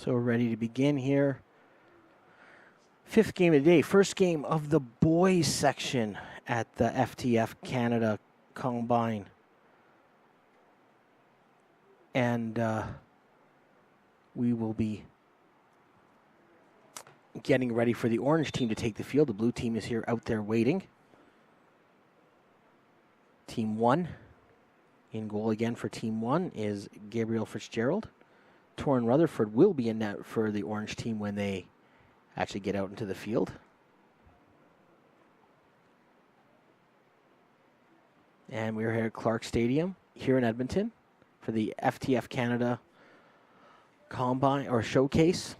So we're ready to begin here. Fifth game of the day. First game of the boys section at the FTF Canada Combine. And we will be getting ready for the orange team to take the field. The blue team is here out there waiting. Team 1. In goal again for Team 1 is Gabriel Fitzgerald. Torrin Rutherford will be in net for the orange team when they actually get out into the field. And we're here at Clark Stadium here in Edmonton for the FTF Canada Combine or Showcase.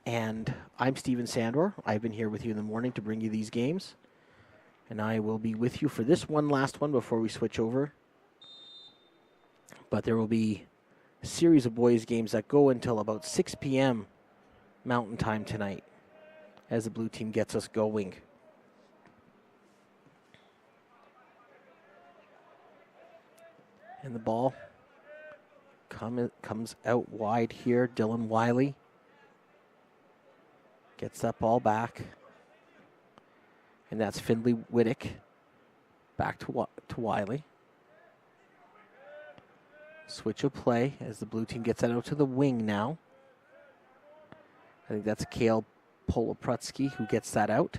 And I'm Steven Sandor. I've been here with you in the morning to bring you these games. And I will be with you for this one last one before we switch over. But there will be a series of boys games that go until about 6 p.m. Mountain Time tonight as the blue team gets us going. And the ball comes out wide here. Dylan Wiley gets that ball back. And that's Findlay Whittick back to Wiley. Switch of play as the blue team gets that out to the wing now. I think that's Kale Poloprutsky who gets that out.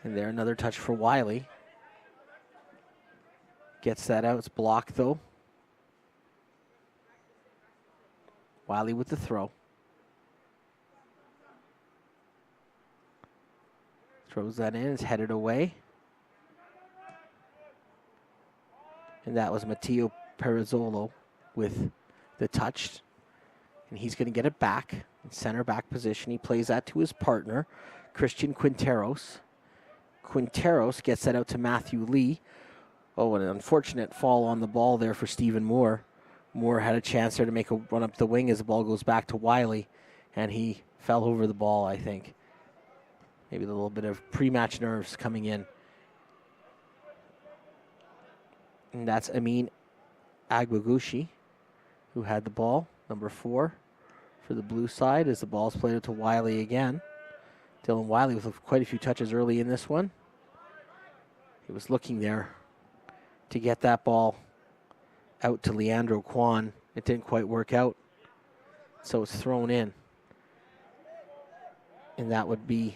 And there, another touch for Wiley. Gets that out. It's blocked, though. Wiley with the throw. Throws that in. It's headed away. And that was Matteo Perizzolo with the touch. And he's going to get it back in center back position. He plays that to his partner, Christian Quinteros. Quinteros gets that out to Matthew Lee. Oh, an unfortunate fall on the ball there for Stephen Moore. Moore had a chance there to make a run up the wing as the ball goes back to Wiley. And he fell over the ball, I think. Maybe a little bit of pre-match nerves coming in. And that's Amin Agbagushi who had the ball, number 4 for the blue side as the ball's played out to Wiley again. Dylan Wiley with quite a few touches early in this one. He was looking there to get that ball out to Leandro Kwan. It didn't quite work out, so it's thrown in. And that would be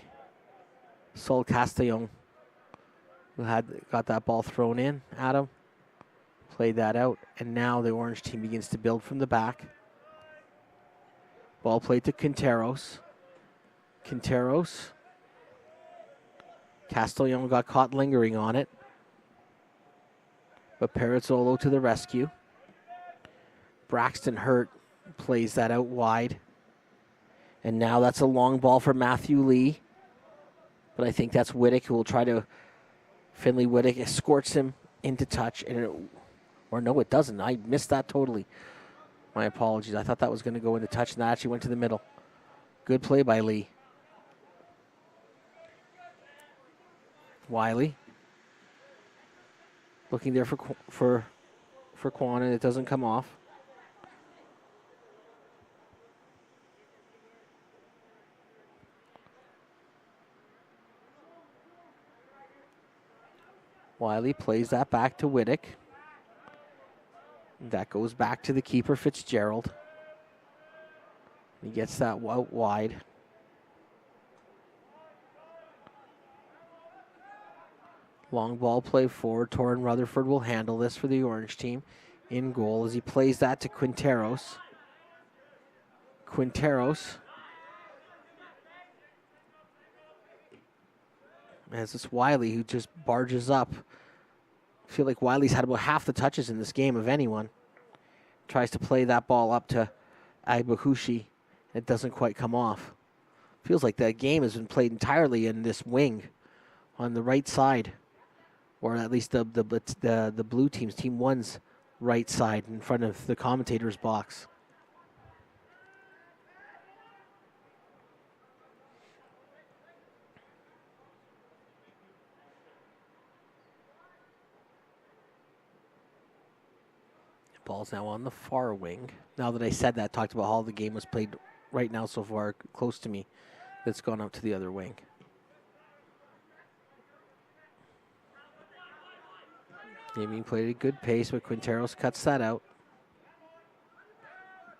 Sol Castellon who got that ball thrown in. Adam played that out, and now the orange team begins to build from the back. Ball played to Quinteros. Castellon got caught lingering on it, but Perizzolo to the rescue. Braxton Hurt plays that out wide, and now that's a long ball for Matthew Lee, but I think that's Whittick who will try to. Findlay Whittick escorts him into touch, and or no, it doesn't. I missed that totally. My apologies. I thought that was going to go into touch, and that actually went to the middle. Good play by Lee. Wiley looking there for Kwan, and it doesn't come off. Wiley plays that back to Whittick. That goes back to the keeper, Fitzgerald. He gets that out wide. Long ball play forward. Torrin Rutherford will handle this for the orange team. In goal as he plays that to Quinteros. As it's Wiley who just barges up. I feel like Wiley's had about half the touches in this game of anyone. Tries to play that ball up to Agbahushi. It doesn't quite come off. Feels like that game has been played entirely in this wing on the right side. Or at least the blue team's, Team 1's right side in front of the commentator's box. Ball's now on the far wing. Now that I said that, talked about how the game was played right now so far, close to me, that's gone up to the other wing. Game played at a good pace, but Quinteros cuts that out.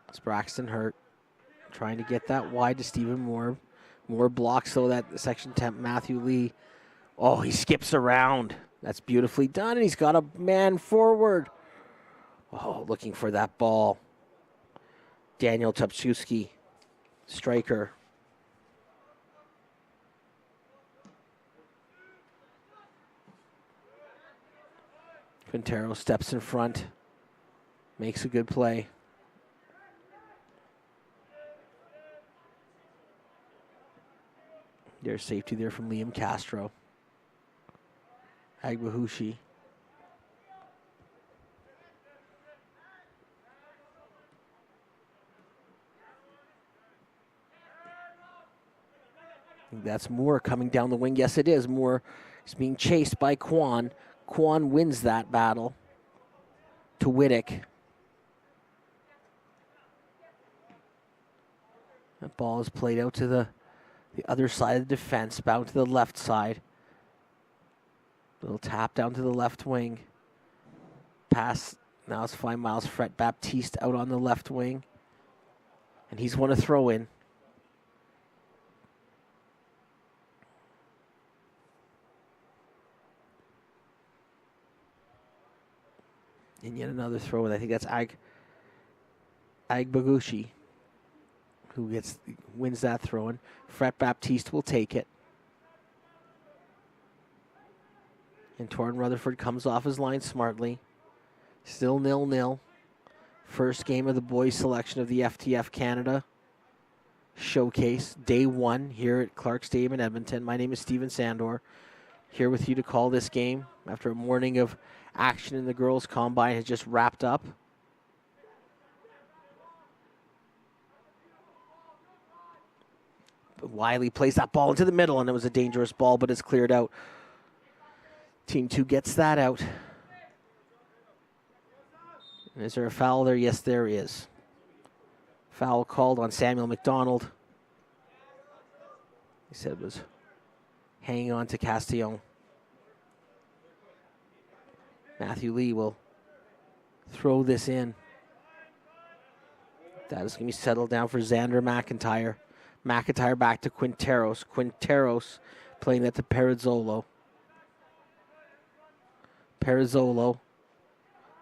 It's Braxton Hurt trying to get that wide to Stephen Moore. Moore blocks so that section temp Matthew Lee. Oh, he skips around. That's beautifully done, and he's got a man forward. Oh, looking for that ball. Daniel Tupczewski, striker. Quintero steps in front, makes a good play. There's safety there from Liam Castro. Agbahushi. That's Moore coming down the wing. Yes, it is. Moore is being chased by Kwan. Kwan wins that battle to Wittick. That ball is played out to the other side of the defense, bound to the left side. Little tap down to the left wing. Pass. Now it's fine. Miles Fret Baptiste out on the left wing. And he's won a throw in. And yet another throw in. I think that's Agbagushi who wins that throw in. Fret Baptiste will take it. And Torrin Rutherford comes off his line smartly. Still 0-0. First game of the boys selection of the FTF Canada Showcase, day 1 here at Clark Stadium in Edmonton. My name is Steven Sandor, here with you to call this game after a morning of action in the girls' combine has just wrapped up. But Wiley plays that ball into the middle, and it was a dangerous ball, but it's cleared out. Team 2 gets that out. And is there a foul there? Yes, there is. Foul called on Samuel McDonald. He said it was hanging on to Castillon. Matthew Lee will throw this in. That is going to be settled down for Xander McIntyre. McIntyre back to Quinteros. Quinteros playing that to Perizzolo. Perizzolo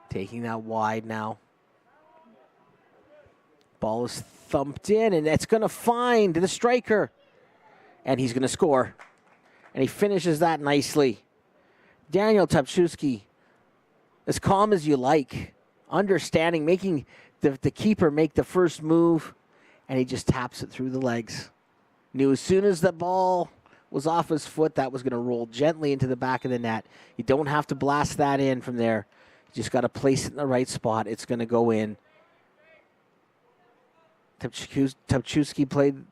taking that wide now. Ball is thumped in, and it's going to find the striker. And he's going to score. And he finishes that nicely. Daniel Tupczewski, as calm as you like, understanding, making the keeper make the first move, and he just taps it through the legs. Knew as soon as the ball was off his foot, that was going to roll gently into the back of the net. You don't have to blast that in from there. You just got to place it in the right spot. It's going to go in. Tupczewski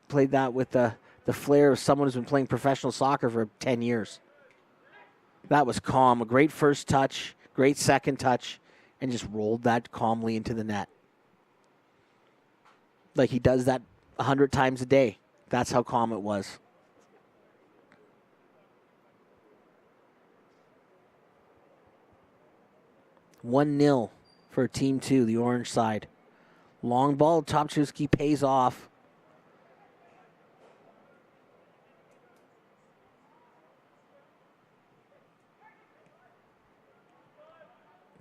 played that with the flair of someone who's been playing professional soccer for 10 years. That was calm. A great first touch, great second touch, and just rolled that calmly into the net. Like he does that 100 times a day. That's how calm it was. (1-0) for Team 2, the orange side. Long ball, Topczewski pays off.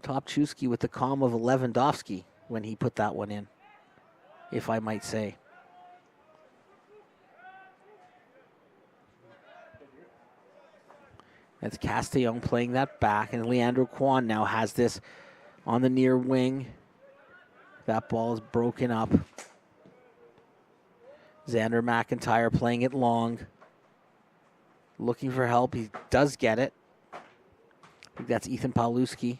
Topczewski with the calm of a Lewandowski when he put that one in, if I might say. That's Castillon playing that back, and Leandro Kwan now has this on the near wing. That ball is broken up. Xander McIntyre playing it long. Looking for help. He does get it. I think that's Ethan Pawlowski.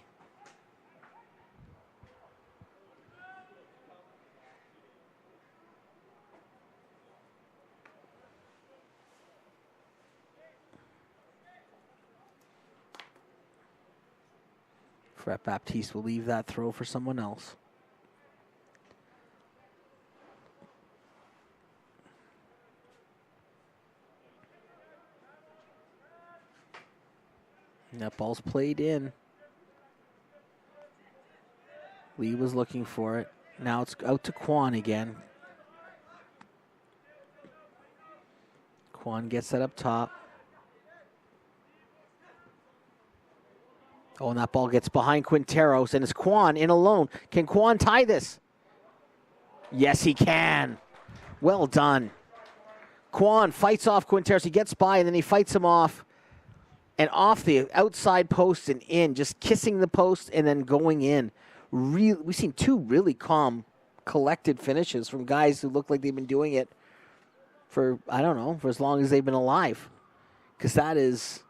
Fret Baptiste will leave that throw for someone else. And that ball's played in. Lee was looking for it. Now it's out to Kwan again. Kwan gets that up top. Oh, and that ball gets behind Quinteros, and it's Kwan in alone. Can Kwan tie this? Yes, he can. Well done. Kwan fights off Quinteros. He gets by, and then he fights him off. And off the outside post and in, just kissing the post and then going in. We've seen two really calm, collected finishes from guys who look like they've been doing it for, I don't know, for as long as they've been alive. Because that is,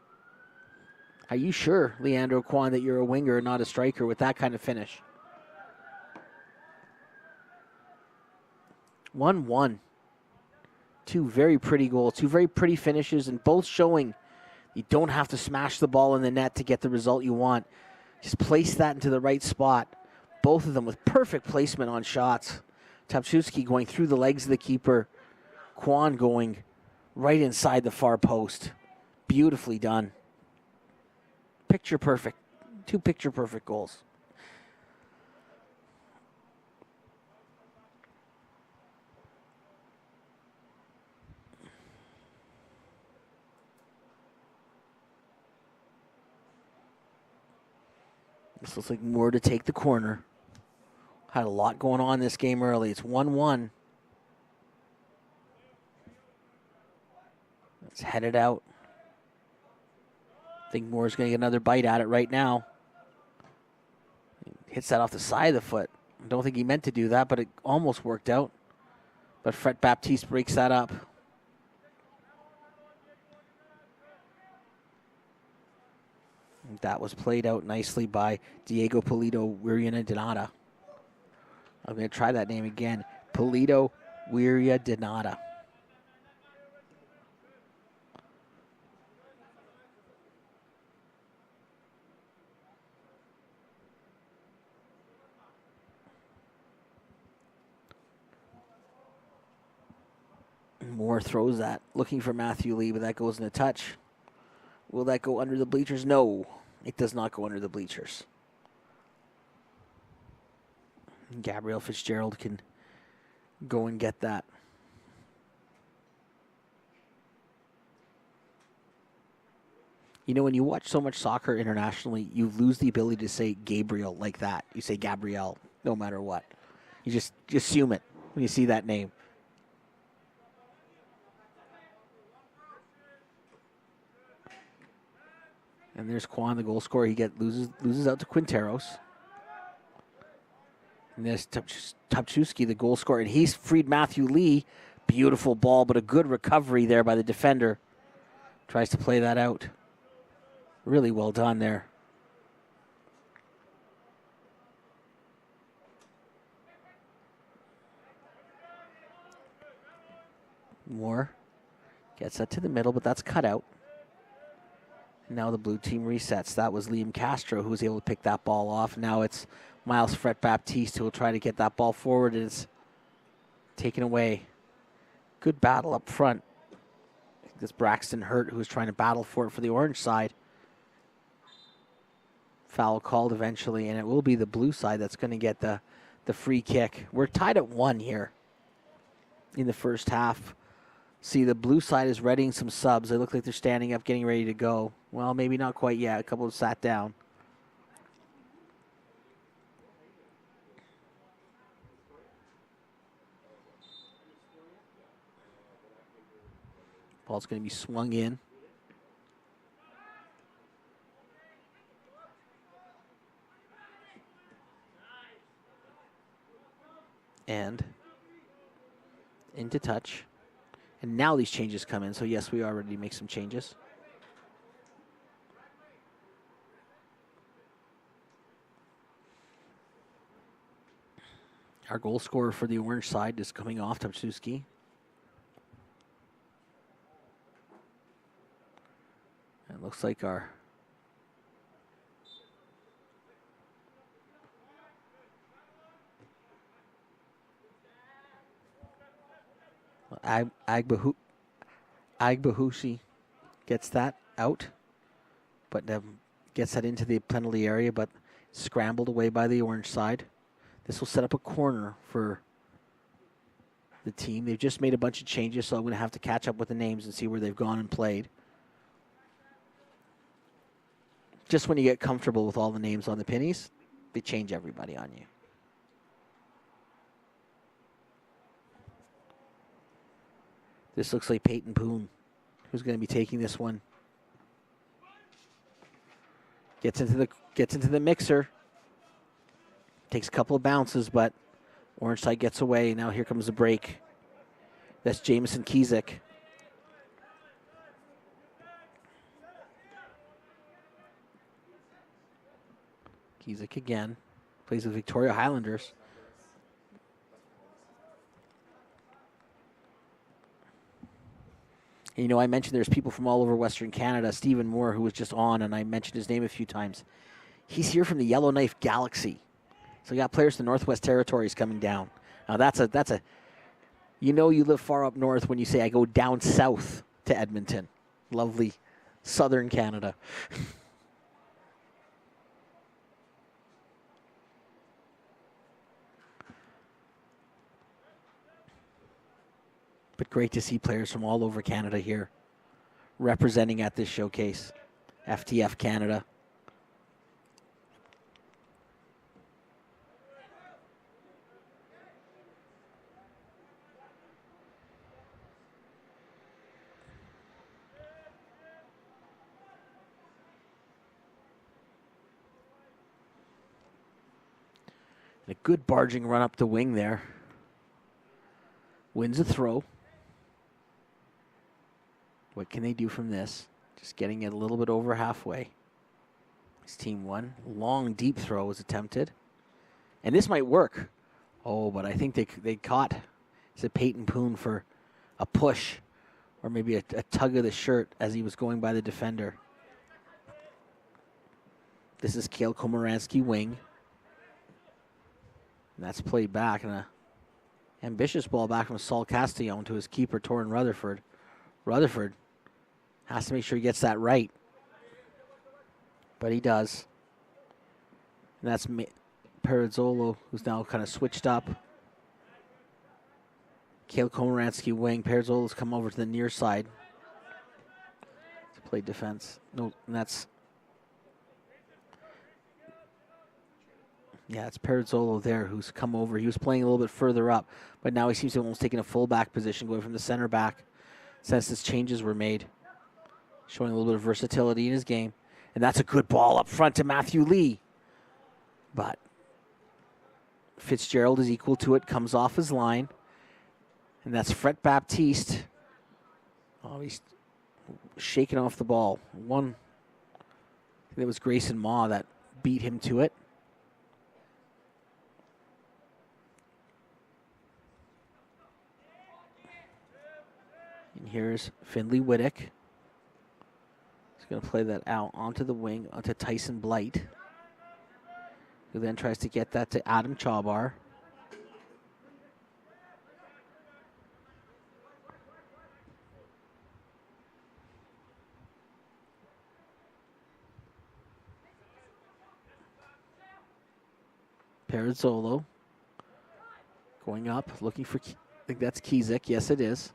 are you sure, Leandro Kwan, that you're a winger and not a striker with that kind of finish? 1-1. Two very pretty goals, two very pretty finishes, and both showing you don't have to smash the ball in the net to get the result you want. Just place that into the right spot. Both of them with perfect placement on shots. Topczewski going through the legs of the keeper. Kwan going right inside the far post. Beautifully done. Picture perfect. Two picture perfect goals. This looks like Moore to take the corner. Had a lot going on in this game early. It's 1-1. Let's head it out. I think Moore's going to get another bite at it right now. Hits that off the side of the foot. I don't think he meant to do that, but it almost worked out. But Fred Baptiste breaks that up. That was played out nicely by Diego Polito Wirianadinata. I'm going to try that name again. Polito Wirianadinata. Moore throws that, looking for Matthew Lee, but that goes in a touch. Will that go under the bleachers? No, it does not go under the bleachers. Gabriel Fitzgerald can go and get that. You know, when you watch so much soccer internationally, you lose the ability to say Gabriel like that. You say Gabriel no matter what. You just assume it when you see that name. And there's Kwan, the goal scorer. He loses out to Quinteros. And there's Topczewski, the goal scorer. And he's freed Matthew Lee. Beautiful ball, but a good recovery there by the defender. Tries to play that out. Really well done there. Moore gets that to the middle, but that's cut out. Now the blue team resets. That was Liam Castro who was able to pick that ball off. Now it's Miles Fred Baptiste who will try to get that ball forward, and it's taken away. Good battle up front. I think this Braxton Hurt who was trying to battle for it for the orange side. Foul called eventually, and it will be the blue side that's going to get the free kick. We're tied at 1 here in the first half. See, the blue side is readying some subs. They look like they're standing up, getting ready to go. Well, maybe not quite yet. A couple have sat down. Ball's going to be swung in. And into touch. And now these changes come in. So, yes, we are ready to make some changes. Our goal scorer for the orange side is coming off, Topczewski. It looks like our Agbahushi gets that out, but gets that into the penalty area, but scrambled away by the orange side. This will set up a corner for the team. They've just made a bunch of changes, so I'm going to have to catch up with the names and see where they've gone and played. Just when you get comfortable with all the names on the pennies, they change everybody on you. This looks like Peyton Poon, who's going to be taking this one. Gets into the mixer. Takes a couple of bounces, but orange side gets away. Now here comes the break. That's Jamison Kizik. Kizik again. Plays with Victoria Highlanders. And, you know, I mentioned there's people from all over Western Canada. Stephen Moore, who was just on, and I mentioned his name a few times. He's here from the Yellowknife Galaxy. So we got players from the Northwest Territories coming down. Now that's a you know you live far up north when you say I go down south to Edmonton. Lovely southern Canada. But great to see players from all over Canada here representing at this showcase. FTF Canada. And a good barging run up the wing there. Wins a throw. What can they do from this? Just getting it a little bit over halfway. It's team one. Long, deep throw was attempted. And this might work. Oh, but I think they caught, is it Peyton Poon for a push or maybe a tug of the shirt as he was going by the defender. This is Kale Komaransky wing. And that's played back, and a ambitious ball back from Saul Castillon to his keeper, Torrin Rutherford. Rutherford has to make sure he gets that right. But he does. And that's Perizzolo, who's now kind of switched up. Kale Komaransky wing. Perizzolo's come over to the near side to play defense. No, and that's... Yeah, it's Perizzolo there who's come over. He was playing a little bit further up, but now he seems to almost taking a fullback position, going from the center back since his changes were made. Showing a little bit of versatility in his game. And that's a good ball up front to Matthew Lee. But Fitzgerald is equal to it, comes off his line. And that's Fred Baptiste. Oh, he's shaking off the ball. I think it was Grayson Maw that beat him to it. And here's Finley Whittick. He's going to play that out onto the wing, onto Tyson Blight, who then tries to get that to Adam Chawbar. Perizzolo going up, looking for, I think that's Kizik. Yes, it is.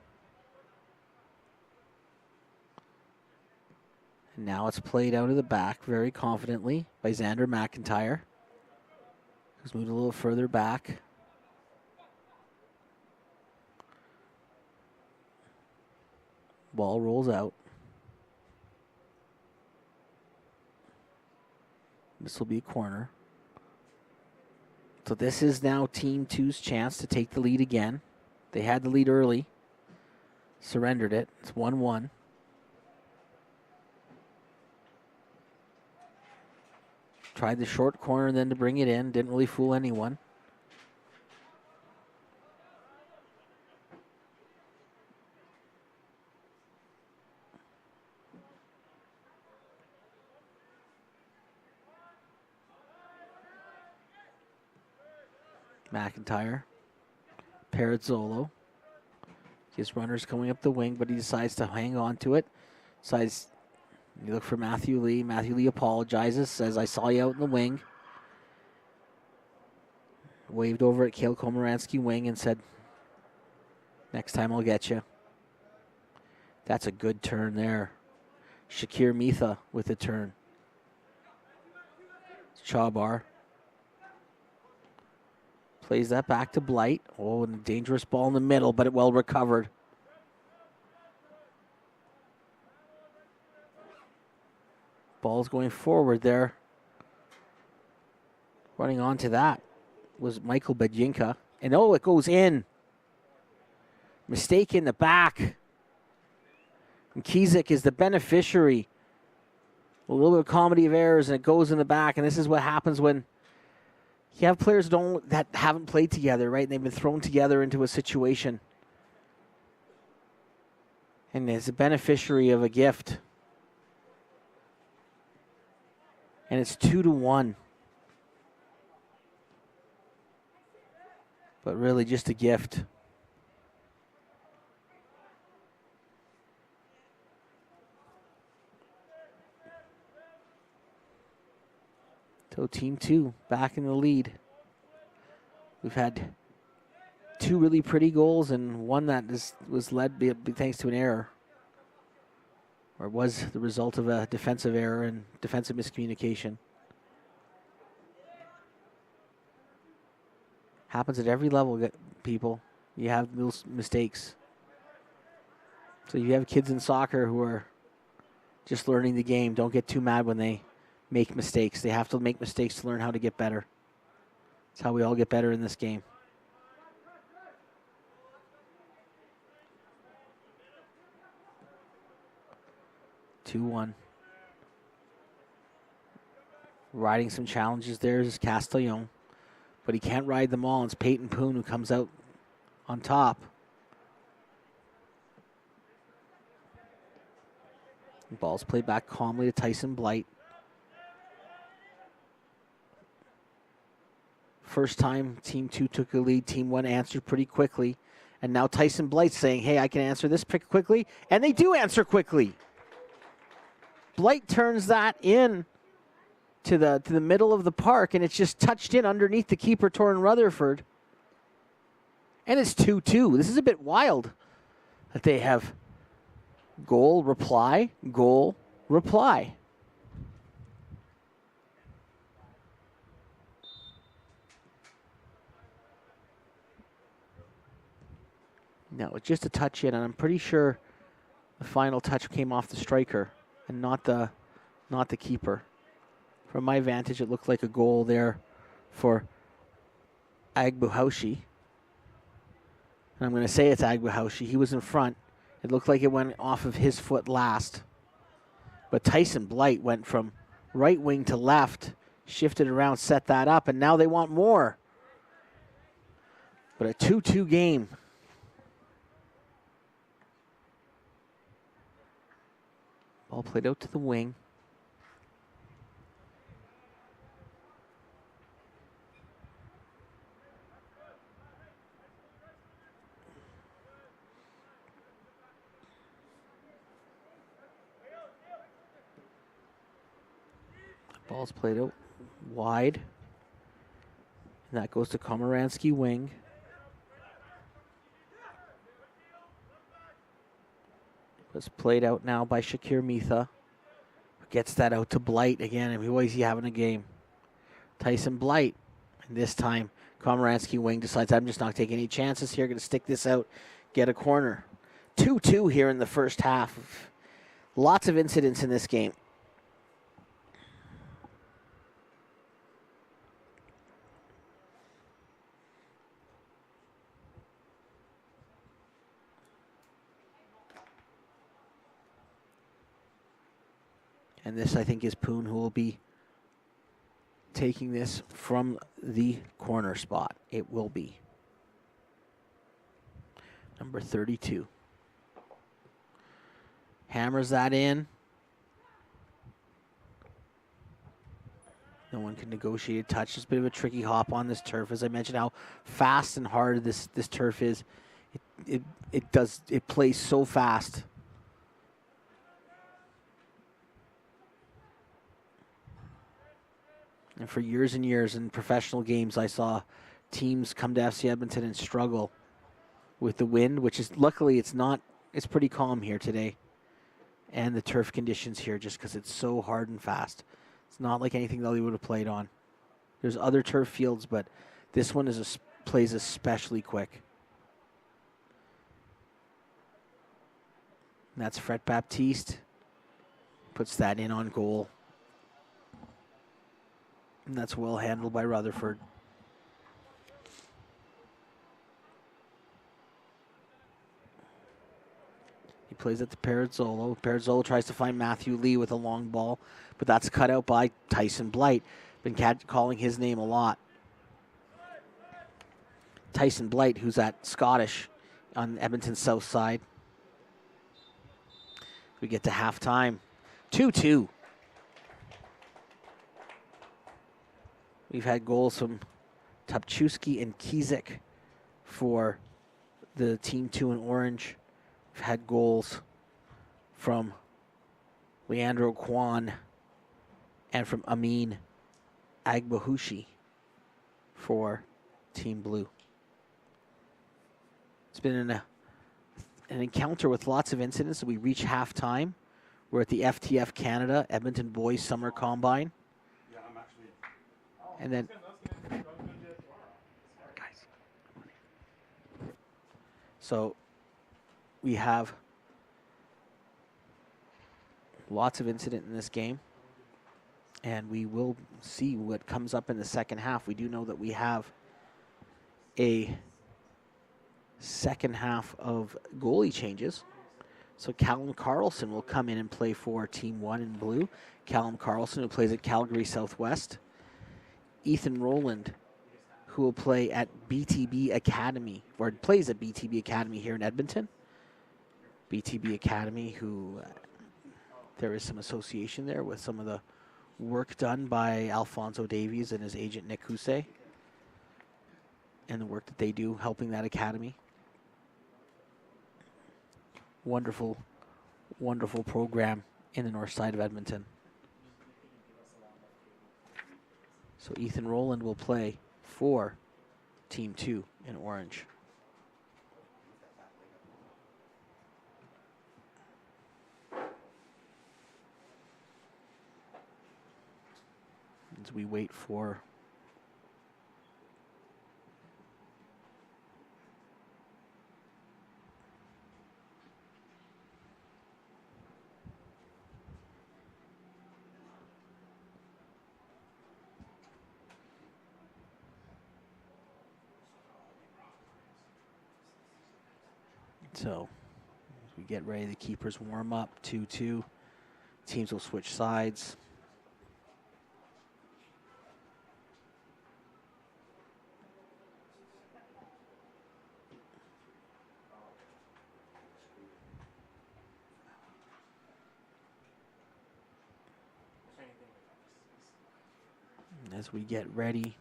And now it's played out of the back very confidently by Xander McIntyre, who's moved a little further back. Ball rolls out. This will be a corner. So this is now Team 2's chance to take the lead again. They had the lead early, surrendered it. It's 1-1. Tried the short corner then to bring it in. Didn't really fool anyone. McIntyre. Perizzolo. His runner's coming up the wing, but he decides to hang on to it. Decides You look for Matthew Lee. Matthew Lee apologizes, says, I saw you out in the wing. Waved over at Kale Komaransky wing and said, next time I'll get you. That's a good turn there. Shakir Mitha with the turn. Chabar plays that back to Blight. Oh, and a dangerous ball in the middle, but it well recovered. Ball's going forward there. Running onto that was Michael Badjinka. And oh, it goes in. Mistake in the back. And Kizik is the beneficiary. A little bit of comedy of errors, and it goes in the back. And this is what happens when you have players that haven't played together, right? And they've been thrown together into a situation. And is a beneficiary of a gift. And it's 2-1. But really just a gift. So Team 2 back in the lead. We've had 2 really pretty goals and one that was led thanks to an error. Or was the result of a defensive error and defensive miscommunication. Happens at every level, people. You have those mistakes. So you have kids in soccer who are just learning the game. Don't get too mad when they make mistakes. They have to make mistakes to learn how to get better. That's how we all get better in this game. (2-1). Riding some challenges there is Castellon, but he can't ride them all. It's Peyton Poon who comes out on top. The ball's played back calmly to Tyson Blight. First time Team 2 took a lead, Team 1 answered pretty quickly. And now Tyson Blight saying, hey, I can answer this pick quickly. And they do answer quickly. Blight turns that in to the middle of the park, and it's just touched in underneath the keeper, Torrin Rutherford. And it's 2-2. This is a bit wild that they have goal, reply, goal, reply. No, it's just a touch in, and I'm pretty sure the final touch came off the striker and not the keeper. From my vantage, it looked like a goal there for Agbuhaushi. And I'm going to say it's Agbuhaushi. He was in front. It looked like it went off of his foot last. But Tyson Blight went from right wing to left, shifted around, set that up, and now they want more. But a 2-2 game. Ball played out to the wing. Ball's played out wide. And that goes to Komaransky wing. It's played out now by Shakir Mitha. Gets that out to Blight again, and he's having a game. Tyson Blight. And this time, Komaransky wing decides, I'm just not taking any chances here. Going to stick this out, get a corner. 2-2 here in the first half. Lots of incidents in this game. And this, I think, is Poon who will be taking this from the corner spot. It will be number 32. Hammers that in. No one can negotiate a touch. It's a bit of a tricky hop on this turf. As I mentioned, how fast and hard this turf is. It plays so fast. And for years and years in professional games, I saw teams come to FC Edmonton and struggle with the wind, which is luckily it's pretty calm here today. And the turf conditions here, just because it's so hard and fast. It's not like anything that we would have played on. There's other turf fields, but this one plays especially quick. And that's Fred Baptiste. Puts that in on goal. And that's well handled by Rutherford. He plays it to Perazzolo. Perazzolo tries to find Matthew Lee with a long ball, but that's cut out by Tyson Blight. Been calling his name a lot. Tyson Blight, who's at Scottish on Edmonton's south side. We get to halftime. 2-2. We've had goals from Topchewski and Kizik for the Team 2 in orange. We've had goals from Leandro Kwan and from Amin Agbahushi for Team Blue. It's been an encounter with lots of incidents. We reach halftime. We're at the FTF Canada Edmonton Boys Summer Combine. And then, so we have lots of incident in this game, and we will see what comes up in the second half. We do know that we have a second half of goalie changes. So Callum Carlson will come in and play for Team 1 in blue. Callum Carlson, who plays at Calgary Southwest. Ethan Rowland, who will play at BTB Academy, or plays at BTB Academy here in Edmonton. BTB Academy, who there is some association there with some of the work done by Alfonso Davies and his agent Nick Housset, and the work that they do helping that academy. Wonderful, wonderful program in the north side of Edmonton. So Ethan Rowland will play for Team 2 in orange. As we wait for So, as we get ready, the keepers warm up, 2-2. Teams will switch sides. As we get ready,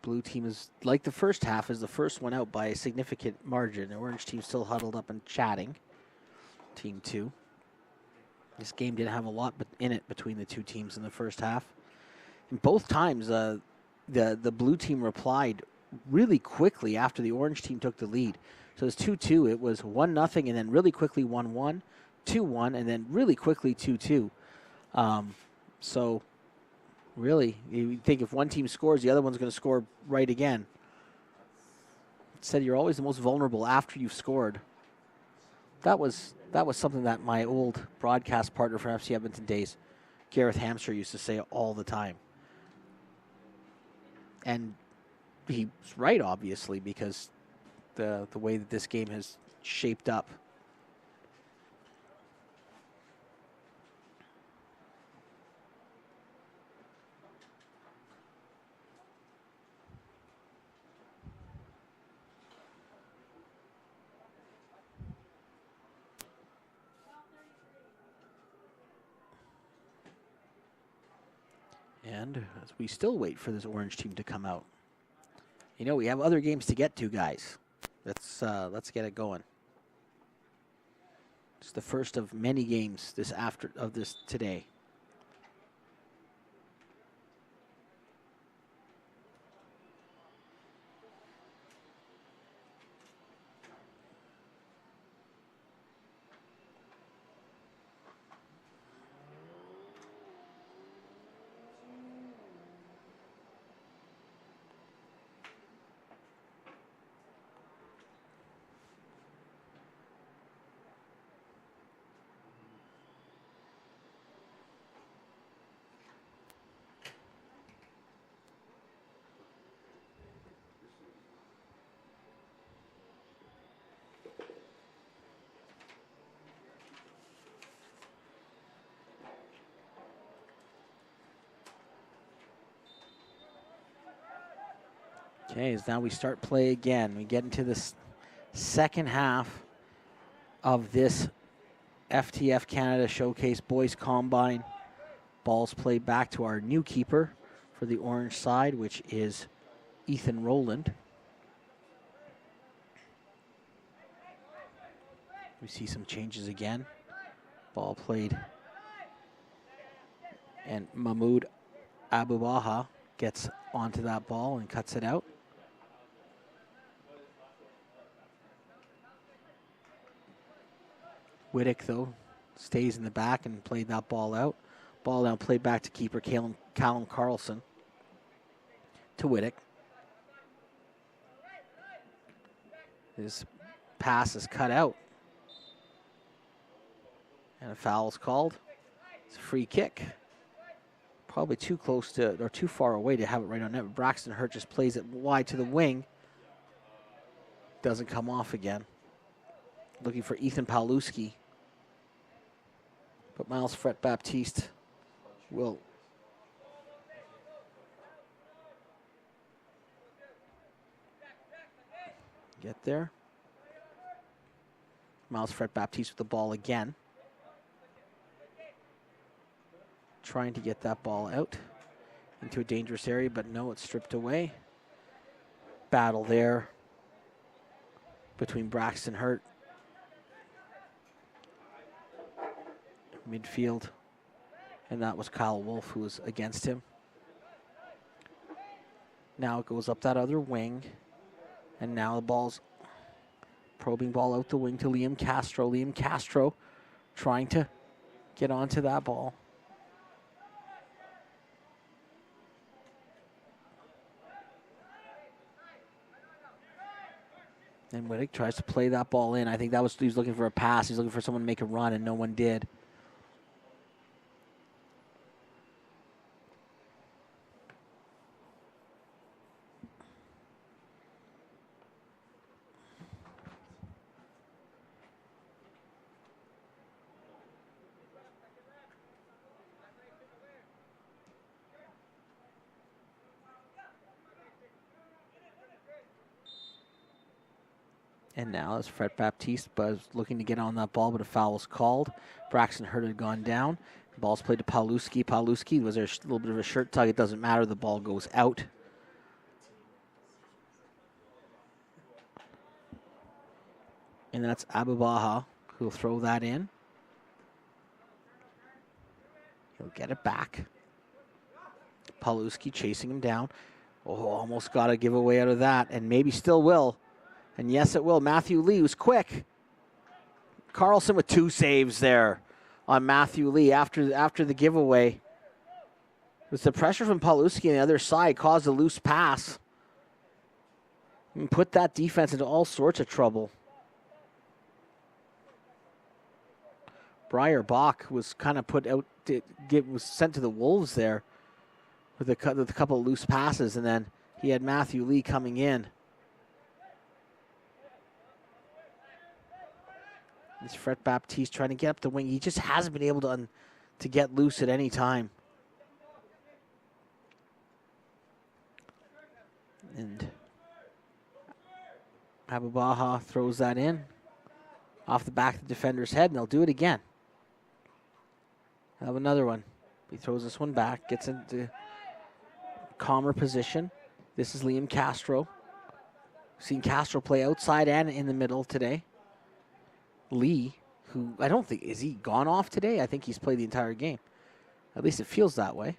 blue team is, like the first half, is the first one out by a significant margin. The orange team still huddled up and chatting. Team 2. This game didn't have a lot in it between the two teams in the first half. And both times, the blue team replied really quickly after the orange team took the lead. So it was 2-2. It was 1-0, and then really quickly 1-1, 2-1, and then really quickly 2-2. So really, you think if one team scores, the other one's going to score right again. Said you're always the most vulnerable after you've scored. That was something that my old broadcast partner from FC Edmonton days, Gareth Hamster, used to say all the time. And he's right, obviously, because the way that this game has shaped up. And as we still wait for this orange team to come out. You know, we have other games to get to, guys. Let's get it going. It's the first of many games this today. Okay, as now we start play again. We get into this second half of this FTF Canada Showcase Boys Combine. Ball's played back to our new keeper for the orange side, which is Ethan Rowland. We see some changes again. Ball played. And Mahmoud Abubaha gets onto that ball and cuts it out. Whittick, though, stays in the back and played that ball out. Ball now played back to keeper Callum Carlson. To Whittick. His pass is cut out. And a foul is called. It's a free kick. Probably too close to, or too far away to have it right on net. Braxton Hurt just plays it wide to the wing. Doesn't come off again. Looking for Ethan Paluski. But Miles Fret Baptiste will get there. Miles Fret Baptiste with the ball again. Trying to get that ball out into a dangerous area, but no, it's stripped away. Battle there between Braxton Hurt, midfield, and that was Kyle Wolf who was against him. Now it goes up that other wing, and now the ball's probing ball out the wing to Liam Castro. Liam Castro trying to get onto that ball. And Whittick tries to play that ball in. I think that was, he was looking for a pass. He's looking for someone to make a run, and no one did. And now it's Fred Baptiste, but looking to get on that ball, but a foul was called. Braxton Hurt had gone down. The ball's played to Paluski. Paluski, was there a little bit of a shirt tug? It doesn't matter. The ball goes out. And that's Abubaha who'll throw that in. He'll get it back. Paluski chasing him down. Oh, almost got a giveaway out of that, and maybe still will. And yes, it will. Matthew Lee was quick. Carlson with 2 saves there on Matthew Lee after the giveaway. It was the pressure from Paluski on the other side caused a loose pass and put that defense into all sorts of trouble. Briar Bach was kind of put out, was sent to the Wolves there with a couple of loose passes, and then he had Matthew Lee coming in. It's Fred Baptiste trying to get up the wing. He just hasn't been able to get loose at any time. And Abubaha throws that in off the back of the defender's head, and they'll do it again. Have another one. He throws this one back, gets into calmer position. This is Liam Castro. Seen Castro play outside and in the middle today. Lee, who I don't think, is he gone off today? I think he's played the entire game. At least it feels that way.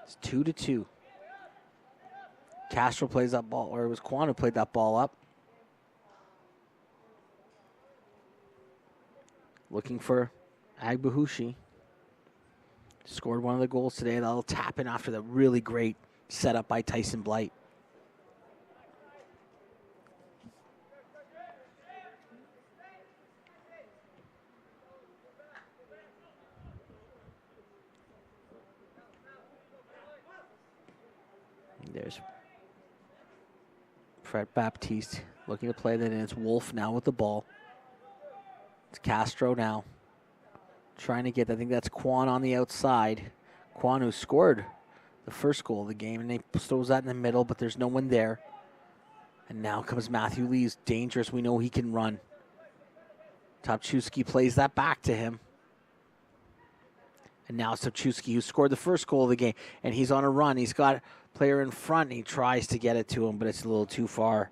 It's 2-2. Castro plays that ball, or it was Kwan who played that ball up. Looking for Agbahushi. Scored one of the goals today. That'll tap in after the really great set up by Tyson Blight. There's Fred Baptiste looking to play that in. It's Wolf now with the ball. It's Castro now Trying to get, I think that's Quan on the outside. Quan, who scored the first goal of the game, and they throws that in the middle, but there's no one there. And now comes Matthew Lee. He's dangerous. We know he can run. Topchewski plays that back to him. And now Topchewski, who scored the first goal of the game, and he's on a run. He's got a player in front, and he tries to get it to him, but it's a little too far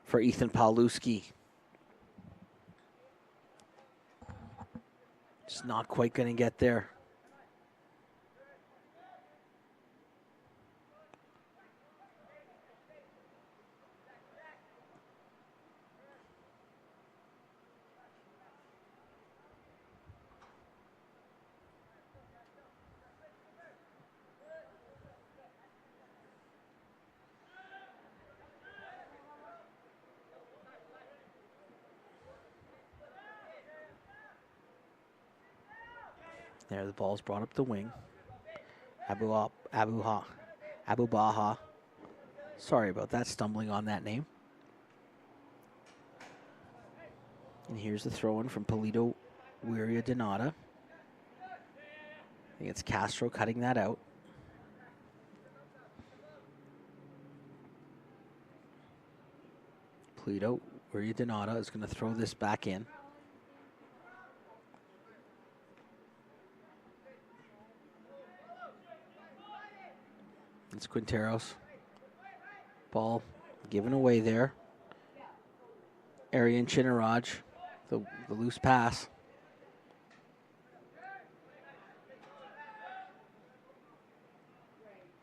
for Ethan Paluski. Just not quite going to get there. There, the ball's brought up the wing. Abu Baha. Sorry about that, stumbling on that name. And here's the throw-in from Polito Wiria Donata. I think it's Castro cutting that out. Polito Wiria Donata is going to throw this back in. It's Quinteros. Ball given away there. Arian Chinaraj, the loose pass.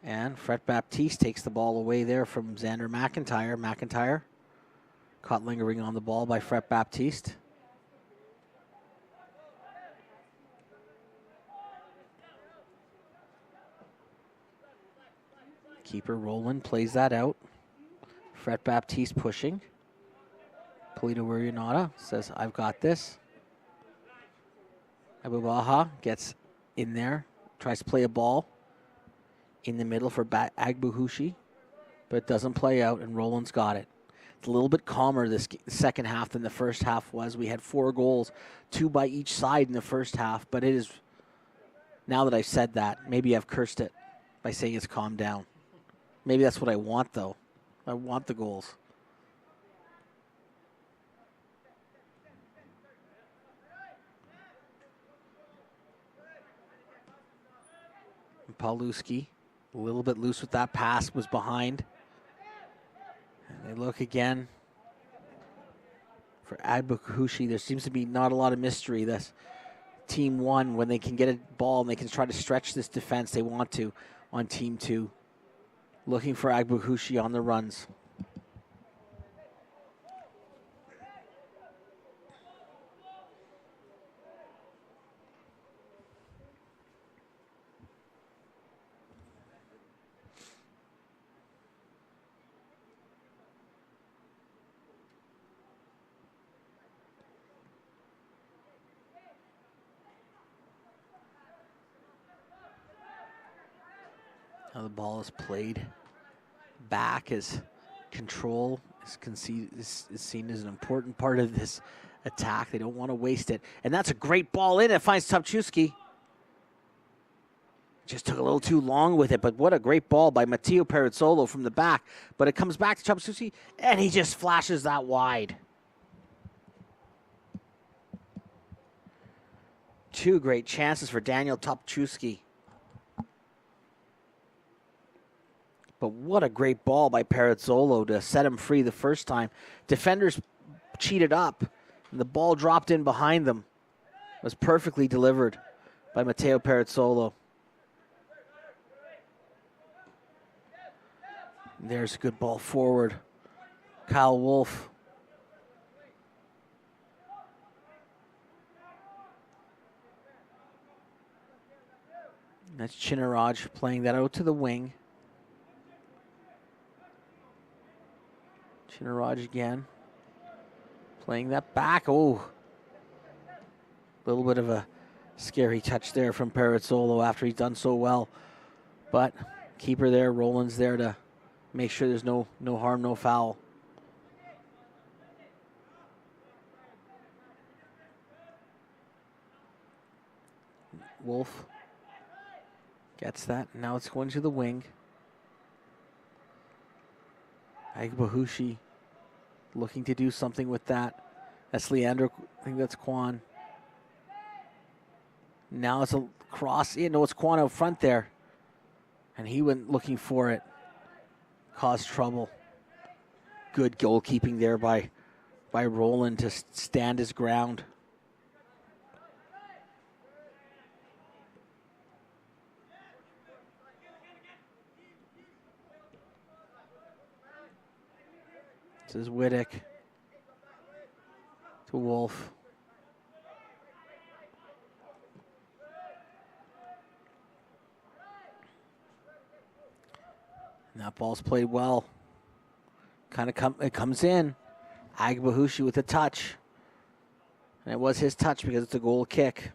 And Fred Baptiste takes the ball away there from Xander McIntyre. McIntyre caught lingering on the ball by Fred Baptiste. Keeper Roland plays that out. Fred Baptiste pushing. Polito Wiria says, I've got this. Abu Baha gets in there, tries to play a ball in the middle for Agbuhushi, but it doesn't play out, and Roland's got it. It's a little bit calmer this second half than the first half was. We had 4 goals, 2 by each side in the first half, but it is, now that I've said that, maybe I've cursed it by saying it's calmed down. Maybe that's what I want, though. I want the goals. And Paluski, a little bit loose with that pass, was behind. And they look again for Agbuhushi. There seems to be not a lot of mystery. This team 1, when they can get a ball and they can try to stretch this defense, they want to on team 2. Looking for Agbuhushi on the runs. Now the ball is played back as control is seen as an important part of this attack. They don't want to waste it. And that's a great ball in. It finds Topchewski. Just took a little too long with it, but what a great ball by Matteo Perizzolo from the back. But it comes back to Topchewski, and he just flashes that wide. 2 great chances for Daniel Topchewski. But what a great ball by Perizzolo to set him free the first time. Defenders cheated up, and the ball dropped in behind them. It was perfectly delivered by Matteo Perizzolo. There's a good ball forward. Kyle Wolf. That's Chinaraj playing that out to the wing. Chinaraj again. Playing that back. Oh. A little bit of a scary touch there from Perizzolo after he's done so well. But keeper there, Roland's there to make sure there's no harm, no foul. Wolf gets that. Now it's going to the wing. Agbahushi looking to do something with that. That's Leandro. I think that's Kwan. Now it's a cross. Yeah, no, it's Kwan out front there. And he went looking for it. Caused trouble. Good goalkeeping there by Roland to stand his ground. This is Wittick to Wolf. And that ball's played well. It comes in. Agbahushi with a touch. And it was his touch because it's a goal kick.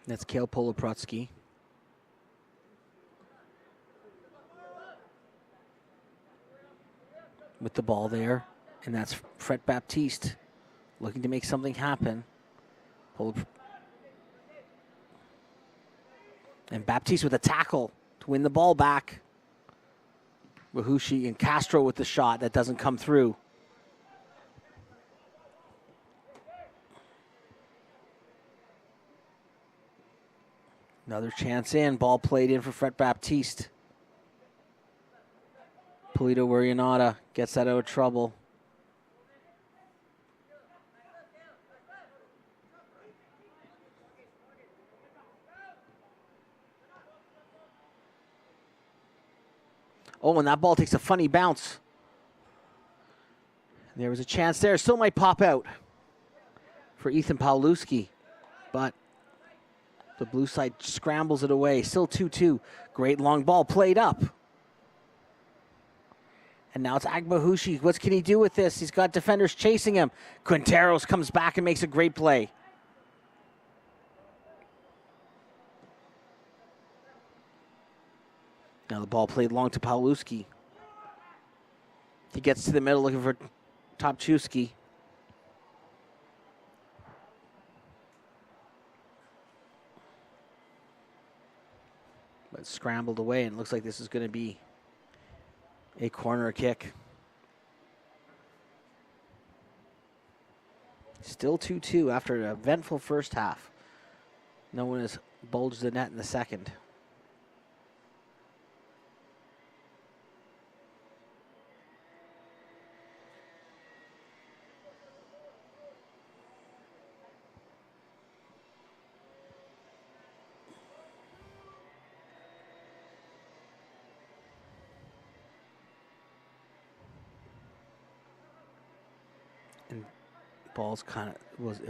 That's Kale Poloprotsky. With the ball there. And that's Fred Baptiste looking to make something happen. And Baptiste with a tackle to win the ball back. Wahushi and Castro with the shot that doesn't come through. Another chance in. Ball played in for Fred Baptiste. Polito Warianata gets that out of trouble. Oh, and that ball takes a funny bounce. There was a chance there. Still might pop out for Ethan Pawlowski. But the blue side scrambles it away. Still 2-2. Great long ball played up. And now it's Agbahushi. What can he do with this? He's got defenders chasing him. Quinteros comes back and makes a great play. Now the ball played long to Pawlowski. He gets to the middle looking for Topchewski. But scrambled away, and it looks like this is going to be a corner kick. Still 2-2 after an eventful first half. No one has bulged the net in the second.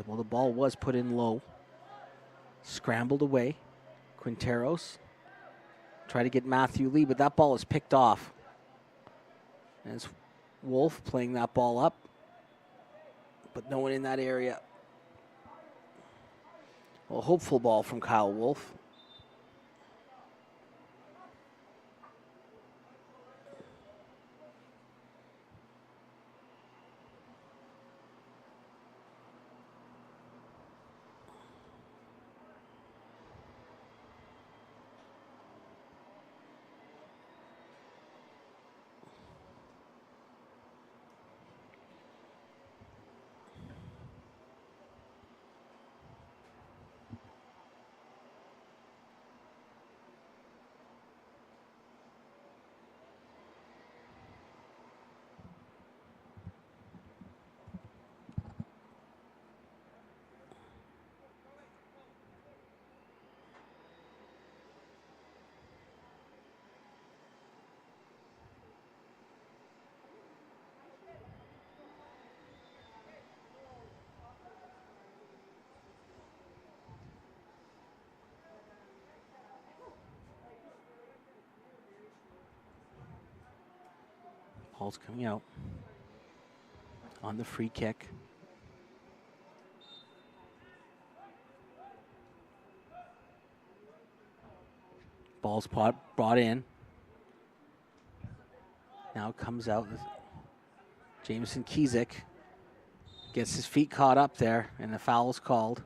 The ball was put in low. Scrambled away. Quinteros tried to get Matthew Lee, but that ball is picked off. And it's Wolf playing that ball up, but no one in that area. Well, hopeful ball from Kyle Wolf. Ball's coming out on the free kick. Ball's brought in. Now it comes out. Jameson Kizik gets his feet caught up there, and the foul's called.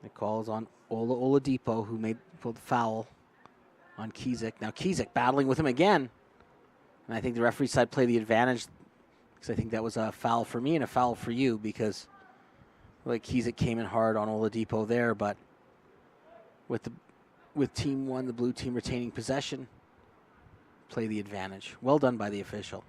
The call is on Oladipo, who made the foul on Kizik. Now Kizik battling with him again. And I think the referee side played the advantage, because I think that was a foul for me and a foul for you, because like Kizik came in hard on Oladipo there, but with team one, the blue team retaining possession, play the advantage. Well done by the official.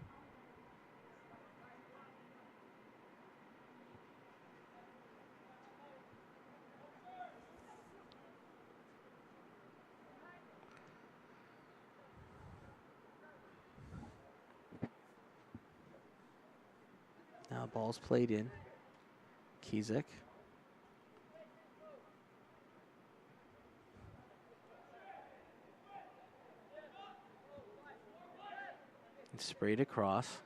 Now ball's played in. Kizik. And sprayed across.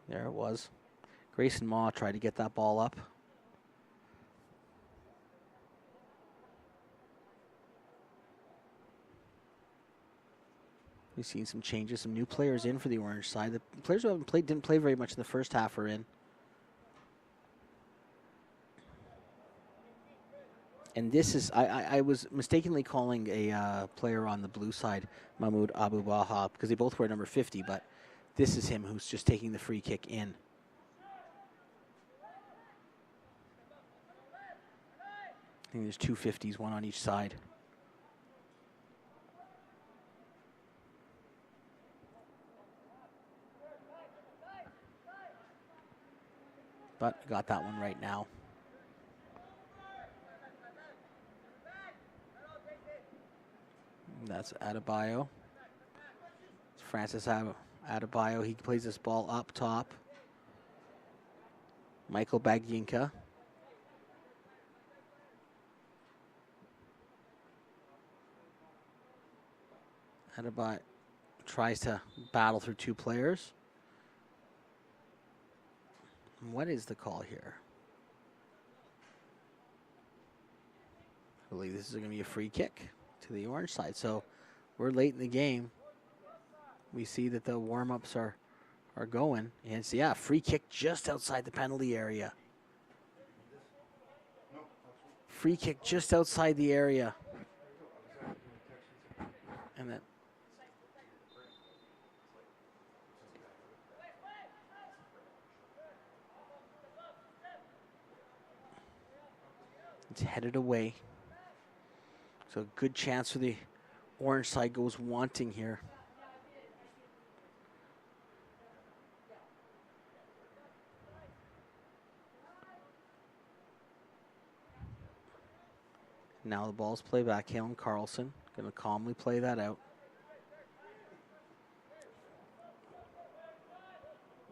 There it was. Grayson Maw tried to get that ball up. We've seen some changes, some new players in for the orange side. The players who didn't play very much in the first half are in. And this is, I was mistakenly calling a player on the blue side Mahmoud Abu Baha, because they both wear number 50, but this is him who's just taking the free kick in. I think there's two 50s, one on each side. But got that one right now. That's Adebayo. It's Francis Adebayo. He plays this ball up top. Michael Baginka. Adebayo tries to battle through two players. What is the call here? I believe this is going to be a free kick to the orange side. So we're late in the game. We see that the warm-ups are going. And it's, yeah, free kick just outside the penalty area. Free kick just outside the area. And that. It's headed away. So a good chance for the orange side goes wanting here. Now the ball's played back. Kalen Carlson going to calmly play that out.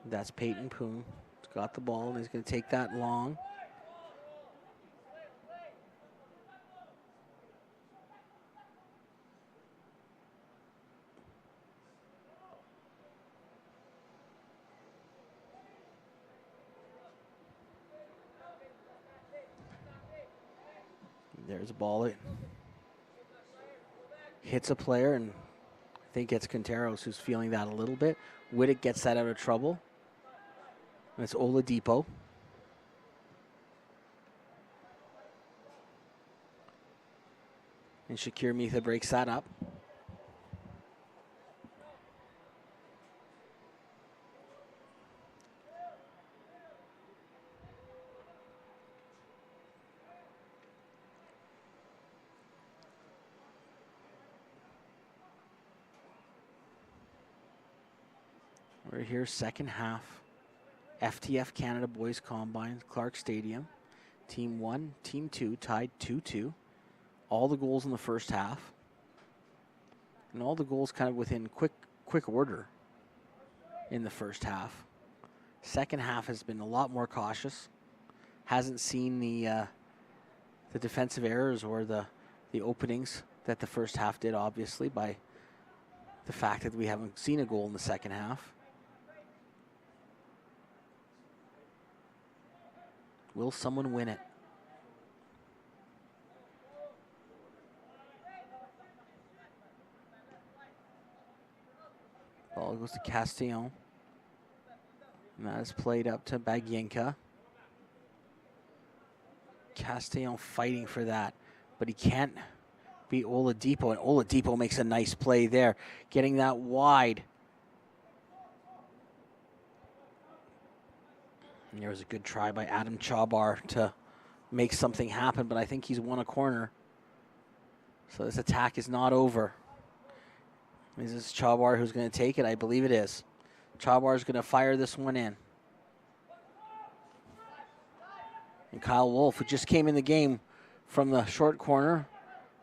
That's Peyton Poon. He's got the ball and he's going to take that long. There's a ball that hits a player, and I think it's Quinteros who's feeling that a little bit. Whittick gets that out of trouble. And it's Oladipo. And Shakir Mitha breaks that up. We're here, second half. FTF Canada Boys Combine, Clark Stadium. Team 1, Team 2 tied 2-2. All the goals in the first half. And all the goals kind of within quick order in the first half. Second half has been a lot more cautious. Hasn't seen the defensive errors or the openings that the first half did, obviously, by the fact that we haven't seen a goal in the second half. Will someone win it? Ball goes to Castillon. And that is played up to Bagyenka. Castillon fighting for that, but he can't beat Oladipo, and Oladipo makes a nice play there, getting that wide. And there was a good try by Adam Chabar to make something happen, but I think he's won a corner. So this attack is not over. Is this Chabar who's going to take it? I believe it is. Chabar is going to fire this one in. And Kyle Wolf, who just came in the game from the short corner,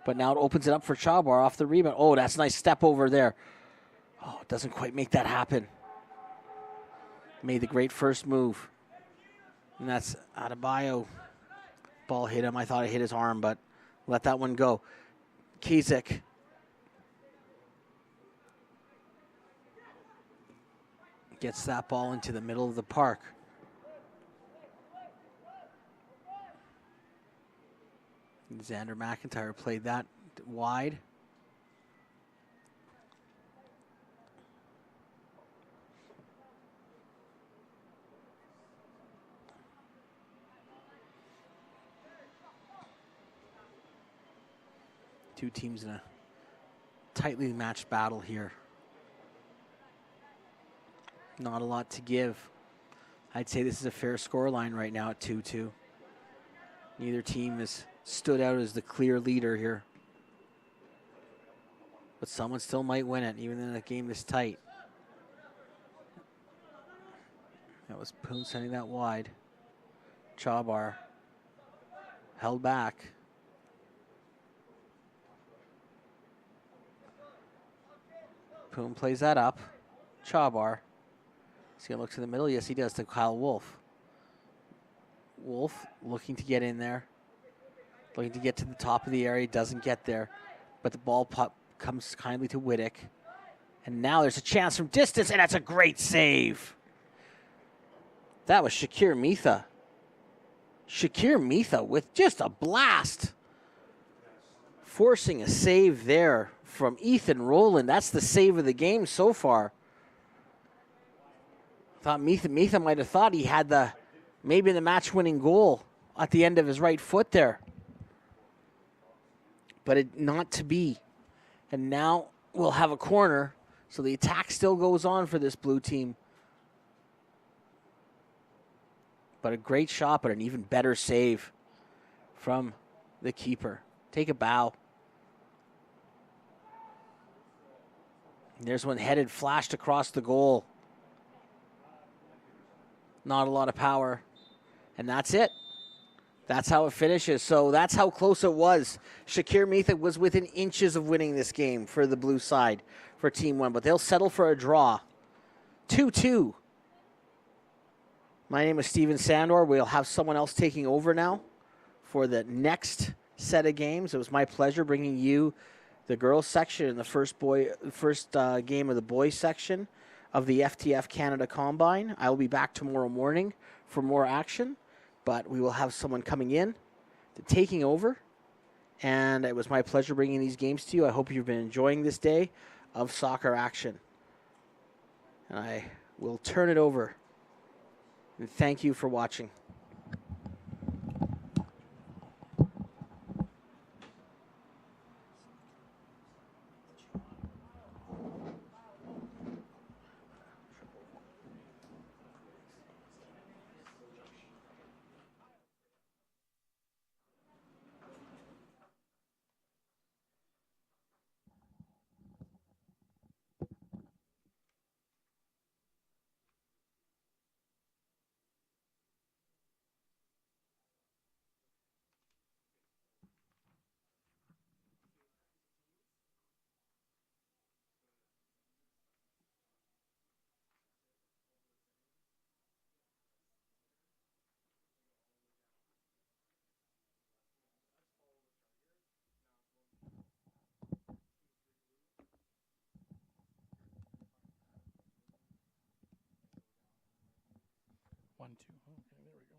but now it opens it up for Chabar off the rebound. Oh, that's a nice step over there. Oh, it doesn't quite make that happen. Made the great first move. And that's Adebayo. Ball hit him. I thought it hit his arm, but let that one go. Kizek. Gets that ball into the middle of the park. Xander McIntyre played that wide. Two teams in a tightly matched battle here. Not a lot to give. I'd say this is a fair score line right now at 2-2. Neither team has stood out as the clear leader here. But someone still might win it, even in a game this tight. That was Poon sending that wide. Chabar held back. Poon plays that up. Chabar. He's going to look to the middle. Yes, he does, to Kyle Wolf. Wolf looking to get in there. Looking to get to the top of the area. Doesn't get there. But the ball comes kindly to Wittick. And now there's a chance from distance, and that's a great save. That was Shakir Mitha. Shakir Mitha with just a blast. Forcing a save there from Ethan Rowland. That's the save of the game so far. Thought Mitha might have thought he had maybe the match-winning goal at the end of his right foot there. But it not to be. And now we'll have a corner, so the attack still goes on for this blue team. But a great shot, but an even better save from the keeper. Take a bow. And there's one headed, flashed across the goal. Not a lot of power. And that's it. That's how it finishes. So that's how close it was. Shakir Mitha was within inches of winning this game for the blue side for Team 1. But they'll settle for a draw. 2-2. My name is Steven Sandor. We'll have someone else taking over now for the next set of games. It was my pleasure bringing you the girls section in the first game of the boys section of the FTF Canada Combine. I will be back tomorrow morning for more action, but we will have someone coming in, taking over, and it was my pleasure bringing these games to you. I hope you've been enjoying this day of soccer action. And I will turn it over, and thank you for watching. 1, 2. Okay, there we go.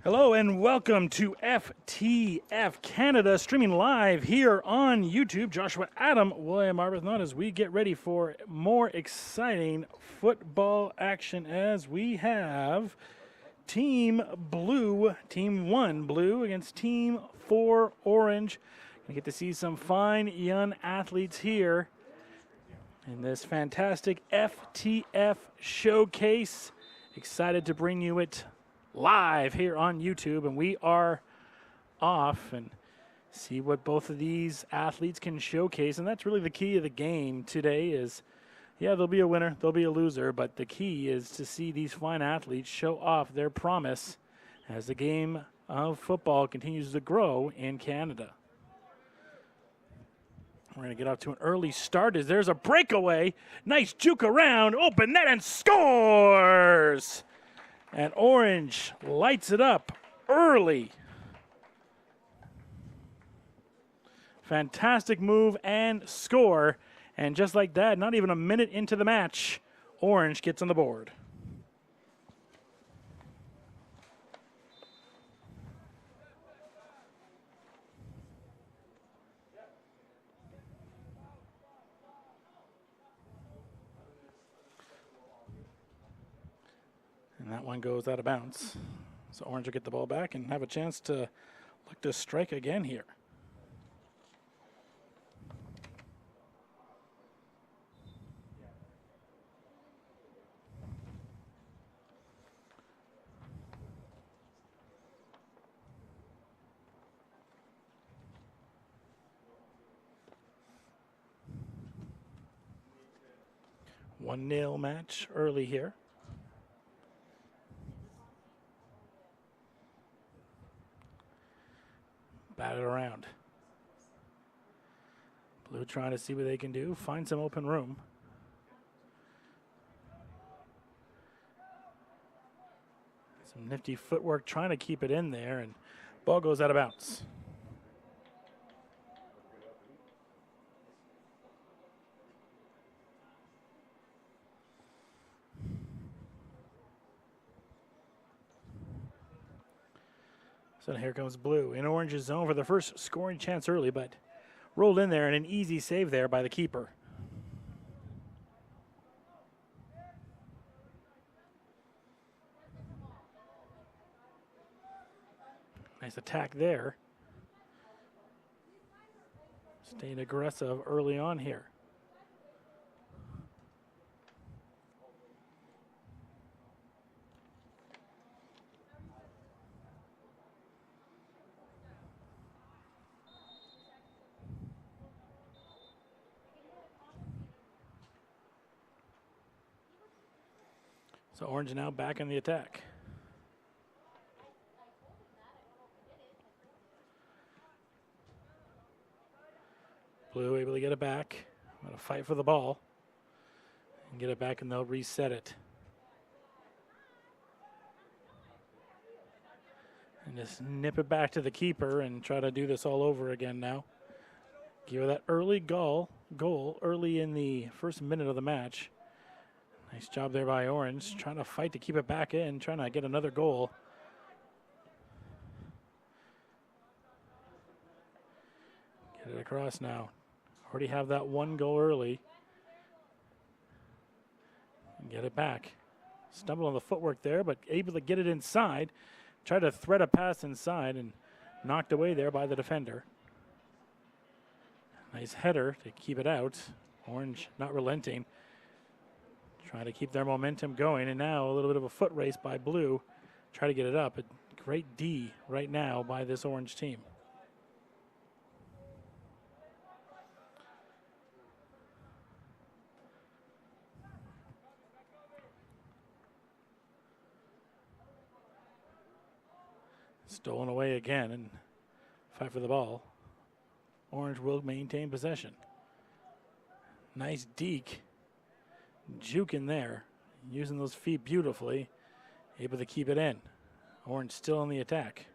Hello and welcome to FTF Canada, streaming live here on YouTube. Joshua Adam, William Arbuthnot, as we get ready for more exciting football action as we have Team Blue, Team 1 Blue against Team 4 Orange. We get to see some fine young athletes here in this fantastic FTF showcase. Excited to bring you it live here on YouTube, and we are off and see what both of these athletes can showcase. And that's really the key of the game today is, yeah, there'll be a winner, there'll be a loser, but the key is to see these fine athletes show off their promise as the game of football continues to grow in Canada. We're going to get off to an early start as there's a breakaway. Nice juke around, open net, and scores! And Orange lights it up early. Fantastic move and score. And just like that, not even a minute into the match, Orange gets on the board. one goes out of bounds. So Orange will get the ball back and have a chance to look to strike again here. One nil match early here. Bat it around. Blue trying to see what they can do, find some open room. Some nifty footwork trying to keep it in there, and ball goes out of bounds. So here comes Blue in Orange's zone for the first scoring chance early, but rolled in there and an easy save there by the keeper. Nice attack there. Staying aggressive early on here. So Orange now back in the attack. Blue able to get it back. Going to fight for the ball and get it back, and they'll reset it. And just nip it back to the keeper and try to do this all over again now. Give her that early goal early in the first minute of the match. Nice job there by Orange, trying to fight to keep it back in, trying to get another goal. Get it across now. Already have that one goal early. And get it back. Stumble on the footwork there, but able to get it inside. Try to thread a pass inside and knocked away there by the defender. Nice header to keep it out. Orange not relenting. Trying to keep their momentum going, and now a little bit of a foot race by Blue. Try to get it up. A great D right now by this Orange team. Stolen away again and fight for the ball. Orange will maintain possession. Nice deke. Juke in there, using those feet beautifully, able to keep it in. Orange still on the attack.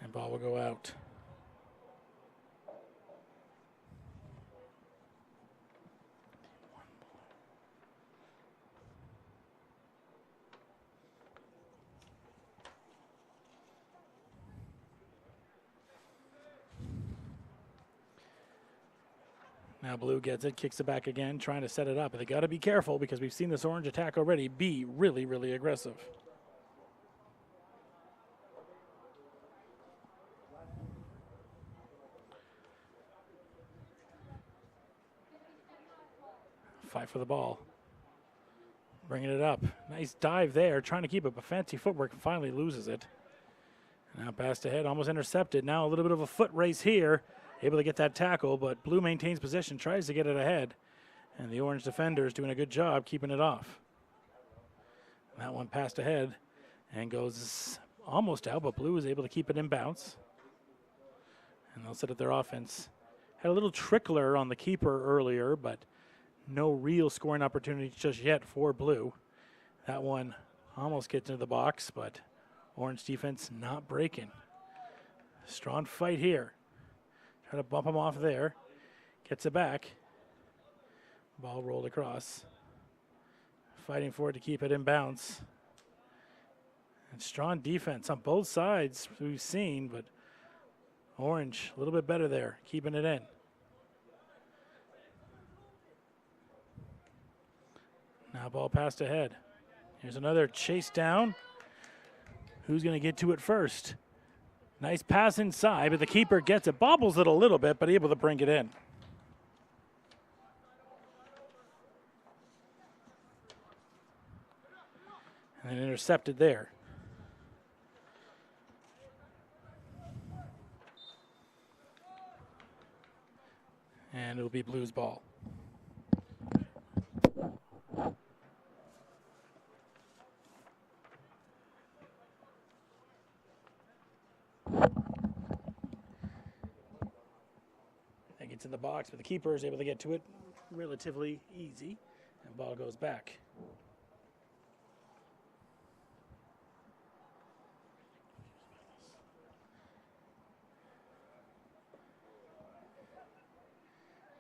And ball will go out. Now Blue gets it, kicks it back again, trying to set it up. But they got to be careful because we've seen this Orange attack already be really, really aggressive. Fight for the ball. Bringing it up. Nice dive there, trying to keep it, but fancy footwork and finally loses it. Now passed ahead, almost intercepted. Now a little bit of a foot race here. Able to get that tackle, but Blue maintains possession, tries to get it ahead. And the Orange defender is doing a good job keeping it off. That one passed ahead and goes almost out, but Blue is able to keep it in bounce. And they'll set up their offense. Had a little trickler on the keeper earlier, but no real scoring opportunity just yet for Blue. That one almost gets into the box, but Orange defense not breaking. Strong fight here. Try to bump him off there. Gets it back. Ball rolled across. Fighting for it to keep it in bounds. And strong defense on both sides we've seen, but Orange a little bit better there, keeping it in. Now ball passed ahead. Here's another chase down. Who's going to get to it first? Nice pass inside, but the keeper gets it. Bobbles it a little bit, but able to bring it in. And intercepted there. And it'll be Blues ball. That gets in the box, but the keeper is able to get to it relatively easy. And ball goes back.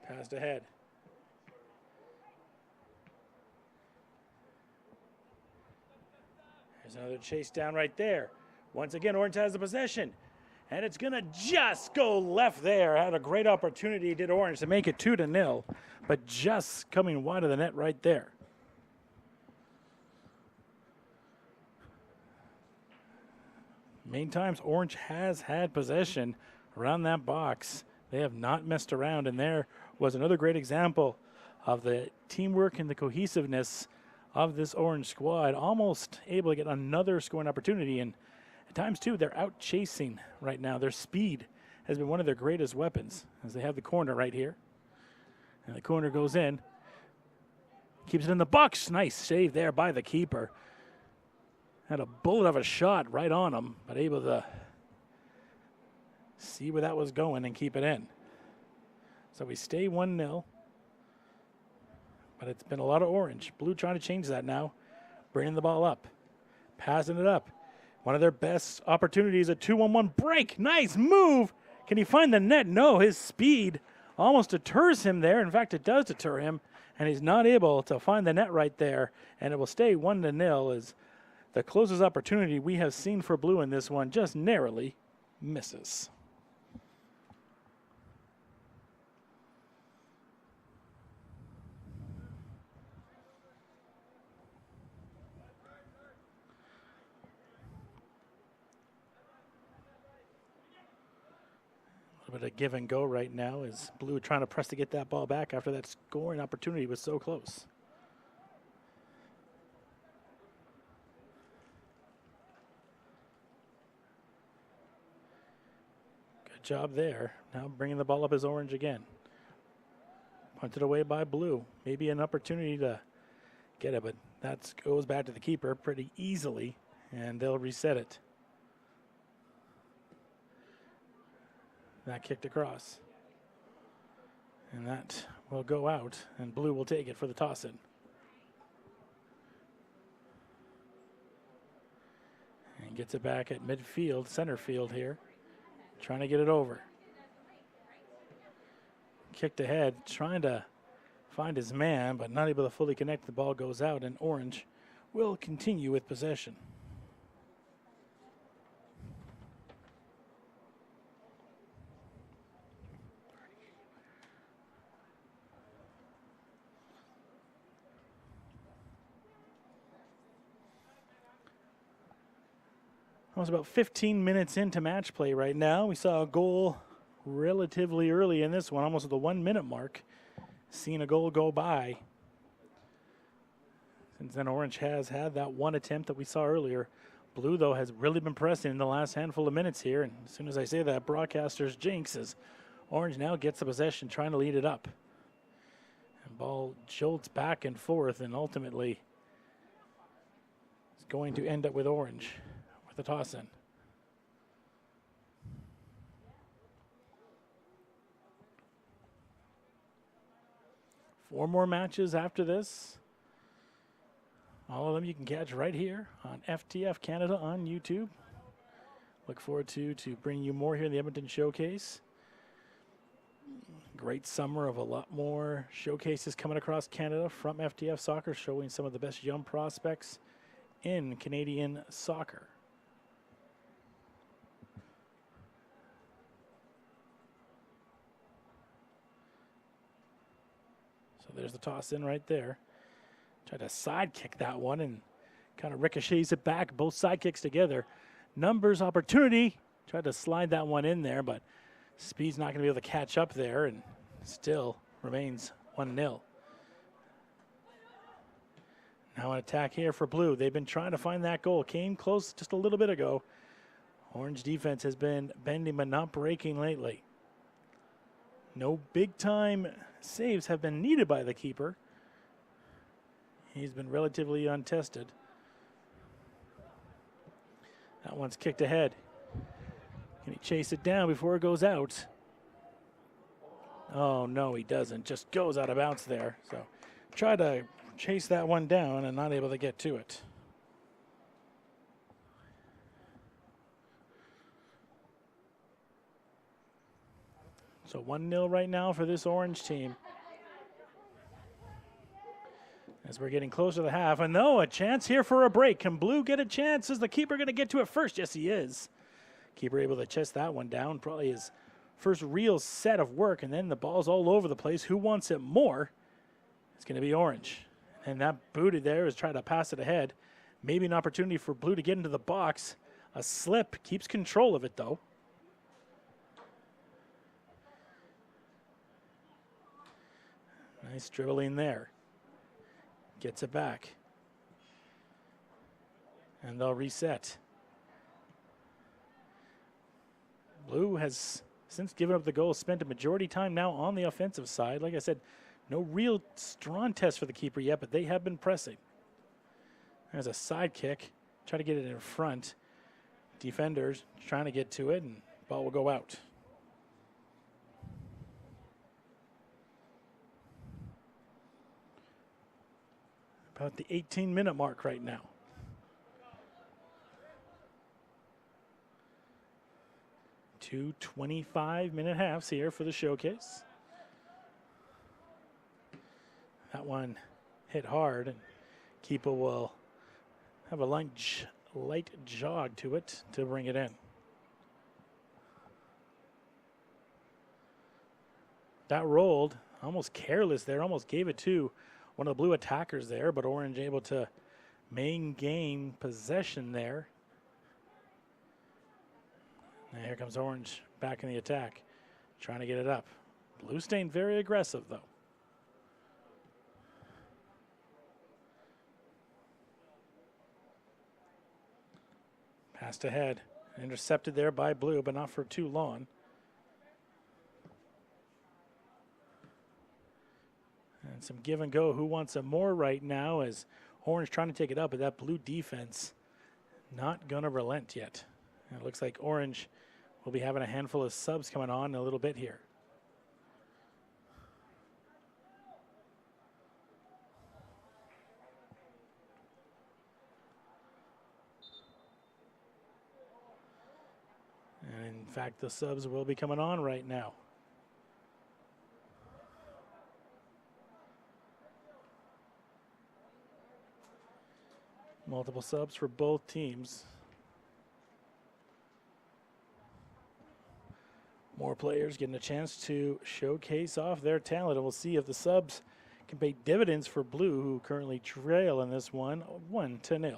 Passed ahead. There's another chase down right there. Once again, Orange has the possession. And it's going to just go left there. Had a great opportunity, did Orange, to make it 2-0. But just coming wide of the net right there. Main times, Orange has had possession around that box. They have not messed around, and there was another great example of the teamwork and the cohesiveness of this Orange squad, almost able to get another scoring opportunity. And at times, too, they're out chasing right now. Their speed has been one of their greatest weapons, as they have the corner right here. And the corner goes in. Keeps it in the box. Nice save there by the keeper. Had a bullet of a shot right on him, but able to see where that was going and keep it in. So we stay 1-0. But it's been a lot of Orange. Blue trying to change that now. Bringing the ball up. Passing it up. One of their best opportunities, a 2-1-1 break. Nice move. Can he find the net? No, his speed almost deters him there. In fact, it does deter him. And he's not able to find the net right there. And it will stay 1-0 as the closest opportunity we have seen for Blue in this one just narrowly misses. A bit of give and go right now as Blue trying to press to get that ball back after that scoring opportunity was so close. Good job there. Now bringing the ball up is Orange again. Punted away by Blue. Maybe an opportunity to get it, but that goes back to the keeper pretty easily, and they'll reset it. That kicked across. And that will go out, and Blue will take it for the toss-in. And gets it back at midfield, center field here. Trying to get it over. Kicked ahead, trying to find his man, but not able to fully connect. The ball goes out, and Orange will continue with possession. Almost about 15 minutes into match play right now. We saw a goal relatively early in this one, almost at the 1 minute mark. Seeing a goal go by. Since then, Orange has had that one attempt that we saw earlier. Blue, though, has really been pressing in the last handful of minutes here. And as soon as I say that, broadcasters jinx as Orange now gets the possession, trying to lead it up. And ball jolts back and forth, and ultimately it's going to end up with Orange. The toss-in. Four more matches after this. All of them you can catch right here on FTF Canada on YouTube. Look forward to bringing you more here in the Edmonton Showcase. Great summer of a lot more showcases coming across Canada from FTF Soccer, showing some of the best young prospects in Canadian soccer. So there's the toss in right there. Tried to side kick that one and kind of ricochets it back. Both side kicks together. Numbers opportunity. Tried to slide that one in there, but Speed's not going to be able to catch up there, and still remains 1-0. Now an attack here for Blue. They've been trying to find that goal. Came close just a little bit ago. Orange defense has been bending but not breaking lately. No big-time saves have been needed by the keeper. He's been relatively untested. That one's kicked ahead. Can he chase it down before it goes out? Oh, no, he doesn't. Just goes out of bounds there. So try to chase that one down and not able to get to it. So 1-0 right now for this Orange team. As we're getting closer to the half. And no, a chance here for a break. Can Blue get a chance? Is the keeper going to get to it first? Yes, he is. Keeper able to chest that one down. Probably his first real set of work. And then the ball's all over the place. Who wants it more? It's going to be Orange. And that booted there is trying to pass it ahead. Maybe an opportunity for Blue to get into the box. A slip. Keeps control of it, though. Nice dribbling there. Gets it back. And they'll reset. Blue has, since giving up the goal, spent a majority time now on the offensive side. Like I said, no real strong test for the keeper yet, but they have been pressing. There's a side kick. Try to get it in front. Defenders trying to get to it, and ball will go out. About the 18-minute mark right now. Two 25-minute halves here for the showcase. That one hit hard, and keeper will have a light jog to it to bring it in. That rolled, almost careless there, almost gave it to one of the Blue attackers there, but Orange able to maintain possession there. And here comes Orange back in the attack, trying to get it up. Blue staying very aggressive, though. Passed ahead, intercepted there by Blue, but not for too long. And some give and go. Who wants it more right now as Orange trying to take it up, but that Blue defense not going to relent yet. And it looks like Orange will be having a handful of subs coming on in a little bit here. And in fact, the subs will be coming on right now. Multiple subs for both teams. More players getting a chance to showcase off their talent, and we'll see if the subs can pay dividends for Blue, who currently trail in this one 1-0.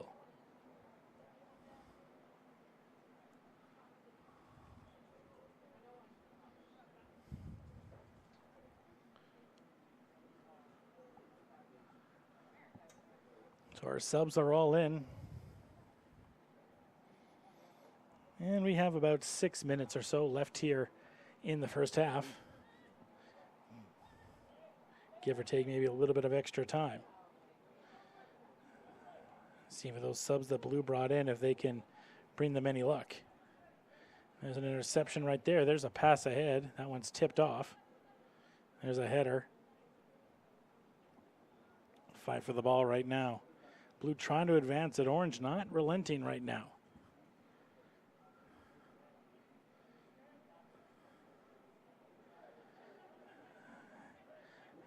So our subs are all in. And we have about 6 minutes or so left here in the first half. Give or take maybe a little bit of extra time. See if those subs that Blue brought in, if they can bring them any luck. There's an interception right there. There's a pass ahead. That one's tipped off. There's a header. Fight for the ball right now. Blue trying to advance it. Orange not relenting right now.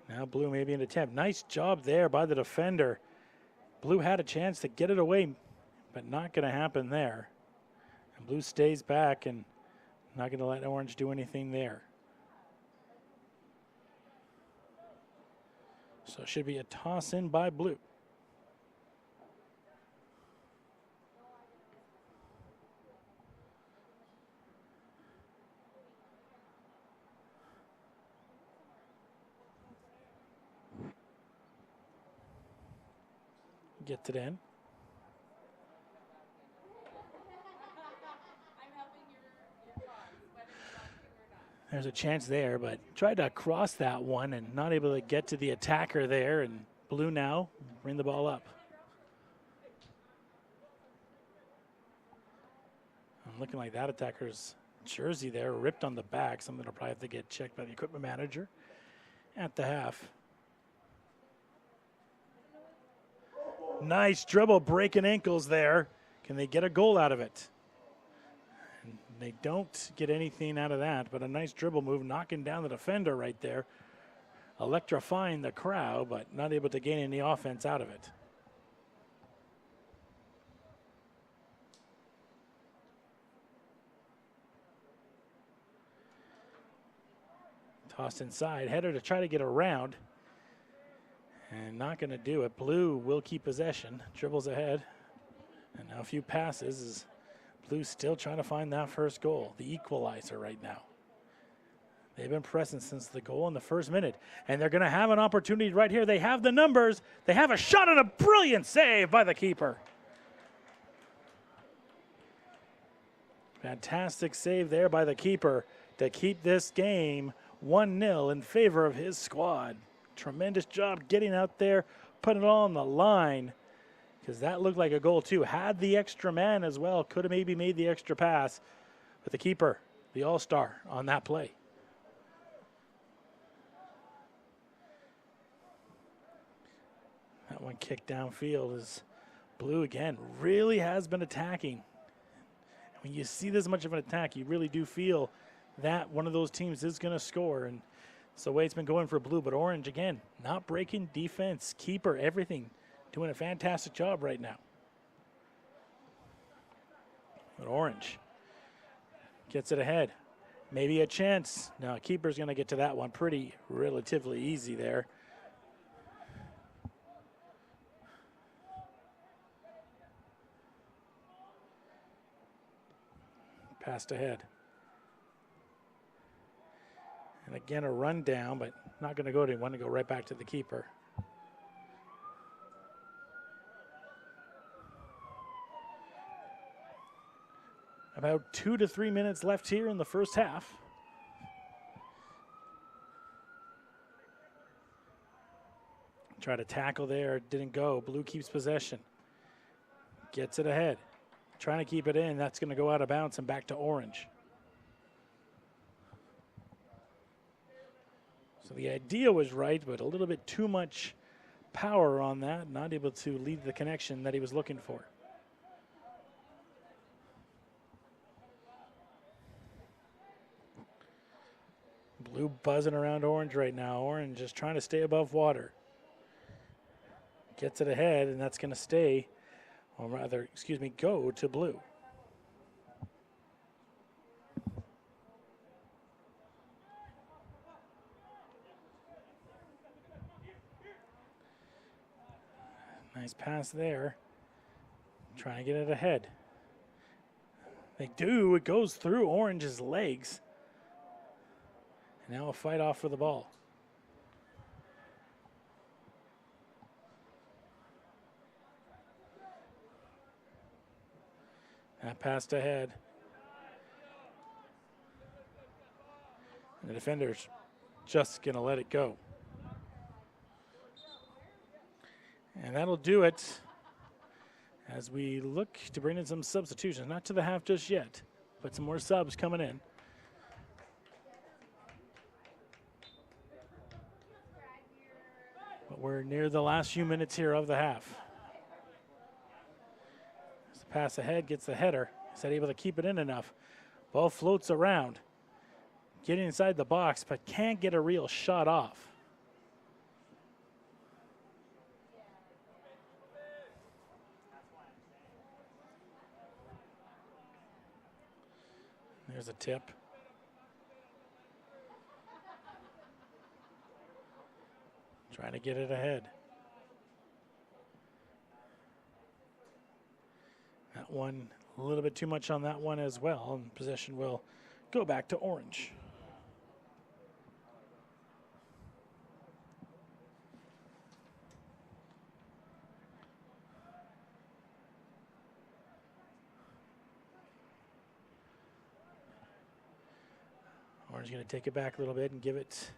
Now Blue maybe an attempt. Nice job there by the defender. Blue had a chance to get it away, but not going to happen there. And Blue stays back and not going to let Orange do anything there. So it should be a toss in by Blue. Gets it in. There's a chance there, but tried to cross that one and not able to get to the attacker there. And Blue now bring the ball up. I'm looking like that attacker's jersey there ripped on the back. Something will probably have to get checked by the equipment manager at the half. Nice dribble, breaking ankles there. Can they get a goal out of it? And they don't get anything out of that, but a nice dribble move, knocking down the defender right there. Electrifying the crowd, but not able to gain any offense out of it. Tossed inside, header to try to get around. And not going to do it. Blue will keep possession. Dribbles ahead. And now a few passes. Is Blue still trying to find that first goal. The equalizer right now. They've been pressing since the goal in the first minute. And they're going to have an opportunity right here. They have the numbers. They have a shot and a brilliant save by the keeper. Fantastic save there by the keeper to keep this game 1-0 in favor of his squad. Tremendous job getting out there, putting it all on the line, because that looked like a goal too. Had the extra man as well, could have maybe made the extra pass, but the keeper, the all-star on that play. That one kicked downfield is Blue again. Really has been attacking. When you see this much of an attack, you really do feel that one of those teams is going to score, and it's the way it's been going for Blue. But Orange, again, not breaking defense, keeper, everything. Doing a fantastic job right now. But Orange gets it ahead. Maybe a chance. No, keeper's going to get to that one pretty relatively easy there. Passed ahead. And again, a run down, but not going to go to one, to go right back to the keeper. About 2 to 3 minutes left here in the first half. Try to tackle there, didn't go. Blue keeps possession. Gets it ahead. Trying to keep it in, that's going to go out of bounds and back to Orange. So the idea was right, but a little bit too much power on that, not able to lead the connection that he was looking for. Blue buzzing around Orange right now. Orange just trying to stay above water. Gets it ahead, and that's going to stay, or rather, excuse me, go to Blue. Nice pass there. Trying to get it ahead. They do. It goes through Orange's legs. And now a fight off for the ball. That passed ahead. And the defender's just going to let it go. And that'll do it as we look to bring in some substitutions. Not to the half just yet, but some more subs coming in. But we're near the last few minutes here of the half. As the pass ahead gets the header. Is that able to keep it in enough? Ball floats around. Getting inside the box, but can't get a real shot off. There's a tip. Trying to get it ahead. That one, a little bit too much on that one as well, and possession will go back to Orange. Orange going to take it back a little bit and give it.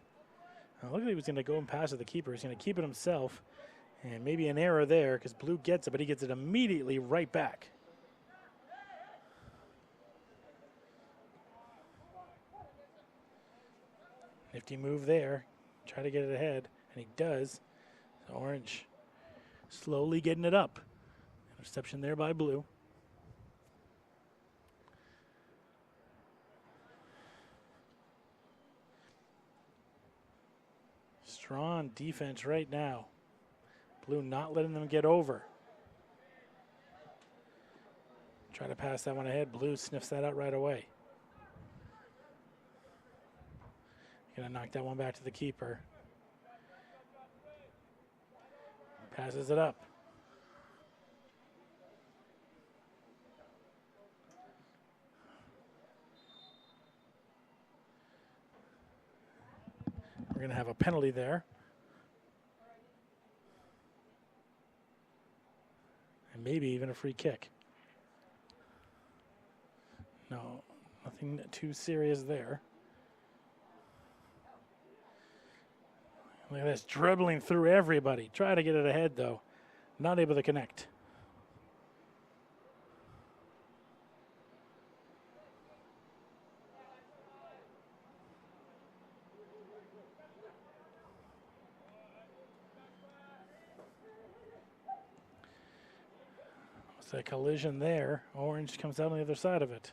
Look like he was going to go and pass to the keeper. He's going to keep it himself. And maybe an error there because Blue gets it, but he gets it immediately right back. Nifty move there. Try to get it ahead, and he does. So Orange slowly getting it up. Interception there by Blue. Strong defense right now. Blue not letting them get over. Try to pass that one ahead. Blue sniffs that out right away. Gonna knock that one back to the keeper. Passes it up. We're gonna have a penalty there. And maybe even a free kick. No, nothing too serious there. Look at this, dribbling through everybody. Try to get it ahead, though. Not able to connect. It's a collision there. Orange comes out on the other side of it.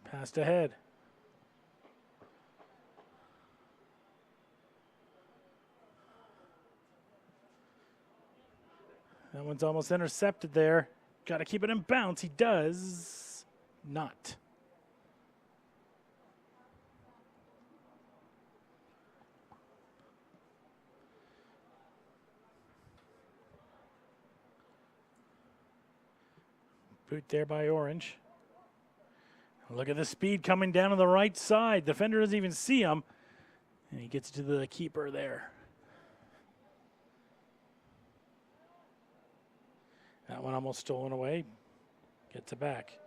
Passed ahead. That one's almost intercepted there. Got to keep it in bounds. He does not. Boot there by Orange. Look at the speed coming down on the right side. Defender doesn't even see him. And he gets to the keeper there. That one almost stolen away. Gets it back.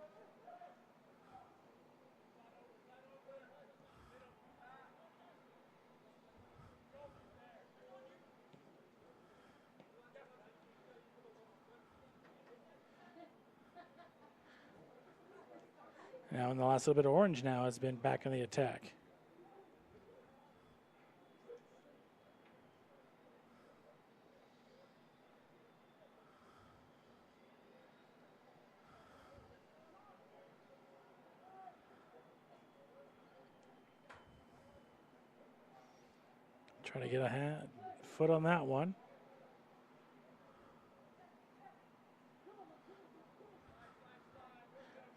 Now in the last little bit of Orange now has been back on the attack. Try to get a foot on that one.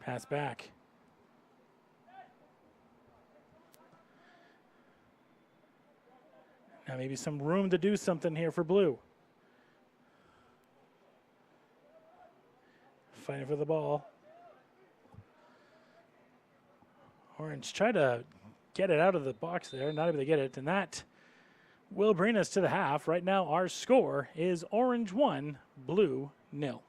Pass back. Now maybe some room to do something here for Blue. Fighting for the ball. Orange try to get it out of the box there, not able to get it, and that will bring us to the half. Right now our score is Orange 1, Blue 0.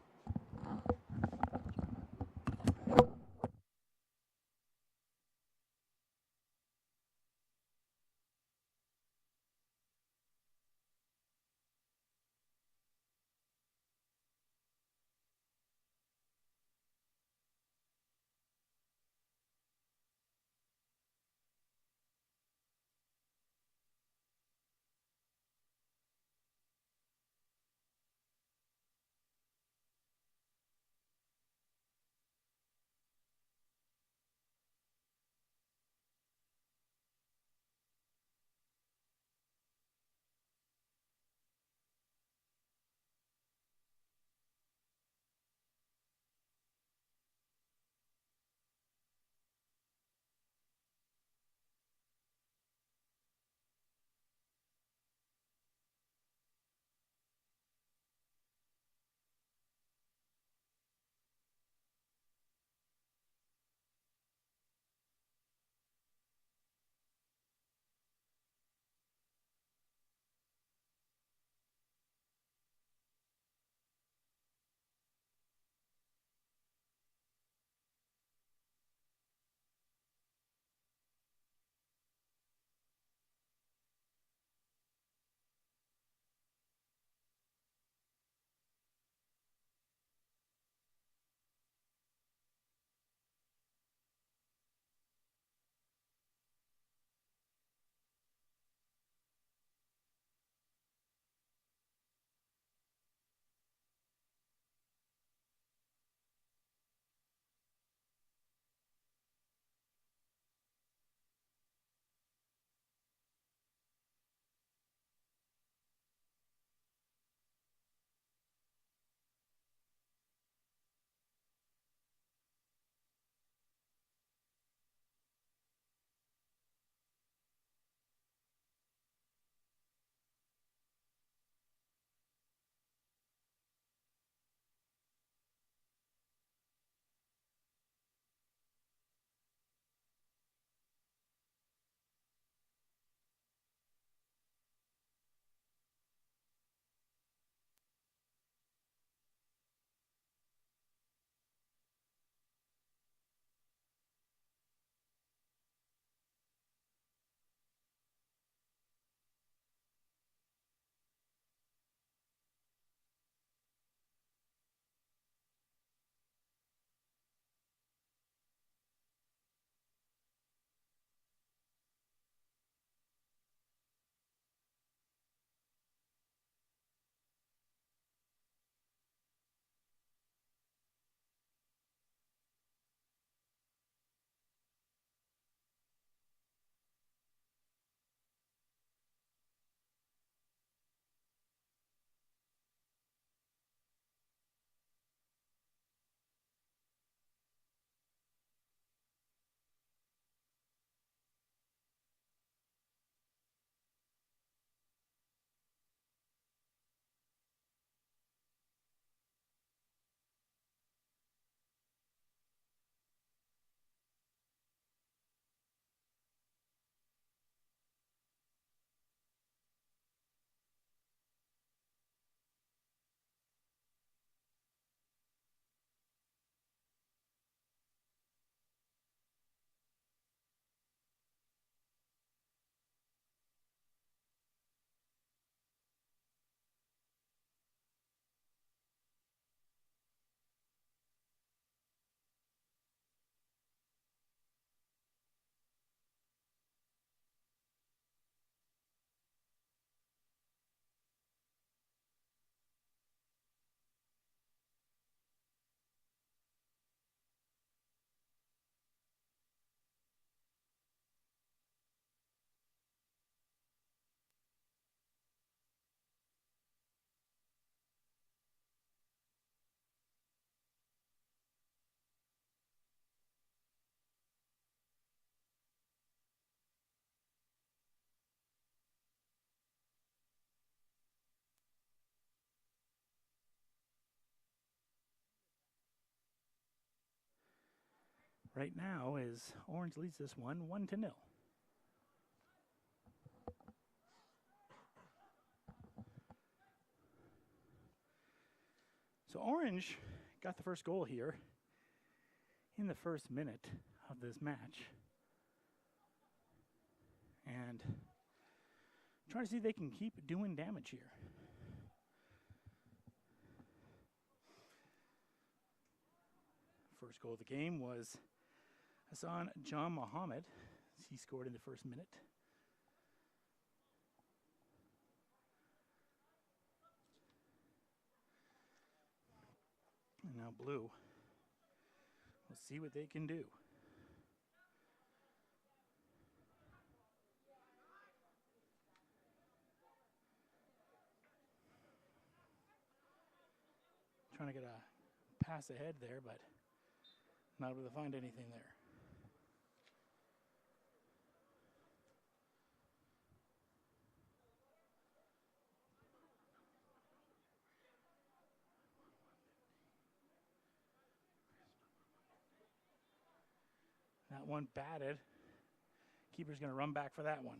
right now is Orange leads this one 1-0. So Orange got the first goal here in the first minute of this match. And trying to see if they can keep doing damage here. First goal of the game was Hassan John Mohammed. He scored in the first minute. And now Blue. We'll see what they can do. Trying to get a pass ahead there, but not able to find anything there. That one batted. Keeper's going to run back for that one.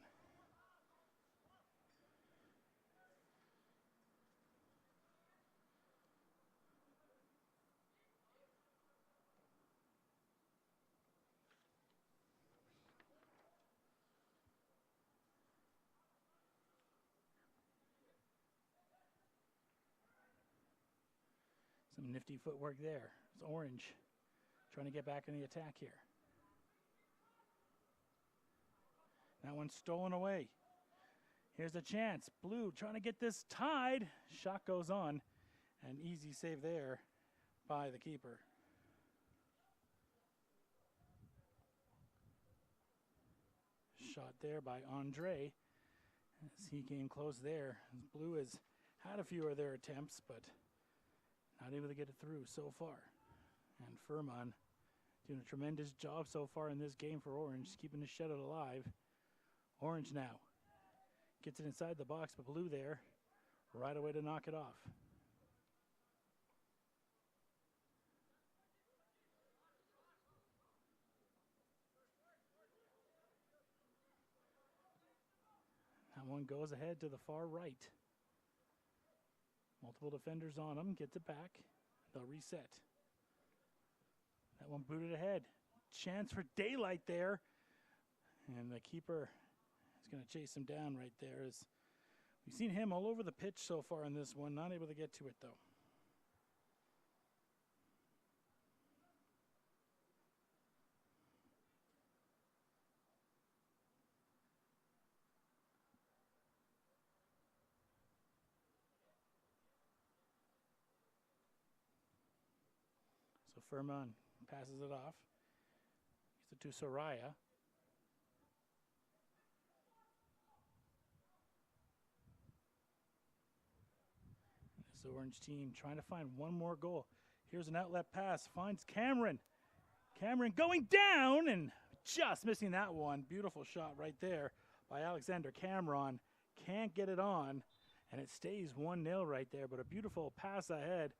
Some nifty footwork there. It's Orange trying to get back in the attack here. That one's stolen away. Here's a chance. Blue trying to get this tied. Shot goes on. An easy save there by the keeper. Shot there by Andre. As he came close there. Blue has had a few of their attempts, but not able to get it through so far. And Furman doing a tremendous job so far in this game for Orange, keeping the shutout alive. Orange now gets it inside the box, but Blue there right away to knock it off. That one goes ahead to the far right. Multiple defenders on him, gets it back. They'll reset. That one booted ahead. Chance for daylight there. And the keeper is going to chase him down right there. As we've seen him all over the pitch so far in this one, not able to get to it though. So Furman passes it off. Gets it to Soraya. This Orange team trying to find one more goal. Here's an outlet pass. Finds Cameron. Cameron going down and just missing that one. Beautiful shot right there by Alexander Cameron. Can't get it on. And it stays 1-0 right there. But a beautiful pass ahead.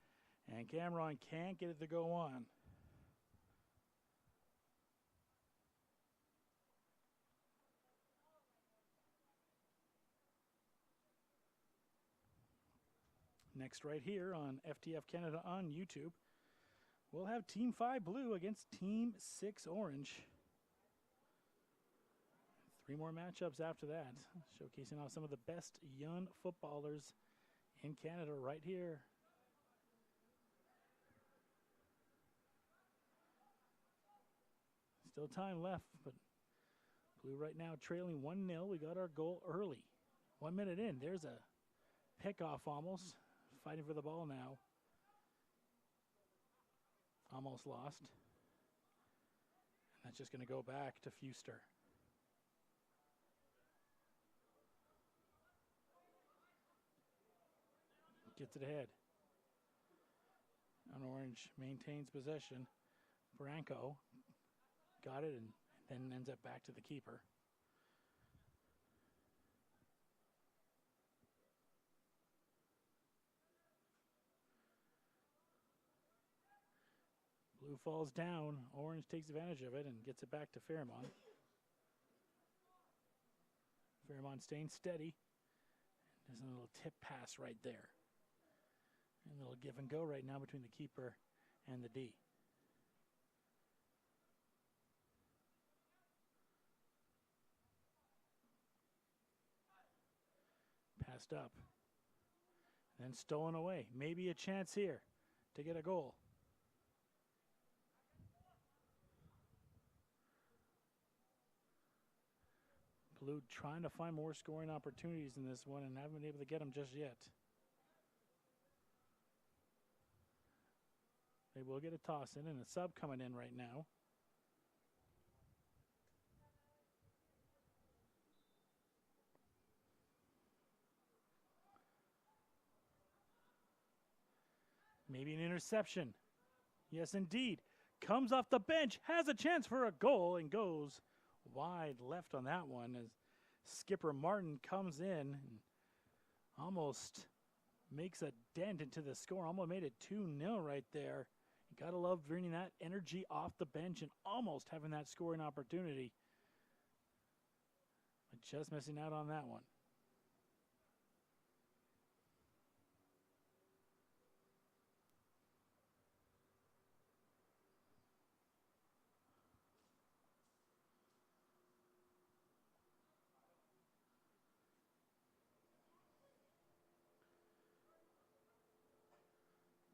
And Cameron can't get it to go on. Next right here on FTF Canada on YouTube, we'll have Team 5 Blue against Team 6 Orange. 3 more matchups after that, showcasing off some of the best young footballers in Canada right here. Still time left, but Blue right now trailing 1-0. We got our goal early. 1 minute in, there's a pickoff almost. Fighting for the ball now. Almost lost. And that's just going to go back to Fuster. Gets it ahead. And Orange maintains possession. Branco got it and then ends up back to the keeper. Blue falls down. Orange takes advantage of it and gets it back to Fairmont. Fairmont staying steady. There's a little tip pass right there. And a little give and go right now between the keeper and the D. Passed up. Then stolen away. Maybe a chance here to get a goal. Blue trying to find more scoring opportunities in this one and haven't been able to get them just yet. They will get a toss in and a sub coming in right now. Maybe an interception. Yes, indeed. Comes off the bench, has a chance for a goal, and goes wide left on that one as skipper Martin comes in and almost makes a dent into the score. Almost made it 2-0 right there. You got to love bringing that energy off the bench and almost having that scoring opportunity. But just missing out on that one.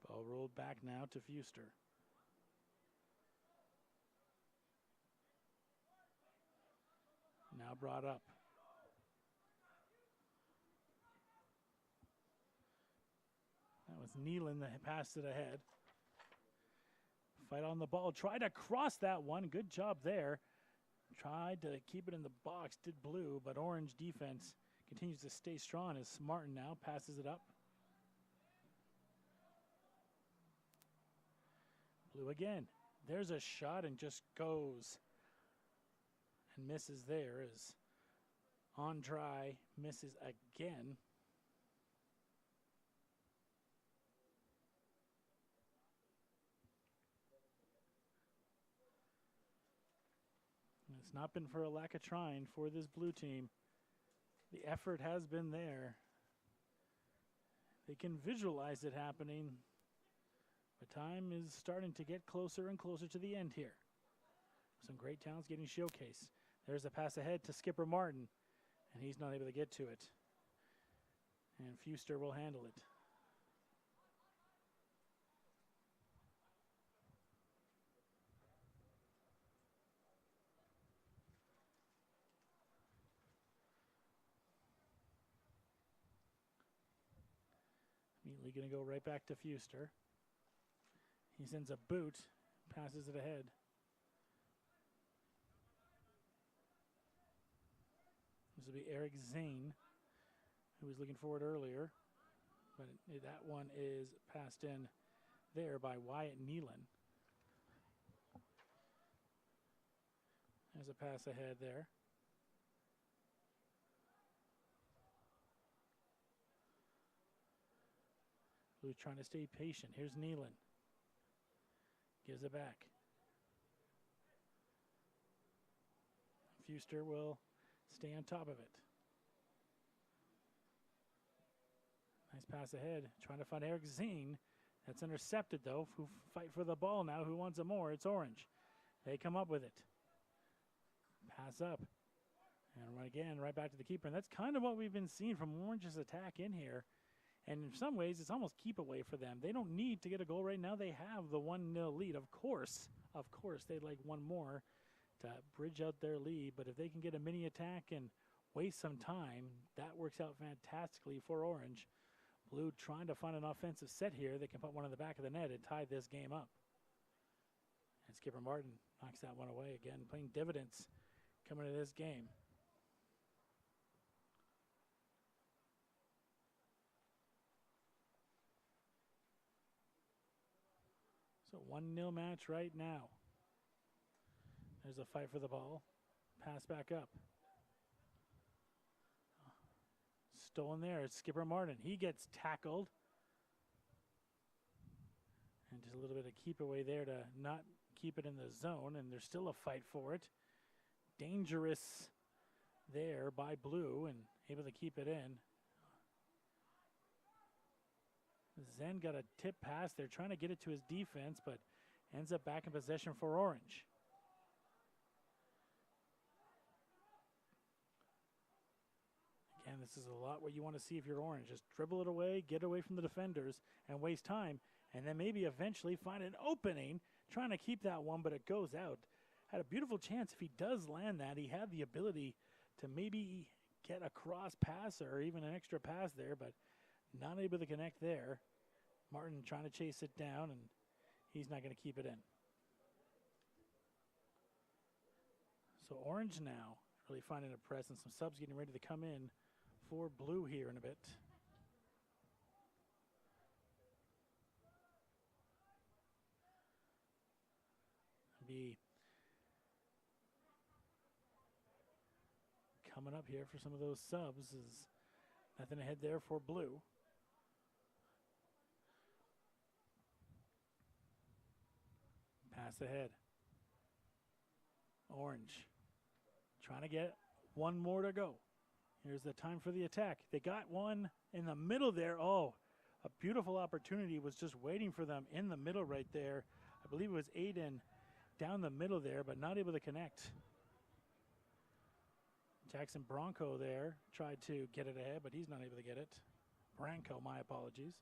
Ball rolled back now to Fuster. Now brought up. That was Nealon that passed it ahead. Fight on the ball. Tried to cross that one. Good job there. Tried to keep it in the box. Did Blue, but Orange defense continues to stay strong as Martin now passes it up. Blue again. There's a shot and just goes and misses there as on try misses again. And it's not been for a lack of trying for this blue team. The effort has been there. They can visualize it happening. But time is starting to get closer and closer to the end here. Some great talents getting showcased. There's a pass ahead to skipper Martin, and he's not able to get to it. And Fuster will handle it. Immediately going to go right back to Fuster. He sends a boot, passes it ahead. This will be Eric Zane, who was looking for it earlier. But that one is passed in there by Wyatt Nealon. There's a pass ahead there. Blue trying to stay patient. Here's Nealon. Gives it back. Fuster will stay on top of it. Nice pass ahead. Trying to find Eric Zane. That's intercepted, though. Who fight for the ball now. Who wants it more? It's Orange. They come up with it. Pass up. And run again, right back to the keeper. And that's kind of what we've been seeing from Orange's attack in here. And in some ways, it's almost keep away for them. They don't need to get a goal right now. They have the 1-0 lead. Of course, they'd like one more to bridge out their lead. But if they can get a mini attack and waste some time, that works out fantastically for Orange. Blue trying to find an offensive set here. They can put one in the back of the net and tie this game up. And skipper Martin knocks that one away again, playing dividends coming to this game. So 1-0 match right now. There's a fight for the ball. Pass back up. Stolen there. It's skipper Martin. He gets tackled. And just a little bit of keep away there to not keep it in the zone, and there's still a fight for it. Dangerous there by Blue and able to keep it in. Zen got a tip pass. They're trying to get it to his defense, but ends up back in possession for Orange. Again, this is a lot what you want to see if you're Orange. Just dribble it away, get away from the defenders, and waste time, and then maybe eventually find an opening, trying to keep that one, but it goes out. Had a beautiful chance if he does land that. He had the ability to maybe get a cross pass or even an extra pass there, but not able to connect there. Martin trying to chase it down, and he's not going to keep it in. So Orange now really finding a presence. Some subs getting ready to come in for Blue here in a bit. Be coming up here for some of those subs. Is nothing ahead there for Blue. Pass ahead. Orange trying to get one more to go. Here's the time for the attack. They got one in the middle there. Oh, a beautiful opportunity was just waiting for them in the middle right there. I believe it was Aiden down the middle there, but not able to connect. Jackson Bronco there tried to get it ahead, but he's not able to get it. Branco, my apologies.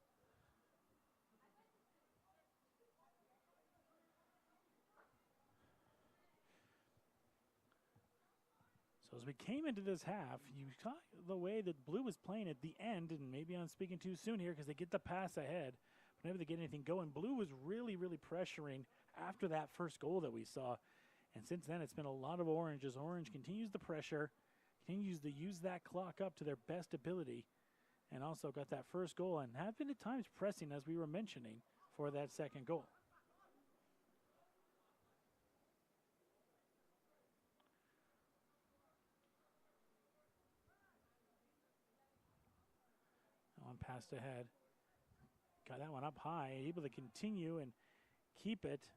So as we came into this half, you saw the way that Blue was playing at the end, and maybe I'm speaking too soon here because they get the pass ahead. Whenever they get anything going, Blue was really, really pressuring after that first goal that we saw. And since then, it's been a lot of Orange as Orange continues the pressure, continues to use that clock up to their best ability, and also got that first goal and have been at times pressing, as we were mentioning, for that second goal. One passed ahead. Got that one up high, able to continue and keep it.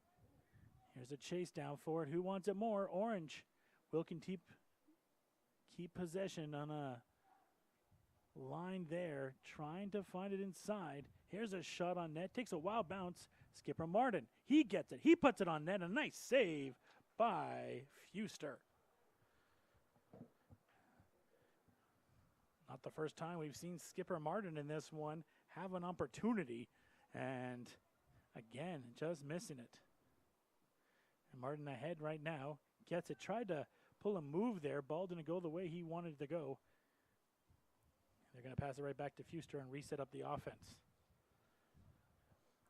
Here's a chase down for it. Who wants it more? Orange will keep possession on a line there, trying to find it inside. Here's a shot on net. Takes a wild bounce. Skipper Martin, he gets it. He puts it on net. A nice save by Fuster. Not the first time we've seen Skipper Martin in this one have an opportunity, and again, just missing it. And Martin ahead right now, gets it. Tried to pull a move there. Ball didn't go the way he wanted it to go. They're going to pass it right back to Fuster and reset up the offense.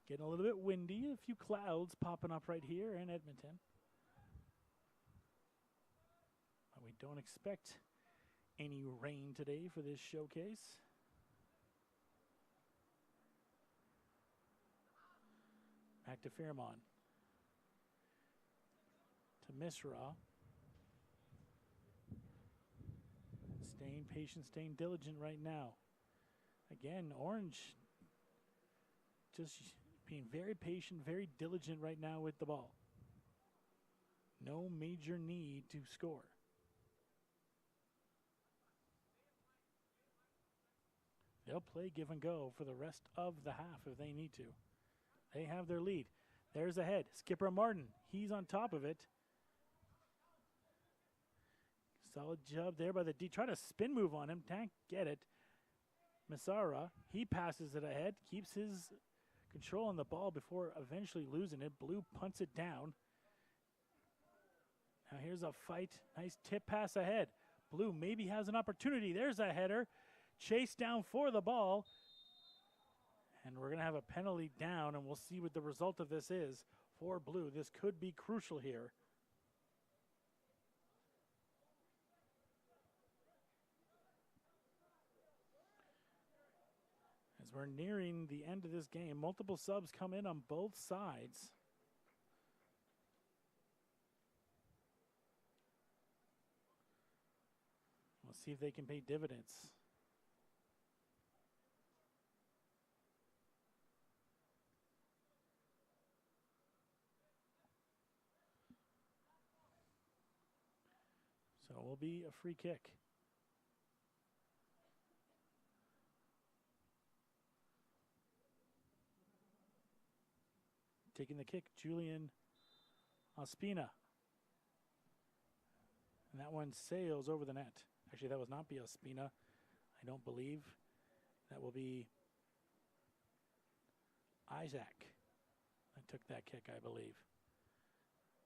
Getting a little bit windy. A few clouds popping up right here in Edmonton. But we don't expect any rain today for this showcase. Back to Fairmont. To Misra. Staying patient, staying diligent right now. Again, Orange just being very patient, very diligent right now with the ball. No major need to score. They'll play give and go for the rest of the half if they need to. They have their lead. There's ahead. Skipper Martin. He's on top of it. Solid job there by the D. Try to spin move on him. Can't get it. Masara, he passes it ahead. Keeps his control on the ball before eventually losing it. Blue punts it down. Now here's a fight. Nice tip pass ahead. Blue maybe has an opportunity. There's a header. Chase down for the ball. And we're going to have a penalty down, and we'll see what the result of this is for Blue. This could be crucial here. As we're nearing the end of this game, multiple subs come in on both sides. We'll see if they can pay dividends. So it will be a free kick. Taking the kick, Julian Ospina. And that one sails over the net. Actually, that was not Ospina, I don't believe. That will be Isaac that took that kick, I believe.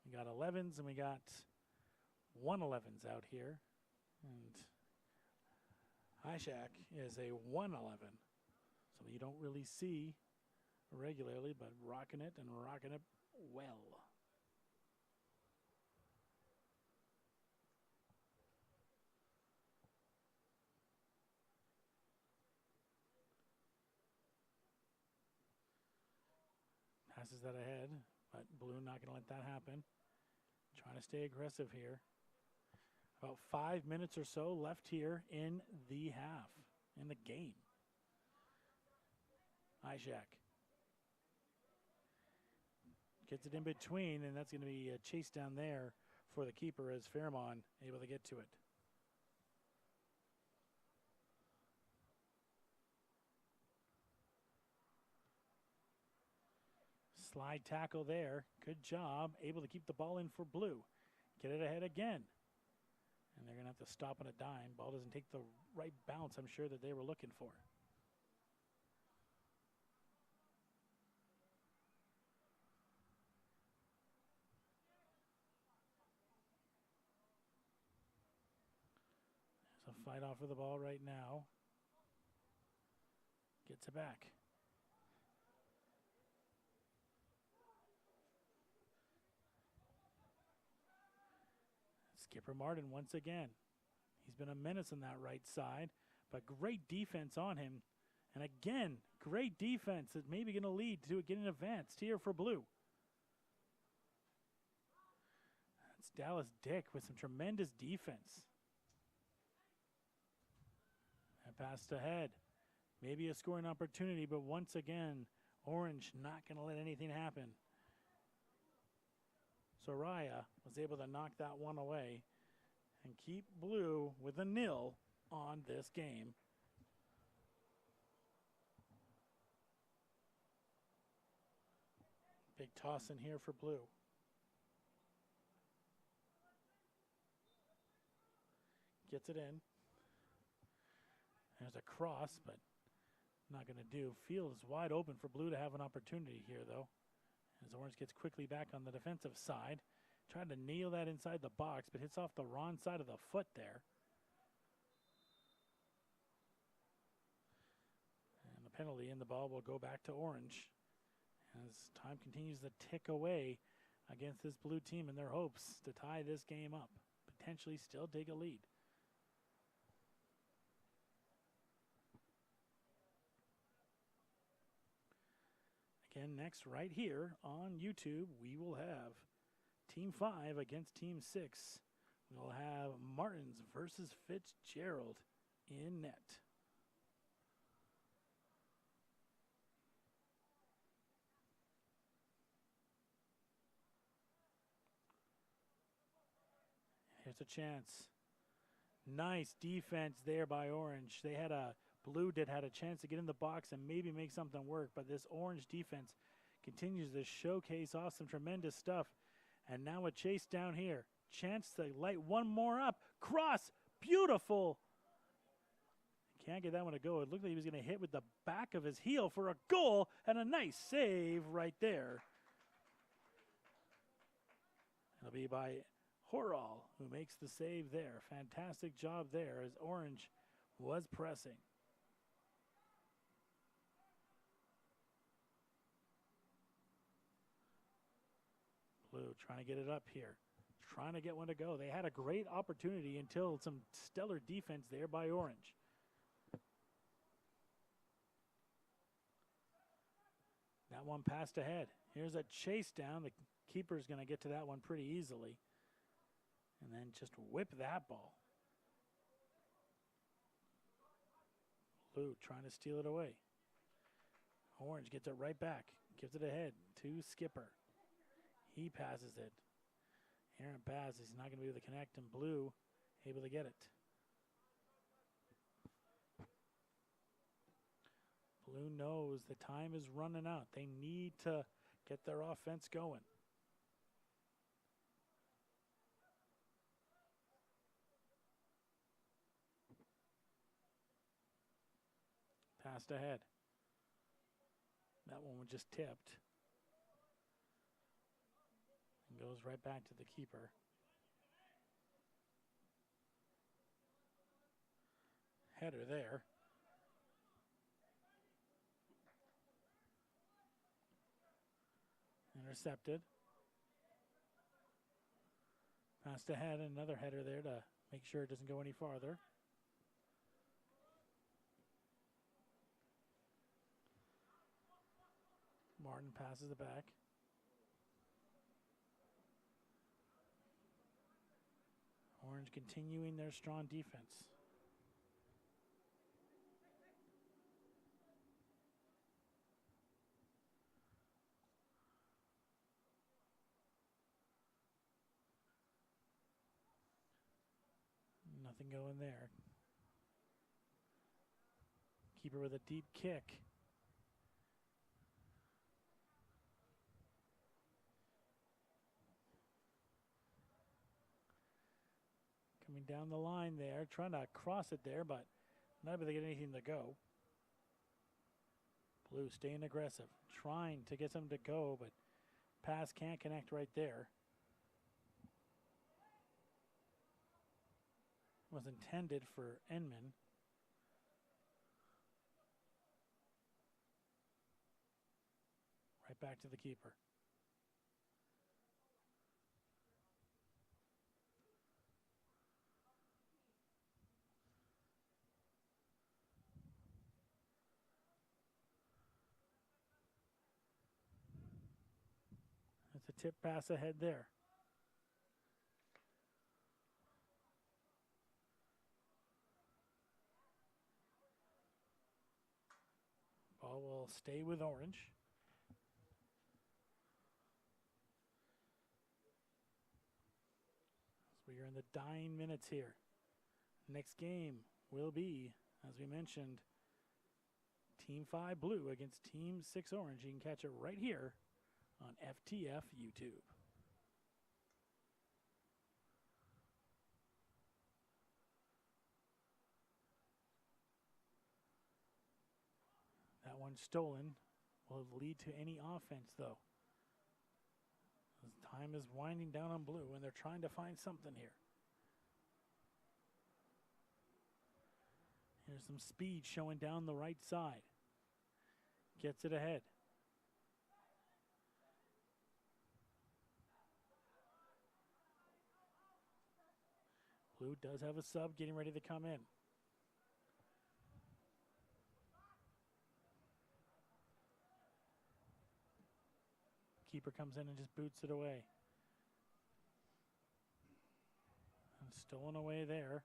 We got 11s and we got 111s out here. And Isaac is a 111. So you don't really see regularly, but rocking it well. Passes that ahead, but Blue not going to let that happen. Trying to stay aggressive here. About 5 minutes or so left here in the half, in the game. Isaac gets it in between, and that's going to be a chase down there for the keeper as Fairmont able to get to it. Slide tackle there. Good job. Able to keep the ball in for Blue. Get it ahead again. And they're going to have to stop on a dime. Ball doesn't take the right bounce, I'm sure, that they were looking for. There's a fight off of the ball right now. Gets it back. Skipper Martin once again. He's been a menace on that right side, but great defense on him. And again, great defense that's maybe going to lead to it getting advanced here for Blue. That's Dallas Dick with some tremendous defense. And passed ahead. Maybe a scoring opportunity, but once again, Orange not going to let anything happen. Soraya was able to knock that one away and keep Blue with a 0 on this game. Big toss in here for Blue. Gets it in. There's a cross, but not going to do. Field is wide open for Blue to have an opportunity here, though. As Orange gets quickly back on the defensive side. Trying to nail that inside the box, but hits off the wrong side of the foot there. And the penalty, and the ball will go back to Orange as time continues to tick away against this Blue team in their hopes to tie this game up. Potentially still take a lead. Again, next right here on YouTube, we will have Team 5 against Team 6. We'll have Martins versus Fitzgerald in net. Here's a chance. Nice defense there by Orange. They had a Blue had a chance to get in the box and maybe make something work, but this Orange defense continues to showcase off some tremendous stuff. And now a chase down here. Chance to light one more up. Cross. Beautiful. Can't get that one to go. It looked like he was going to hit with the back of his heel for a goal, and a nice save right there. It'll be by Horal, who makes the save there. Fantastic job there as Orange was pressing. Blue trying to get it up here. Trying to get one to go. They had a great opportunity until some stellar defense there by Orange. That one passed ahead. Here's a chase down. The keeper's going to get to that one pretty easily. And then just whip that ball. Blue trying to steal it away. Orange gets it right back. Gives it ahead to Skipper. He passes it. Aaron passes. He's not going to be able to connect. And Blue able to get it. Blue knows the time is running out. They need to get their offense going. Passed ahead. That one was just tipped. And goes right back to the keeper. Header there. Intercepted. Passed ahead, another header there to make sure it doesn't go any farther. Martin passes it back. Orange continuing their strong defense. Nothing going there. Keeper with a deep kick. Coming down the line there, trying to cross it there, but not able to get anything to go. Blue staying aggressive, trying to get something to go, but pass can't connect right there. Was intended for Enman. Right back to the keeper. That's a tip pass ahead there. Ball will stay with Orange. So we are in the dying minutes here. Next game will be, as we mentioned, Team 5 Blue against Team 6 Orange. You can catch it right here on FTF YouTube. That one stolen will lead to any offense, though. As time is winding down on Blue, and they're trying to find something here. Here's some speed showing down the right side. Gets it ahead. Blue does have a sub getting ready to come in. Keeper comes in and just boots it away. And stolen away there.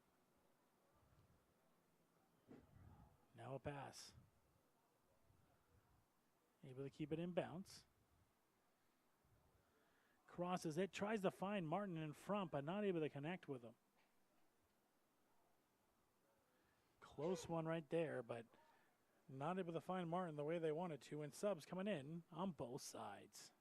Now a pass. Able to keep it in bounce. Crosses it, tries to find Martin in front, but not able to connect with him. Close one right there, but not able to find Martin the way they wanted to, and subs coming in on both sides.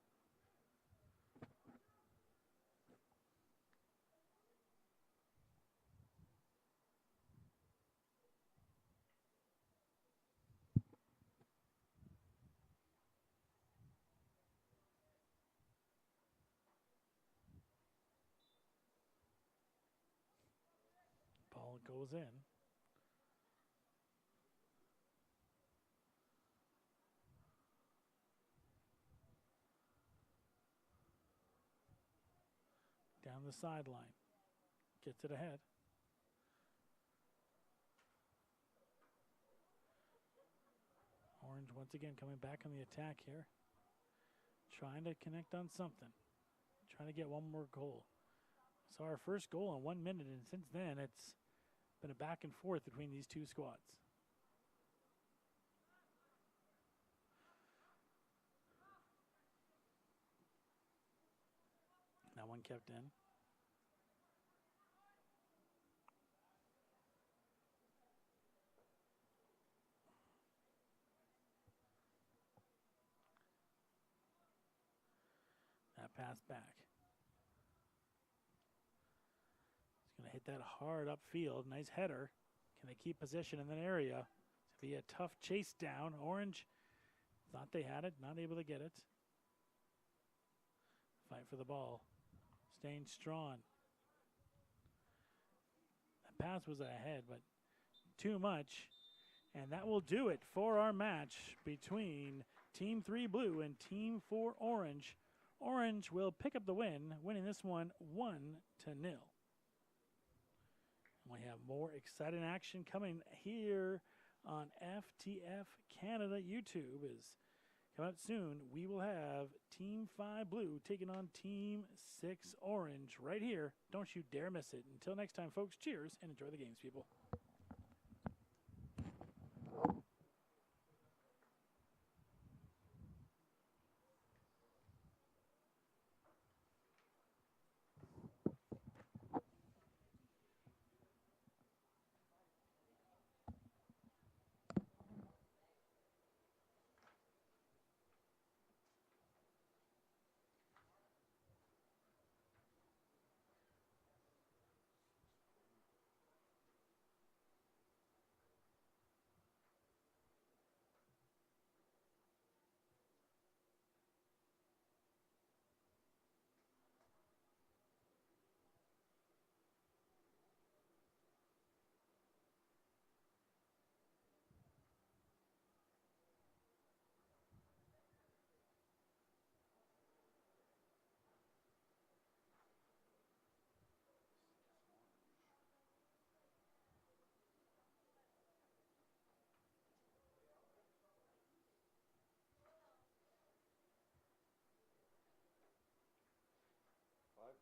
Ball goes in. Down the sideline. Gets it ahead. Orange once again coming back on the attack here. Trying to connect on something. Trying to get one more goal. So our first goal in 1 minute, and since then it's been a back and forth between these two squads. That one kept in. pass back. He's going to hit that hard upfield. Nice header. Can they keep position in that area? It's going to be a tough chase down. Orange thought they had it, not able to get it. Fight for the ball. Staying strong. That pass was ahead, but too much. And that will do it for our match between Team 3 Blue and Team 4 Orange. Orange will pick up the win, winning this one 1-0. We have more exciting action coming here on FTF Canada YouTube. Is coming up soon. We will have Team 5 Blue taking on Team 6 Orange right here. Don't you dare miss it. Until next time, folks, cheers and enjoy the games, people.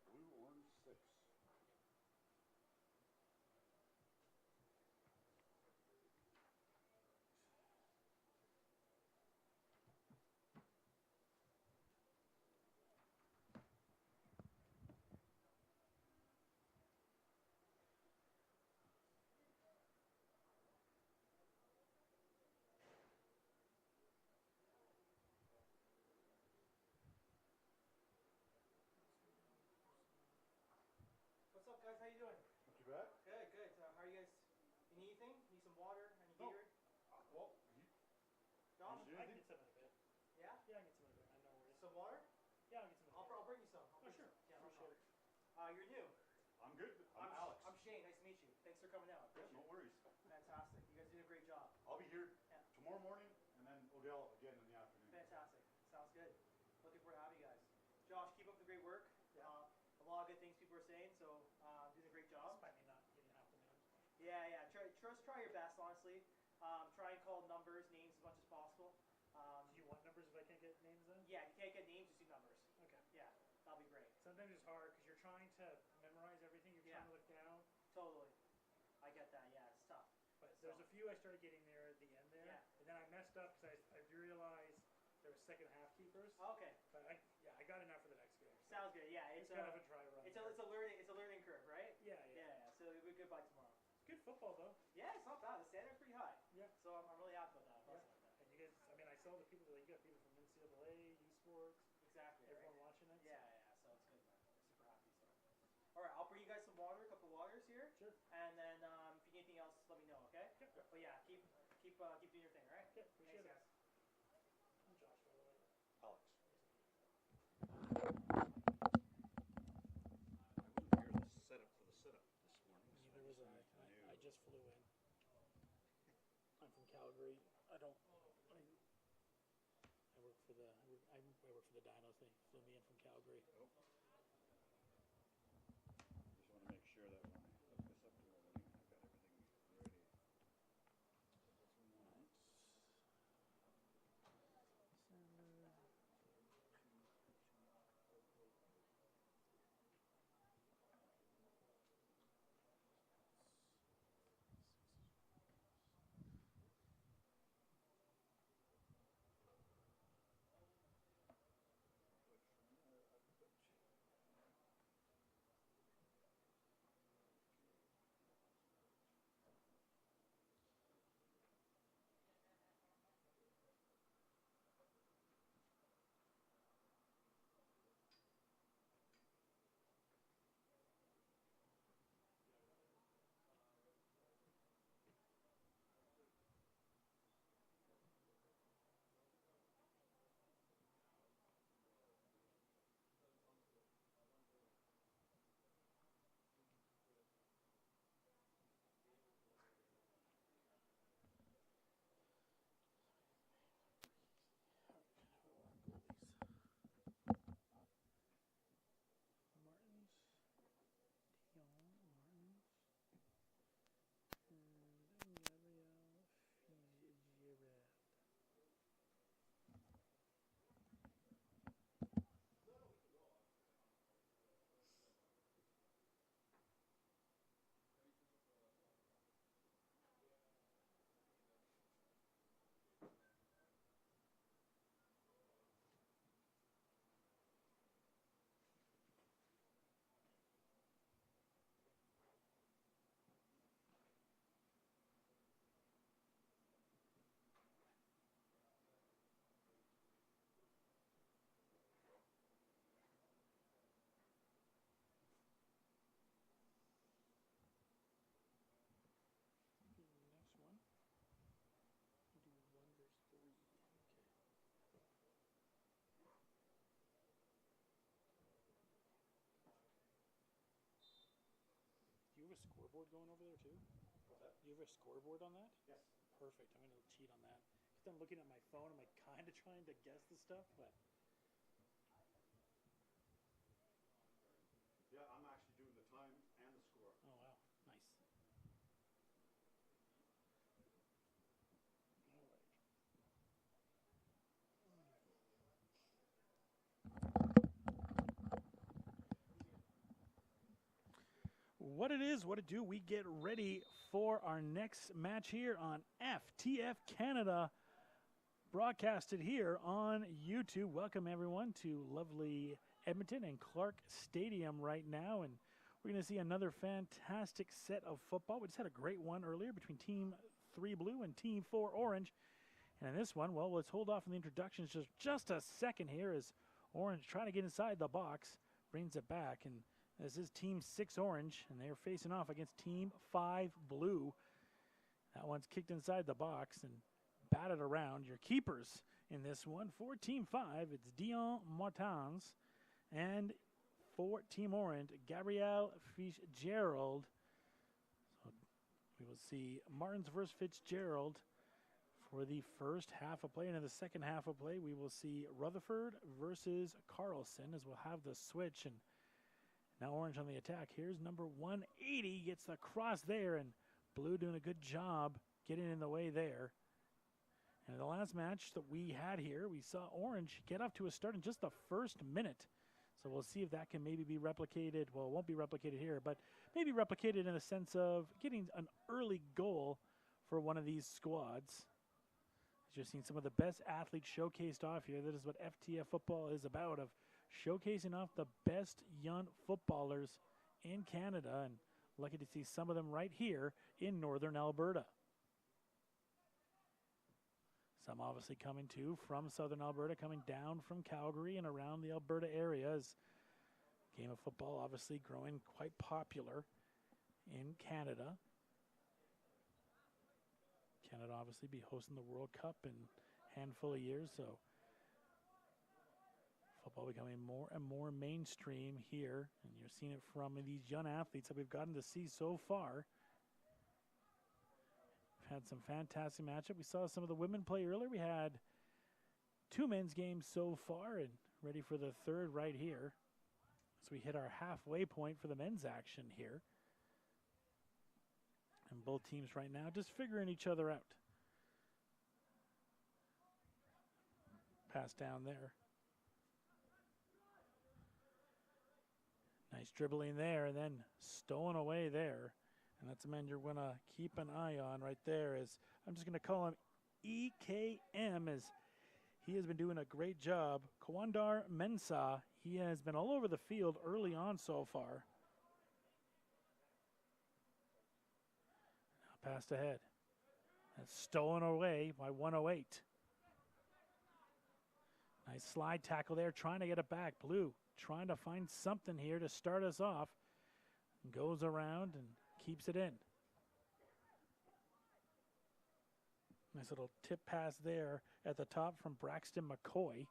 Blue, orange, 6. What's up, guys? How you doing? Not too bad. Good, good. How are you guys? You need anything? Need some water? Any Gatorade? Well, Josh? Usually- I can get some in a bit. Yeah? Yeah, I can get some in a bit. I know where it is. Some water? Yeah, I'll get some in a bit. I'll bring you some. Oh, sure. Yeah, no Appreciate problem. You're new. I'm good. I'm Alex. I'm Shane. Nice to meet you. Thanks for coming out. Yeah, Appreciate no worries. it. Fantastic. You guys did a great job. I'll be here Yeah. tomorrow morning and then Odell again in the afternoon. Fantastic. Sounds good. Looking forward to having you guys. Josh, keep up the great work. Yeah. A lot of good things people are saying, so doing a great job. Despite me not getting half the names. Yeah. Try your best, honestly. Try and call numbers, names as much as possible. Do you want numbers if I can't get names then? Yeah, if you can't get names, just do numbers. Okay. Yeah, that'll be great. Sometimes it's hard because you're trying to memorize everything. You're trying to look down. Totally. I get that. Yeah, it's tough. But there's a few I started getting there at the end there. Yeah. And then I messed up because I realized there were second half keepers. Okay. But I got enough for the next game. So Sounds good. Yeah, it's kind of a dry run. it's a learning curve, right? Yeah. So it'll be good by tomorrow. It's good football though. Yeah, it's not bad. The standard's pretty high. Yeah. So I'm really happy about that. Yeah. And you guys, I mean, I saw the people that you got people from NCAA, esports, Exactly. everyone Right? watching it. Yeah. So it's good, man. I'm super happy. So. All right, I'll bring you guys some water, a couple of waters here. Sure. And then if you need anything else, let me know. Okay. Yeah. But yeah, keep doing your thing. All right. Yeah, appreciate Thanks, it. guys. I'm Josh, by the way. Alex. I wasn't here to set up for the setup this morning. So Neither was I. I just flew in. I'm from Calgary. I work for the Dinos. They flew me in from Calgary. Oh. Just want to make sure that when I hook this up to everything, I've got everything ready. a scoreboard going over there too? What's that? Do you have a scoreboard on that? Yes. Perfect. I'm going to cheat on that. Because I'm looking at my phone, I'm like kind of trying to guess the stuff, but Yeah, I'm actually doing the time and the score. oh wow, nice. All right. What it is, what it do, we get ready for our next match here on FTF Canada, broadcasted here on YouTube. Welcome everyone to lovely Edmonton and Clark Stadium right now, and we're going to see another fantastic set of football. We just had a great one earlier between Team 3 Blue and Team 4 Orange, and in this one, well, let's hold off on the introductions just a second here as Orange trying to get inside the box, brings it back, and this is Team 6 Orange, and they're facing off against Team 5 Blue. That one's kicked inside the box and batted around. Your keepers in this one for Team 5, it's Dion Martins, and for Team Orange, Gabrielle Fitzgerald. So we will see Martins versus Fitzgerald for the first half of play, and in the second half of play, we will see Rutherford versus Carlson as we'll have the switch. And now Orange on the attack. Here's number 180, gets the cross there, and Blue doing a good job getting in the way there. And in the last match that we had here, we saw Orange get off to a start in just the first minute. So we'll see if that can maybe be replicated. Well, it won't be replicated here, but maybe replicated in the sense of getting an early goal for one of these squads. As you're seeing some of the best athletes showcased off here. That is what FTF football is about, of showcasing off the best young footballers in Canada, and lucky to see some of them right here in northern Alberta. Some obviously coming too from southern Alberta, coming down from Calgary and around the Alberta areas. Game of football obviously growing quite popular in Canada. Canada obviously be hosting the World Cup in a handful of years, so football becoming more and more mainstream here, and you're seeing it from these young athletes that we've gotten to see so far. We've had some fantastic matchup. We saw some of the women play earlier. We had 2 men's games so far, and ready for the third right here. So we hit our halfway point for the men's action here. And both teams right now just figuring each other out. Pass down there. Nice dribbling there, and then stolen away there. And that's a man you're going to keep an eye on right there. As I'm just going to call him EKM, as he has been doing a great job. Kawandar Mensah, he has been all over the field early on so far. Now passed ahead. That's stolen away by 108. Nice slide tackle there, trying to get it back. Blue trying to find something here to start us off. Goes around and keeps it in. Nice little tip pass there at the top from Braxton McCoy.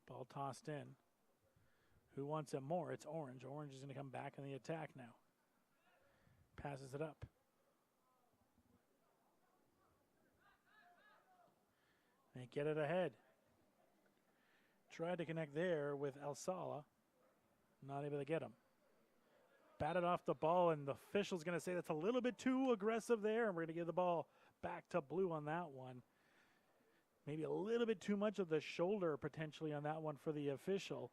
Ball tossed in. Who wants it more? It's Orange. Orange is going to come back on the attack now. Passes it up. They get it ahead. Tried to connect there with El Sala. Not able to get him. Batted off the ball, and the official's going to say that's a little bit too aggressive there, and we're going to give the ball back to Blue on that one. Maybe a little bit too much of the shoulder potentially on that one for the official.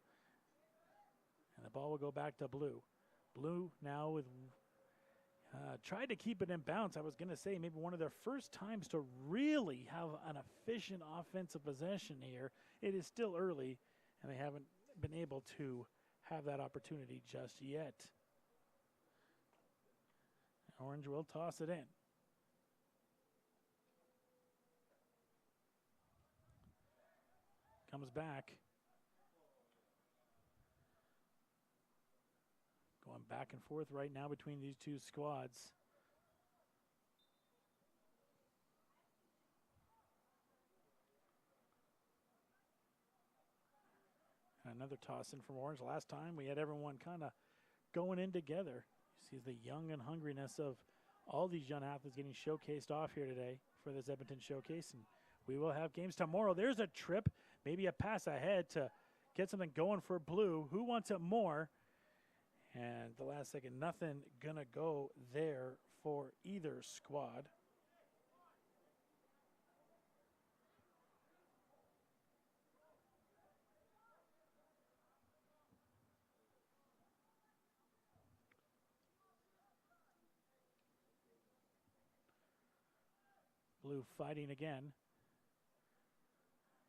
And the ball will go back to Blue. Blue now with tried to keep it in bounds. I was going to say maybe one of their first times to really have an efficient offensive possession here. It is still early, and they haven't been able to have that opportunity just yet. Orange will toss it in. Comes back. Going back and forth right now between these two squads. Another toss in from Orange. Last time we had everyone kind of going in together. You see the young and hungriness of all these young athletes getting showcased off here today for this Edmonton showcase. And we will have games tomorrow. There's a trip, maybe a pass ahead to get something going for Blue. Who wants it more? And the last second, nothing gonna go there for either squad. Blue fighting again.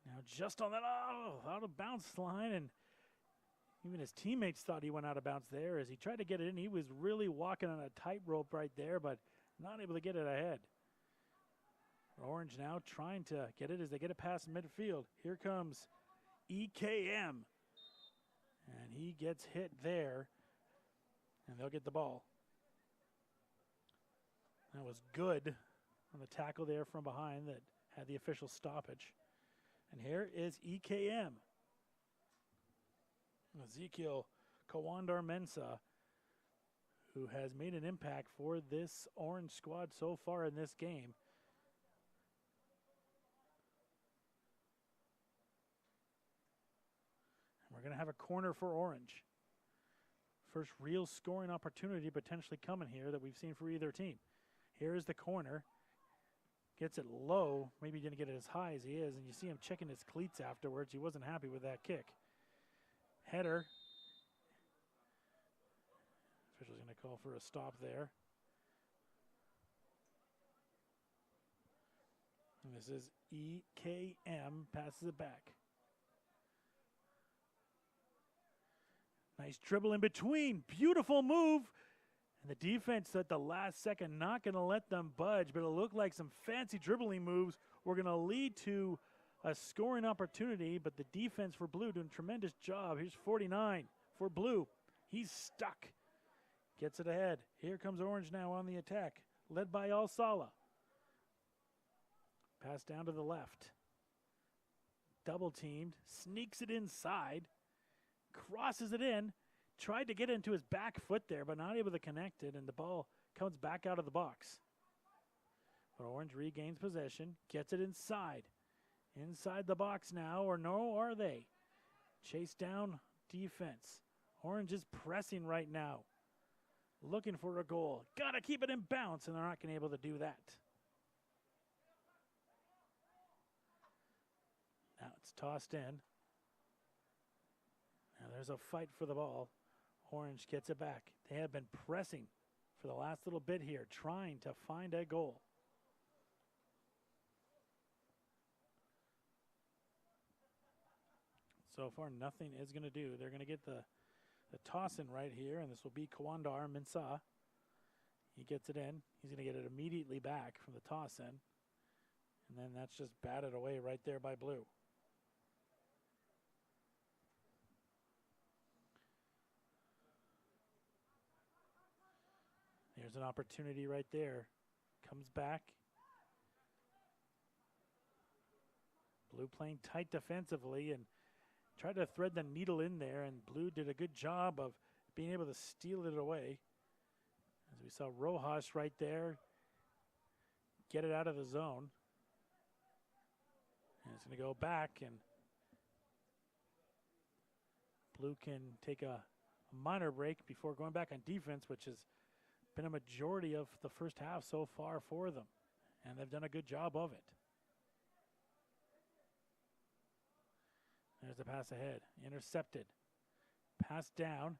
Now just on that out of bounds line, and even his teammates thought he went out of bounds there as he tried to get it in. He was really walking on a tightrope right there, but not able to get it ahead. Orange now trying to get it as they get it past midfield. Here comes EKM. And he gets hit there, and they'll get the ball. That was good on the tackle there from behind that had the official stoppage. And here is EKM. Ezekiel Kawandar Mensah, who has made an impact for this Orange squad so far in this game. And we're going to have a corner for Orange. First real scoring opportunity potentially coming here that we've seen for either team. Here is the corner. Gets it low. Maybe he didn't get it as high as he is, and you see him checking his cleats afterwards. He wasn't happy with that kick. Header. Official's going to call for a stop there. And this is EKM, passes it back. Nice dribble in between. Beautiful move. And the defense at the last second not going to let them budge, but it looked like some fancy dribbling moves were going to lead to a scoring opportunity, but the defense for Blue doing a tremendous job. Here's 49 for Blue. He's stuck. Gets it ahead. Here comes Orange now on the attack, led by Al-Sala. Pass down to the left. Double teamed, sneaks it inside, crosses it in, tried to get into his back foot there, but not able to connect it, and the ball comes back out of the box. But Orange regains possession, gets it inside. Inside the box now, or no, are they? Chase down defense. Orange is pressing right now. Looking for a goal. Got to keep it in bounce, and they're not going to be able to do that. Now it's tossed in. Now there's a fight for the ball. Orange gets it back. They have been pressing for the last little bit here, trying to find a goal. So far, nothing is going to do. They're going to get the toss in right here, and this will be Kawandar Mensah. He gets it in. He's going to get it immediately back from the toss in. And then that's just batted away right there by Blue. There's an opportunity right there. Comes back. Blue playing tight defensively and tried to thread the needle in there, and Blue did a good job of being able to steal it away. As we saw Rojas right there get it out of the zone. And it's going to go back, and Blue can take a minor break before going back on defense, which has been a majority of the first half so far for them. And they've done a good job of it. There's the pass ahead. Intercepted. Pass down.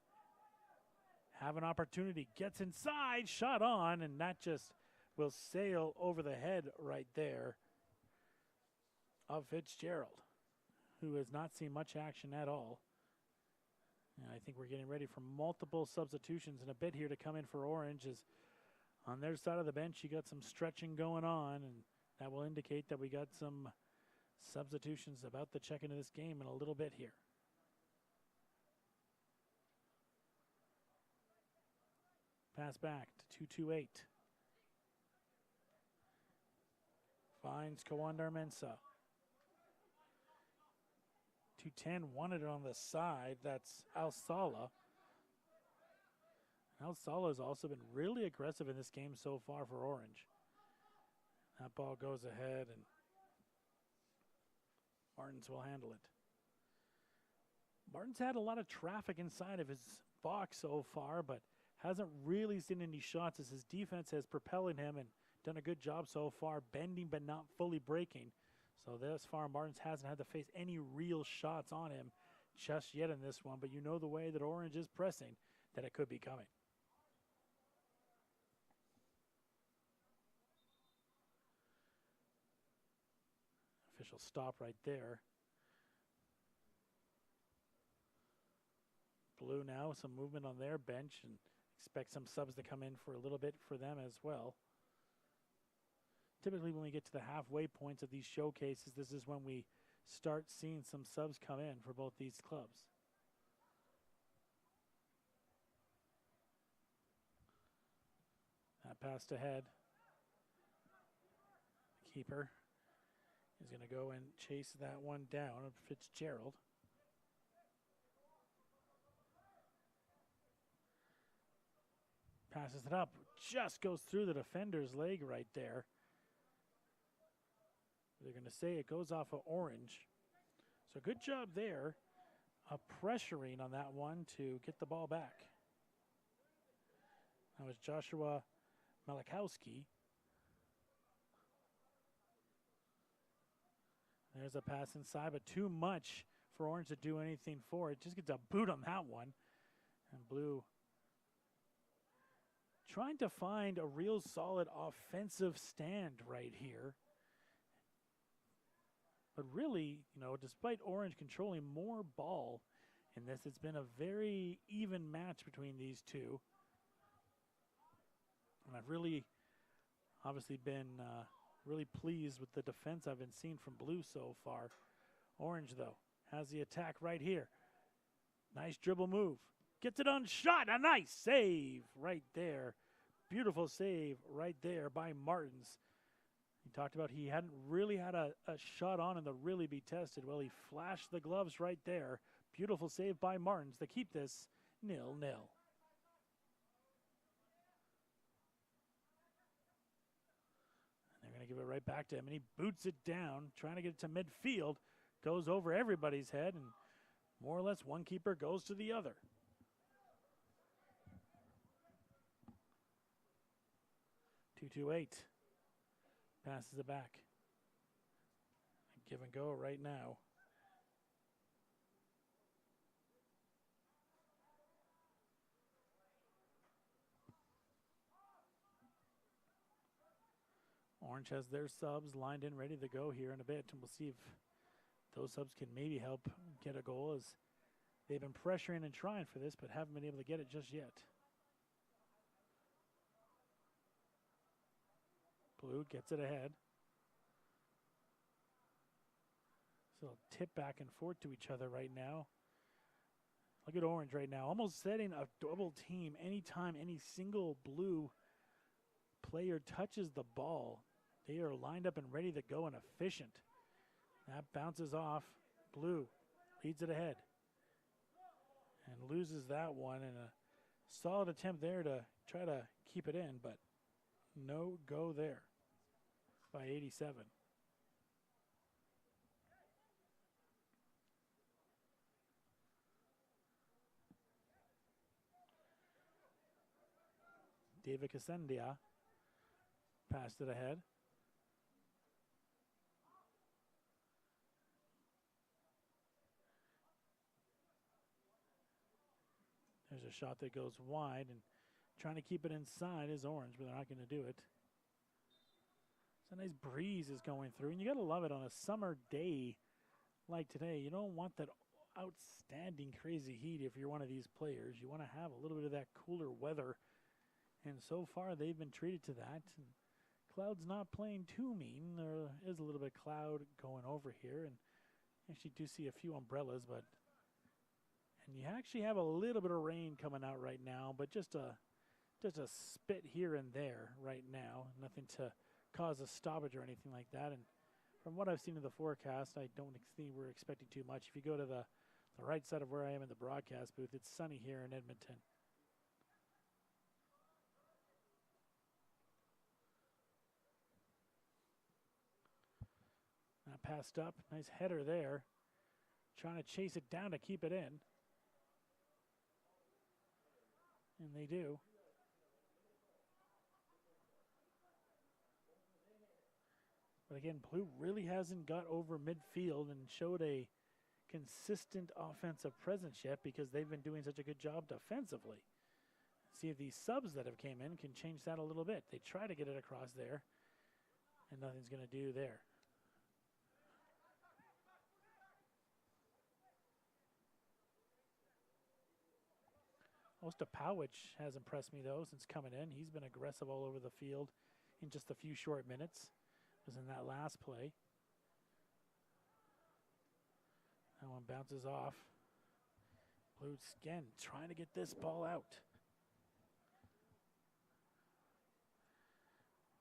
Have an opportunity. Gets inside. Shot on. And that just will sail over the head right there of Fitzgerald, who has not seen much action at all. And I think we're getting ready for multiple substitutions in a bit here to come in for Orange. As on their side of the bench, you got some stretching going on, and that will indicate that we got some substitutions about to check into this game in a little bit here. Pass back to 228. Finds Kawandar Mensah. 210 wanted it on the side. That's Al-Sala. Al-Sala has also been really aggressive in this game so far for Orange. That ball goes ahead, and Martins will handle it. Martins had a lot of traffic inside of his box so far, but hasn't really seen any shots as his defense has propelling him and done a good job so far, bending but not fully breaking. So thus far, Martins hasn't had to face any real shots on him just yet in this one, but you know the way that Orange is pressing, that it could be coming. Official stop right there. Blue now, some movement on their bench, and expect some subs to come in for a little bit for them as well. Typically when we get to the halfway points of these showcases, this is when we start seeing some subs come in for both these clubs. That passed ahead. The keeper is going to go and chase that one down of Fitzgerald. Passes it up, just goes through the defender's leg right there. They're going to say it goes off of Orange. So good job there of pressuring on that one to get the ball back. That was Joshua Malakowski. There's a pass inside, but too much for Orange to do anything for it. Just gets a boot on that one. And Blue trying to find a real solid offensive stand right here. But really, you know, despite Orange controlling more ball in this, it's been a very even match between these two. And I've really, obviously been really pleased with the defense I've been seeing from Blue so far. Orange, though, has the attack right here. Nice dribble move. Gets it on shot. A nice save right there. Beautiful save right there by Martins. He talked about he hadn't really had a shot on him to really be tested. Well, he flashed the gloves right there. Beautiful save by Martins to keep this 0-0. And they're going to give it right back to him, and he boots it down, trying to get it to midfield. Goes over everybody's head, and more or less one keeper goes to the other. .228. Passes it back. Give and go right now. Orange has their subs lined in, ready to go here in a bit, and we'll see if those subs can maybe help get a goal, as they've been pressuring and trying for this, but haven't been able to get it just yet. Blue gets it ahead. So they'll tip back and forth to each other right now. Look at Orange right now, almost setting a double team anytime any single Blue player touches the ball. They are lined up and ready to go and efficient. That bounces off. Blue leads it ahead and loses that one, and a solid attempt there to try to keep it in, but no go there by 87. David Casendia passed it ahead. There's a shot that goes wide, and trying to keep it inside is Orange, but they're not going to do it. A nice breeze is going through, and you got to love it on a summer day like today. You don't want that outstanding crazy heat if you're one of these players. You want to have a little bit of that cooler weather, and so far they've been treated to that. And cloud's not playing too mean. There is a little bit of cloud going over here, and actually do see a few umbrellas, but and you actually have a little bit of rain coming out right now, but just a spit here and there right now. Nothing to cause a stoppage or anything like that. And From what I've seen in the forecast, I don't think we're expecting too much. If you go to the right side of where I am in the broadcast booth, it's sunny here in Edmonton. Now passed up. Nice header there. Trying to chase it down to keep it in. And they do. But again, Blue really hasn't got over midfield and showed a consistent offensive presence yet because they've been doing such a good job defensively. See if these subs that have came in can change that a little bit. They try to get it across there, and nothing's going to do there. Ostapowicz has impressed me, though, since coming in. He's been aggressive all over the field in just a few short minutes. Was in that last play. That one bounces off. Blues again trying to get this ball out.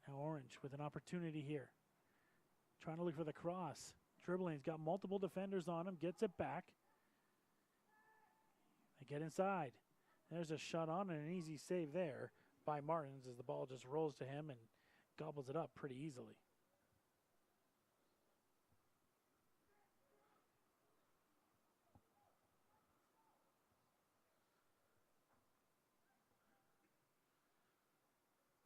Now Orange with an opportunity here. Trying to look for the cross. Dribbling. He's got multiple defenders on him. Gets it back. They get inside. There's a shot on and an easy save there by Martins as the ball just rolls to him and gobbles it up pretty easily.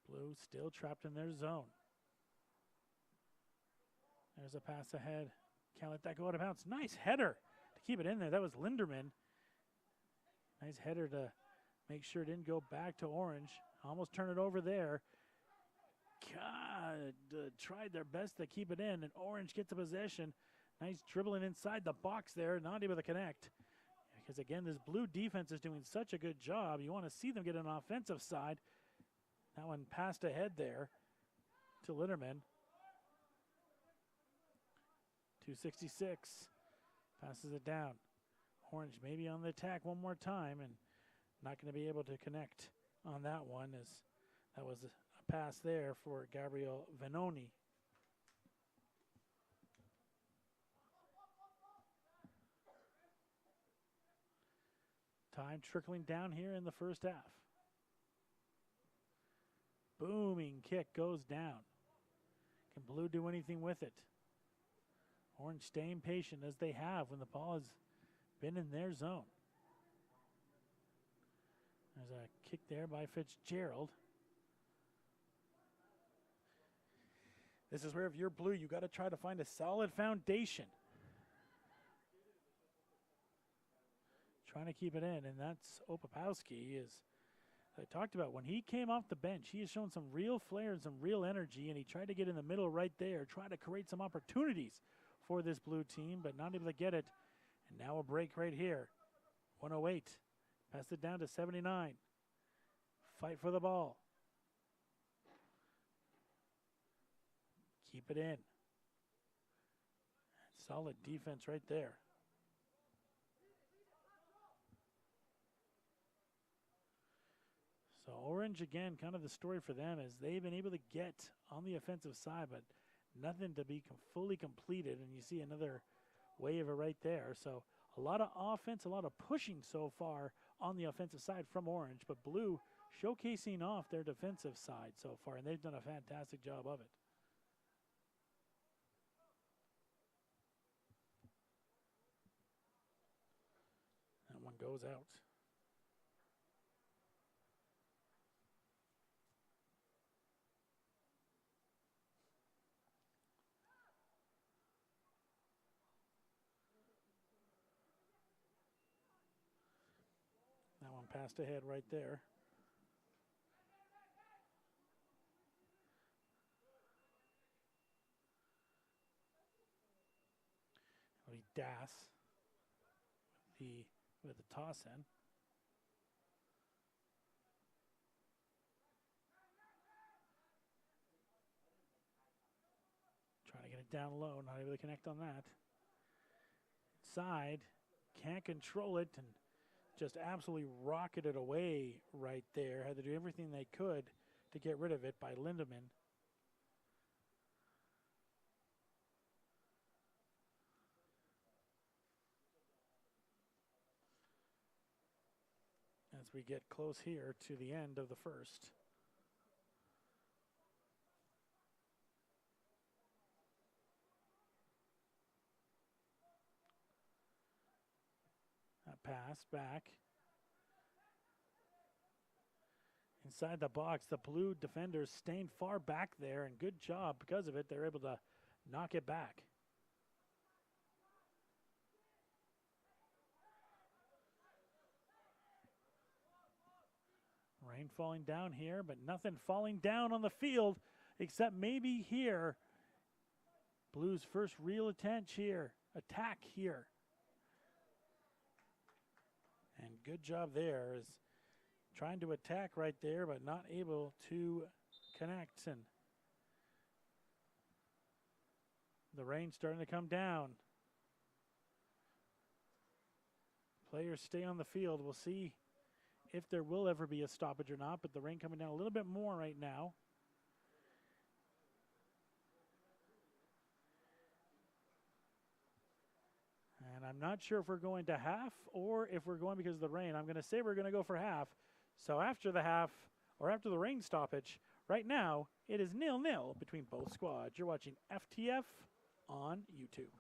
Blue still trapped in their zone. There's a pass ahead. Can't let that go out of bounds. Nice header to keep it in there. That was Linderman. Nice header to make sure it didn't go back to Orange. Almost turn it over there. God, tried their best to keep it in, and Orange gets a possession. Nice dribbling inside the box there, not able to connect. Because again, this Blue defense is doing such a good job. You want to see them get an offensive side. That one passed ahead there to Linderman. 266. Passes it down. Orange maybe on the attack one more time and not going to be able to connect on that one as that was a pass there for Gabriel Venoni. Time trickling down here in the first half. Booming kick goes down. Can Blue do anything with it? Orange staying patient as they have when the ball has been in their zone. There's a kick there by Fitzgerald. This is where if you're Blue, you got to try to find a solid foundation. Trying to keep it in, and that's Opapowski. Is I talked about when he came off the bench, he has shown some real flair and some real energy, and he tried to get in the middle right there, try to create some opportunities for this Blue team, but not able to get it. And now a break right here. 108. Pass it down to 79. Fight for the ball. Keep it in. Solid defense right there. So Orange, again, kind of the story for them is they've been able to get on the offensive side, but nothing to be fully completed. And you see another wave right there. So a lot of offense, a lot of pushing so far on the offensive side from Orange, but Blue showcasing off their defensive side so far, and they've done a fantastic job of it. That one goes out. That one passed ahead right there. It'll be Das with the toss in. Trying to get it down low, not able to connect on that. Inside, can't control it and just absolutely rocketed away right there. Had to do everything they could to get rid of it by Lindemann. as we get close here to the end of the first. That pass back. Inside the box, the blue defenders staying far back there, and good job because of it. They're able to knock it back. Rain falling down here, but nothing falling down on the field except maybe here. Blues' first real attack here. And good job there is trying to attack right there, but not able to connect. And the rain's starting to come down. Players stay on the field. We'll see if there will ever be a stoppage or not, but the rain coming down a little bit more right now. And I'm not sure if we're going to half or if we're going because of the rain. I'm going to say we're going to go for half. So after the half, or after the rain stoppage, right now it is 0-0 between both squads. You're watching FTF on YouTube.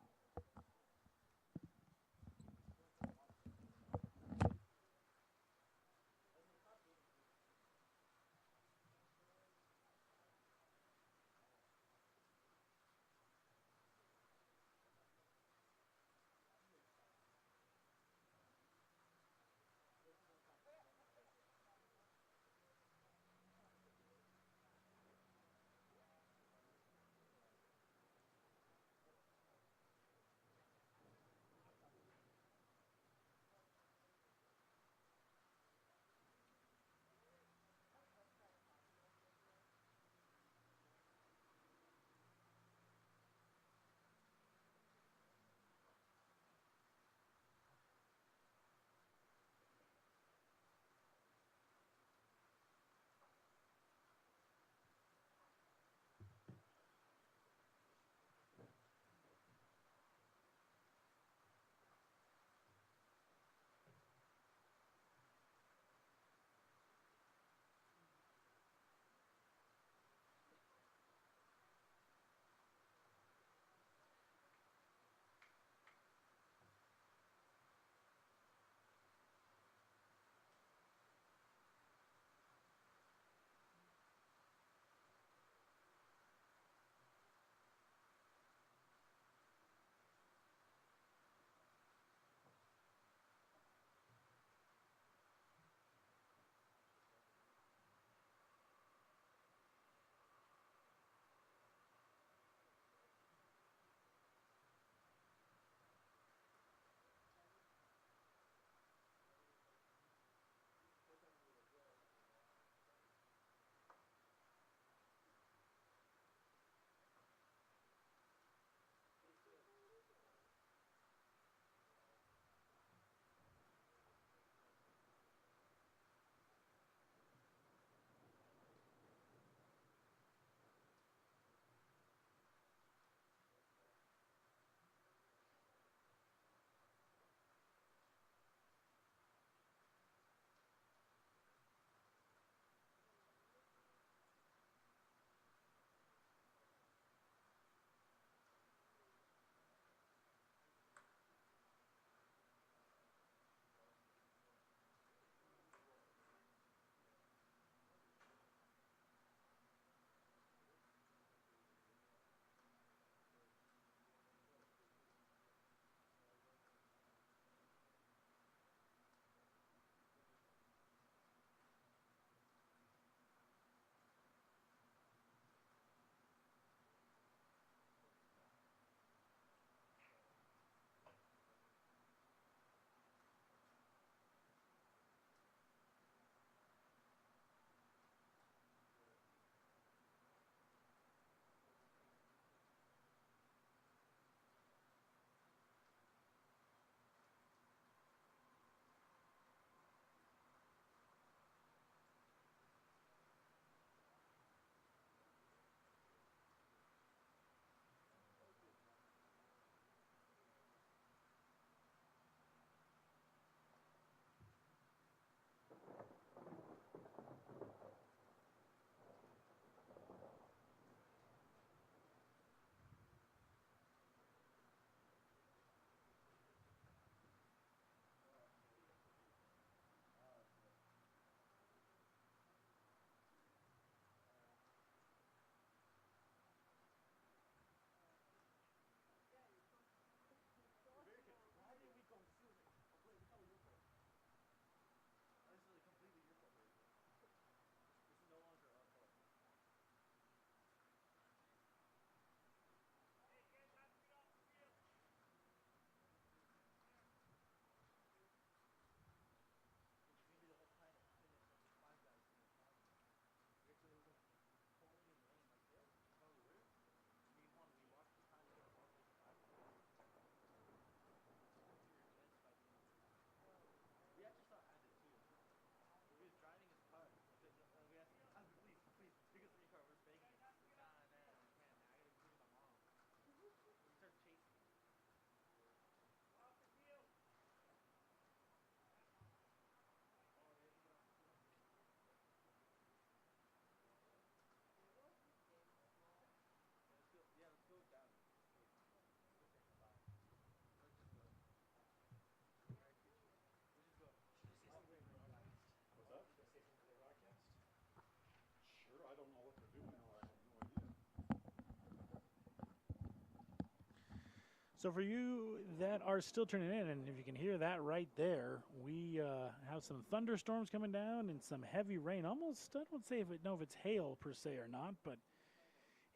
So for you that are still tuning in, and if you can hear that right there, we have some thunderstorms coming down and some heavy rain. Almost, I don't say know if it's hail per se or not, but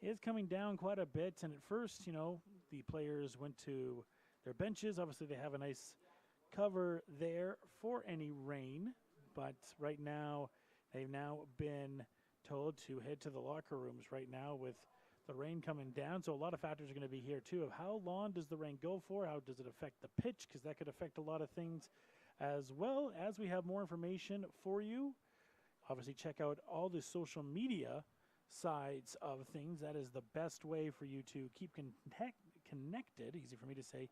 it's coming down quite a bit. And at first, the players went to their benches. Obviously, they have a nice cover there for any rain. But right now, they've now been told to head to the locker rooms right now with the rain coming down. So a lot of factors are going to be here too of how long does the rain go for, how does it affect the pitch, because that could affect a lot of things. As well as we have more information for you, obviously check out all the social media sides of things. That is the best way for you to keep connected, easy for me to say,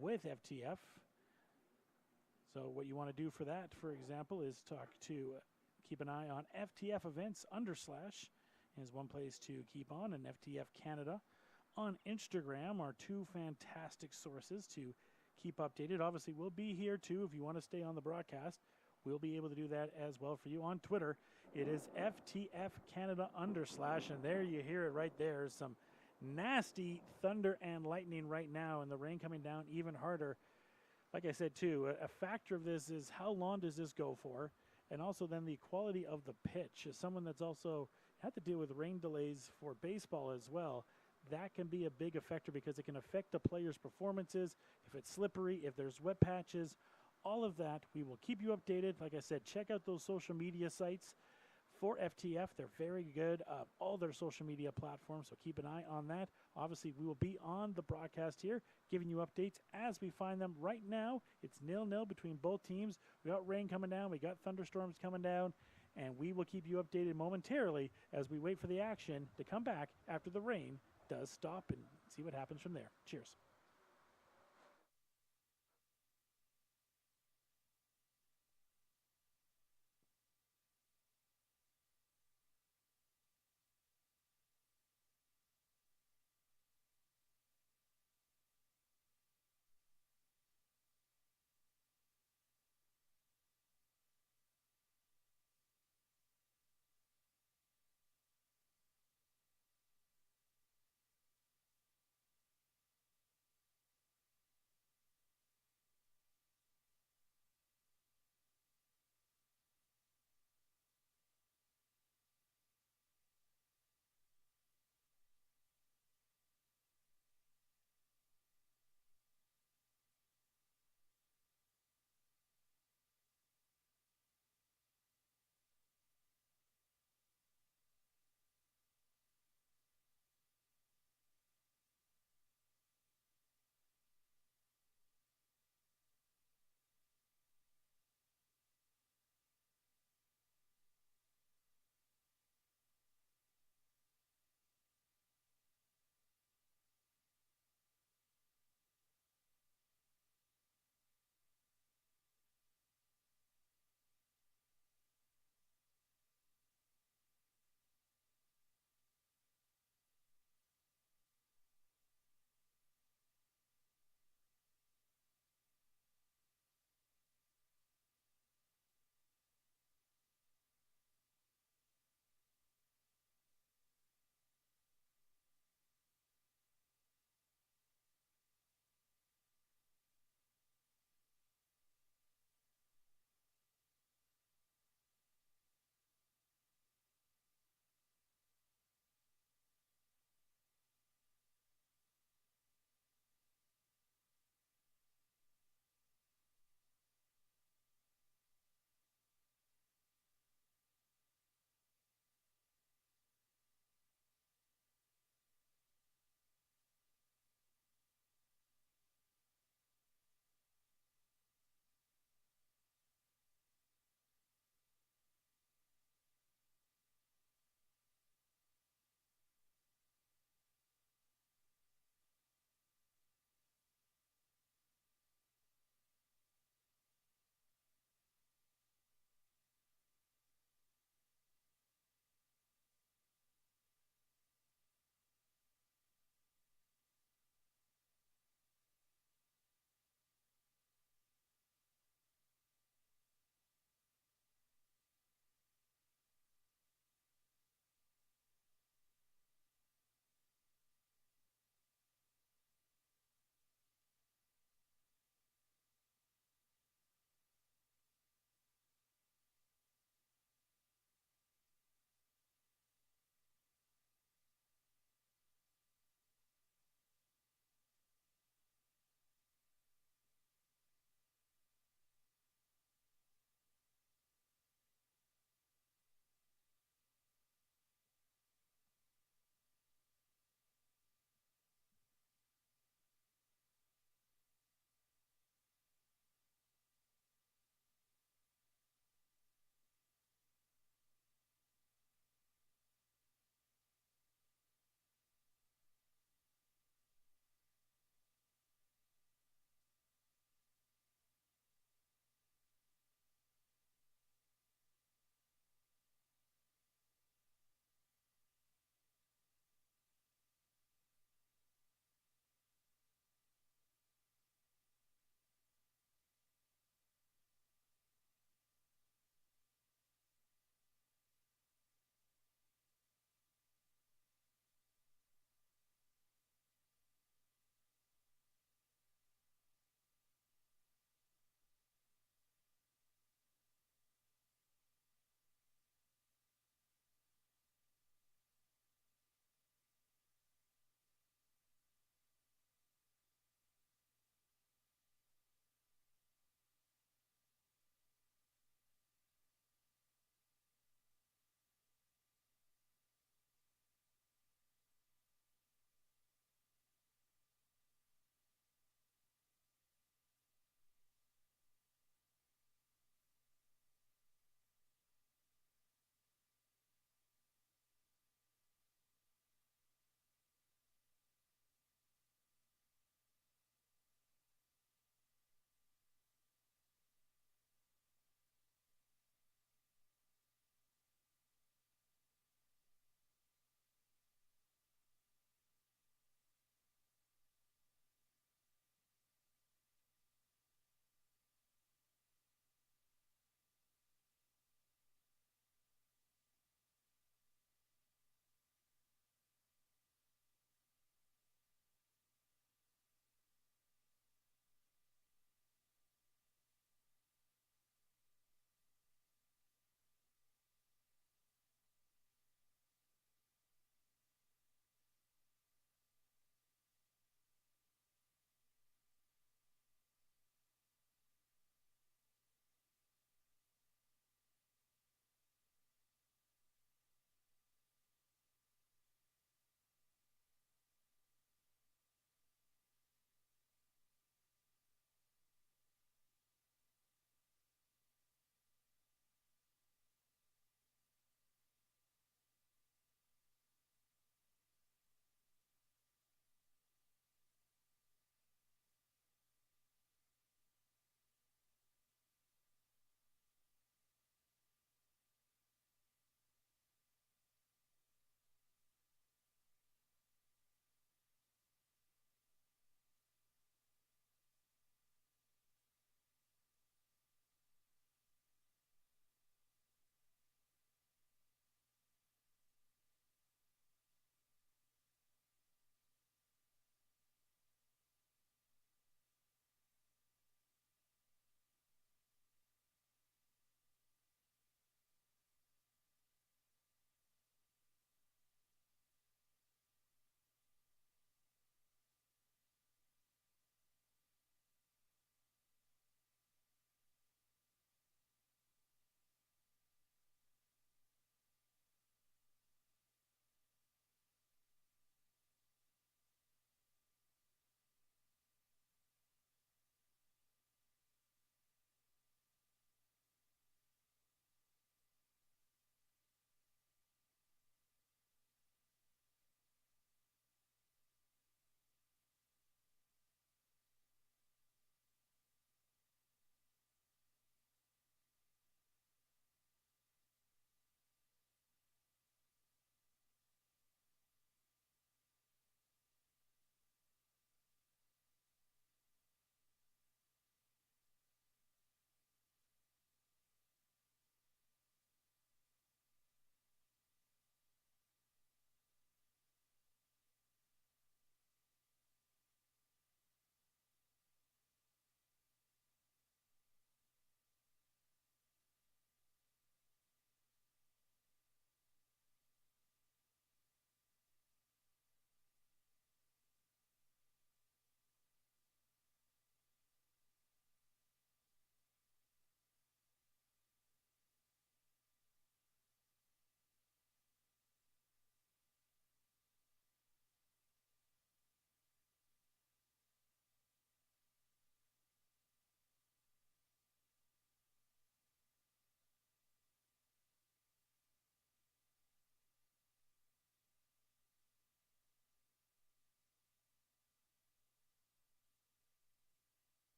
with FTF. So what you want to do for that, for example, is keep an eye on FTF events / is one place to keep on, and FTF Canada on Instagram are two fantastic sources to keep updated. Obviously, we'll be here too if you want to stay on the broadcast. We'll be able to do that as well for you on Twitter. It is FTF Canada / and there you hear it right there. Some nasty thunder and lightning right now, and the rain coming down even harder. Like I said too, a factor of this is how long does this go for, and also then the quality of the pitch. As someone that's also had to deal with rain delays for baseball as well, that can be a big factor because it can affect the players' performances. If it's slippery, if there's wet patches, all of that, we will keep you updated. Like I said, check out those social media sites for FTF. They're very good, all their social media platforms, so keep an eye on that. Obviously, we will be on the broadcast here, giving you updates as we find them. Right now, it's 0-0 between both teams. We got rain coming down, we got thunderstorms coming down, and we will keep you updated momentarily as we wait for the action to come back after the rain does stop and see what happens from there. Cheers.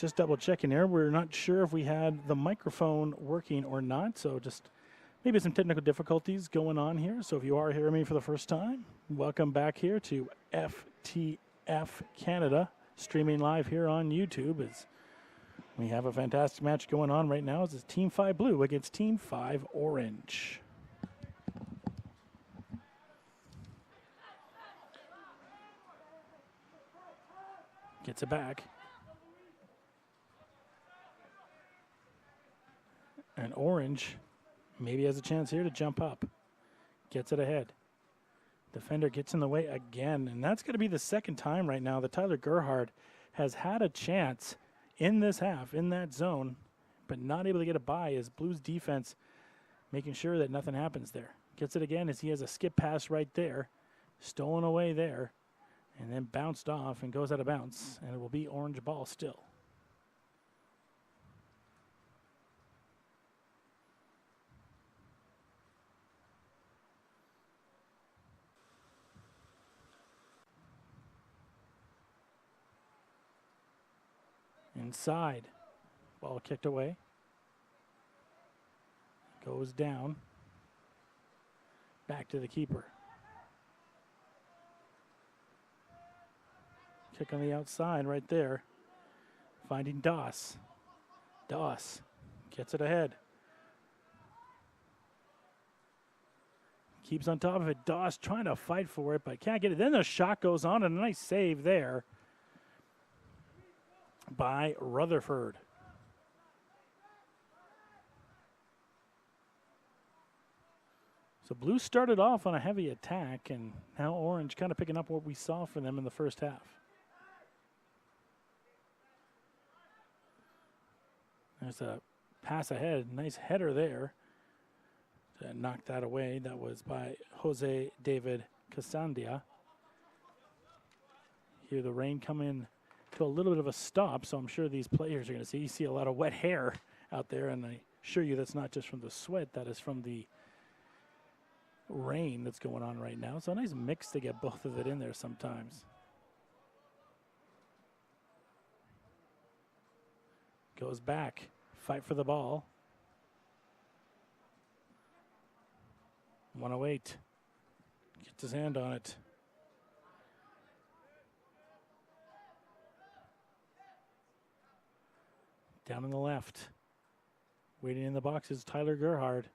just double checking here. We're not sure if we had the microphone working or not, so just maybe some technical difficulties going on here. So if you are hearing me for the first time, welcome back here to FTF Canada, streaming live here on YouTube. As we have a fantastic match going on right now. It's Team 5 Blue against Team 5 Orange. Gets it back. And Orange maybe has a chance here to jump up. Gets it ahead. Defender gets in the way again. And that's going to be the second time right now that Tyler Gerhard has had a chance in this half, in that zone, but not able to get it by as Blues defense making sure that nothing happens there. Gets it again as he has a skip pass right there. Stolen away there. And then bounced off and goes out of bounds. And it will be Orange ball still. Inside. Ball kicked away. Goes down. Back to the keeper. Kick on the outside right there. Finding Doss. Doss gets it ahead. Keeps on top of it. Doss trying to fight for it, but can't get it. Then the shot goes on, and a nice save there by Rutherford. So Blue started off on a heavy attack, and now Orange kind of picking up what we saw from them in the first half. There's a pass ahead. Nice header there to knock that away. That was by Jose David Casandia. Hear the rain come in to a little bit of a stop, so I'm sure these players are going to see. You see a lot of wet hair out there, and I assure you that's not just from the sweat. That is from the rain that's going on right now. So a nice mix to get both of it in there sometimes. Goes back, fight for the ball. 108. Gets his hand on it. Down on the left. Waiting in the box is Tyler Gerhard.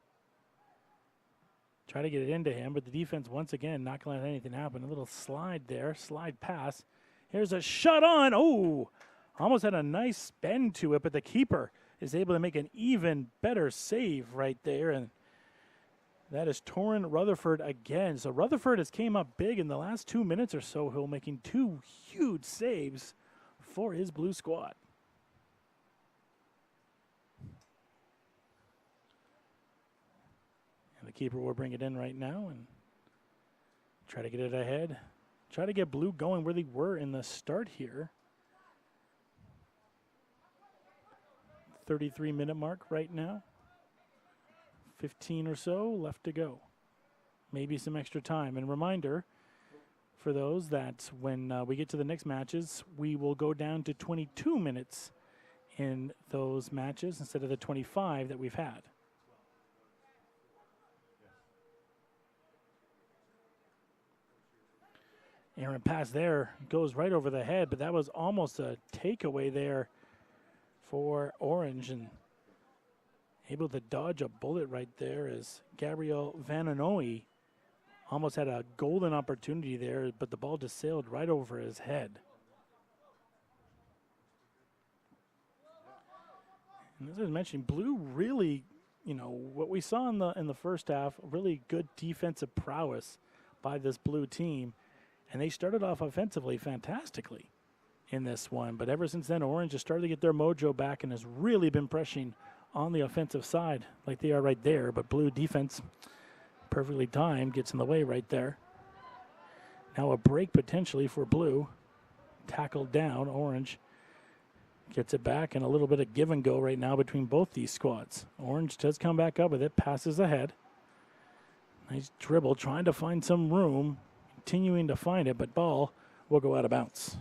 Try to get it into him, but the defense once again not going to let anything happen. A little slide there, slide pass. Here's a shot on. Oh! Almost had a nice bend to it, but the keeper is able to make an even better save right there. And that is Torrin Rutherford again. So Rutherford has came up big in the last 2 minutes or so. He'll making two huge saves for his Blue squad. And the keeper will bring it in right now and try to get it ahead. Try to get Blue going where they were in the start here. 33-minute mark right now. 15 or so left to go. Maybe some extra time. And reminder for those that when we get to the next matches, we will go down to 22 minutes in those matches instead of the 25 that we've had. Aaron pass there goes right over the head, but that was almost a takeaway there for Orange, and able to dodge a bullet right there as Gabriel Vananoy almost had a golden opportunity there, but the ball just sailed right over his head. And as I mentioned, Blue really, what we saw in the first half, really good defensive prowess by this Blue team, and they started off offensively fantastically in this one. But ever since then, Orange has started to get their mojo back and has really been pressing on the offensive side like they are right there. But Blue defense, perfectly timed, gets in the way right there. Now a break potentially for Blue. Tackled down. Orange gets it back, and a little bit of give and go right now between both these squads. Orange does come back up with it, passes ahead. Nice dribble, trying to find some room, continuing to find it, but ball will go out of bounds.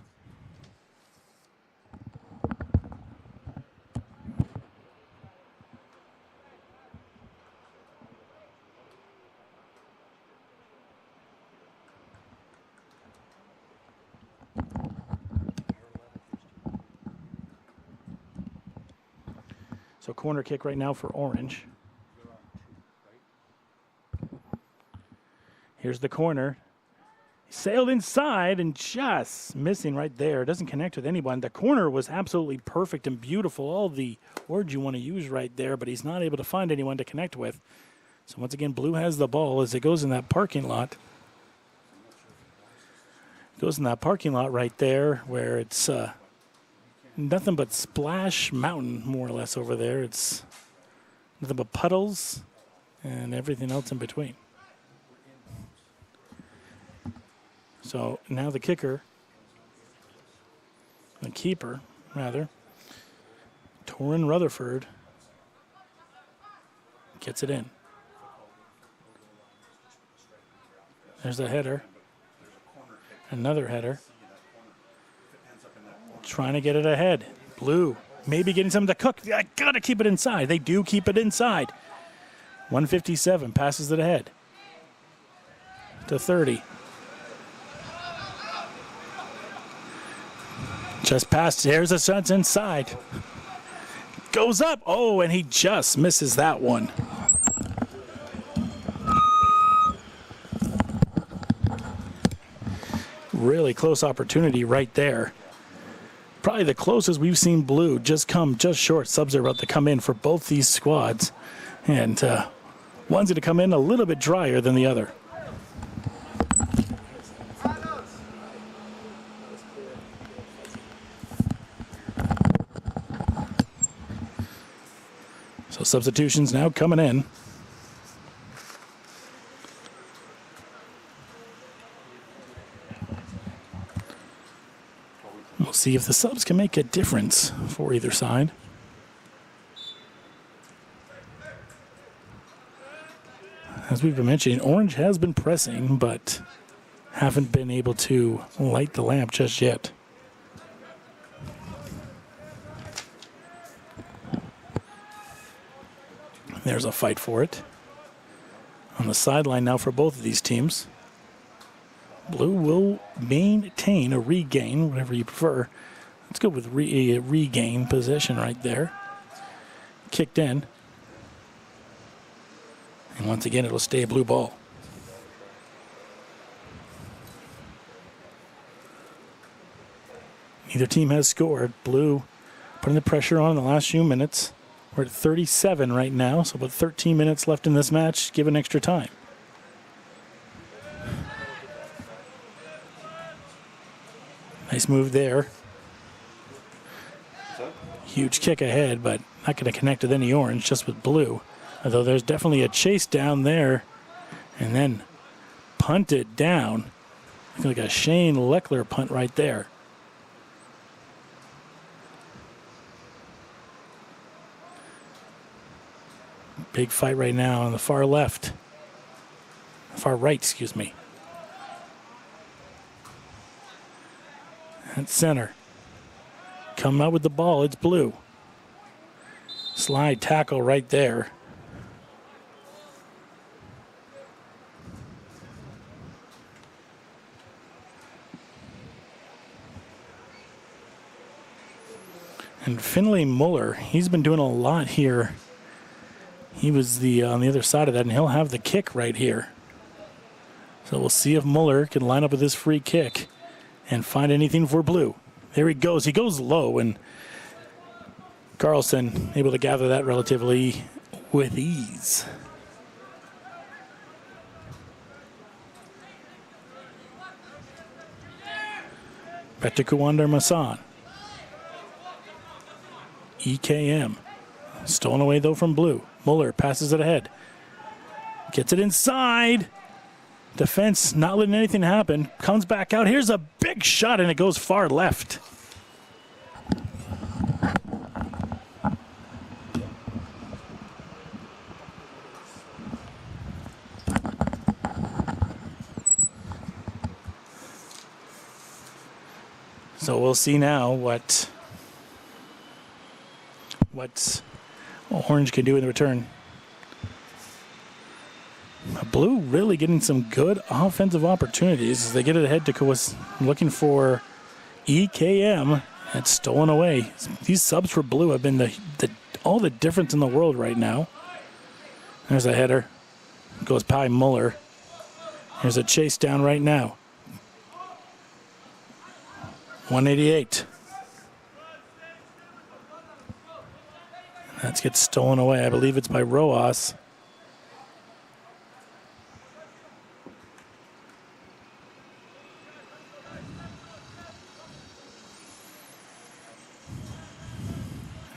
So corner kick right now for Orange. Here's the corner. Sailed inside and just missing right there. Doesn't connect with anyone. The corner was absolutely perfect and beautiful. All the words you want to use right there, but he's not able to find anyone to connect with. So once again, Blue has the ball as it goes in that parking lot. Goes in that parking lot right there where it's nothing but Splash Mountain, more or less, over there. It's nothing but puddles and everything else in between. So now the kicker, the keeper, rather, Torrin Rutherford, gets it in. There's a header. Another header. Trying to get it ahead. Blue maybe getting something to cook. I got to keep it inside. They do keep it inside. 157 passes it ahead to 30. Just past. Here's a shot inside. Goes up. Oh, and he just misses that one. Really close opportunity right there. Probably the closest we've seen Blue just come just short. Subs are about to come in for both these squads. And one's going to come in a little bit drier than the other. So substitutions now coming in. We'll see if the subs can make a difference for either side. As we've been mentioning, Orange has been pressing, but haven't been able to light the lamp just yet. There's a fight for it. On the sideline now for both of these teams. Blue will maintain a regain, whatever you prefer. Let's go with regain possession right there. Kicked in. And once again, it'll stay a Blue ball. Neither team has scored. Blue putting the pressure on in the last few minutes. We're at 37 right now, so about 13 minutes left in this match, given extra time. Nice move there. Huge kick ahead, but not going to connect with any Orange, just with Blue. Although there's definitely a chase down there, and then punted down. Looking like a Shane Leckler punt right there. Big fight right now on the far left. Far right, excuse me. At center. Coming out with the ball, it's Blue. Slide tackle right there. And Finley Muller, he's been doing a lot here. He was on the other side of that, and he'll have the kick right here. So we'll see if Muller can line up with this free kick and find anything for Blue. There he goes. He goes low, and Carlson able to gather that relatively with ease. Back to Kuwander Masan. EKM. Stolen away, though, from Blue. Muller passes it ahead. Gets it inside. Defense not letting anything happen. Comes back out. Here's a big shot, and it goes far left. So we'll see now what Orange can do in the return. Blue really getting some good offensive opportunities as they get it ahead to Kawis, looking for EKM. It's stolen away. These subs for Blue have been the all the difference in the world right now. There's a header. Goes by Muller. Here's a chase down right now. 188. That gets stolen away. I believe it's by Roas.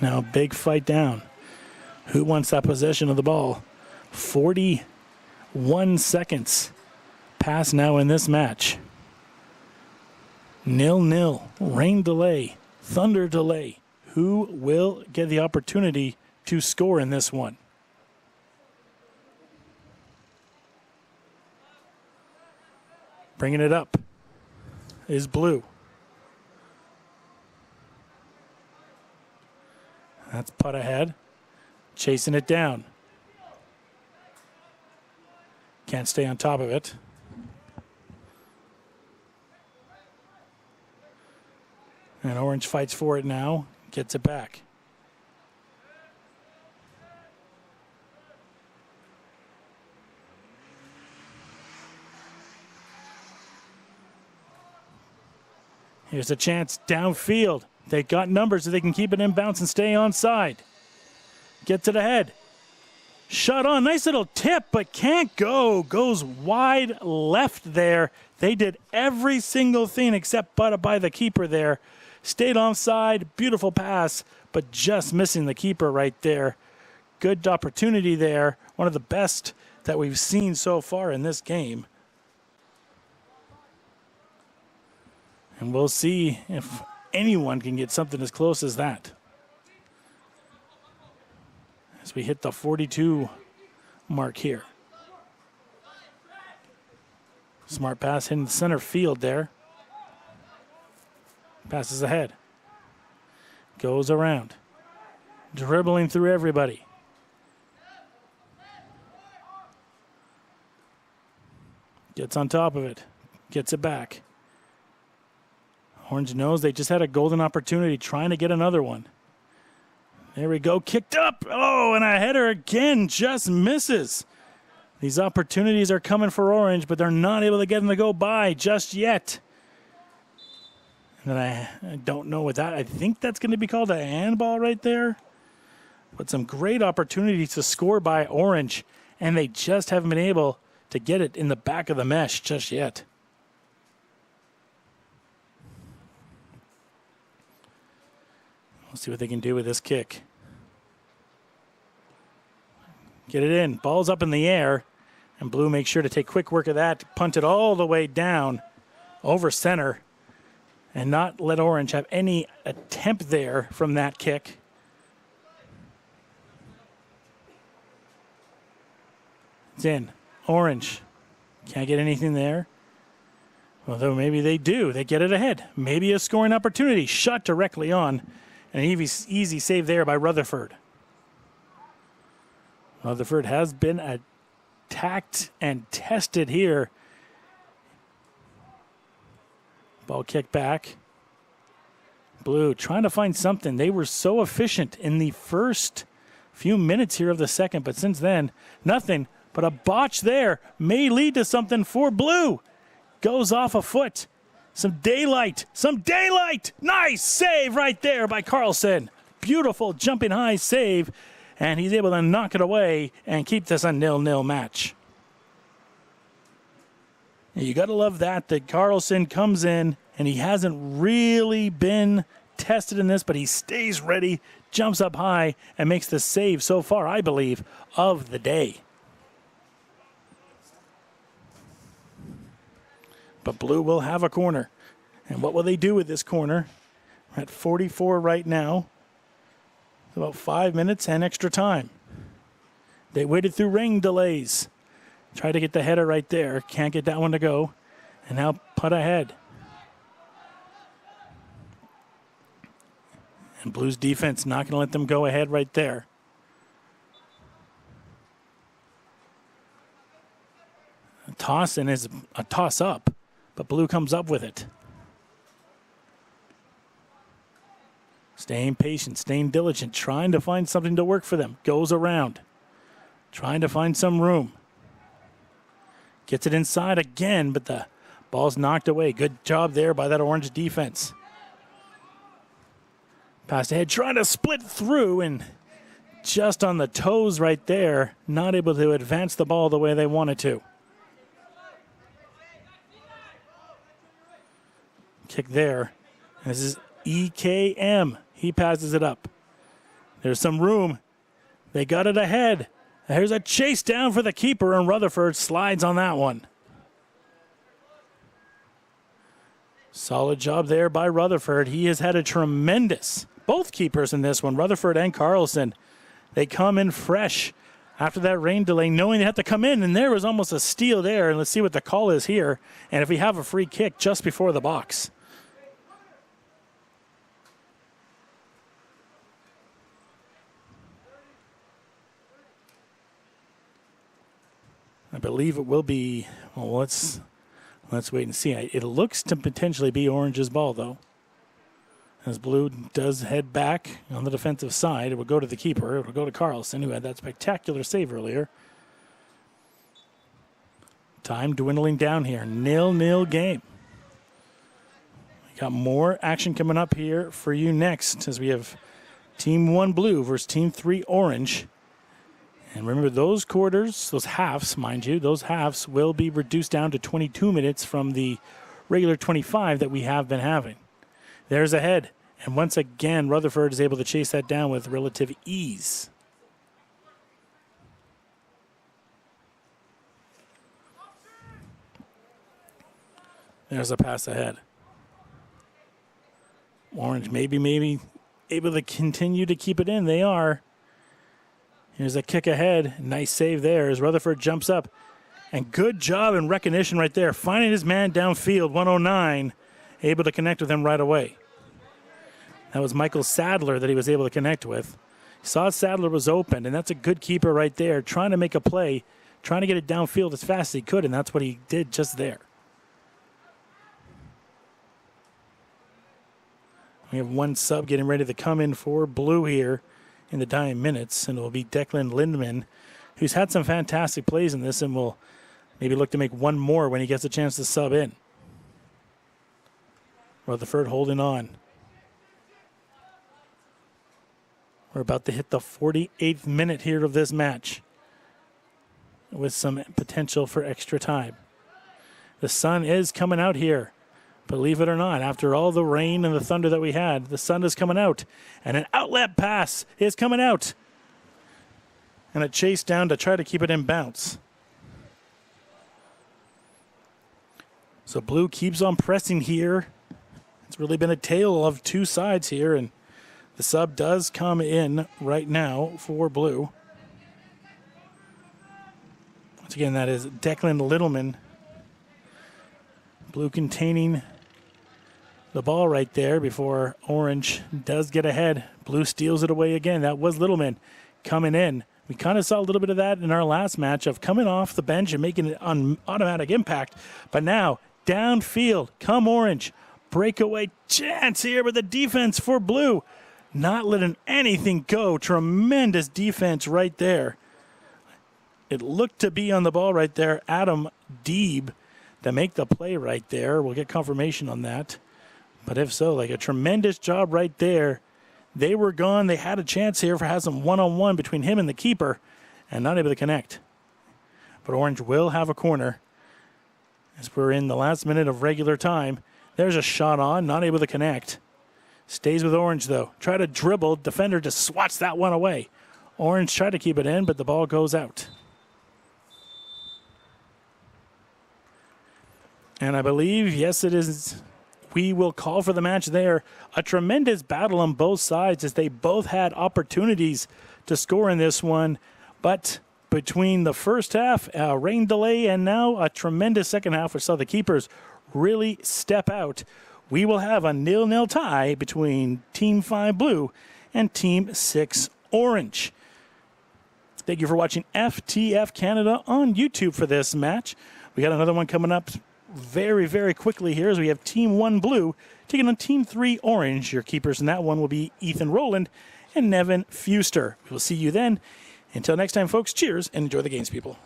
Now, big fight down. Who wants that possession of the ball? 41 seconds pass now in this match. 0-0. Rain delay. Thunder delay. Who will get the opportunity to score in this one? Bringing it up is Blue. That's putt ahead. Chasing it down. Can't stay on top of it. And Orange fights for it now. Gets it back. Here's a chance downfield. They got numbers so they can keep it in bounce and stay onside. Gets it ahead. Shot on. Nice little tip, but can't go. Goes wide left there. They did every single thing except butt by the keeper there. Stayed onside. Beautiful pass, but just missing the keeper right there. Good opportunity there. One of the best that we've seen so far in this game. And we'll see if anyone can get something as close as that. As we hit the 42 mark here. Smart pass hitting the center field there. Passes ahead. Goes around. Dribbling through everybody. Gets on top of it. Gets it back. Orange knows they just had a golden opportunity trying to get another one. There we go. Kicked up. Oh, and a header again. Just misses. These opportunities are coming for Orange, but they're not able to get them to go by just yet. And then I don't know what that. I think that's going to be called a handball right there. But some great opportunities to score by Orange, and they just haven't been able to get it in the back of the mesh just yet. We'll see what they can do with this kick. Get it in. Ball's up in the air. And Blue makes sure to take quick work of that. Punt it all the way down over center. And not let Orange have any attempt there from that kick. It's in. Orange. Can't get anything there. Although maybe they do. They get it ahead. Maybe a scoring opportunity. Shot directly on. An easy save there by Rutherford. Rutherford has been attacked and tested here. Ball kicked back. Blue trying to find something. They were so efficient in the first few minutes here of the second, but since then, nothing. But a botch there may lead to something for Blue. Goes off a foot. Some daylight. Nice save right there by Carlson. Beautiful jumping high save. And he's able to knock it away and keep this a 0-0 match. You got to love that Carlson comes in and he hasn't really been tested in this, but he stays ready, jumps up high, and makes the save so far, I believe, of the day. But Blue will have a corner. And what will they do with this corner? We're at 44 right now. About 5 minutes and extra time. They waited through rain delays. Try to get the header right there. Can't get that one to go. And now putt ahead. And Blues defense not going to let them go ahead right there. A toss in is a toss up, but Blue comes up with it. Staying patient, staying diligent, trying to find something to work for them. Goes around, trying to find some room. Gets it inside again, but the ball's knocked away. Good job there by that Orange defense. Pass ahead, trying to split through, and just on the toes right there, not able to advance the ball the way they wanted to. Kick there. This is EKM. He passes it up. There's some room. They got it ahead. There's a chase down for the keeper, and Rutherford slides on that one. Solid job there by Rutherford. He has had a tremendous, both keepers in this one, Rutherford and Carlson. They come in fresh after that rain delay, knowing they have to come in, and there was almost a steal there. And let's see what the call is here, and if we have a free kick just before the box. I believe it will be, well, let's wait and see. It looks to potentially be Orange's ball, though. As Blue does head back on the defensive side, it will go to the keeper. It will go to Carlson, who had that spectacular save earlier. Time dwindling down here. 0-0 game. We got more action coming up here for you next, as we have Team 1 Blue versus Team 3 Orange. And remember, those quarters, those halves, mind you, those halves will be reduced down to 22 minutes from the regular 25 that we have been having. There's a head. And once again, Rutherford is able to chase that down with relative ease. There's a pass ahead. Orange maybe able to continue to keep it in. They are. Here's a kick ahead. Nice save there as Rutherford jumps up. And good job and recognition right there. Finding his man downfield, 109. Able to connect with him right away. That was Michael Sadler that he was able to connect with. He saw Sadler was open, and that's a good keeper right there, trying to make a play, trying to get it downfield as fast as he could, and that's what he did just there. We have one sub getting ready to come in for Blue here in the dying minutes, and it will be Declan Lindman, who's had some fantastic plays in this and will maybe look to make one more when he gets a chance to sub in. Rutherford holding on. We're about to hit the 48th minute here of this match with some potential for extra time. The sun is coming out here. Believe it or not, after all the rain and the thunder that we had, the sun is coming out. And an outlet pass is coming out. And a chase down to try to keep it in bounce. So Blue keeps on pressing here. It's really been a tale of two sides here, and the sub does come in right now for Blue. Once again, that is Declan Littleman. Blue containing the ball right there before Orange does get ahead. Blue steals it away again. That was Littleman coming in. We kind of saw a little bit of that in our last match of coming off the bench and making it an automatic impact. But now, downfield, come Orange. Breakaway chance here with the defense for Blue. Not letting anything go. Tremendous defense right there. It looked to be on the ball right there. Adam Deeb to make the play right there. We'll get confirmation on that. But if so, like a tremendous job right there. They were gone. They had a chance here for having some one-on-one between him and the keeper and not able to connect. But Orange will have a corner as we're in the last minute of regular time. There's a shot on, not able to connect. Stays with Orange, though. Try to dribble. Defender just swats that one away. Orange tried to keep it in, but the ball goes out. And I believe, yes, it is. We will call for the match there. A tremendous battle on both sides as they both had opportunities to score in this one. But between the first half, a rain delay, and now a tremendous second half, which saw the keepers really step out, we will have a 0-0 tie between Team 5 Blue and Team 6 Orange. Thank you for watching FTF Canada on YouTube for this match. We got another one coming up very, very quickly here as we have Team 1 Blue taking on Team 3 Orange. Your keepers in that one will be Ethan Rowland and Nevin Fuster. We will see you then. Until next time, folks, cheers and enjoy the games, people.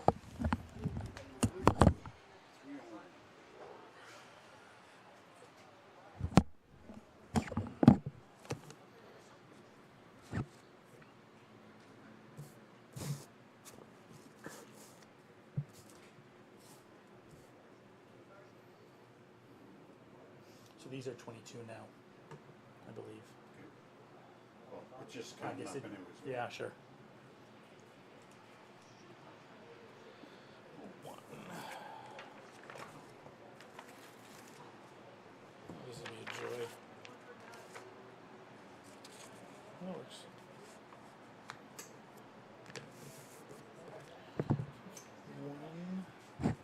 So these are 22 now, I believe. Well, it's just kind of up anyways. Yeah, sure. One. This will be a joy. That works. One.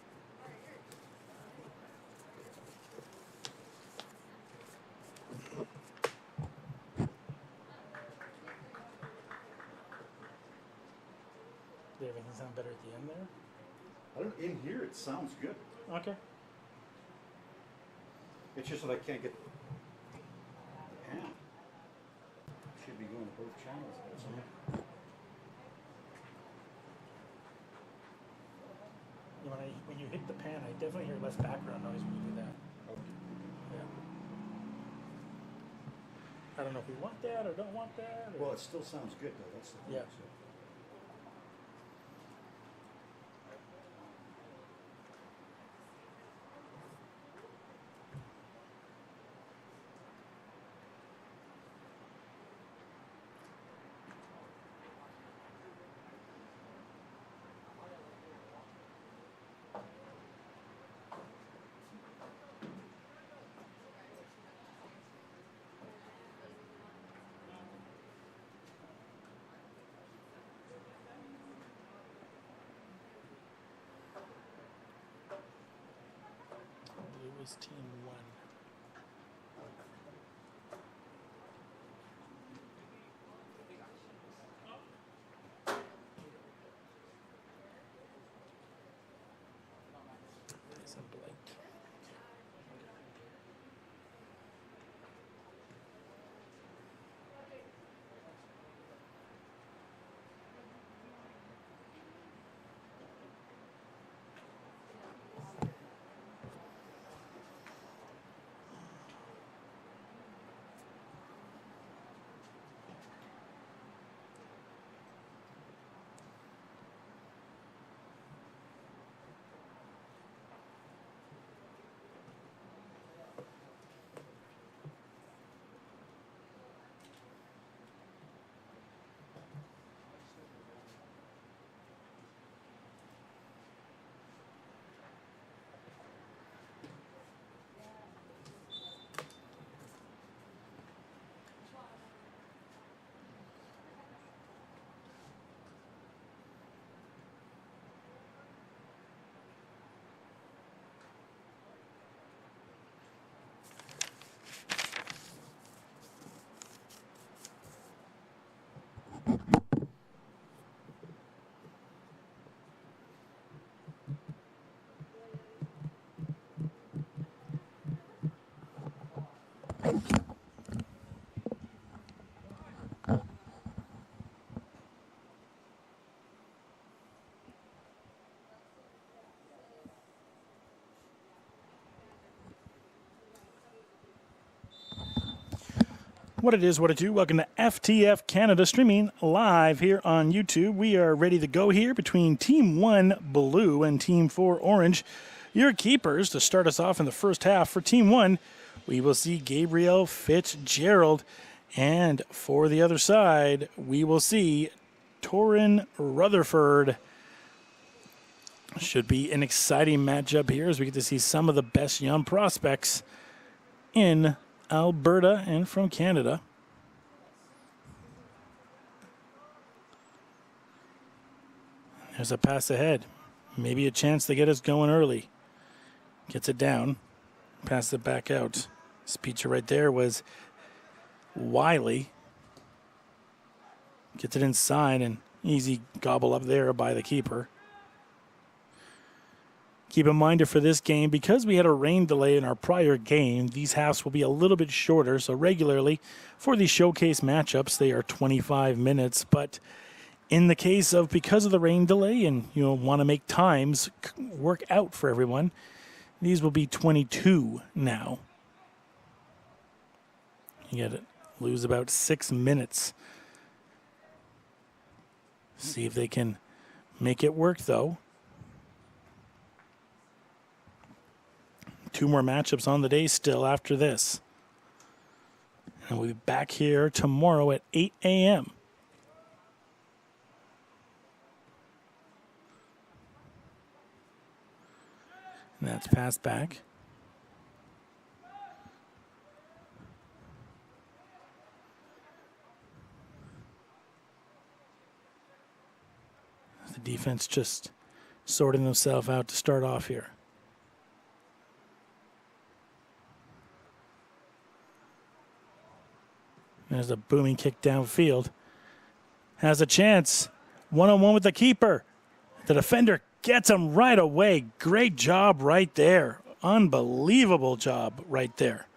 Did everything sound better at the end there? I don't, in here, it sounds good. Okay. It's just that I can't get the pan. Should be going to both channels. When you hit the pan, I definitely hear less background noise when you do that. Okay. Yeah. I don't know if we want that or don't want that. Or... Well, it still sounds good though. That's the thing. Yeah. So. Blue is team 1. There's a blank. What it is, what it do. Welcome to FTF Canada, streaming live here on YouTube. We are ready to go here between Team 1 Blue and Team 4 Orange. Your keepers to start us off in the first half. For Team 1, we will see Gabriel Fitzgerald. And for the other side, we will see Torin Rutherford. Should be an exciting matchup here as we get to see some of the best young prospects in Alberta and from Canada. There's a pass ahead. Maybe a chance to get us going early. Gets it down. Passes it back out. Speech right there was Wiley. Gets it inside and easy gobble up there by the keeper. Keep in mind for this game, because we had a rain delay in our prior game, these halves will be a little bit shorter. So regularly for these showcase matchups, they are 25 minutes. But in the case of because of the rain delay and want to make times work out for everyone, these will be 22 now. You got to lose about 6 minutes. See if they can make it work, though. 2 more matchups on the day still after this. And we'll be back here tomorrow at 8 a.m. And that's passed back. The defense just sorting themselves out to start off here. There's a booming kick downfield. Has a chance. One-on-one with the keeper. The defender gets him right away. Great job right there. Unbelievable job right there.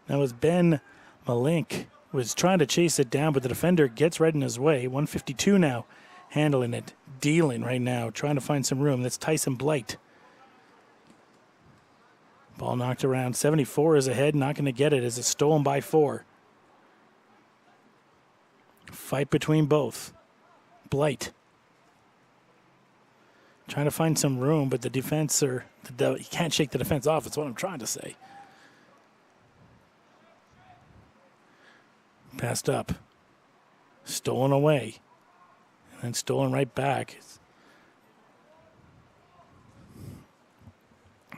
That was Ben Malink. Was trying to chase it down, but the defender gets right in his way. 152 now, handling it, dealing right now, trying to find some room. That's Tyson Blight. Ball knocked around. 74 is ahead, not going to get it as it's stolen by 4. Fight between both. Blight trying to find some room, but the defense, he can't shake the defense off. That's what I'm trying to say. Passed up. Stolen away. And then stolen right back.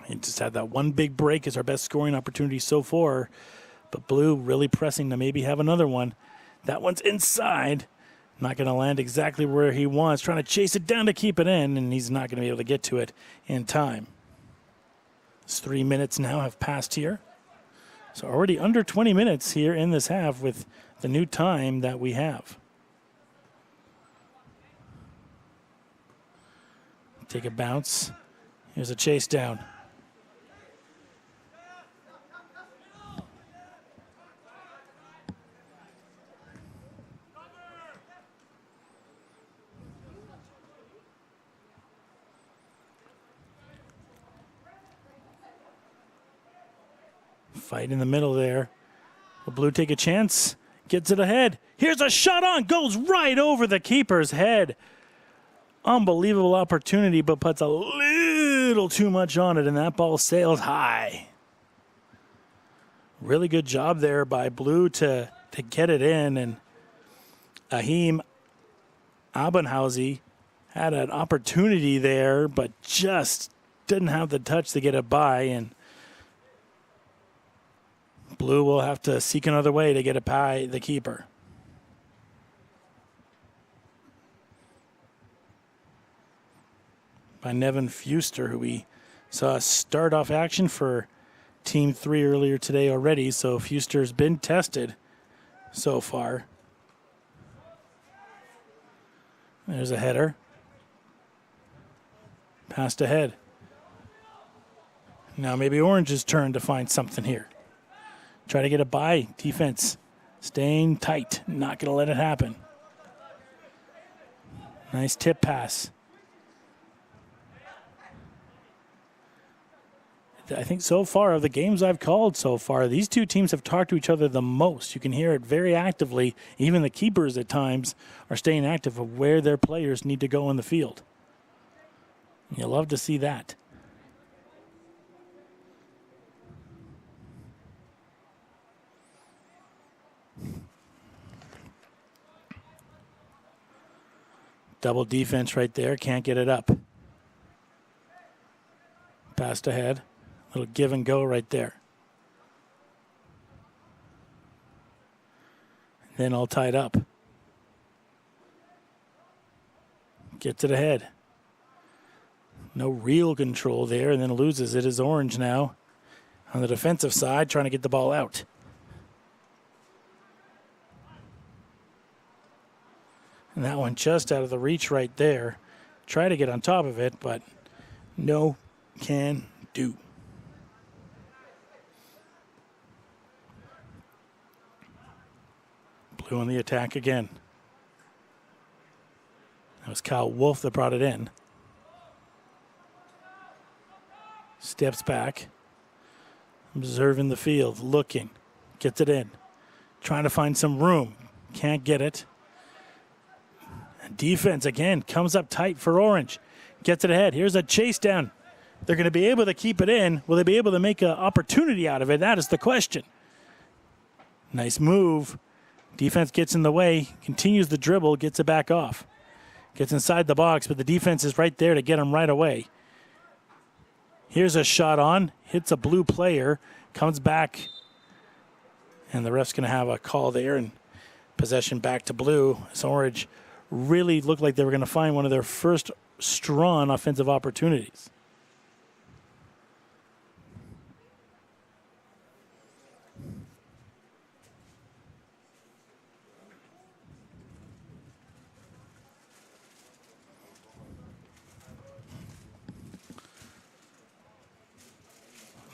He just had that one big break as our best scoring opportunity so far. But Blue really pressing to maybe have another one. That one's inside. Not going to land exactly where he wants. Trying to chase it down to keep it in, and he's not going to be able to get to it in time. It's 3 minutes now have passed here. So already under 20 minutes here in this half with the new time that we have. Take a bounce. Here's a chase down. Fight in the middle there. Will Blue take a chance? Gets it ahead. Here's a shot on. Goes right over the keeper's head. Unbelievable opportunity, but puts a little too much on it, and that ball sails high. Really good job there by Blue to get it in, and Ahim Abenhausi had an opportunity there, but just didn't have the touch to get it by, and Blue will have to seek another way to get it by the keeper. By Nevin Fuster, who we saw start off action for Team 3 earlier today already, so Fuster's been tested so far. There's a header. Passed ahead. Now maybe Orange's turn to find something here. Try to get it by. Defense staying tight. Not going to let it happen. Nice tip pass. I think so far of the games I've called so far, these two teams have talked to each other the most. You can hear it very actively. Even the keepers at times are staying active of where their players need to go in the field. You love to see that. Double defense right there. Can't get it up. Passed ahead. Little give and go right there. Then all tied up. Gets it ahead. No real control there, and then loses it. Is Orange now on the defensive side trying to get the ball out. And that one just out of the reach right there. Try to get on top of it, but no can do. Blue on the attack again. That was Kyle Wolf that brought it in. Steps back. Observing the field, looking. Gets it in. Trying to find some room. Can't get it. Defense again comes up tight for Orange. Gets it ahead. Here's a chase down. They're going to be able to keep it in. Will they be able to make an opportunity out of it? That is the question. Nice move. Defense gets in the way, continues the dribble, gets it back off. Gets inside the box, but the defense is right there to get him right away. Here's a shot on. Hits a blue player. Comes back. And the ref's going to have a call there. And possession back to blue. As Orange really looked like they were going to find one of their first strong offensive opportunities.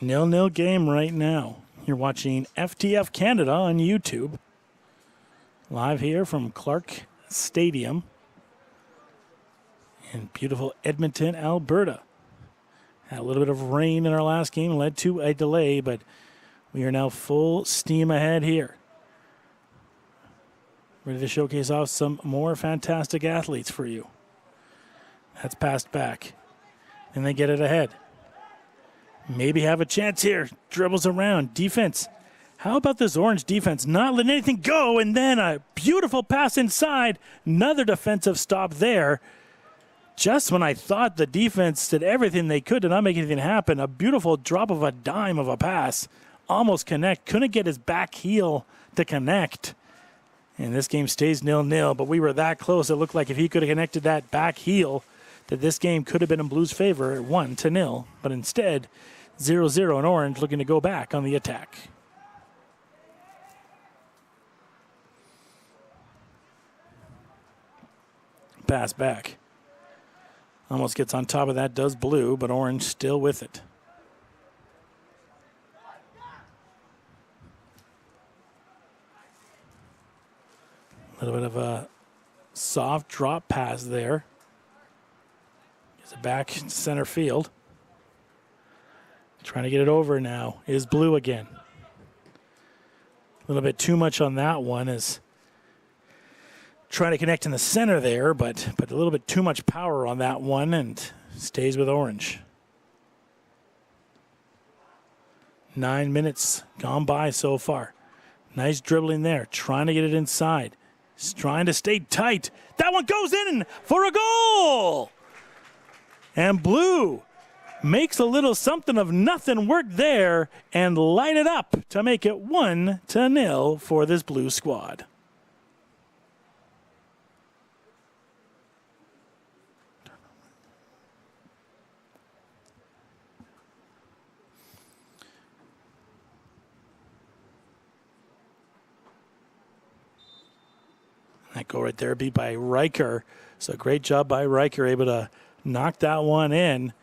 Nil-nil game right now. You're watching FTF Canada on YouTube. Live here from Clark Stadium in beautiful Edmonton, Alberta. Had a little bit of rain in our last game, led to a delay, but we are now full steam ahead here. Ready to showcase off some more fantastic athletes for you. That's passed back. And they get it ahead. Maybe have a chance here. Dribbles around. Defense. How about this Orange defense not letting anything go? And then a beautiful pass inside. Another defensive stop there. Just when I thought the defense did everything they could to not make anything happen, a beautiful drop of a dime of a pass. Almost connect. Couldn't get his back heel to connect. And this game stays 0-0, but we were that close. It looked like if he could have connected that back heel, that this game could have been in Blues' favor at 1-0. But instead, 0-0 and Orange looking to go back on the attack. Pass back. Almost gets on top of that, does Blue, but Orange still with it. A little bit of a soft drop pass there. Gets it back to center field. Trying to get it over now is Blue again. A little bit too much on that one, is trying to connect in the center there, but a little bit too much power on that one, and stays with Orange. 9 minutes gone by so far. Nice dribbling there, trying to get it inside. He's trying to stay tight. That one goes in for a goal! And Blue makes a little something of nothing work there and light it up to make it 1-0 for this Blue squad. That goal right there beat by Riker. So great job by Riker, able to knock that one in,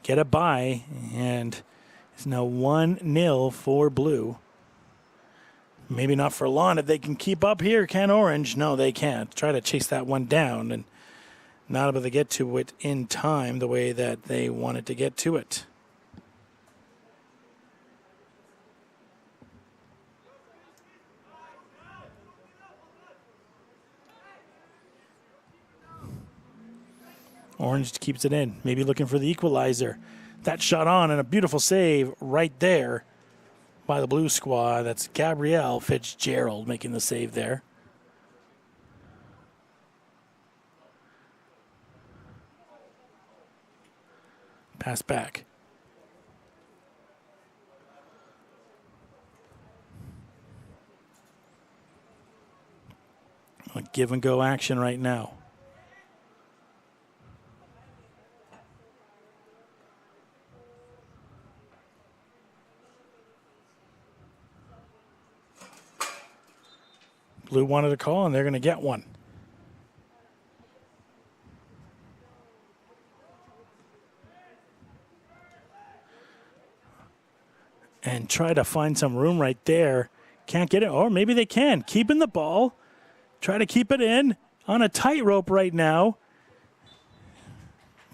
get it by, and it's now 1-0 for Blue. Maybe not for long. If they can keep up here, can Orange? No, they can't. Try to chase that one down and not able to get to it in time the way that they wanted to get to it. Orange keeps it in, maybe looking for the equalizer. That shot on and a beautiful save right there by the Blue squad. That's Gabrielle Fitzgerald making the save there. Pass back. A give and go action right now. Blue wanted a call, and they're going to get one. and try to find some room right there. Can't get it, or maybe they can. Keeping the ball. Try to keep it in on a tightrope right now.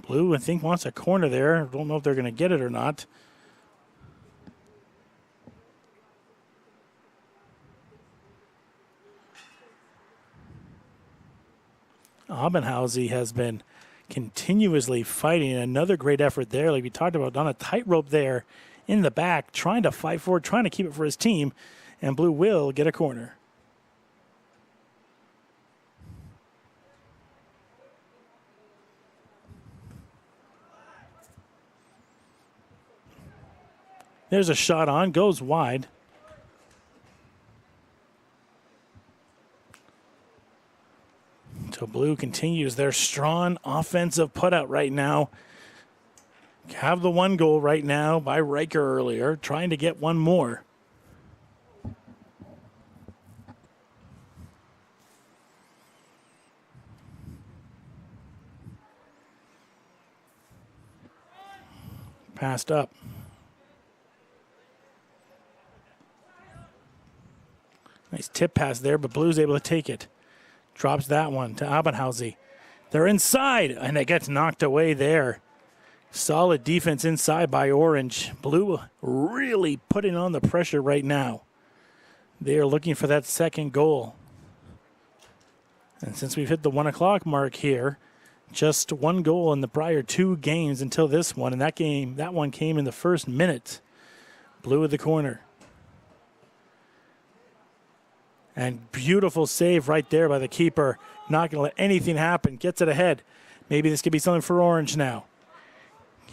Blue, I think, wants a corner there. Don't know if they're going to get it or not. Abendhausen has been continuously fighting. Another great effort there, like we talked about, on a tightrope there in the back, trying to fight for it, trying to keep it for his team, and Blue will get a corner. There's a shot on, goes wide. So Blue continues their strong offensive putout right now. Have the one goal right now by Riker earlier, trying to get one more. Passed up. Nice tip pass there, but Blue's able to take it. Drops that one to Abendhausen. They're inside, and it gets knocked away there. Solid defense inside by Orange. Blue really putting on the pressure right now. They are looking for that second goal. And since we've hit the 1 o'clock mark here, just one goal in the prior 2 games until this one. And that one came in the first minute. Blue at the corner. And beautiful save right there by the keeper. Not going to let anything happen. Gets it ahead. Maybe this could be something for Orange now.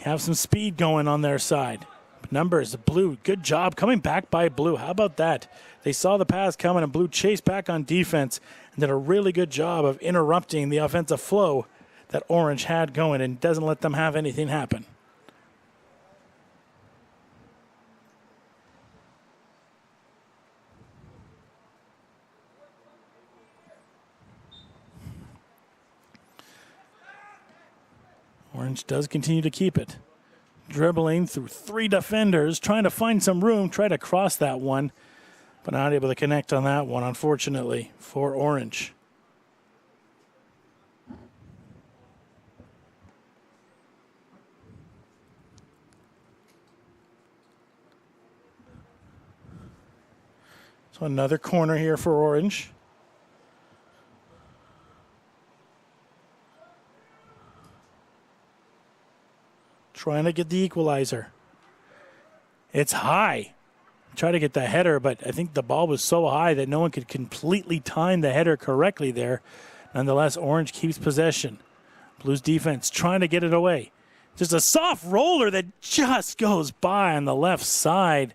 Have some speed going on their side. Numbers, Blue, good job coming back by Blue. How about that? They saw the pass coming and Blue chased back on defense and did a really good job of interrupting the offensive flow that Orange had going and doesn't let them have anything happen. Orange does continue to keep it. Dribbling through 3 defenders, trying to find some room, try to cross that one, but not able to connect on that one, unfortunately, for Orange. So another corner here for Orange. Trying to get the equalizer. It's high. Try to get the header, but I think the ball was so high that no one could completely time the header correctly there. Nonetheless, Orange keeps possession. Blues defense trying to get it away. Just a soft roller that just goes by on the left side.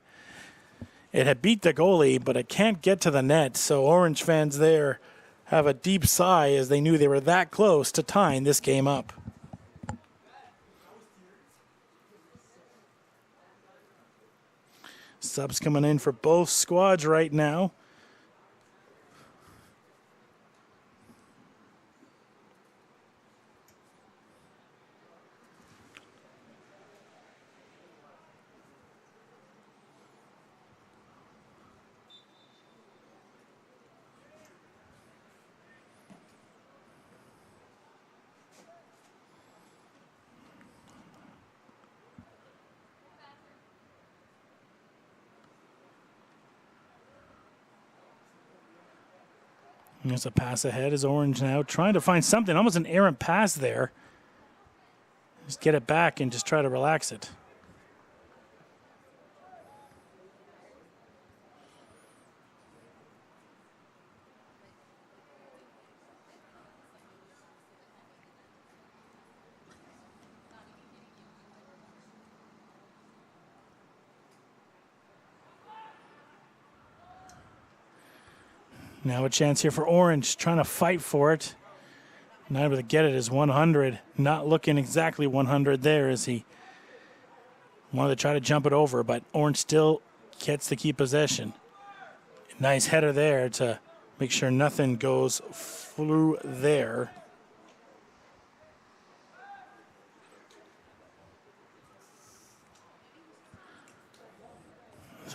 It had beat the goalie, but it can't get to the net. So Orange fans there have a deep sigh as they knew they were that close to tying this game up. Subs coming in for both squads right now. There's a pass ahead as Orange now trying to find something, almost an errant pass there. Just get it back and just try to relax it. Now a chance here for Orange, trying to fight for it. Not able to get it as 100. Not looking exactly 100 there as he wanted to try to jump it over, but Orange still gets to keep possession. Nice header there to make sure nothing goes through there.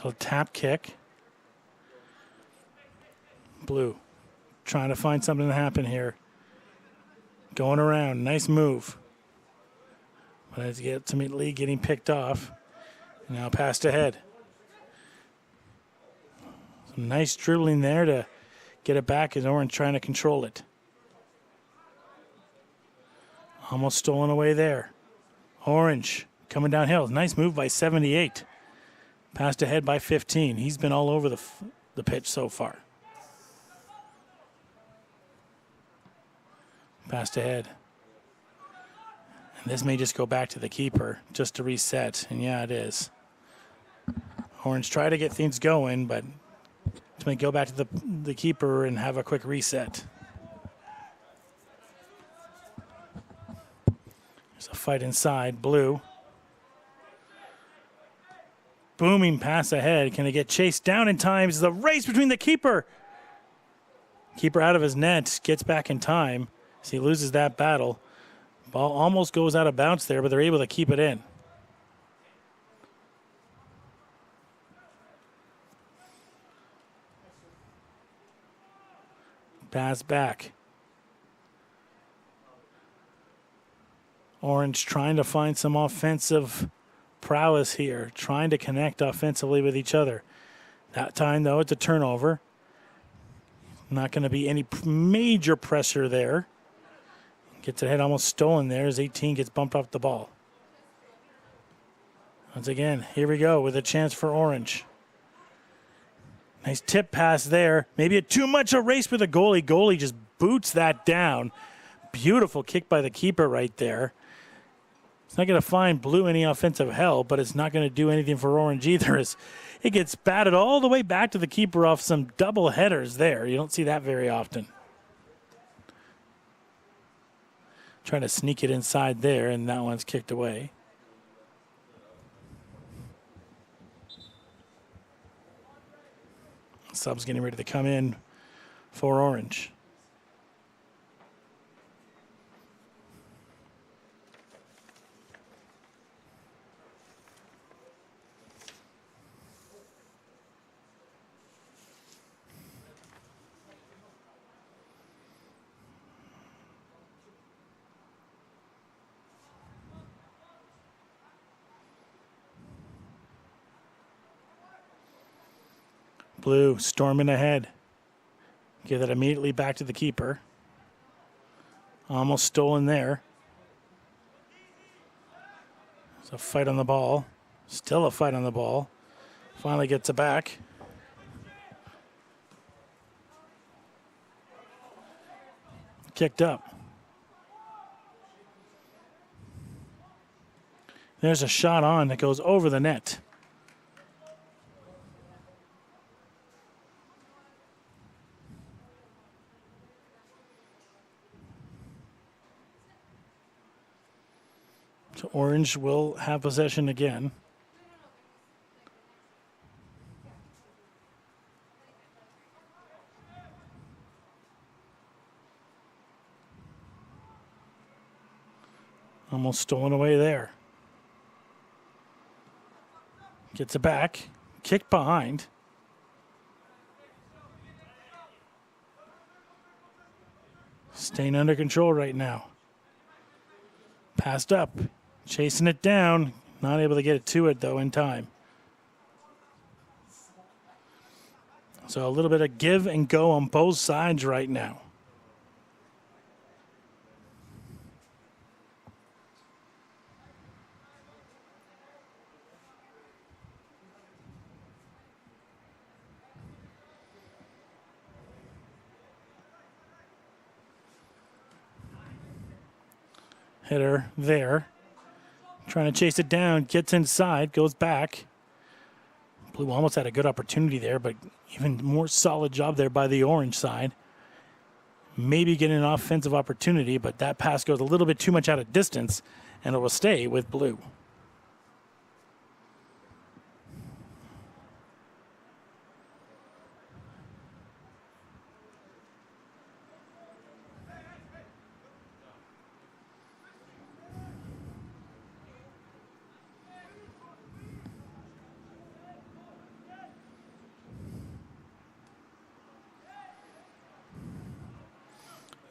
So tap kick. Blue trying to find something to happen here. Going around. Nice move. But it's ultimately getting picked off. Now passed ahead. Some nice dribbling there to get it back as Orange trying to control it. Almost stolen away there. Orange coming downhill. Nice move by 78. Passed ahead by 15. He's been all over the pitch so far. Passed ahead. And this may just go back to the keeper just to reset. And yeah, it is. Orange try to get things going, but to go back to the keeper and have a quick reset. There's a fight inside. Blue. Booming pass ahead. Can they get chased down in time? It's the race between the keeper. Keeper out of his net. Gets back in time. So he loses that battle. Ball almost goes out of bounds there, but they're able to keep it in. Pass back. Orange trying to find some offensive prowess here, trying to connect offensively with each other. That time, though, it's a turnover. Not going to be any major pressure there. Gets ahead, almost stolen there as 18 gets bumped off the ball. Once again, here we go with a chance for Orange. Nice tip pass there. Maybe too much a race with the goalie. Goalie just boots that down. Beautiful kick by the keeper right there. It's not going to find Blue any offensive help, but it's not going to do anything for Orange either. As it gets batted all the way back to the keeper off some double headers there. You don't see that very often. Trying to sneak it inside there, and that one's kicked away. Sub's getting ready to come in for Orange. Blue storming ahead. Give that immediately back to the keeper. Almost stolen there. There's a fight on the ball. Still a fight on the ball. Finally gets it back. Kicked up. There's a shot on that goes over the net. So Orange will have possession again. Almost stolen away there. Gets it back. Kicked behind. Staying under control right now. Passed up. Chasing it down. Not able to get it to it, though, in time. So a little bit of give and go on both sides right now. Hitter there. Trying to chase it down. Gets inside. Goes back. Blue almost had a good opportunity there, but even more solid job there by the Orange side. Maybe getting an offensive opportunity, but that pass goes a little bit too much out of distance, and it will stay with Blue.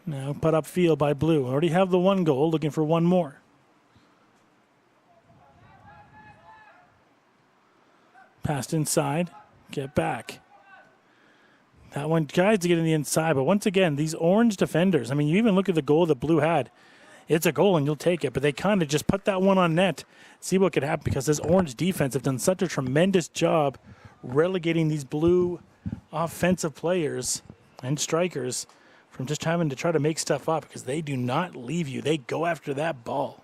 Now put up field by Blue. Already have the 1 goal, looking for 1 more. Passed inside, get back. That one tries to get in the inside, but once again, these orange defenders, I mean, you even look at the goal that Blue had. It's a goal and you'll take it, but they kind of just put that one on net, see what could happen, because this orange defense have done such a tremendous job relegating these Blue offensive players and strikers from just having to try to make stuff up, because they do not leave you. They go after that ball.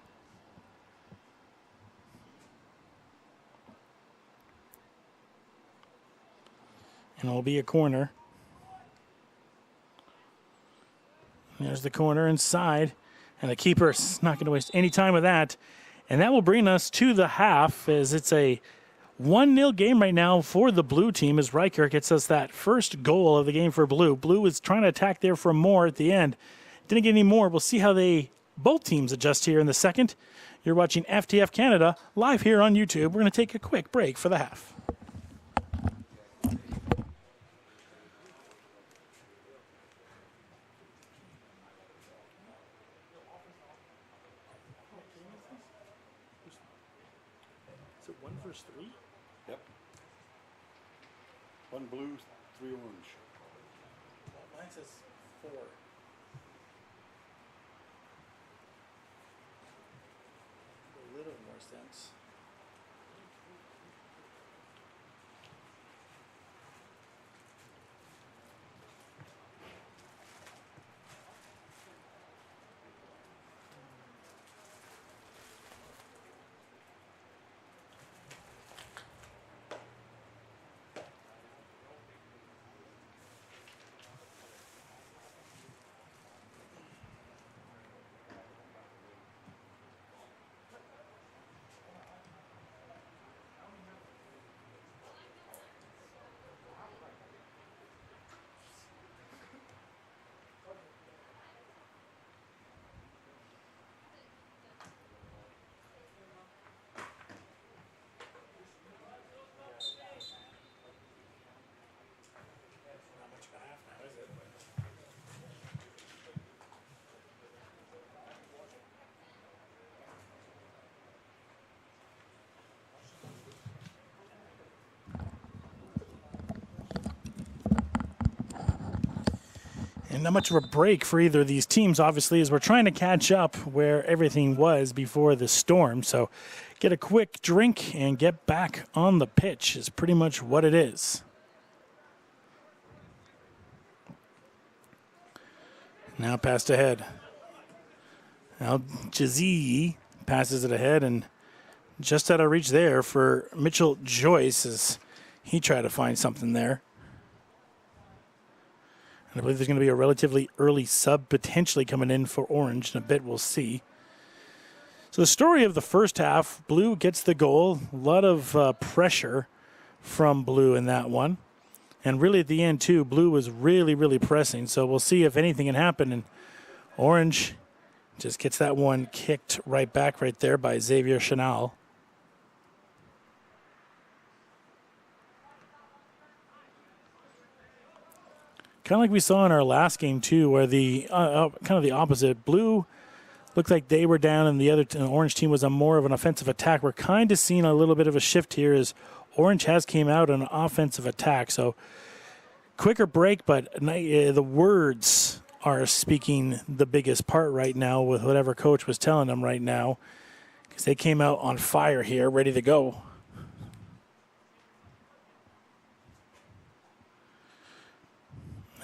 And it'll be a corner. There's the corner inside. And the keeper's not going to waste any time with that. And that will bring us to the half, as it's a 1-0 game right now for the Blue team, as Riker gets us that first goal of the game for Blue. Blue is trying to attack there for more at the end. Didn't get any more. We'll see how both teams adjust here in the second. You're watching FTF Canada live here on YouTube. We're going to take a quick break for the half. Is it 1 versus 3? Yep. 1 blue, 3 orange. Mine says 4. A little more sense. And not much of a break for either of these teams, obviously, as we're trying to catch up where everything was before the storm. So get a quick drink and get back on the pitch is pretty much what it is. Now passed ahead. Now Jazee passes it ahead, and just out of reach there for Mitchell Joyce as he tried to find something there. And I believe there's going to be a relatively early sub potentially coming in for Orange. In a bit, we'll see. So the story of the first half, Blue gets the goal. A lot of pressure from Blue in that one. And really at the end, too, Blue was really, really pressing. So we'll see if anything can happen. And Orange just gets that one kicked right back right there by Xavier Chanel. Kind of like we saw in our last game, too, where the kind of the opposite. Blue looked like they were down, and the Orange team was a more of an offensive attack. We're kind of seeing a little bit of a shift here as Orange has came out on an offensive attack. So quicker break, but the words are speaking the biggest part right now with whatever coach was telling them right now, because they came out on fire here, ready to go.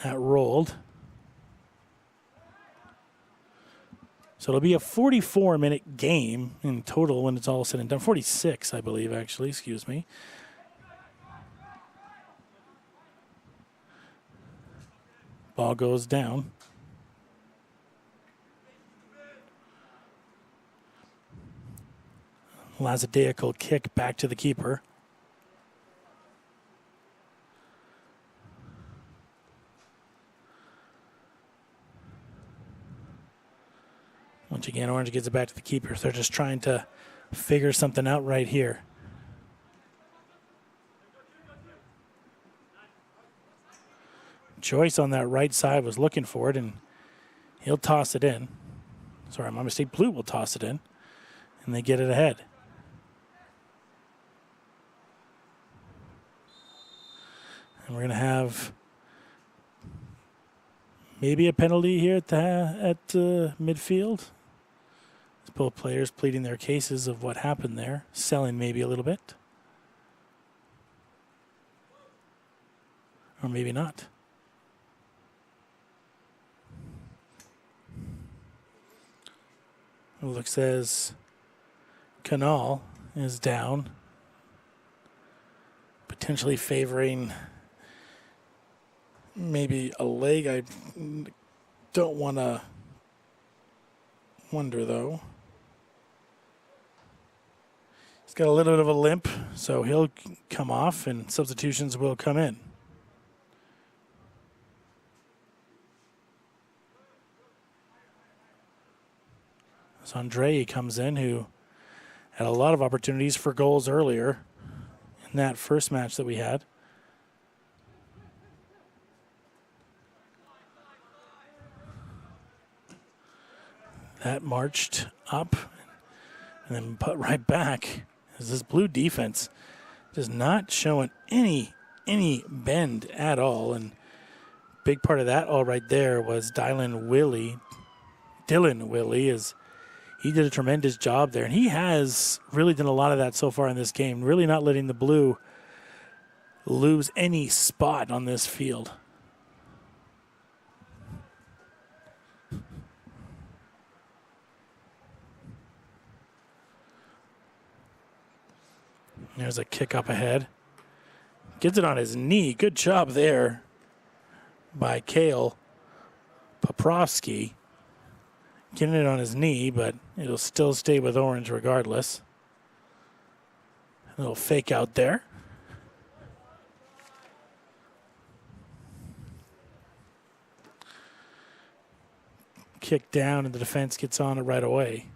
That rolled. So it'll be a 44-minute game in total when it's all said and done. 46, I believe, actually. Excuse me. Ball goes down. Lazadeic kick back to the keeper. Once again, Orange gets it back to the keeper. So they're just trying to figure something out right here. Joyce on that right side was looking for it, and He'll toss it in. Sorry, my mistake. Blue will toss it in, and they get it ahead. And we're going to have maybe a penalty here at midfield. Both players pleading their cases of what happened there, selling maybe a little bit. Or maybe not. It looks as Canal is down, potentially favoring maybe a leg. I don't want to wonder, though. He's got a little bit of a limp, so he'll come off and substitutions will come in. So Andre comes in, who had a lot of opportunities for goals earlier in that first match that we had. That marched up and then put right back as this blue defense does not showing any bend at all. And big part of that all right there was Dylan Willie, as he did a tremendous job there. And he has really done a lot of that so far in this game, really not letting the blue lose any spot on this field. There's a kick up ahead. Gets it on his knee. Good job there by Kale Poprovsky. Getting it on his knee, but it'll still stay with Orange regardless. A little fake out there. Kick down and the defense gets on it right away.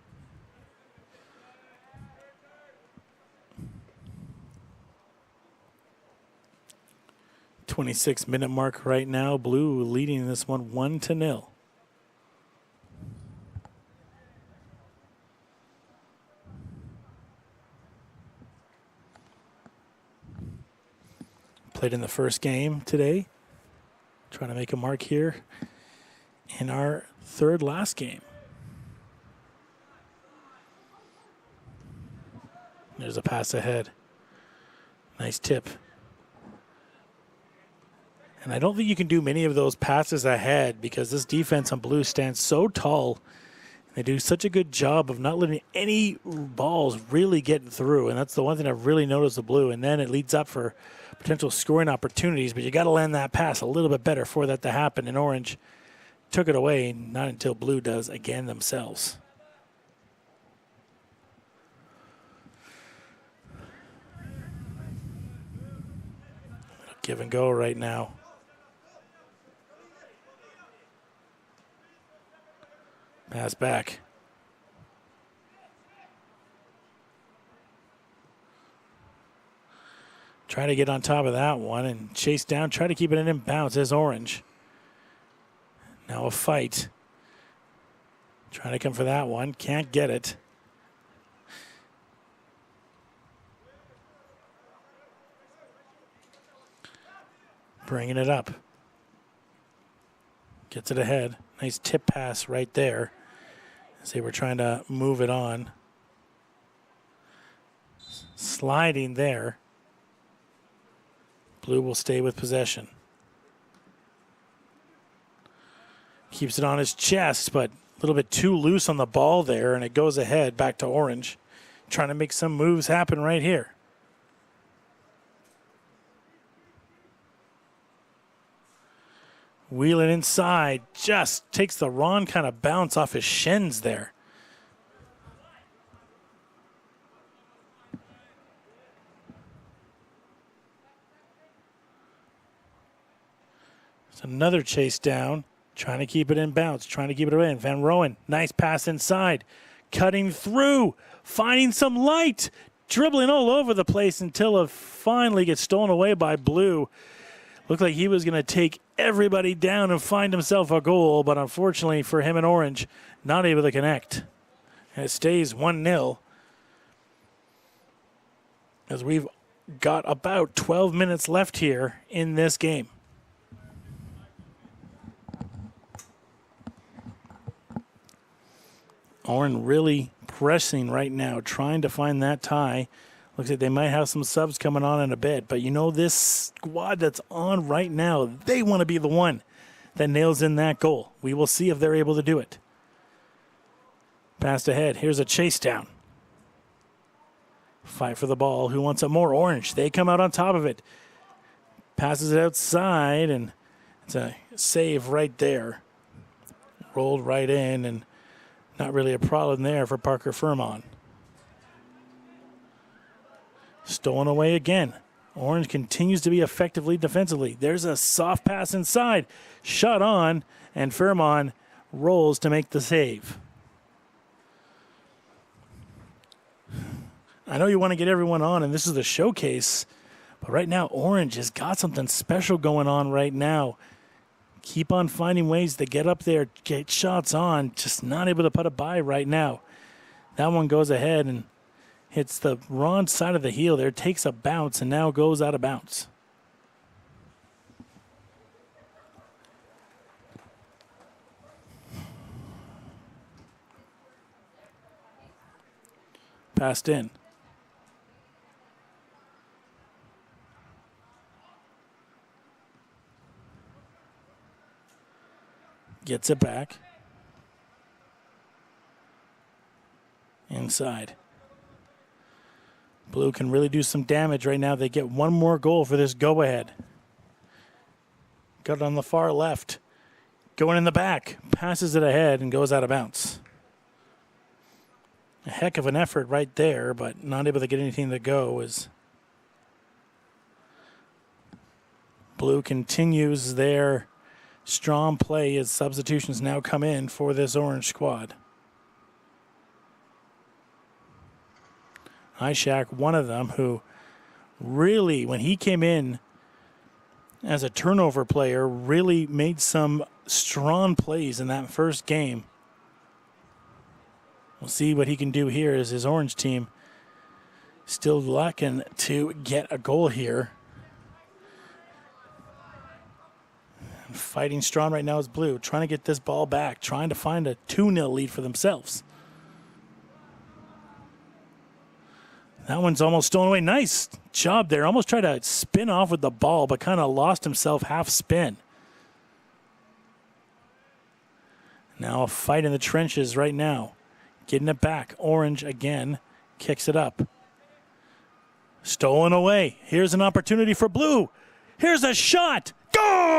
.26-minute mark right now. Blue leading this one 1-0. Played in the first game today. Trying to make a mark here in our third last game. There's a pass ahead. Nice tip. And I don't think you can do many of those passes ahead because this defense on blue stands so tall. They do such a good job of not letting any balls really get through. And that's the one thing I've really noticed with blue. And then it leads up for potential scoring opportunities. But you got to land that pass a little bit better for that to happen. And Orange took it away, not until blue does again themselves. Give and go right now. Pass back. Try to get on top of that one and chase down. Try to keep it in bounce as Orange. Now a fight. Trying to come for that one. Can't get it. Bringing it up. Gets it ahead. Nice tip pass right there as they were trying to move it on. Sliding there. Blue will stay with possession. Keeps it on his chest, but a little bit too loose on the ball there, and it goes ahead back to Orange. Trying to make some moves happen right here. Wheeling inside, just takes the wrong kind of bounce off his shins there. It's another chase down, trying to keep it in bounce, trying to keep it in. Van Roen, nice pass inside, cutting through, finding some light, dribbling all over the place until it finally gets stolen away by Blue. Looked like he was going to take everybody down and find himself a goal, but unfortunately for him and Orange, not able to connect. And it stays 1-0 as we've got about 12 minutes left here in this game. Orange really pressing right now, trying to find that tie. Looks like they might have some subs coming on in a bit, but you know this squad that's on right now, they want to be the one that nails in that goal. We will see if they're able to do it. Passed ahead. Here's a chase down. Fight for the ball. Who wants it more? Orange. They come out on top of it. Passes it outside, and it's a save right there. Rolled right in, and not really a problem there for Parker Furman. Stolen away again. Orange continues to be effectively defensively. There's a soft pass inside. Shot on, and Furman rolls to make the save. I know you want to get everyone on, and this is the showcase, but right now Orange has got something special going on right now. Keep on finding ways to get up there, get shots on, just not able to put it by right now. That one goes ahead and hits the wrong side of the heel there, takes a bounce, and now goes out of bounds. Passed in. Gets it back. Inside. Blue can really do some damage right now. They get one more goal for this go-ahead. Got it on the far left. Going in the back. Passes it ahead and goes out of bounds. A heck of an effort right there, but not able to get anything to go as Blue continues their strong play as substitutions now come in for this Orange squad. Ishak, one of them, who really, when he came in as a turnover player, really made some strong plays in that first game. We'll see what he can do here as his Orange team still lacking to get a goal here. Fighting strong right now is Blue, trying to get this ball back, trying to find a 2-0 lead for themselves. That one's almost stolen away. Nice job there. Almost tried to spin off with the ball, but kind of lost himself half spin. Now a fight in the trenches right now. Getting it back. Orange again kicks it up. Stolen away. Here's an opportunity for Blue. Here's a shot. Goal!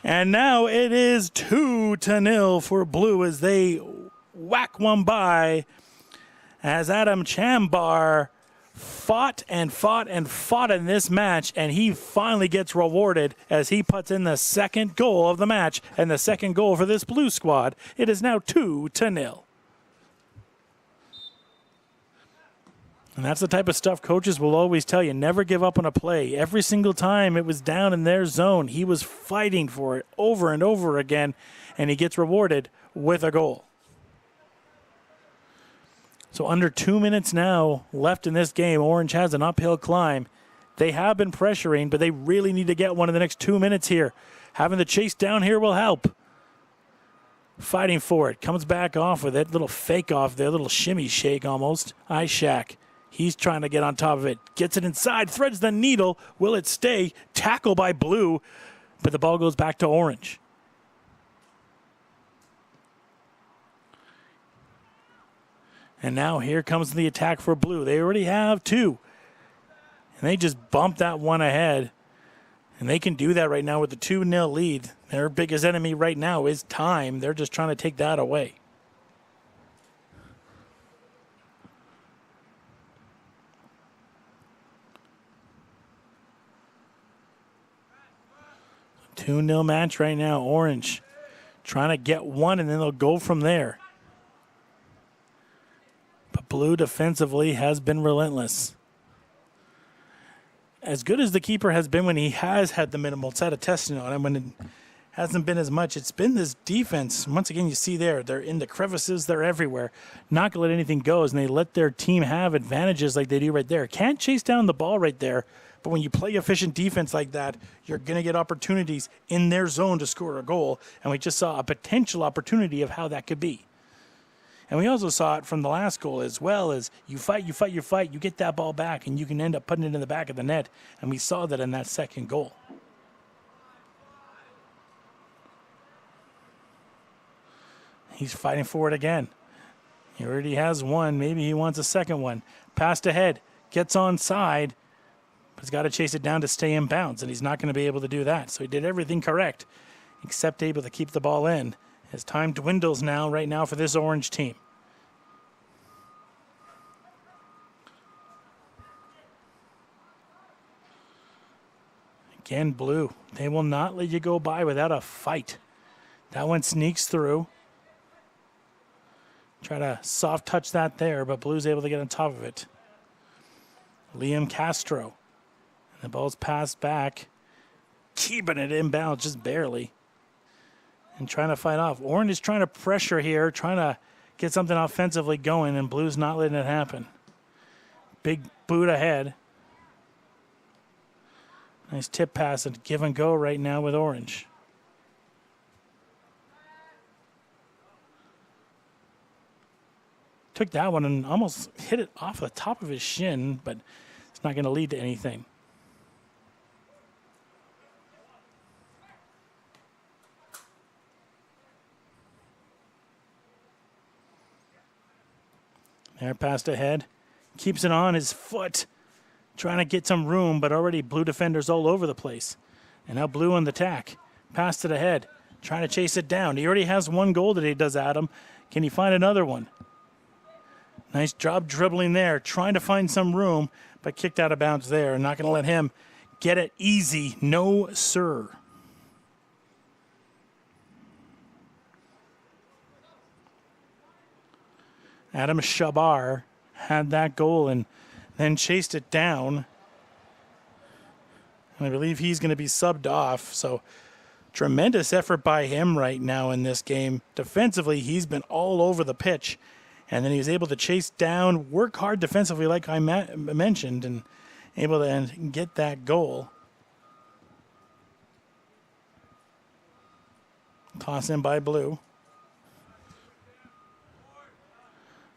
And now it is 2-0 for Blue as they whack one by, as Adam Chambar fought and fought and fought in this match, and he finally gets rewarded as he puts in the second goal of the match and the second goal for this Blue squad. It is now 2-0. And that's the type of stuff coaches will always tell you. Never give up on a play. Every single time it was down in their zone, he was fighting for it over and over again, and he gets rewarded with a goal. So under 2 minutes now left in this game. Orange has an uphill climb. They have been pressuring, but they really need to get one in the next 2 minutes here. Having the chase down here will help. Fighting for it. Comes back off with it. Little fake off there. Little shimmy shake almost. Ishak. He's trying to get on top of it. Gets it inside. Threads the needle. Will it stay? Tackle by Blue. But the ball goes back to Orange. And now here comes the attack for Blue. They already have two. And they just bump that one ahead. And they can do that right now with the 2-0 lead. Their biggest enemy right now is time. They're just trying to take that away. So 2-0 match right now. Orange trying to get one, and then they'll go from there. But Blue defensively has been relentless. as good as the keeper has been when he has had the minimal set of testing on him, when it hasn't been as much, it's been this defense. Once again, you see there, they're in the crevices, they're everywhere. Not going to let anything go, and they let their team have advantages like they do right there. Can't chase down the ball right there, but when you play efficient defense like that, you're going to get opportunities in their zone to score a goal, and we just saw a potential opportunity of how that could be. And we also saw it from the last goal as well, as you fight, you get that ball back, and you can end up putting it in the back of the net, and we saw that in that second goal. He's fighting for it again. He already has one. Maybe he wants a second one. Passed ahead. Gets onside. But he's got to chase it down to stay in bounds, and he's not going to be able to do that. So he did everything correct, except able to keep the ball in. His time dwindles now, right now, for this Orange team. Again, Blue. They will not let you go by without a fight. That one sneaks through. Try to soft touch that there, but Blue's able to get on top of it. Liam Castro. And the ball's passed back. Keeping it inbound just barely. And trying to fight off. Orange is trying to pressure here, trying to get something offensively going, and Blue's not letting it happen. Big boot ahead. Nice tip pass and give and go right now with Orange. Took that one and almost hit it off the top of his shin, but it's not going to lead to anything. There, passed ahead. Keeps it on his foot. Trying to get some room, but already Blue defenders all over the place. And now Blue on the tack. Passed it ahead. Trying to chase it down. He already has one goal that he does, Adam. Can he find another one? Nice job dribbling there, trying to find some room, but kicked out of bounds there. Not going to let him get it easy. No, sir. Adam Shabar had that goal and then chased it down. And I believe he's going to be subbed off. So tremendous effort by him right now in this game. Defensively, he's been all over the pitch. And then he was able to chase down, work hard defensively like I mentioned, and able to get that goal. Toss in by Blue.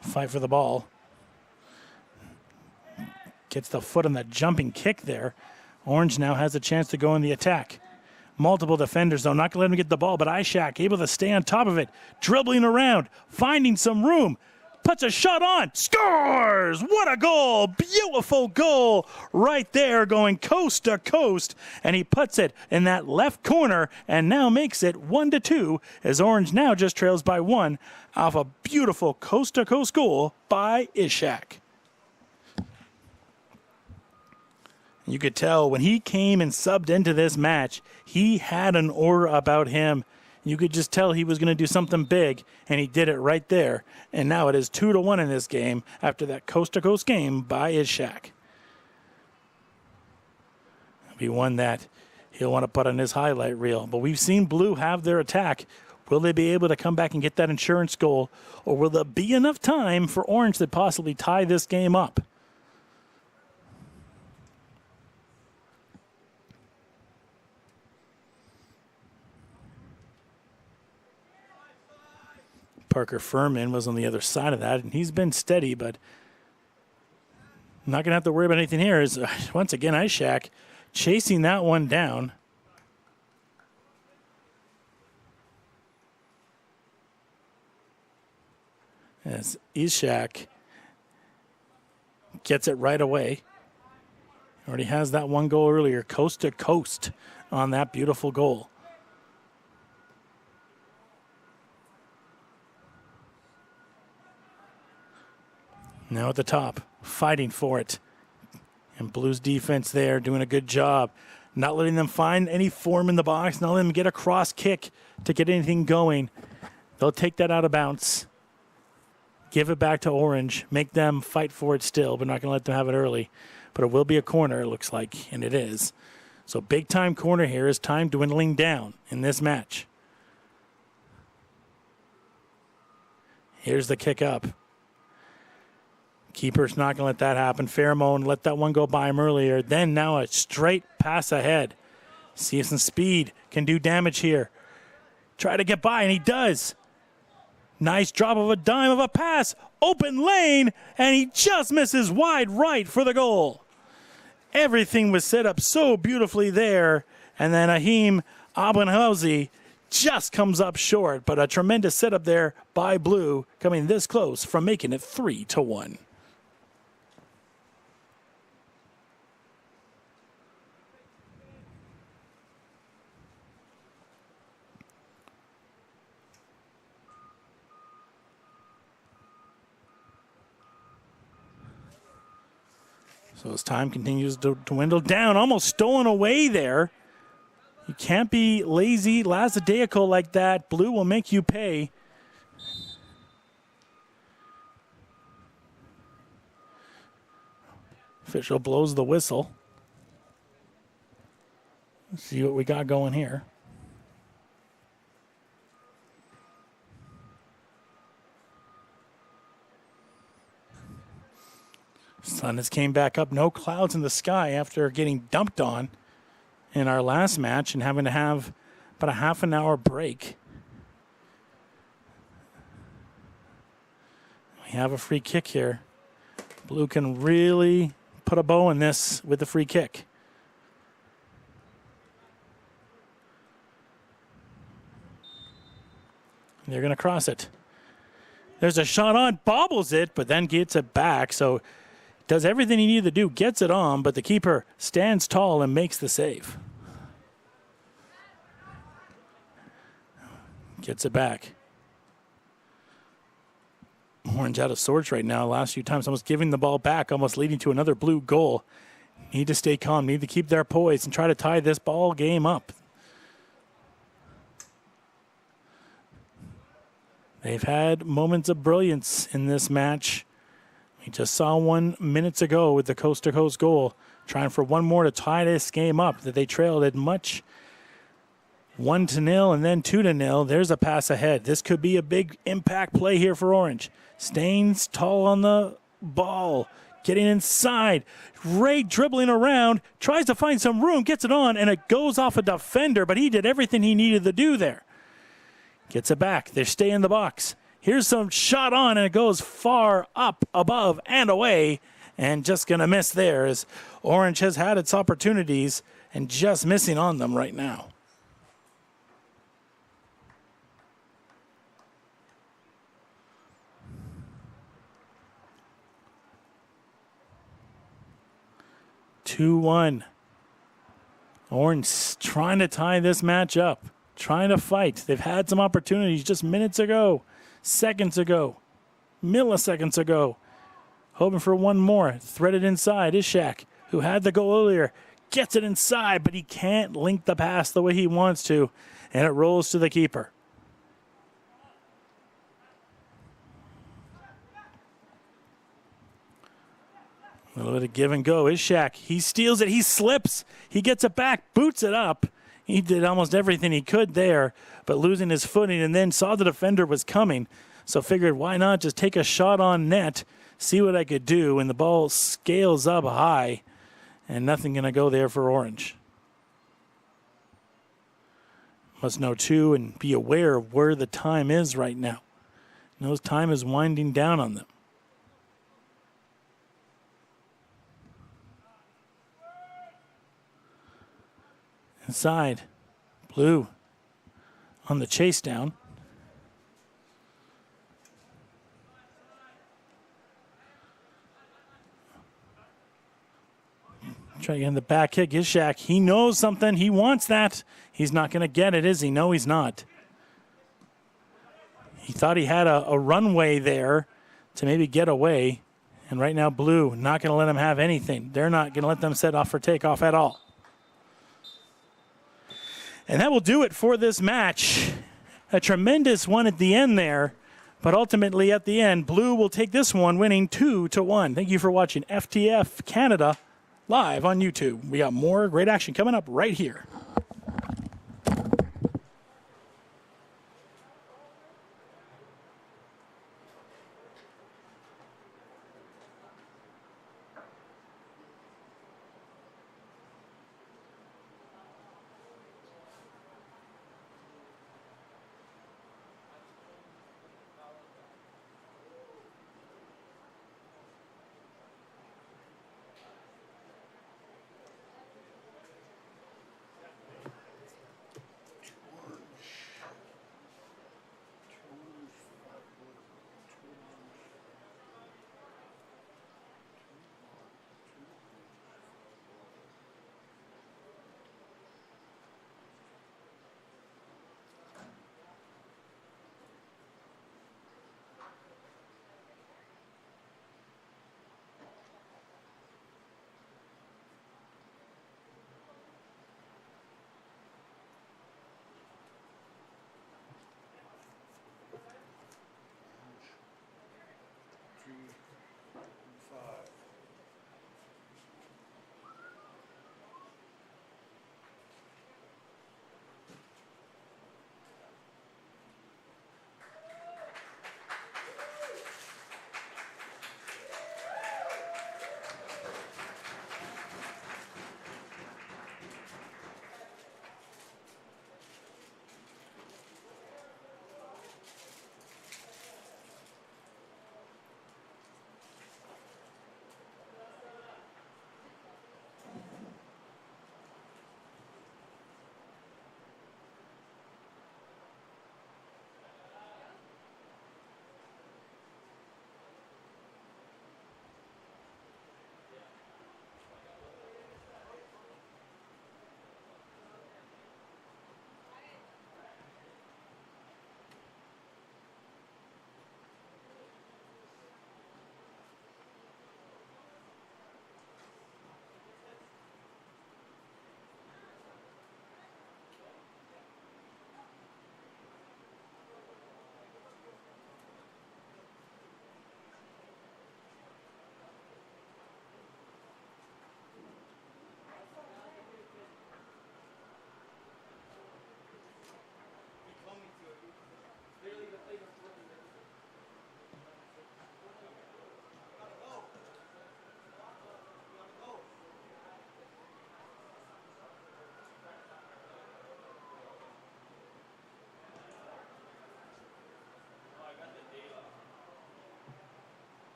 Fight for the ball. Gets the foot on that jumping kick there. Orange now has a chance to go in the attack. Multiple defenders, though, not going to let him get the ball, but Ishak able to stay on top of it. Dribbling around, finding some room. Puts a shot on, scores! What a goal! Beautiful goal right there, going coast to coast, and he puts it in that left corner and now makes it 1-2 as Orange now just trails by one off a beautiful coast to coast goal by Ishak. You could tell when he came and subbed into this match, he had an aura about him. You could just tell he was going to do something big, and he did it right there. And now it is 2-1 in this game after that coast-to-coast game by Ishak. It'll be one that he'll want to put on his highlight reel. But we've seen Blue have their attack. Will they be able to come back and get that insurance goal, or will there be enough time for Orange to possibly tie this game up? Parker Furman was on the other side of that, and he's been steady, but not going to have to worry about anything here. Is once again, Ishak chasing that one down. As Ishak gets it right away. Already has that one goal earlier, coast to coast on that beautiful goal. Now at the top, fighting for it. And Blues defense there doing a good job. Not letting them find any form in the box, not letting them get a cross kick to get anything going. They'll take that out of bounds. Give it back to Orange. Make them fight for it still, but not going to let them have it early. but it will be a corner, it looks like, and it is. So big time corner here is time dwindling down in this match. Here's the kick up. Keeper's not going to let that happen. Pheromone let that one go by him earlier. Then now a straight pass ahead. See if some speed can do damage here. Try to get by, and he does. Nice drop of a dime of a pass. Open lane, and he just misses wide right for the goal. Everything was set up so beautifully there. And then Ahim Abenhausi just comes up short. But a tremendous setup there by Blue, coming this close from making it 3-1. So as time continues to dwindle down, almost stolen away there. You can't be lazy, lackadaisical like that. Blue will make you pay. Official blows the whistle. Let's see what we got going here. Sun has came back up, no clouds in the sky after getting dumped on in our last match and having to have about a half an hour break. We have a free kick here. Blue can really put a bow in this with the free kick. They're going to cross it. There's a shot on, bobbles it, but then gets it back. So does everything he needed to do, gets it on, but the keeper stands tall and makes the save. Gets it back. Orange out of sorts right now. Last few times almost giving the ball back, almost leading to another Blue goal. Need to stay calm, need to keep their poise and try to tie this ball game up. They've had moments of brilliance in this match. We just saw one minutes ago with the coast-to-coast goal, trying for one more to tie this game up that they trailed at much. 1-0 and then 2-0. There's a pass ahead. This could be a big impact play here for Orange. Staines tall on the ball, getting inside. Ray dribbling around, tries to find some room, gets it on, and it goes off a defender, but he did everything he needed to do there. Gets it back. They stay in the box. Here's some shot on, and it goes far up, above, and away, and just going to miss there as Orange has had its opportunities and just missing on them right now. Two-one. Orange trying to tie this match up, trying to fight. They've had some opportunities just minutes ago, seconds ago, milliseconds ago. Hoping for one more. Threaded inside is Shaq, who had the goal earlier. Gets it inside, but he can't link the pass the way he wants to, and it rolls to the keeper. A little bit of give and go is Shaq. He steals it. He slips. He gets it back, boots it up. He did almost everything he could there, but losing his footing and then saw the defender was coming. So figured, why not just take a shot on net, see what I could do, and the ball scales up high, and nothing going to go there for Orange. Must know, too, and be aware of where the time is right now. Knows time is winding down on them. Inside, Blue on the chase down. Trying to get in the back kick is Shaq. He knows something. He wants that. He's not going to get it, is he? No, he's not. He thought he had a runway there to maybe get away. And right now, Blue not going to let him have anything. They're not going to let them set off for takeoff at all. And that will do it for this match. A tremendous one at the end there. But ultimately, at the end, Blue will take this one, winning 2-1. Thank you for watching FTF Canada live on YouTube. We got more great action coming up right here.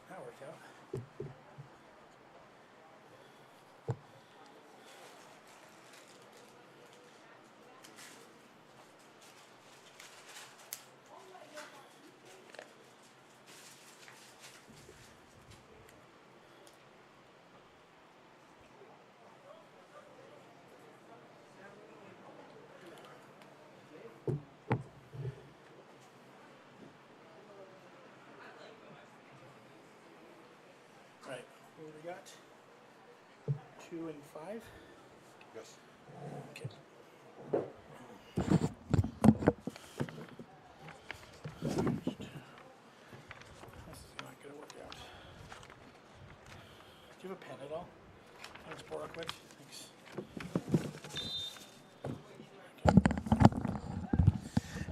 That worked out. Right, what do we got? 2 and 5? Yes. Okay. This is not going to work out.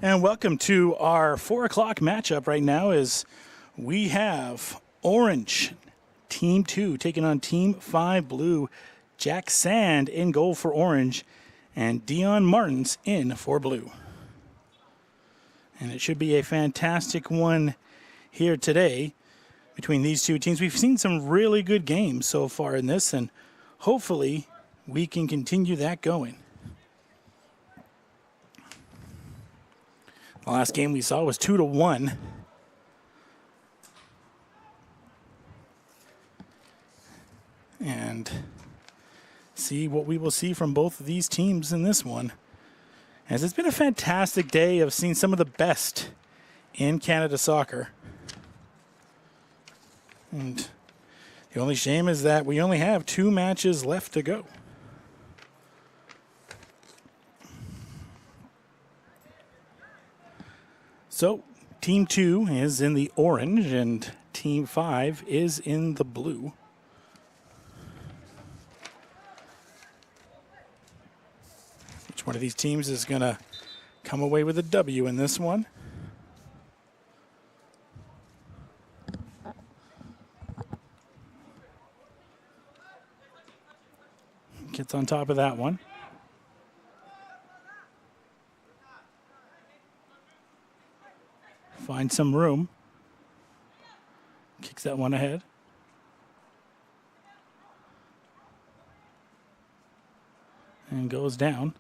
And welcome to our 4 o'clock matchup right now as we have Orange, Team 2, taking on Team 5 Blue. Jack Sand in goal for Orange and Dion Martins in for Blue. And it should be a fantastic one here today between these two teams. We've seen some really good games so far in this, and hopefully we can continue that going. The last game we saw was 2-1. And see what we will see from both of these teams in this one. As it's been a fantastic day of seeing some of the best in Canada soccer. And the only shame is that we only have 2 matches left to go. So, Team 2 is in the orange and Team 5 is in the blue. Which one of these teams is going to come away with a W in this one? Gets on top of that one. Finds some room. Kicks that one ahead. And goes down.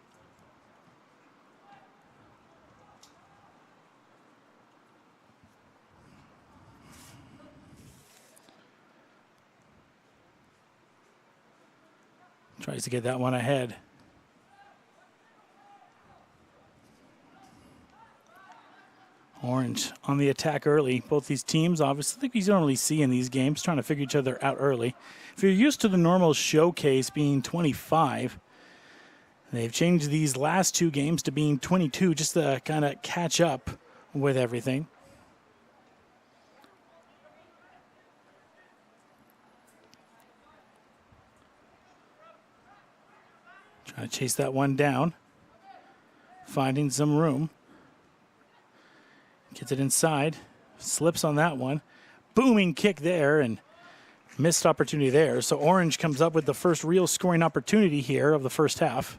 Tries to get that one ahead. Orange on the attack early. Both these teams, obviously, I think you normally see in these games, trying to figure each other out early. If you're used to the normal showcase being 25, they've changed these last 2 games to being 22 just to kind of catch up with everything. Trying to chase that one down. Finding some room. Gets it inside. Slips on that one. Booming kick there and missed opportunity there. So Orange comes up with the first real scoring opportunity here of the first half.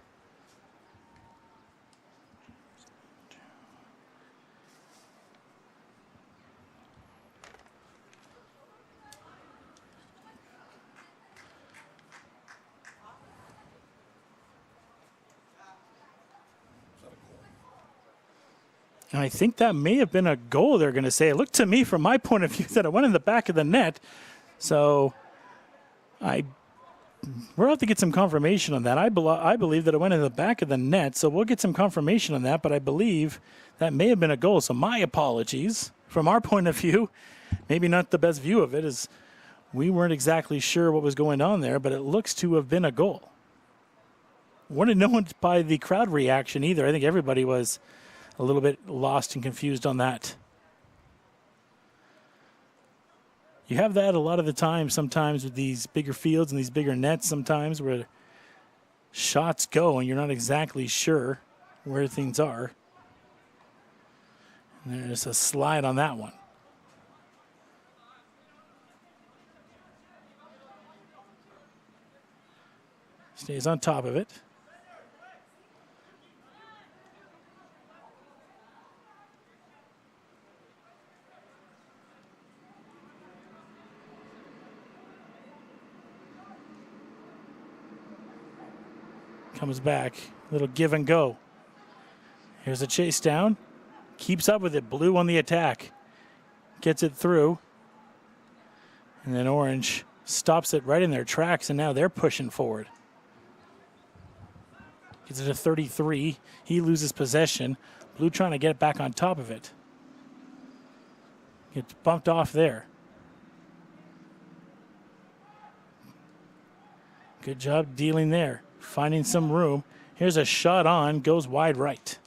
And I think that may have been a goal, they're going to say. It looked to me, from my point of view, that it went in the back of the net. So we'll have to get some confirmation on that. I believe that it went in the back of the net, so we'll get some confirmation on that. But I believe that may have been a goal. So my apologies. From our point of view, maybe not the best view of it, as we weren't exactly sure what was going on there, but it looks to have been a goal. Wasn't known by the crowd reaction either. I think everybody was a little bit lost and confused on that. You have that a lot of the time sometimes with these bigger fields and these bigger nets sometimes where shots go and you're not exactly sure where things are. And there's a slide on that one. Stays on top of it. Comes back, little give and go. Here's a chase down, keeps up with it. Blue on the attack, gets it through, and then Orange stops it right in their tracks, and now they're pushing forward. Gets it to 33. He loses possession. Blue trying to get back on top of it. Gets bumped off there. Good job dealing there. Finding some room. Here's a shot on, goes wide right.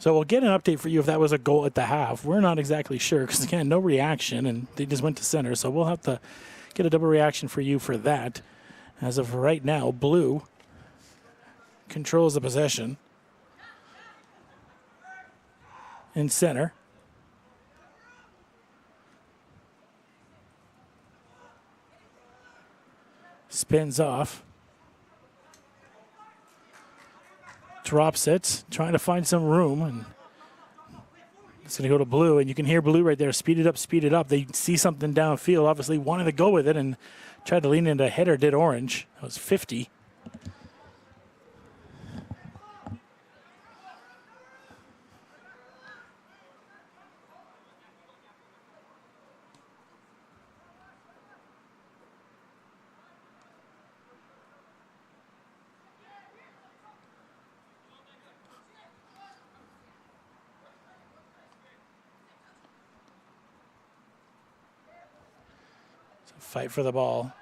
So we'll get an update for you if that was a goal at the half. We're not exactly sure because, again, no reaction, and they just went to center. So we'll have to get a double reaction for you for that. As of right now, Blue controls the possession in center. Spins off. Drops it, trying to find some room, and it's going to go to Blue, and you can hear Blue right there. Speed it up, speed it up. They see something downfield, obviously wanted to go with it, and tried to lean into a header, did Orange. That was 50. Fight for the ball.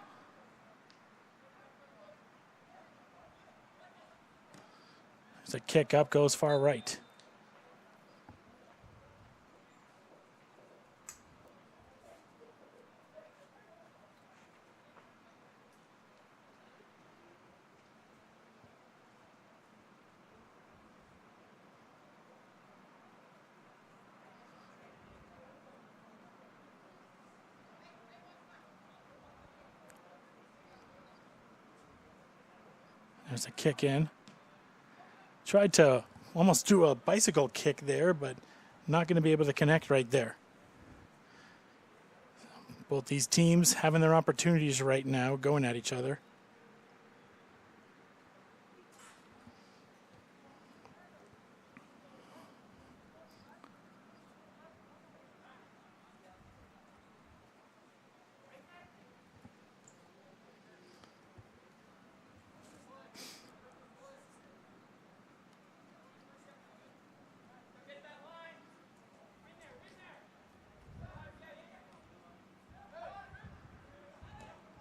There's a kick up, goes far right. There's a kick in. Tried to almost do a bicycle kick there, but not going to be able to connect right there. Both these teams having their opportunities right now, going at each other.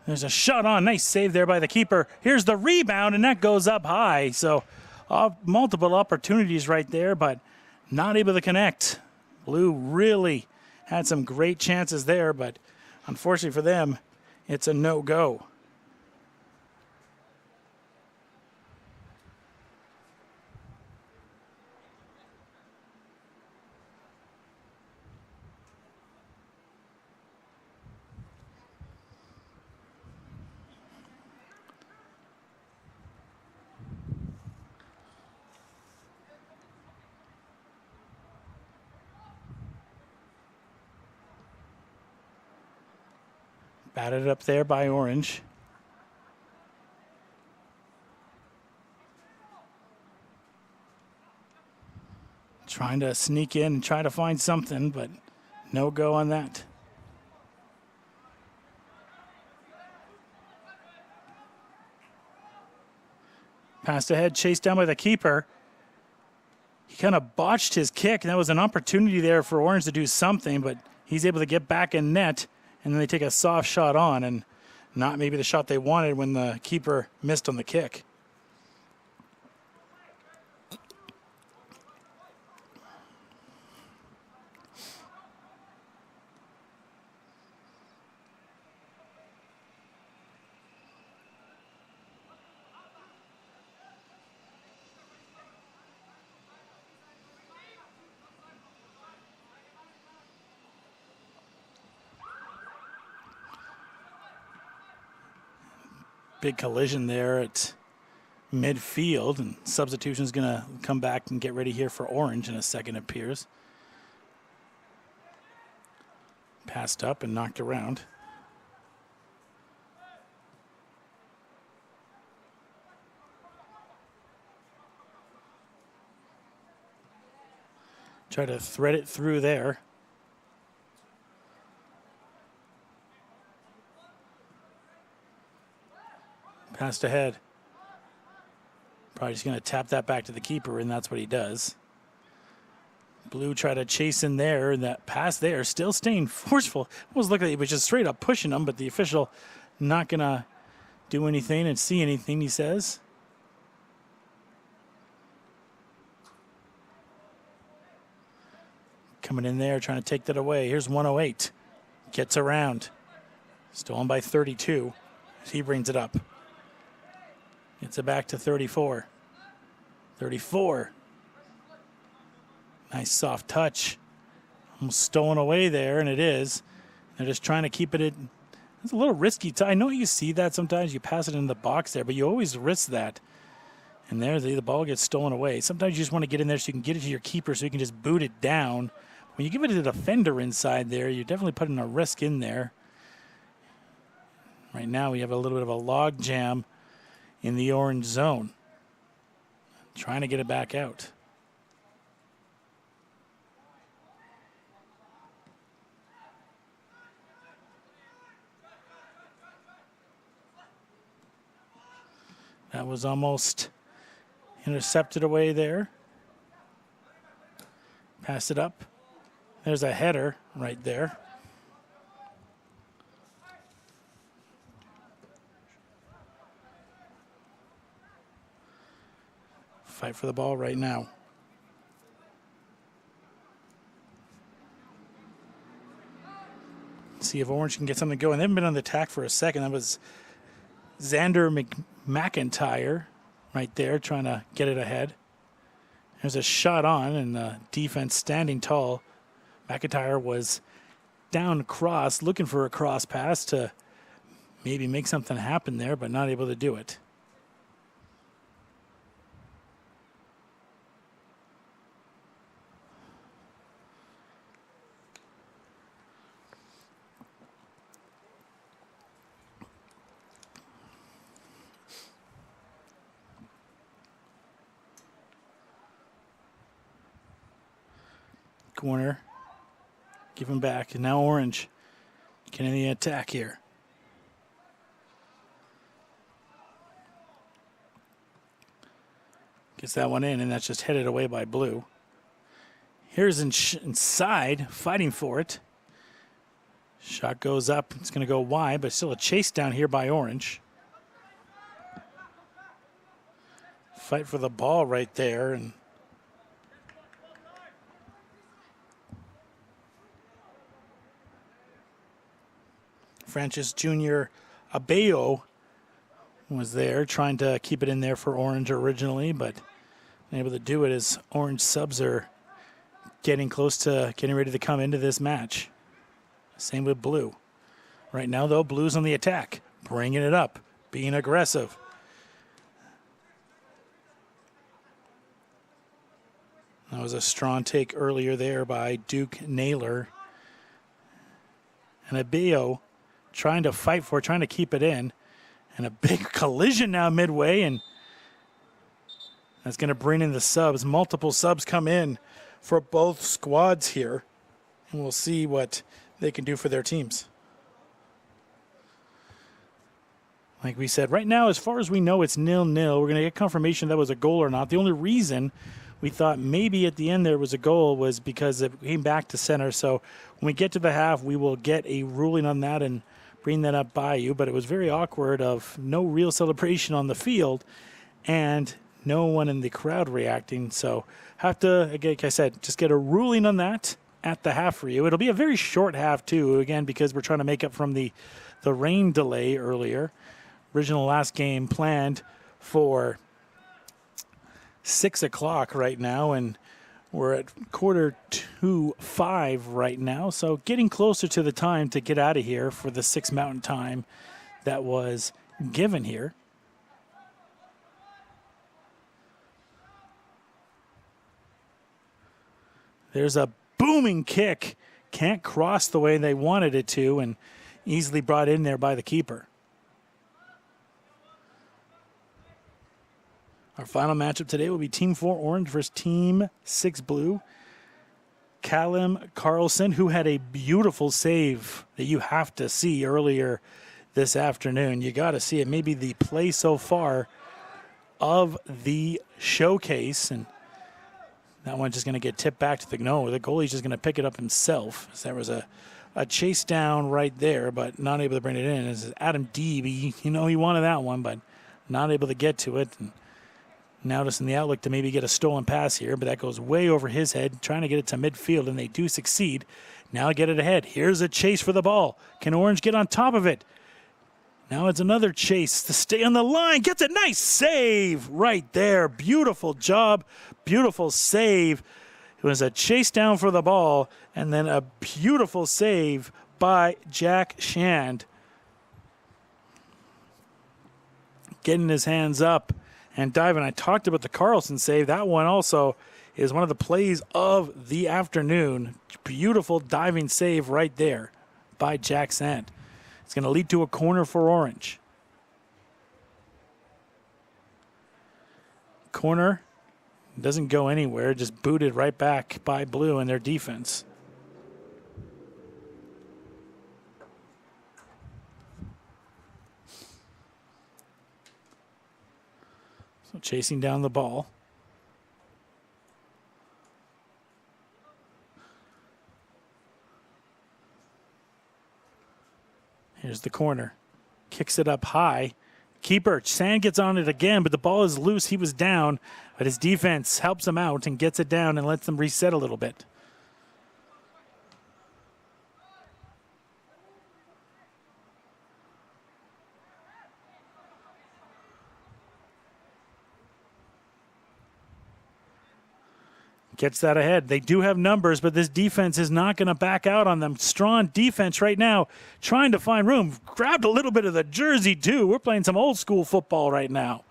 There's a shot on. Nice save there by the keeper. Here's the rebound, and that goes up high. So multiple opportunities right there, but not able to connect. Blue really had some great chances there, but unfortunately for them, it's a no-go. Batted up there by Orange. Trying to sneak in and try to find something, but no go on that. Passed ahead, chased down by the keeper. He kind of botched his kick, and that was an opportunity there for Orange to do something, but he's able to get back in net. And then they take a soft shot on, and not maybe the shot they wanted when the keeper missed on the kick. Big collision there at midfield, and substitution is going to come back and get ready here for Orange in a second, it appears. Passed up and knocked around. Try to thread it through there. Passed ahead. Probably just going to tap that back to the keeper, and that's what he does. Blue tried to chase in there, and that pass there still staying forceful. It was looking like he was just straight up pushing him, but the official not going to do anything and see anything, he says. Coming in there, trying to take that away. Here's 108. Gets around. Stolen by 32. He brings it up. Gets it back to 34. 34. Nice soft touch. Almost stolen away there, and it is. They're just trying to keep it in. It's a little risky. I know you see that sometimes. You pass it in the box there, but you always risk that. And there, the ball gets stolen away. Sometimes you just want to get in there so you can get it to your keeper so you can just boot it down. When you give it to the defender inside there, you're definitely putting a risk in there. Right now, we have a little bit of a log jam in the orange zone. Trying to get it back out. That was almost intercepted away there. Pass it up. There's a header right there. Fight for the ball right now. See if Orange can get something going. They haven't been on the attack for a second. That was Xander McIntyre right there trying to get it ahead. There's a shot on, and the defense standing tall. McIntyre was down cross, looking for a cross pass to maybe make something happen there, but not able to do it. Corner. Give him back. And now Orange getting the attack here. Gets that one in, and that's just headed away by Blue. Here's inside, fighting for it. Shot goes up. It's going to go wide, but still a chase down here by Orange. Fight for the ball right there, and Francis Jr. Abeo was there trying to keep it in there for Orange originally, but unable to do it as Orange subs are getting close to getting ready to come into this match. Same with Blue. Right now, though, Blue's on the attack, bringing it up, being aggressive. That was a strong take earlier there by Duke Naylor. And Abeo trying to fight for it, trying to keep it in. And a big collision now midway, and that's going to bring in the subs. Multiple subs come in for both squads here, and we'll see what they can do for their teams. Like we said, right now, as far as we know, it's 0-0. We're going to get confirmation that was a goal or not. The only reason we thought maybe at the end there was a goal was because it came back to center. So when we get to the half, we will get a ruling on that and bring that up by you. But it was very awkward of no real celebration on the field and no one in the crowd reacting. So have to, again, like I said, just get a ruling on that at the half for you. It'll be a very short half too, again, because we're trying to make up from the rain delay earlier. Original last game planned for 6 o'clock right now, and we're at 4:45 right now, so getting closer to the time to get out of here for the 6 Mountain time that was given here. There's a booming kick. Can't cross the way they wanted it to, and easily brought in there by the keeper. Our final matchup today will be Team 4 Orange versus Team 6 Blue. Callum Carlson, who had a beautiful save that you have to see earlier this afternoon. You got to see it. Maybe the play so far of the showcase. And that one's just going to get tipped back to the goalie's just going to pick it up himself. So there was a chase down right there, but not able to bring it in. As Adam Deeb, he wanted that one, but not able to get to it. And Now just in the outlook to maybe get a stolen pass here, but that goes way over his head, trying to get it to midfield, and they do succeed. Now get it ahead. Here's a chase for the ball. Can Orange get on top of it? Now it's another chase to stay on the line. Gets a nice save right there. Beautiful job. Beautiful save. It was a chase down for the ball, and then a beautiful save by Jack Shand. Getting his hands up and diving. I talked about the Carlson save. That one also is one of the plays of the afternoon. Beautiful diving save right there by Jack Shand. It's going to lead to a corner for Orange. Corner doesn't go anywhere, just booted right back by Blue and their defense. So chasing down the ball. Here's the corner. Kicks it up high. Keeper, Sand gets on it again, but the ball is loose. He was down, but his defense helps him out and gets it down and lets them reset a little bit. Gets that ahead. They do have numbers, but this defense is not going to back out on them. Strong defense right now, trying to find room. Grabbed a little bit of the jersey, too. We're playing some old school football right now.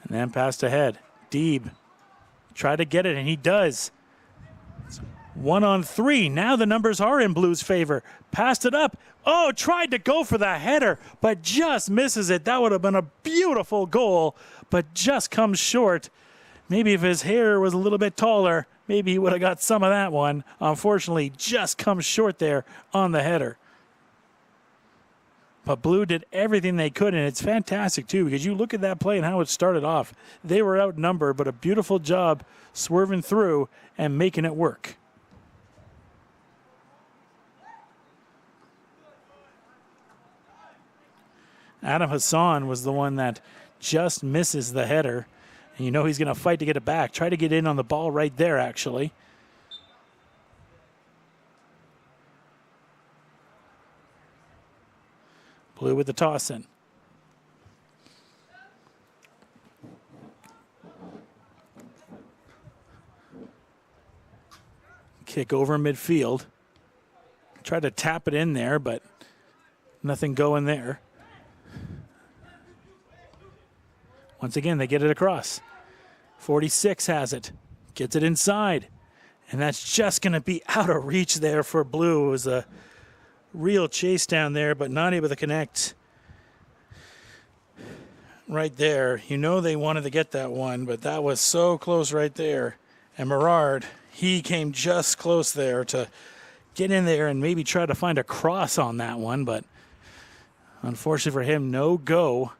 And then passed ahead. Deeb tried to get it, and he does. 1-on-3. Now the numbers are in Blue's favor. Passed it up. Oh, tried to go for the header, but just misses it. That would have been a beautiful goal, but just comes short. Maybe if his hair was a little bit taller, maybe he would have got some of that one. Unfortunately, just comes short there on the header. But Blue did everything they could, and it's fantastic, too, because you look at that play and how it started off. They were outnumbered, but a beautiful job swerving through and making it work. Adam Hassan was the one that just misses the header. And you know he's going to fight to get it back. Try to get in on the ball right there, actually. Blue with the toss in. Kick over midfield. Tried to tap it in there, but nothing going there. Once again, they get it across. 46 has it. Gets it inside. And that's just going to be out of reach there for Blue. It was a real chase down there, but not able to connect. Right there. You know they wanted to get that one, but that was so close right there. And Merard, he came just close there to get in there and maybe try to find a cross on that one, but unfortunately for him, no go.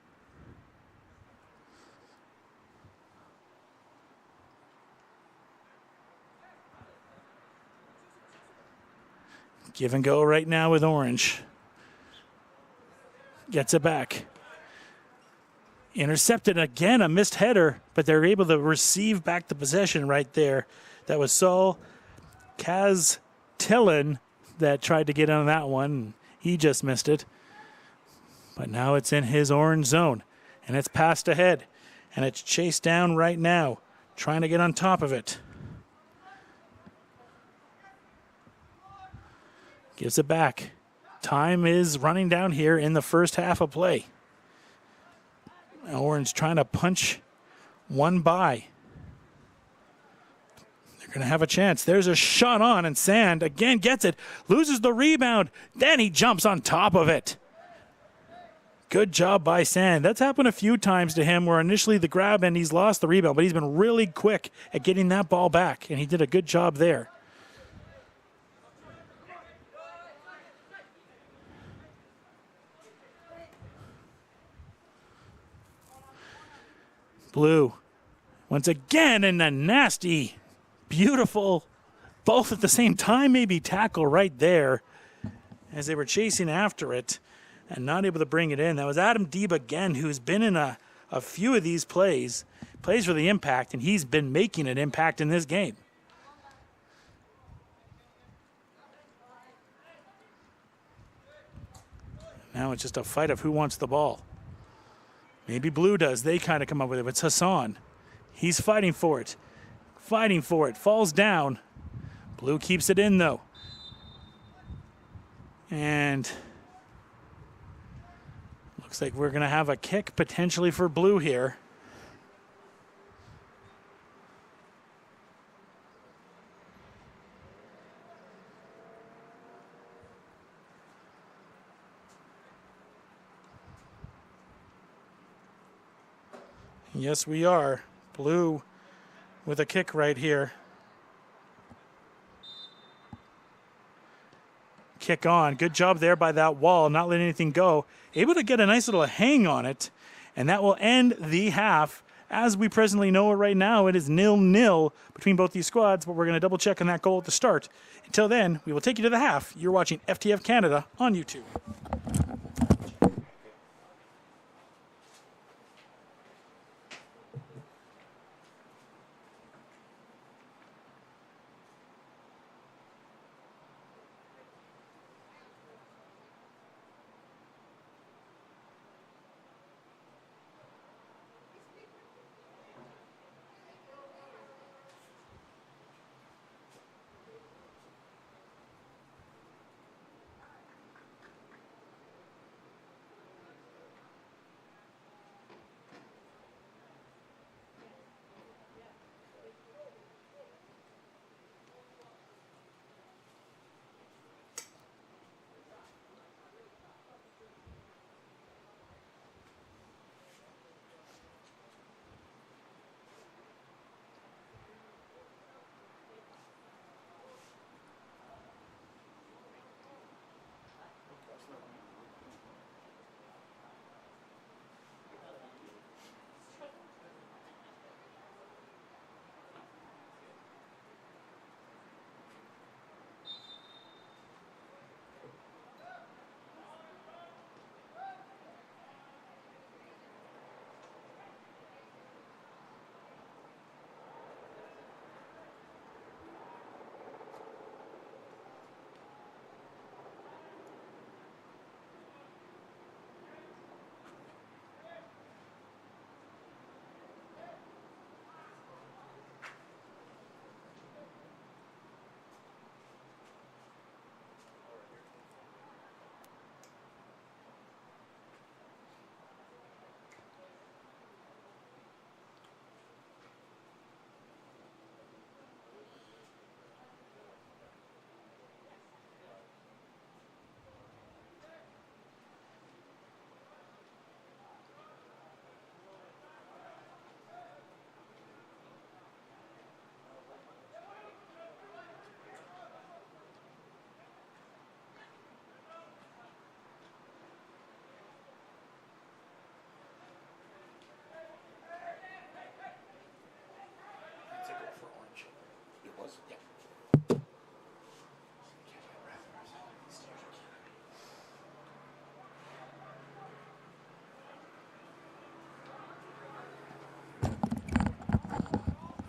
Give and go right now with Orange. Gets it back. Intercepted again, a missed header, but they're able to receive back the possession right there. That was Saul Kaztillen that tried to get on that one. He just missed it. But now it's in his orange zone, and it's passed ahead, and it's chased down right now, trying to get on top of it. Gives it back. Time is running down here in the first half of play. Orange trying to punch one by. They're going to have a chance. There's a shot on, and Sand again gets it. Loses the rebound. Then he jumps on top of it. Good job by Sand. That's happened a few times to him where initially the grab and he's lost the rebound, but he's been really quick at getting that ball back, and he did a good job there. Blue, once again in a nasty, beautiful both at the same time, maybe tackle right there as they were chasing after it and not able to bring it in. That was Adam Deeb again, who's been in a few of these plays for the Impact, and he's been making an impact in this game. Now it's just a fight of who wants the ball. Maybe Blue does. They kind of come up with it. It's Hassan. He's fighting for it. Falls down. Blue keeps it in, though. And looks like we're going to have a kick potentially for Blue here. Yes, we are. Blue with a kick right here. Kick on. Good job there by that wall, not letting anything go. Able to get a nice little hang on it, and that will end the half. As we presently know it right now, it is 0-0 between both these squads, but we're going to double check on that goal at the start. Until then, we will take you to the half. You're watching FTF Canada on YouTube.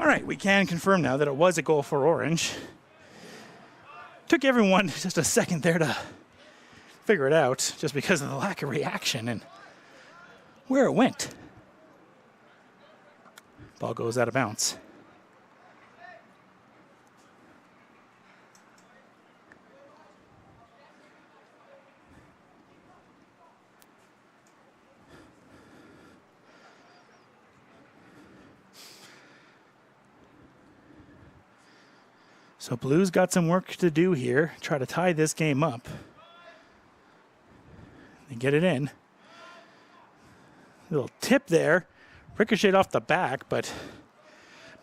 All right, we can confirm now that it was a goal for Orange. Took everyone just a second there to figure it out, just because of the lack of reaction and where it went. Ball goes out of bounds. So Blue's got some work to do here. Try to tie this game up. And get it in. Little tip there. Ricocheted off the back, but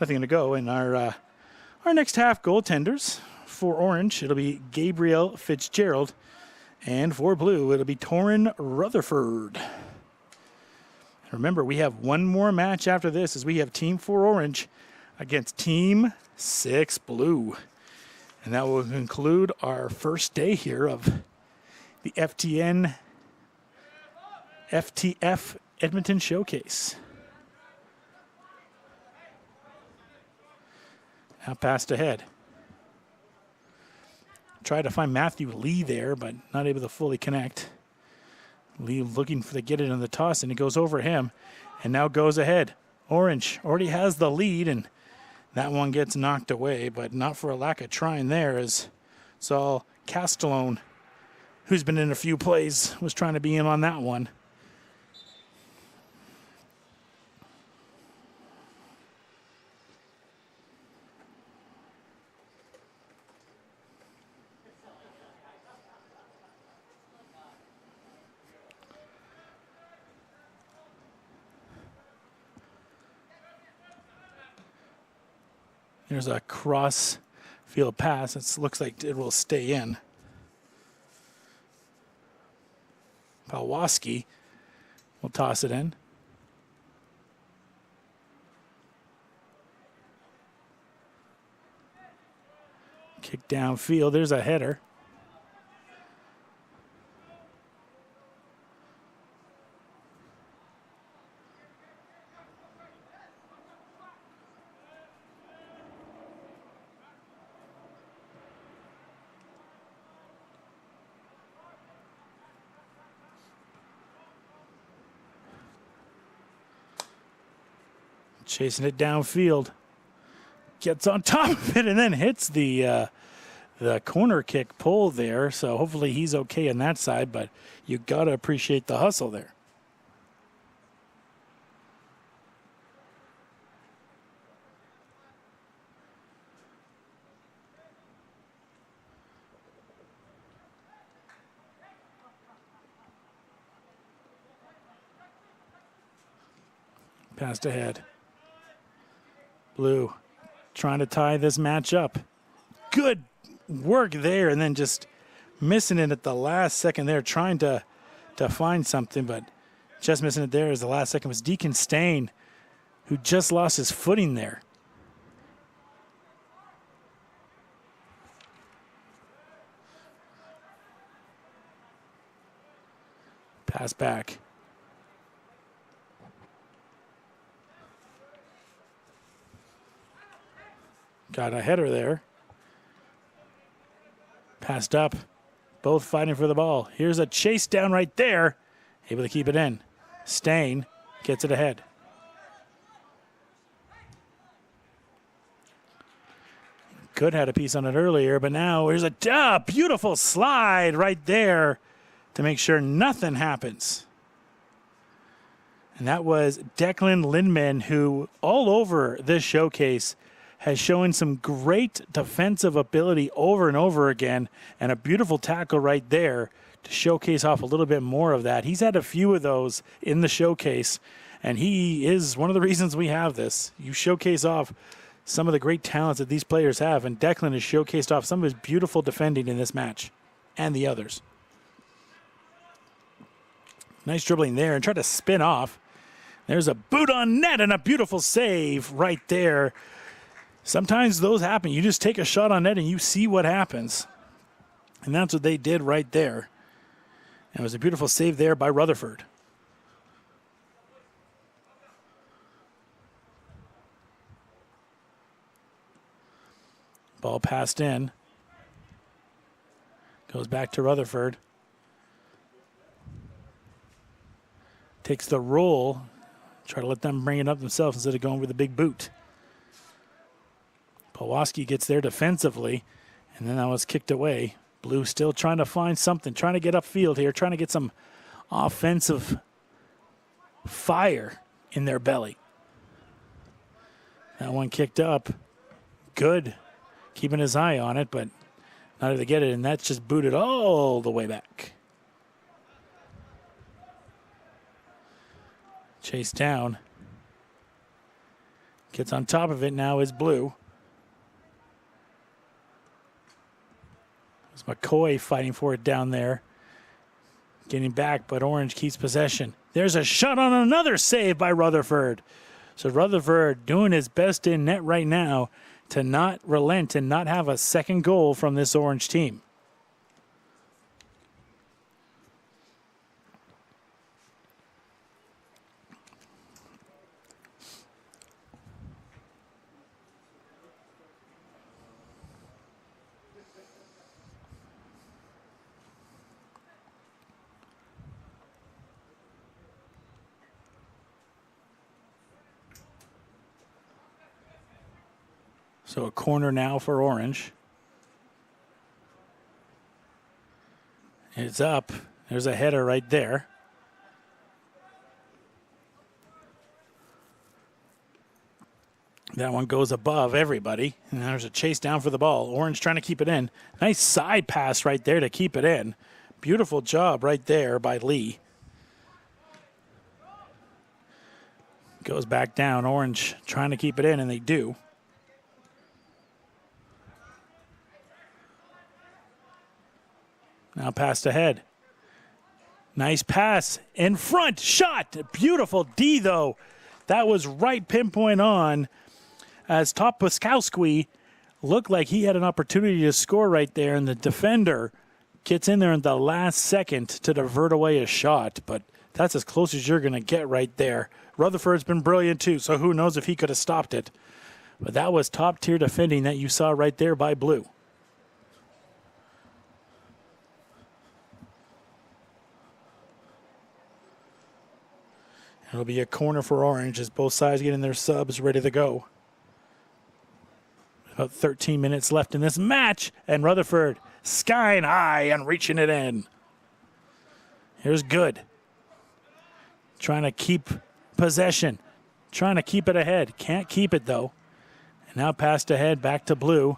nothing to go. And our next half goaltenders for Orange, it'll be Gabriel Fitzgerald. And for Blue, it'll be Torrin Rutherford. Remember, we have one more match after this as we have Team 4 Orange against Team 6 Blue. And that will conclude our first day here of the FTF Edmonton Showcase. Now passed ahead. Tried to find Matthew Lee there, but not able to fully connect. Lee looking to get it in the toss, and it goes over him, and now goes ahead. Orange already has the lead, and that one gets knocked away, but not for a lack of trying there, as Saul Castellone, who's been in a few plays, was trying to be in on that one. There's a cross field pass. It looks like it will stay in. Pawaski will toss it in. Kick downfield. There's a header. Chasing it downfield. Gets on top of it and then hits the corner kick pull there. So hopefully he's okay on that side, but you got to appreciate the hustle there. Passed ahead. Blue trying to tie this match up. Good work there, and then just missing it at the last second there, trying to find something, but just missing it there as the last second was Deacon Stain, who just lost his footing there. Pass back. Got a header there. Passed up. Both fighting for the ball. Here's a chase down right there. Able to keep it in. Stain gets it ahead. Could had a piece on it earlier, but now here's a beautiful slide right there to make sure nothing happens. And that was Declan Lindman, who all over this showcase has shown some great defensive ability over and over again, and a beautiful tackle right there to showcase off a little bit more of that. He's had a few of those in the showcase, and he is one of the reasons we have this. You showcase off some of the great talents that these players have, and Declan has showcased off some of his beautiful defending in this match and the others. Nice dribbling there and try to spin off. There's a boot on net and a beautiful save right there. Sometimes those happen. You just take a shot on net and you see what happens. And that's what they did right there. And it was a beautiful save there by Rutherford. Ball passed in. Goes back to Rutherford. Takes the roll. Try to let them bring it up themselves instead of going with a big boot. Pawaski gets there defensively, and then that was kicked away. Blue still trying to find something, trying to get upfield here, trying to get some offensive fire in their belly. That one kicked up. Good. Keeping his eye on it, but not able to get it, and that's just booted all the way back. Chase down. Gets on top of it now is Blue. It's McCoy fighting for it down there. Getting back, but Orange keeps possession. There's a shot on another save by Rutherford. So Rutherford doing his best in net right now to not relent and not have a second goal from this Orange team. So a corner now for Orange. It's up. There's a header right there. That one goes above everybody. And there's a chase down for the ball. Orange trying to keep it in. Nice side pass right there to keep it in. Beautiful job right there by Lee. Goes back down. Orange trying to keep it in, and they do. Now passed ahead. Nice pass. In front. Shot. Beautiful D, though. That was right pinpoint on as Top Puskowski looked like he had an opportunity to score right there, and the defender gets in there in the last second to divert away a shot. But that's as close as you're going to get right there. Rutherford's been brilliant, too, so who knows if he could have stopped it. But that was top-tier defending that you saw right there by Blue. It'll be a corner for Orange as both sides getting their subs ready to go. About 13 minutes left in this match, and Rutherford skying high and reaching it in. Here's Good. Trying to keep possession. Trying to keep it ahead. Can't keep it, though. And now passed ahead back to Blue.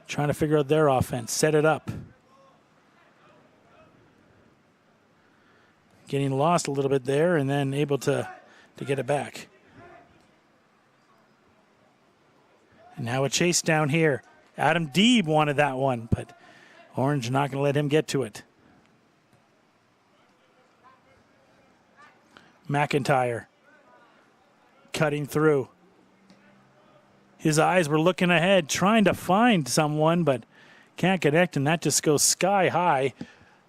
Trying to figure out their offense. Set it up. Getting lost a little bit there and then able to get it back. And now a chase down here. Adam Deeb wanted that one, but Orange not going to let him get to it. McIntyre cutting through. His eyes were looking ahead, trying to find someone, but can't connect, and that just goes sky high.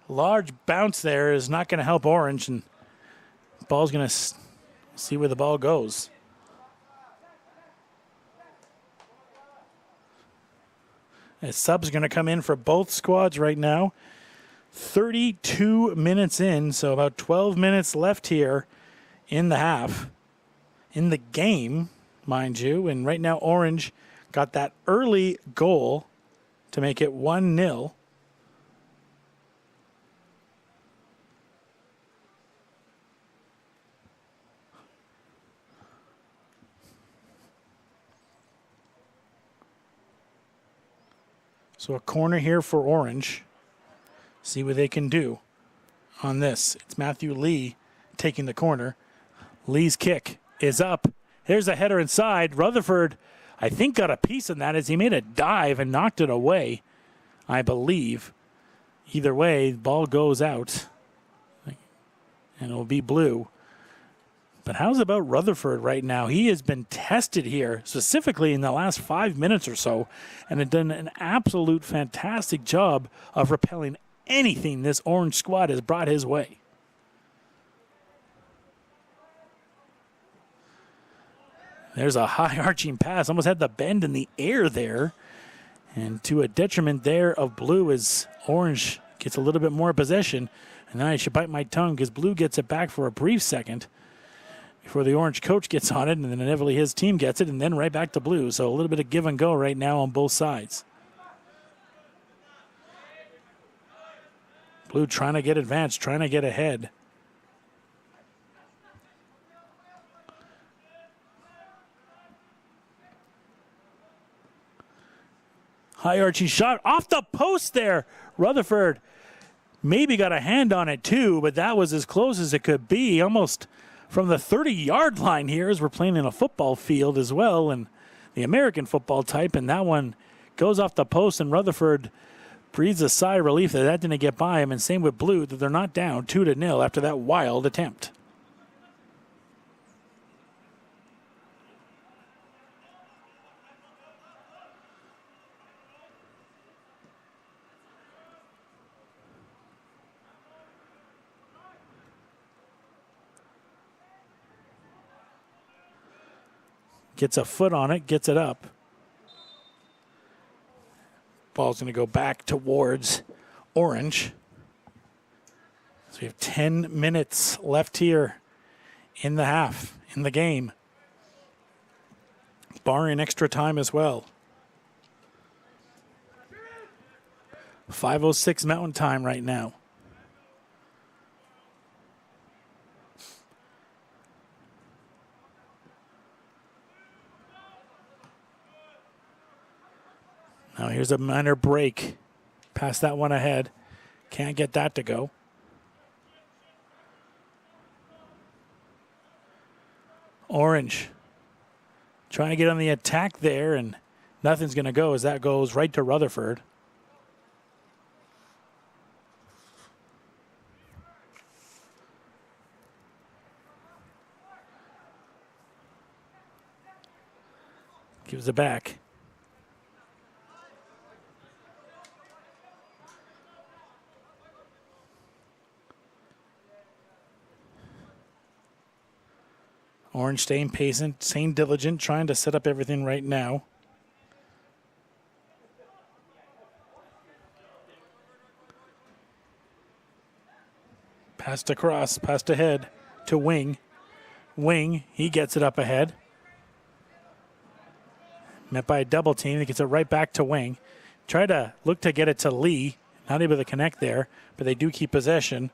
Large bounce there is not going to help Orange, and ball's going to see where the ball goes. A sub's going to come in for both squads right now. 32 minutes in, so about 12 minutes left here in the half. In the game, mind you, and right now Orange got that early goal to make it 1-0. So a corner here for Orange. See what they can do on this. It's Matthew Lee taking the corner. Lee's kick is up. Here's a header inside. Rutherford, I think, got a piece of that as he made a dive and knocked it away, I believe. Either way, the ball goes out. And it'll be Blue. But how's about Rutherford right now? He has been tested here, specifically in the last 5 minutes or so, and had done an absolute fantastic job of repelling anything this Orange squad has brought his way. There's a high arching pass. Almost had the bend in the air there. And to a detriment there of Blue as Orange gets a little bit more possession. And then I should bite my tongue because Blue gets it back for a brief second before the Orange coach gets on it, and then inevitably his team gets it, and then right back to Blue. So a little bit of give and go right now on both sides. Blue trying to get advanced, trying to get ahead. High arching shot off the post there. Rutherford maybe got a hand on it too, but that was as close as it could be, almost from the 30-yard line here, as we're playing in a football field as well, and the American football type, and that one goes off the post, and Rutherford breathes a sigh of relief that didn't get by him, and same with Blue, that they're not down 2-0 after that wild attempt. Gets a foot on it, gets it up. Ball's going to go back towards Orange. So we have 10 minutes left here in the half, in the game. Barring extra time as well. 5:06 Mountain Time right now. Now here's a minor break. Pass that one ahead. Can't get that to go. Orange trying to get on the attack there, and nothing's going to go as that goes right to Rutherford. Gives it back. Orange staying patient, staying diligent, trying to set up everything right now. Passed across, passed ahead to Wing. Wing, he gets it up ahead. Met by a double team. He gets it right back to Wing. Try to look to get it to Lee. Not able to connect there, but they do keep possession.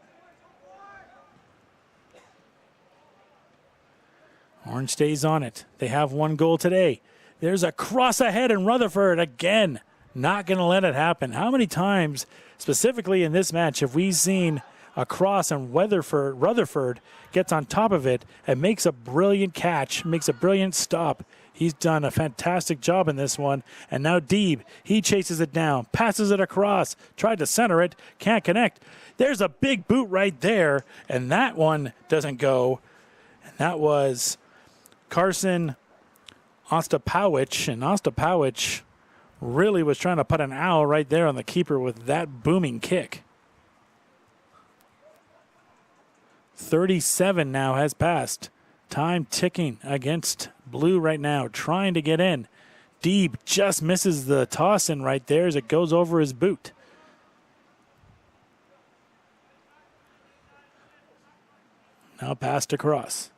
Orange stays on it. They have one goal today. There's a cross ahead, and Rutherford again not going to let it happen. How many times, specifically in this match, have we seen a cross and Rutherford gets on top of it and makes a brilliant catch, makes a brilliant stop. He's done a fantastic job in this one. And now Deeb, he chases it down, passes it across, tried to center it, can't connect. There's a big boot right there, and that one doesn't go. And that was Carson Ostapowicz, and Ostapowicz really was trying to put an owl right there on the keeper with that booming kick. 37 now has passed. Time ticking against Blue right now, trying to get in. Deeb just misses the toss in right there as it goes over his boot. Now passed across.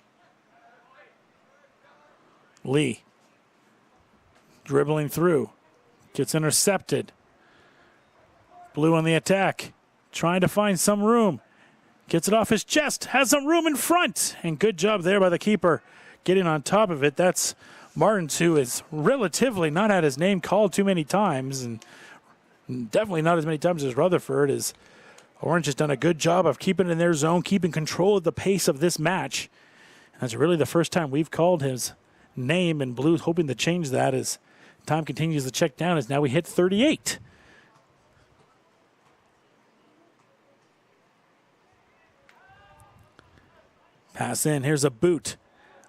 Lee dribbling through, gets intercepted. Blue on the attack, trying to find some room. Gets it off his chest, has some room in front, and good job there by the keeper getting on top of it. That's Martins, who has relatively not had his name called too many times, and definitely not as many times as Rutherford. As Orange has done a good job of keeping it in their zone, keeping control of the pace of this match. And that's really the first time we've called his name, and Blue's hoping to change that as time continues to check down, as now we hit 38. Pass in, here's a boot.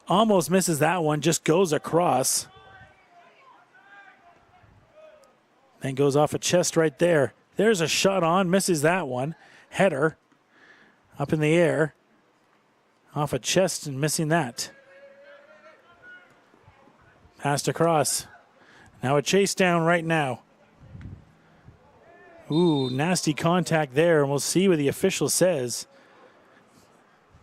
Almost misses that one, just goes across. Then goes off a chest right there. There's a shot on, misses that one. Header up in the air. Off a chest and missing that. Passed across. Now a chase down right now. Ooh, nasty contact there, and we'll see what the official says.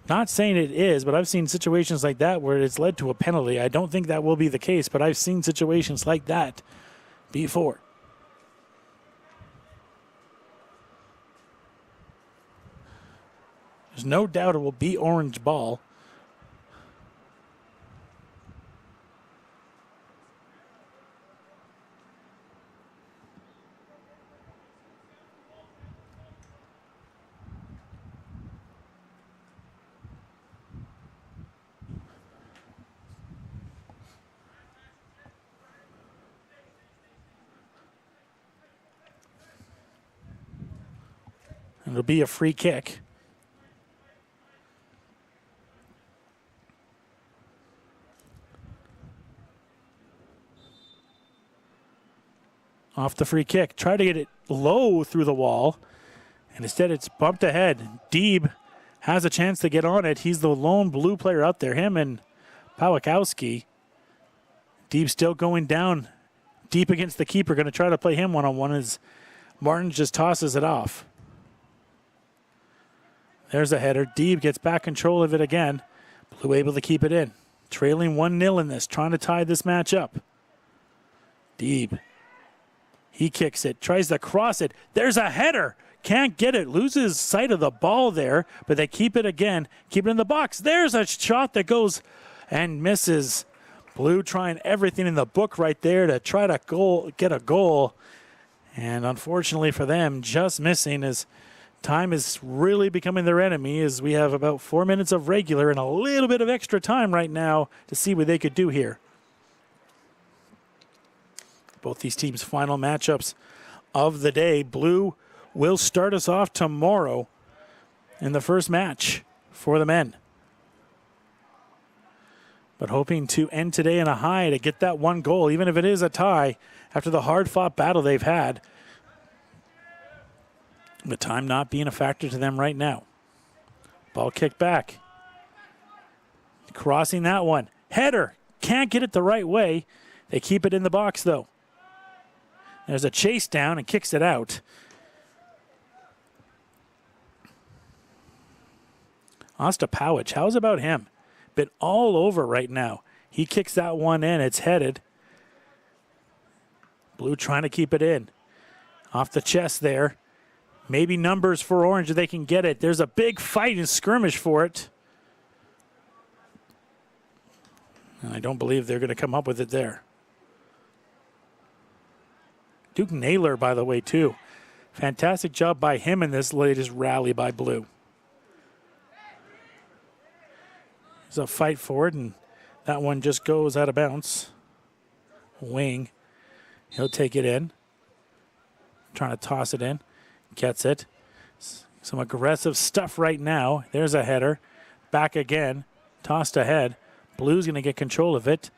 Not saying it is, but I've seen situations like that where it's led to a penalty. I don't think that will be the case, but I've seen situations like that before. There's no doubt it will be Orange ball. It'll be a free kick. Off the free kick. Try to get it low through the wall, and instead it's bumped ahead. Deeb has a chance to get on it. He's the lone Blue player out there, him and Pawlikowski. Deep still going down deep against the keeper. Going to try to play him one-on-one as Martin just tosses it off. There's a header. Deeb gets back control of it again. Blue able to keep it in. Trailing 1-0 in this, trying to tie this match up. Deeb. He kicks it, tries to cross it. There's a header. Can't get it. Loses sight of the ball there, but they keep it again. Keep it in the box. There's a shot that goes and misses. Blue trying everything in the book right there to try to get a goal. And unfortunately for them, just missing as time is really becoming their enemy as we have about 4 minutes of regular and a little bit of extra time right now to see what they could do here. Both these teams' final matchups of the day. Blue will start us off tomorrow in the first match for the men. But hoping to end today in a high to get that one goal, even if it is a tie, after the hard-fought battle they've had. But time not being a factor to them right now. Ball kicked back. Crossing that one. Header. Can't get it the right way. They keep it in the box, though. There's a chase down and kicks it out. Ostapowicz, how's about him? Been all over right now. He kicks that one in. It's headed. Blue trying to keep it in. Off the chest there. Maybe numbers for Orange if they can get it. There's a big fight and skirmish for it. And I don't believe they're going to come up with it there. Duke Naylor, by the way, too. Fantastic job by him in this latest rally by Blue. There's a fight for it, and that one just goes out of bounds. Wing. He'll take it in. Trying to toss it in. Gets it. Some aggressive stuff right now. There's a header. Back again. Tossed ahead. Blue's going to get control of it.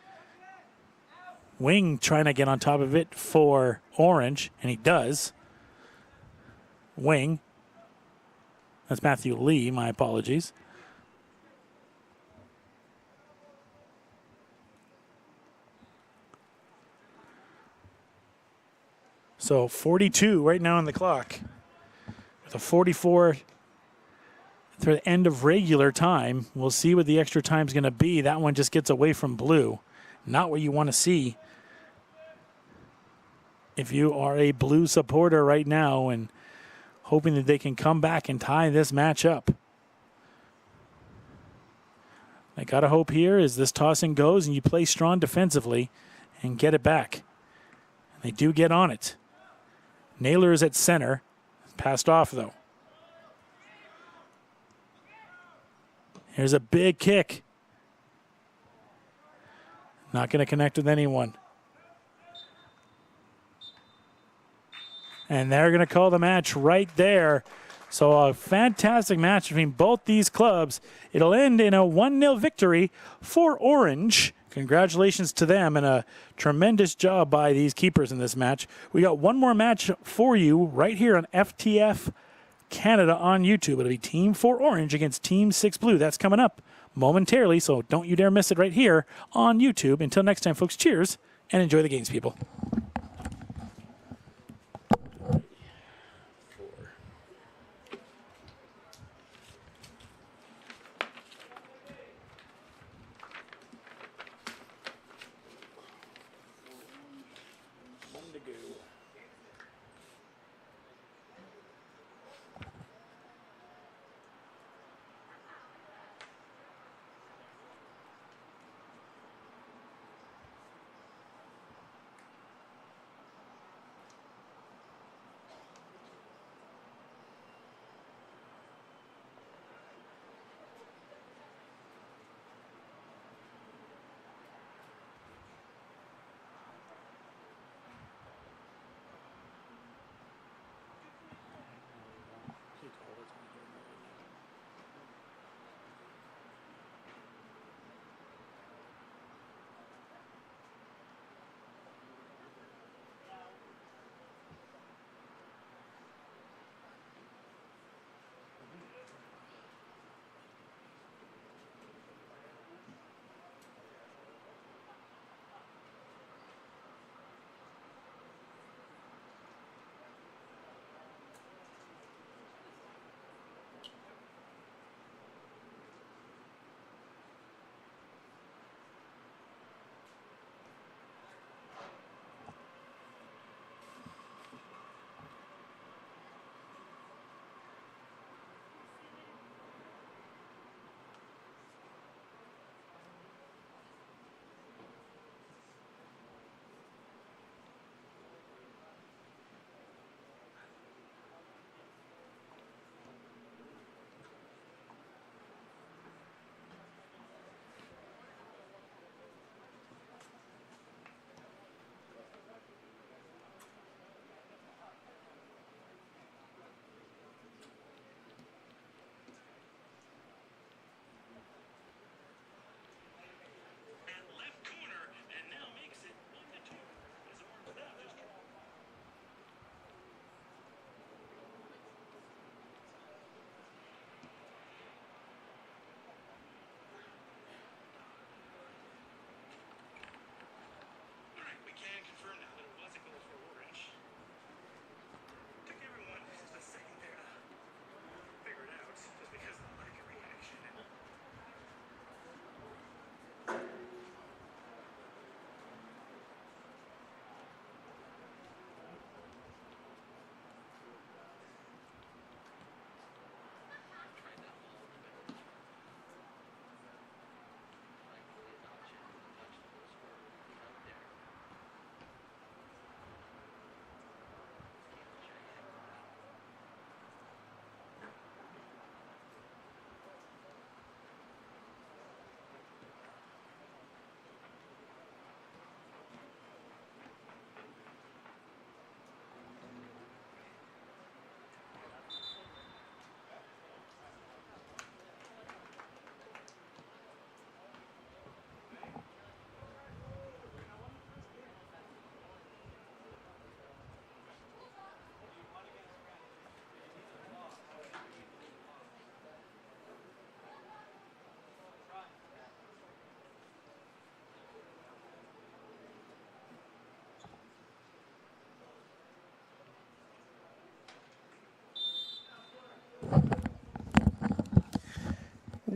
Wing trying to get on top of it for Orange, and he does. Wing. That's Matthew Lee, my apologies. So 42 right now on the clock. With a 44 through the end of regular time. We'll see what the extra time is going to be. That one just gets away from Blue. Not what you want to see if you are a Blue supporter right now and hoping that they can come back and tie this match up. I got to hope here as this tossing goes and you play strong defensively and get it back. And they do get on it. Naylor is at center. Passed off, though. Here's a big kick. Not going to connect with anyone. And they're going to call the match right there. So a fantastic match between both these clubs. It'll end in a 1-0 victory for Orange. Congratulations to them and a tremendous job by these keepers in this match. We got one more match for you right here on FTF Canada on YouTube. It'll be Team 4 Orange against Team 6 Blue. That's coming up momentarily, so don't you dare miss it right here on YouTube. Until next time, folks, cheers and enjoy the games, people.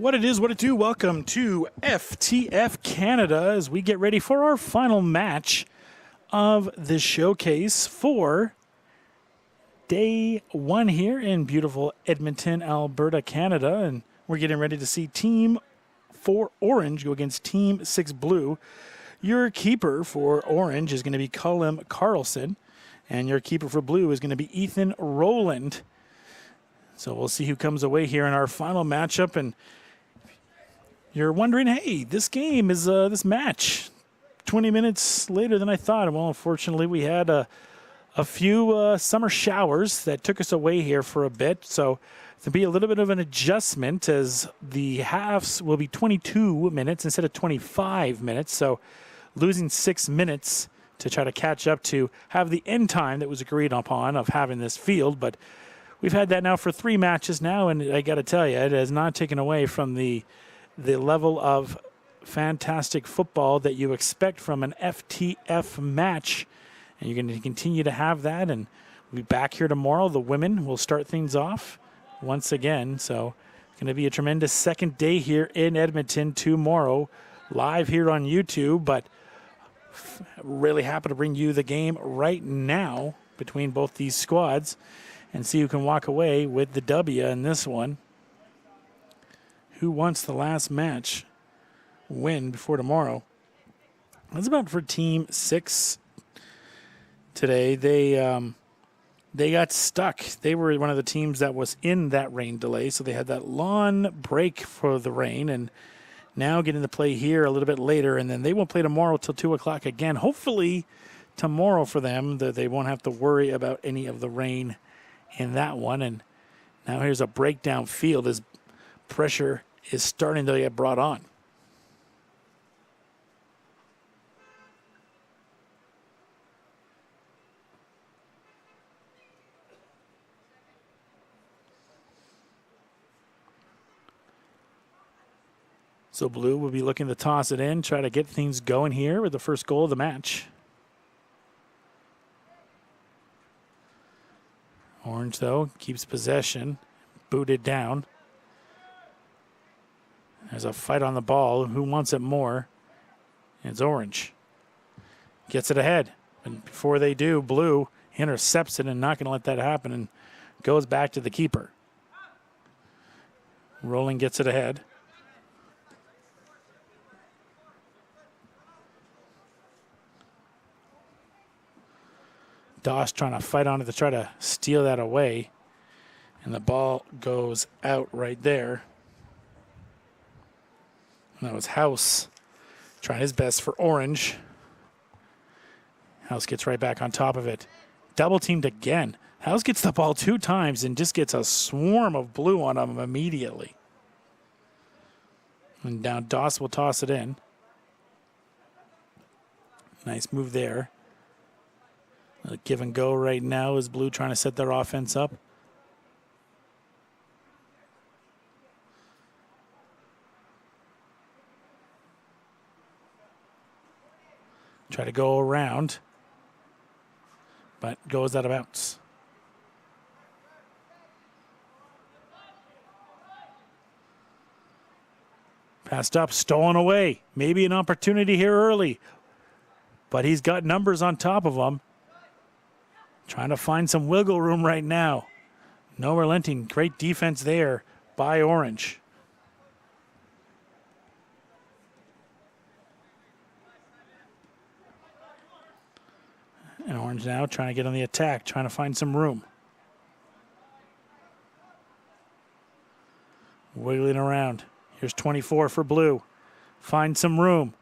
What it is, what it do. Welcome to FTF Canada as we get ready for our final match of the showcase for day one here in beautiful Edmonton, Alberta, Canada. And we're getting ready to see Team 4 Orange go against Team 6 Blue. Your keeper for Orange is going to be Colin Carlson, and your keeper for Blue is going to be Ethan Rowland. So we'll see who comes away here in our final matchup. And you're wondering, hey, this game is this match 20 minutes later than I thought. Well, unfortunately, we had a few summer showers that took us away here for a bit. So there'll be a little bit of an adjustment as the halves will be 22 minutes instead of 25 minutes. So losing 6 minutes to try to catch up to have the end time that was agreed upon of having this field. But we've had that now for 3 matches now, and I got to tell you, it has not taken away from the level of fantastic football that you expect from an FTF match. And you're going to continue to have that, and we'll be back here tomorrow. The women will start things off once again. So it's going to be a tremendous second day here in Edmonton tomorrow, live here on YouTube. But really happy to bring you the game right now between both these squads and see who can walk away with the W in this one. Who wants the last match win before tomorrow? That's about for Team 6 today. They got stuck. They were one of the teams that was in that rain delay, so they had that long break for the rain, and now getting to play here a little bit later, and then they won't play tomorrow till 2 o'clock again. Hopefully tomorrow for them that they won't have to worry about any of the rain in that one. And now here's a breakdown field as pressure is starting to get brought on. So Blue will be looking to toss it in, try to get things going here with the first goal of the match. Orange, though, keeps possession, booted down. There's a fight on the ball. Who wants it more? It's Orange. Gets it ahead. And before they do, Blue intercepts it and not going to let that happen and goes back to the keeper. Rolling gets it ahead. Doss trying to fight on it to try to steal that away. And the ball goes out right there. And that was House trying his best for Orange. House gets right back on top of it. Double teamed again. House gets the ball 2 times and just gets a swarm of Blue on him immediately. And now Doss will toss it in. Nice move there. A give and go right now is Blue trying to set their offense up. Try to go around, but goes out of bounds. Passed up, stolen away. Maybe an opportunity here early, but he's got numbers on top of him. Trying to find some wiggle room right now. No relenting. Great defense there by Orange. And Orange now trying to get on the attack, trying to find some room. Wiggling around. Here's 24 for Blue. Finds some room.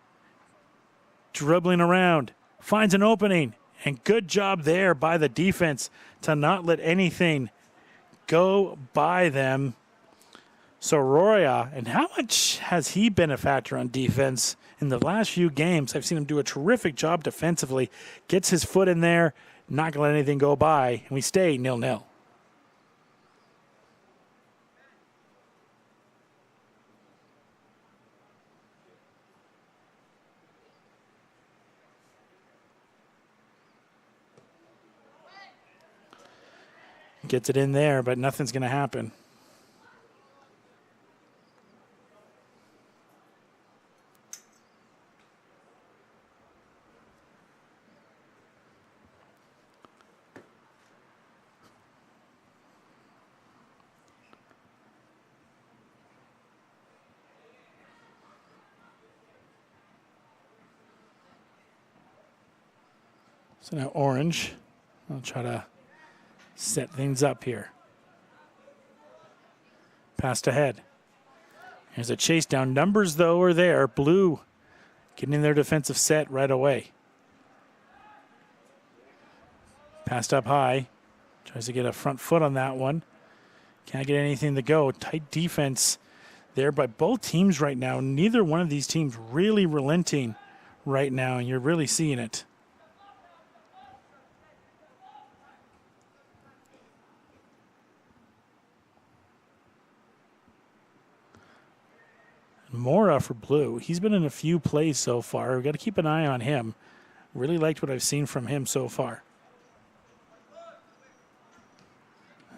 Dribbling around. Finds an opening. And good job there by the defense to not let anything go by them. So Roya, and how much has he been a factor on defense in the last few games? I've seen him do a terrific job defensively. Gets his foot in there, not going to let anything go by, and we stay 0-0. Gets it in there, but nothing's going to happen. So now Orange will try to set things up here. Passed ahead. Here's a chase down. Numbers, though, are there. Blue getting in their defensive set right away. Passed up high. Tries to get a front foot on that one. Can't get anything to go. Tight defense there by both teams right now. Neither one of these teams really relenting right now, and you're really seeing it. Mora for Blue. He's been in a few plays so far. We've got to keep an eye on him. Really liked what I've seen from him so far.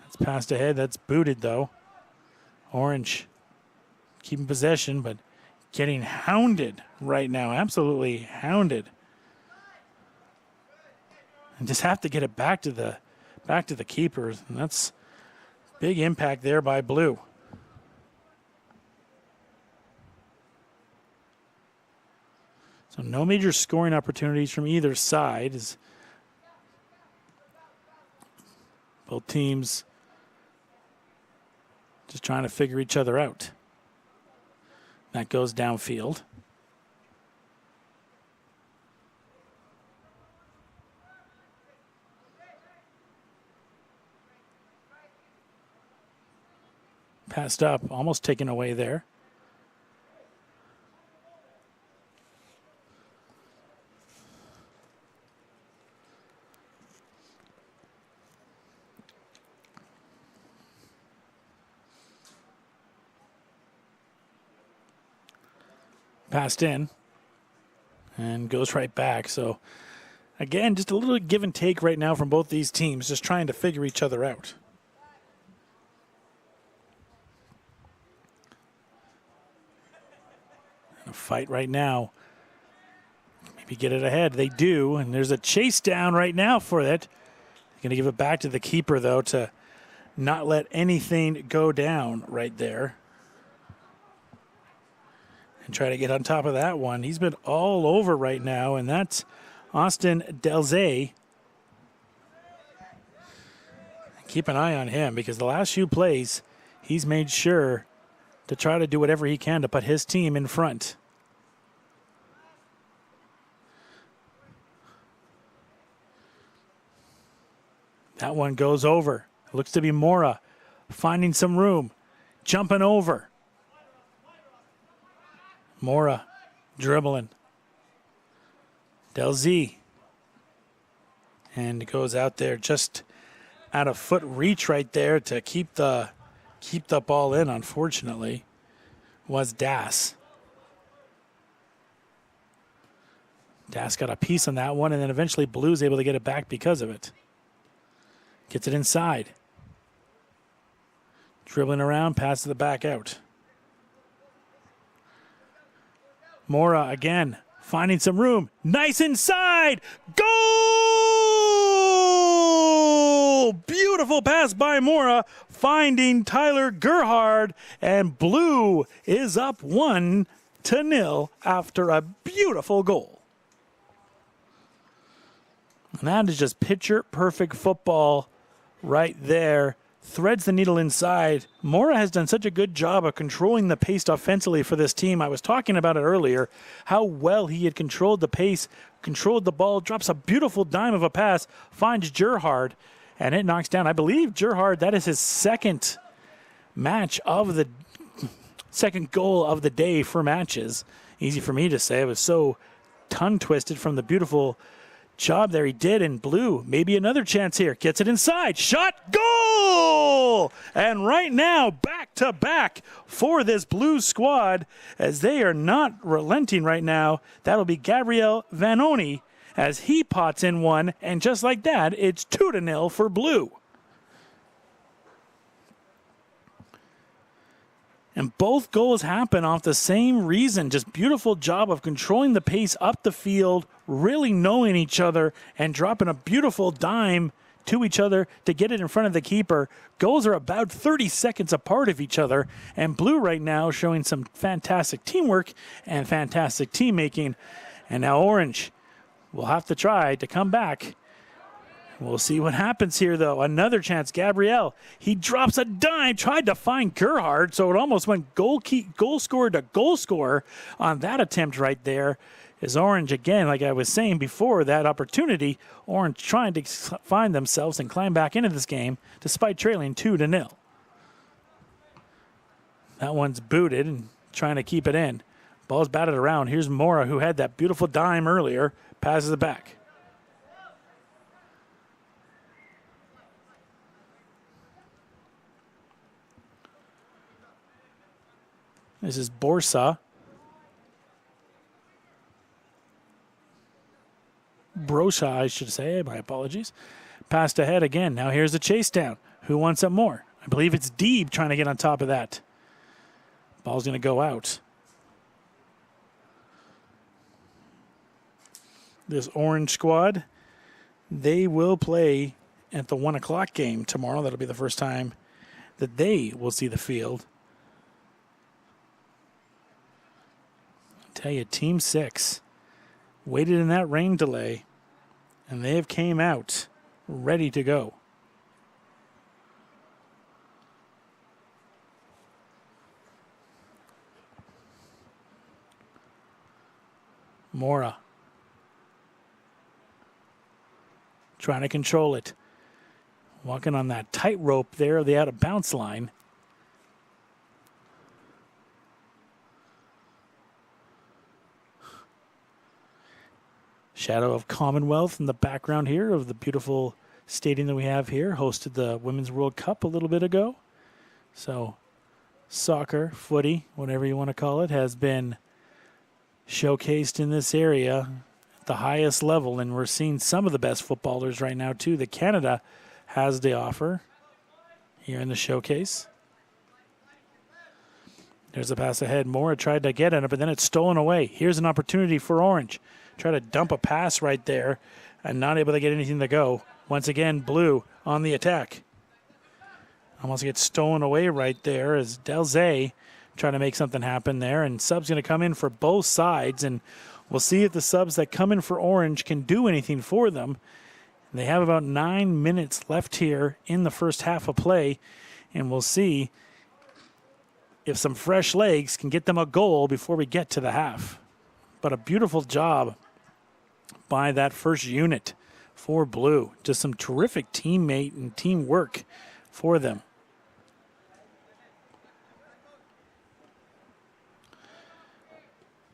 That's passed ahead. That's booted, though. Orange keeping possession, but getting hounded right now. Absolutely hounded. And just have to get it back to the keepers. And that's big impact there by Blue. So no major scoring opportunities from either side as both teams just trying to figure each other out. That goes downfield. Passed up, almost taken away there. Passed in and goes right back. So, again, just a little give and take right now from both these teams, just trying to figure each other out. And a fight right now. Maybe get it ahead. They do, and there's a chase down right now for it. Going to give it back to the keeper, though, to not let anything go down right there. And try to get on top of that one. He's been all over right now, and that's Austin Delzay. Keep an eye on him because the last few plays, he's made sure to try to do whatever he can to put his team in front. That one goes over. Looks to be Mora finding some room, jumping over. Mora dribbling. Delzay. And goes out there just out of foot reach right there to keep the ball in, unfortunately, was Das. Das got a piece on that one, and then eventually Blue's able to get it back because of it. Gets it inside. Dribbling around, passes the back out. Mora again, finding some room. Nice inside. Goal! Beautiful pass by Mora, finding Tyler Gerhard, and Blue is up 1-0 after a beautiful goal. And that is just picture-perfect football right there. Threads the needle inside. Mora has done such a good job of controlling the pace offensively for this team. I was talking about it earlier, how well he had controlled the pace, controlled the ball, drops a beautiful dime of a pass, finds Gerhard, and it knocks down. I believe Gerhard, that is his second goal of the day for matches. Easy for me to say. I was so tongue-twisted from the beautiful job there he did. In Blue, maybe another chance here. Gets it inside. Shot. Goal! And right now, back-to-back for this Blue squad as they are not relenting right now. That'll be Gabriel Vanoni as he pots in one. And just like that, it's 2-0 for Blue. And both goals happen off the same reason. Just beautiful job of controlling the pace up the field, really knowing each other, and dropping a beautiful dime to each other to get it in front of the keeper. Goals are about 30 seconds apart of each other. And Blue right now showing some fantastic teamwork and fantastic team making. And now Orange will have to try to come back. We'll see what happens here, though. Another chance. Gabrielle, he drops a dime, tried to find Gerhard, so it almost went goal scorer to goal scorer on that attempt right there. Is Orange, again, like I was saying before, that opportunity, Orange trying to find themselves and climb back into this game despite trailing 2-0. That one's booted and trying to keep it in. Ball's batted around. Here's Mora, who had that beautiful dime earlier, passes it back. This is Borsa. Brosha, I should say. My apologies. Passed ahead again. Now here's the chase down. Who wants it more? I believe it's Deeb trying to get on top of that. Ball's going to go out. This Orange squad, they will play at the 1 o'clock game tomorrow. That'll be the first time that they will see the field. Tell you, Team 6 waited in that rain delay, and they have came out ready to go. Mora trying to control it. Walking on that tightrope there of the out-of-bounds line. Shadow of Commonwealth in the background here of the beautiful stadium that we have here. Hosted the Women's World Cup a little bit ago. So soccer, footy, whatever you want to call it, has been showcased in this area at the highest level. And we're seeing some of the best footballers right now, too, that Canada has to offer here in the showcase. There's a pass ahead. Mora tried to get it, but then it's stolen away. Here's an opportunity for Orange. Try to dump a pass right there and not able to get anything to go. Once again, Blue on the attack. Almost gets stolen away right there as Delzay trying to make something happen there. And subs going to come in for both sides. And we'll see if the subs that come in for Orange can do anything for them. They have about 9 minutes left here in the first half of play. And we'll see if some fresh legs can get them a goal before we get to the half. But a beautiful job by that first unit for Blue. Just some terrific teammate and teamwork for them.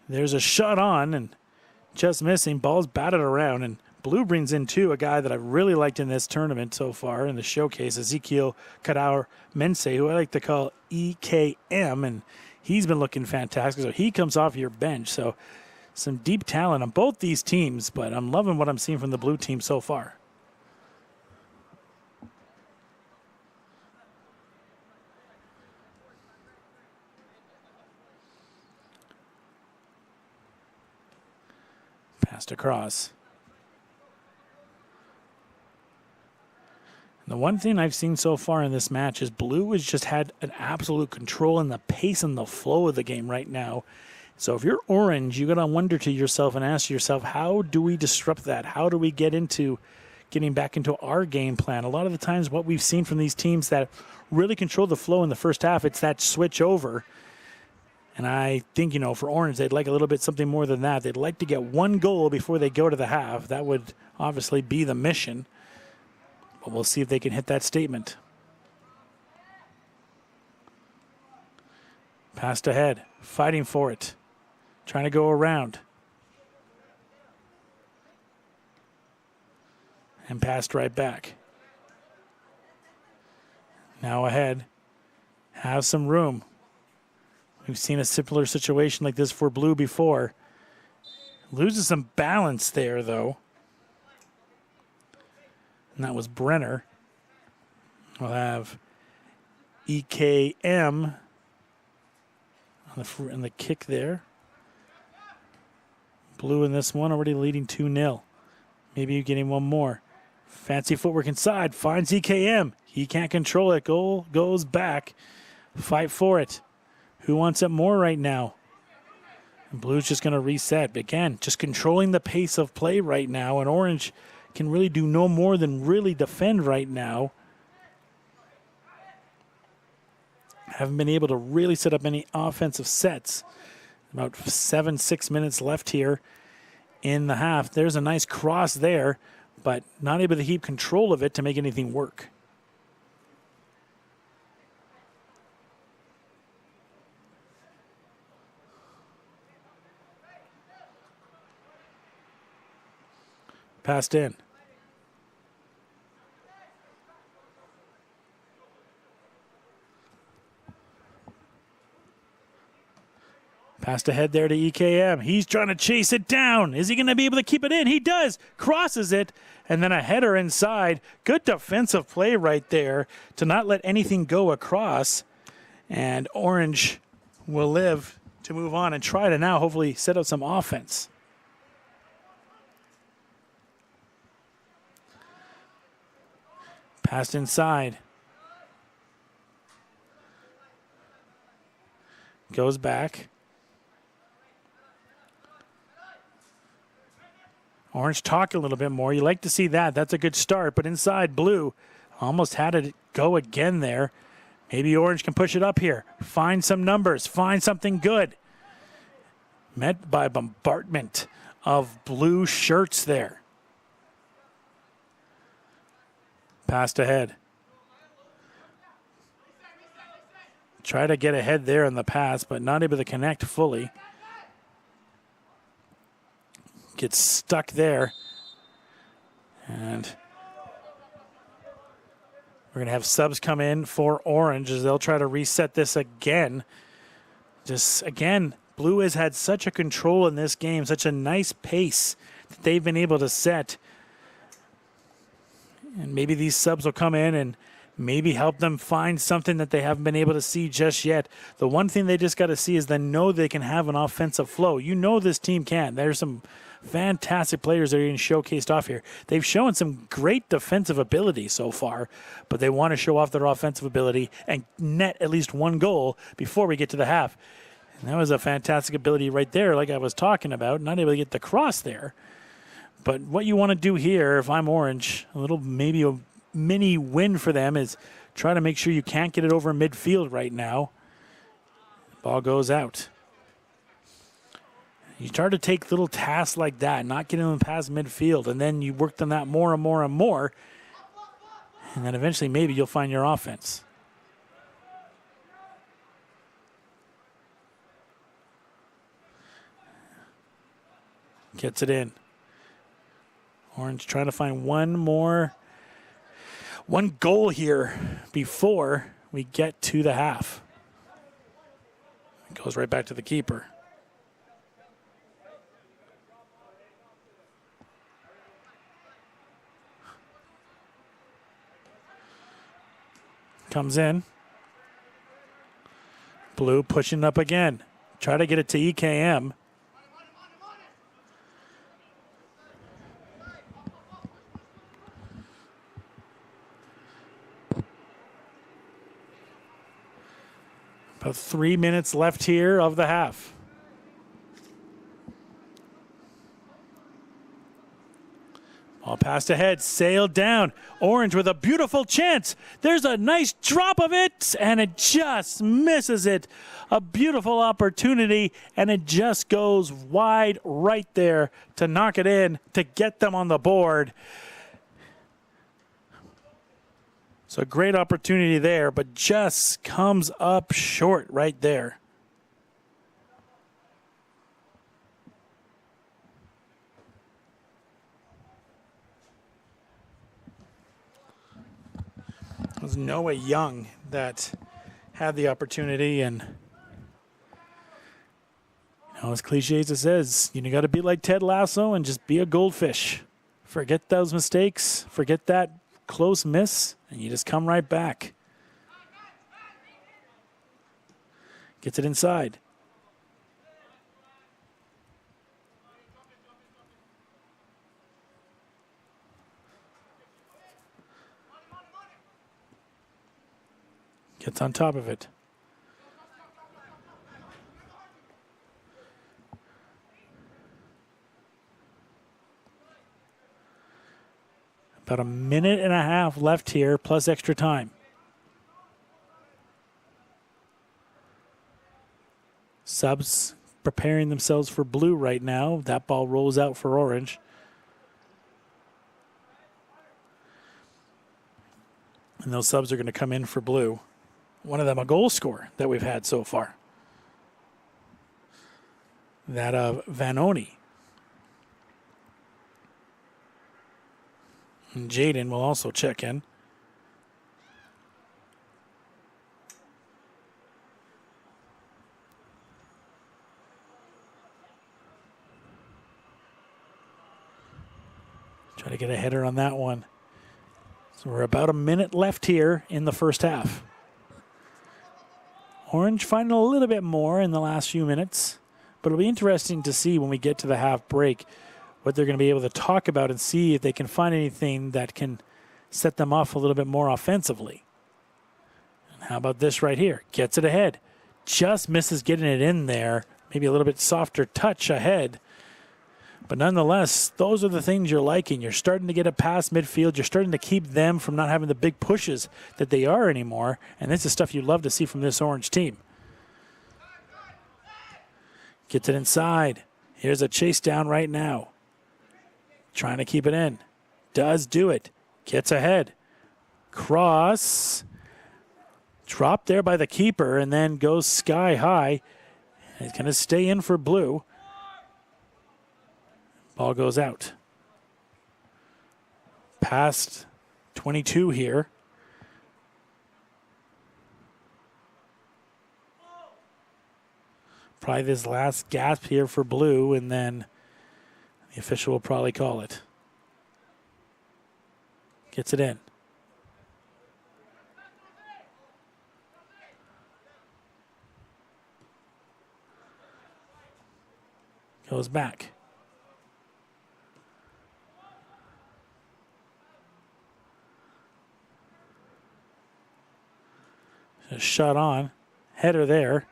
There's a shot on and just missing. Ball's batted around, and Blue brings in, too, a guy that I've really liked in this tournament so far in the showcase, Ezekiel Kadaur Mense, who I like to call EKM, and he's been looking fantastic. So he comes off your bench. So some deep talent on both these teams, but I'm loving what I'm seeing from the Blue team so far. Passed across. The one thing I've seen so far in this match is Blue has just had an absolute control in the pace and the flow of the game right now. So if you're Orange, you got to wonder to yourself and ask yourself, how do we disrupt that? How do we get into getting back into our game plan? A lot of the times what we've seen from these teams that really control the flow in the first half, it's that switch over. And I think, for Orange, they'd like a little bit something more than that. They'd like to get one goal before they go to the half. That would obviously be the mission. But we'll see if they can hit that statement. Passed ahead, fighting for it. Trying to go around. And passed right back. Now ahead. Have some room. We've seen a similar situation like this for Blue before. Loses some balance there, though. And that was Brenner. We'll have EKM on the kick there. Blue in this one, already leading 2-0. Maybe you're getting one more. Fancy footwork inside, finds EKM. He can't control it. Goal goes back. Fight for it. Who wants it more right now? And Blue's just going to reset. Again, just controlling the pace of play right now, and Orange can really do no more than really defend right now. Haven't been able to really set up any offensive sets. About 6 minutes left here in the half. There's a nice cross there, but not able to keep control of it to make anything work. Passed in. Passed ahead there to EKM. He's trying to chase it down. Is he going to be able to keep it in? He does. Crosses it. And then a header inside. Good defensive play right there to not let anything go across. And Orange will live to move on and try to now hopefully set up some offense. Passed inside. Goes back. Orange talk a little bit more. You like to see that. That's a good start. But inside, Blue almost had it go again there. Maybe Orange can push it up here. Find some numbers. Find something good. Met by bombardment of blue shirts there. Passed ahead. Try to get ahead there in the pass, but not able to connect fully. Gets stuck there. And we're going to have subs come in for Orange as they'll try to reset this again. Just again, Blue has had such a control in this game, such a nice pace that they've been able to set. And maybe these subs will come in and maybe help them find something that they haven't been able to see just yet. The one thing they just got to see is they know they can have an offensive flow. You know this team can. There's some fantastic players that are getting showcased off here. They've shown some great defensive ability so far, but they want to show off their offensive ability and net at least one goal before we get to the half. And that was a fantastic ability right there, like I was talking about. Not able to get the cross there. But what you want to do here, if I'm Orange, a little maybe a mini win for them is try to make sure you can't get it over midfield right now. Ball goes out. You try to take little tasks like that, not getting them past midfield, and then you work on that more and more and more, and then eventually maybe you'll find your offense. Gets it in. Orange trying to find one goal here before we get to the half. It goes right back to the keeper. Comes in. Blue pushing up again. Try to get it to EKM. About 3 minutes left here of the half. Ball passed ahead, sailed down. Orange with a beautiful chance. There's a nice drop of it, and it just misses it. A beautiful opportunity, and it just goes wide right there to knock it in to get them on the board. So great opportunity there, but just comes up short right there. It was Noah Young that had the opportunity, and as cliche as it says, you got to be like Ted Lasso and just be a goldfish. Forget those mistakes, forget that close miss, and you just come right back. Gets it inside. Gets on top of it. About a minute and a half left here, plus extra time. Subs preparing themselves for blue right now. That ball rolls out for orange. And those subs are going to come in for blue. One of them a goal scorer that we've had so far. That of Vanoni. And Jaden will also check in. Try to get a header on that one. So we're about a minute left here in the first half. Orange finding a little bit more in the last few minutes, but it'll be interesting to see when we get to the half break what they're going to be able to talk about and see if they can find anything that can set them off a little bit more offensively. And how about this right here? Gets it ahead. Just misses getting it in there. Maybe a little bit softer touch ahead. But nonetheless, those are the things you're liking. You're starting to get it past midfield. You're starting to keep them from not having the big pushes that they are anymore. And this is stuff you love to see from this Orange team. Gets it inside. Here's a chase down right now. Trying to keep it in. Does do it. Gets ahead. Cross. Dropped there by the keeper and then goes sky high. He's going to stay in for blue. Ball goes out. Past 22 here. Probably this last gasp here for blue, and then the official will probably call it. Gets it in. Goes back. Just shot on. Header there.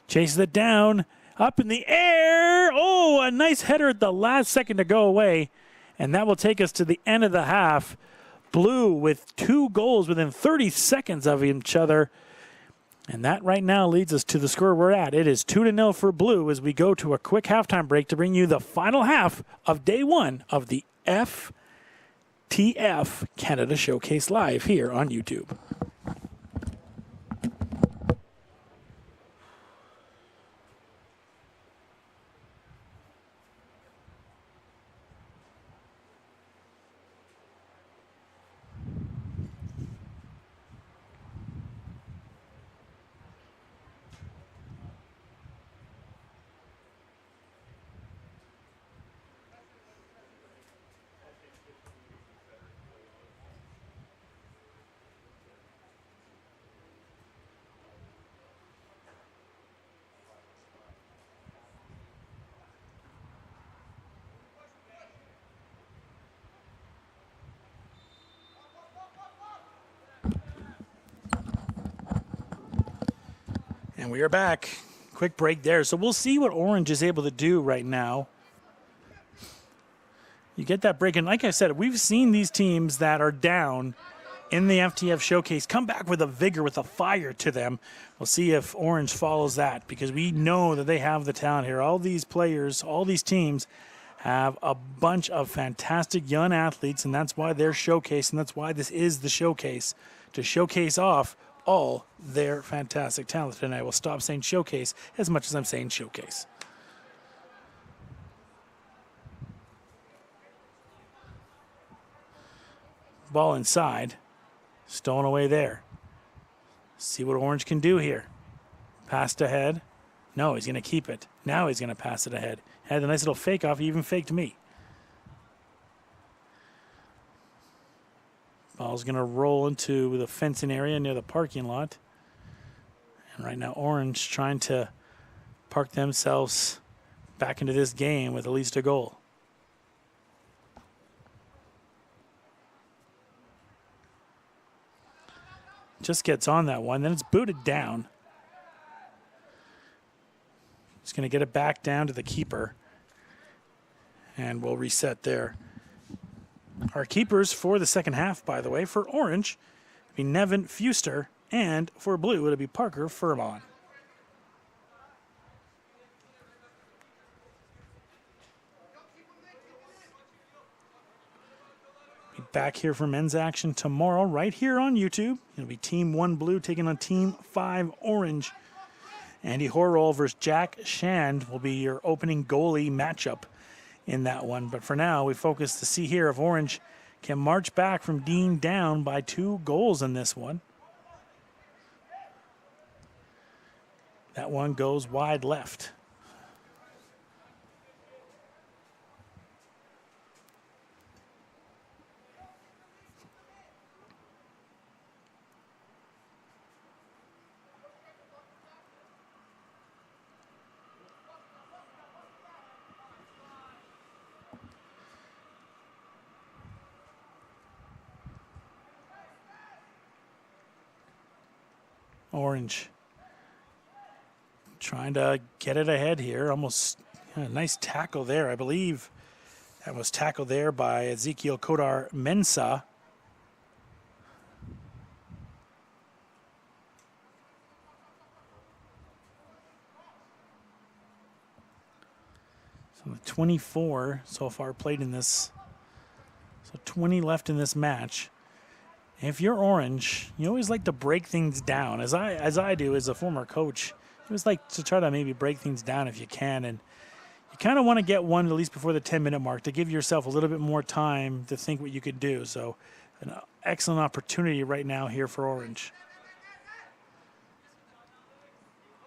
Chases it down. Up in the air. Oh, a nice header at the last second to go away. And that will take us to the end of the half. Blue with 2 goals within 30 seconds of each other. And that right now leads us to the score we're at. It is 2-0 for Blue as we go to a quick halftime break to bring you the final half of day 1 of the FTF Canada Showcase Live here on YouTube. And we are back. Quick break there. So we'll see what Orange is able to do right now. You get that break. And like I said, we've seen these teams that are down in the FTF Showcase come back with a vigor, with a fire to them. We'll see if Orange follows that, because we know that they have the talent here. All these players, all these teams have a bunch of fantastic young athletes, and that's why they're showcased, and that's why this is the showcase, to showcase off all their fantastic talent. And I will stop saying showcase as much as I'm saying showcase. Ball inside. Stolen away there. See what Orange can do here. Passed ahead. No, he's going to keep it. Now he's going to pass it ahead. Had a nice little fake off. He even faked me. Ball's going to roll into the fencing area near the parking lot. And right now Orange trying to park themselves back into this game with at least a goal. Just gets on that one. Then it's booted down. It's going to get it back down to the keeper. And we'll reset there. Our keepers for the second half, by the way, for Orange, it'll be Nevin Fuster, and for Blue, it'll be Parker Furlong. Be back here for men's action tomorrow, right here on YouTube. It'll be Team 1 Blue taking on Team 5 Orange. Andy Horrell versus Jack Shand will be your opening goalie matchup in that one. But for now, we focus to see here if Orange can march back from being down by 2 goals in this one. That one goes wide left. Orange trying to get it ahead here. Almost a nice tackle there. I believe that was tackled there by Ezekiel Kodar Mensah. So 24 so far played in this. So 20 left in this match. If you're Orange, you always like to break things down. As I do as a former coach, you always like to try to maybe break things down if you can. And you kind of want to get one at least before the 10-minute mark to give yourself a little bit more time to think what you could do. So an excellent opportunity right now here for Orange.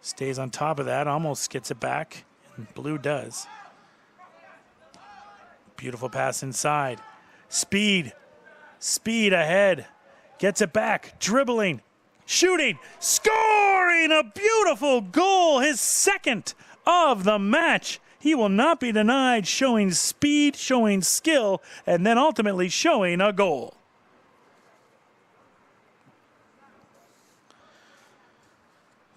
Stays on top of that, almost gets it back, and Blue does. Beautiful pass inside. Speed ahead. Gets it back, dribbling, shooting, scoring a beautiful goal, his second of the match. He will not be denied, showing speed, showing skill, and then ultimately showing a goal.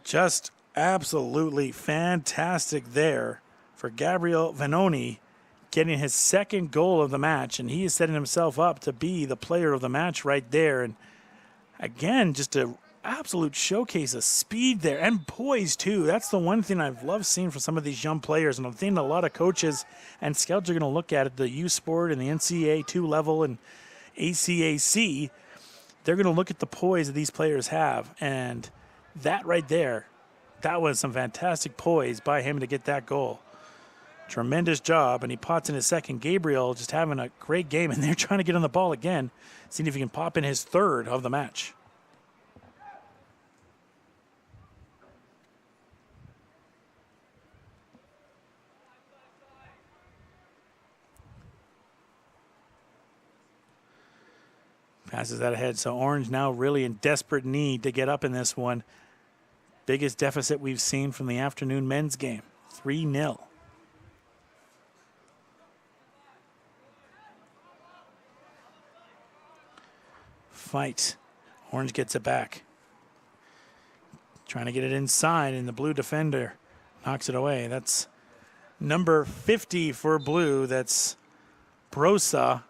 Just absolutely fantastic there for Gabriel Vanoni, getting his second goal of the match, and he is setting himself up to be the player of the match right there. And again, just an absolute showcase of speed there and poise too. That's the one thing I've loved seeing from some of these young players, and I'm thinking a lot of coaches and scouts are going to look at it, the U Sport and the NCAA 2 level and ACAC. They're going to look at the poise that these players have, and that right there, that was some fantastic poise by him to get that goal. Tremendous job, and he pots in his second. Gabriel just having a great game, and they're trying to get on the ball again, seeing if he can pop in his third of the match. Passes that ahead, so Orange now really in desperate need to get up in this one. Biggest deficit we've seen from the afternoon men's game, 3-0. Fight. Orange gets it back. Trying to get it inside, and the Blue defender knocks it away. That's number 50 for Blue. That's Brosa.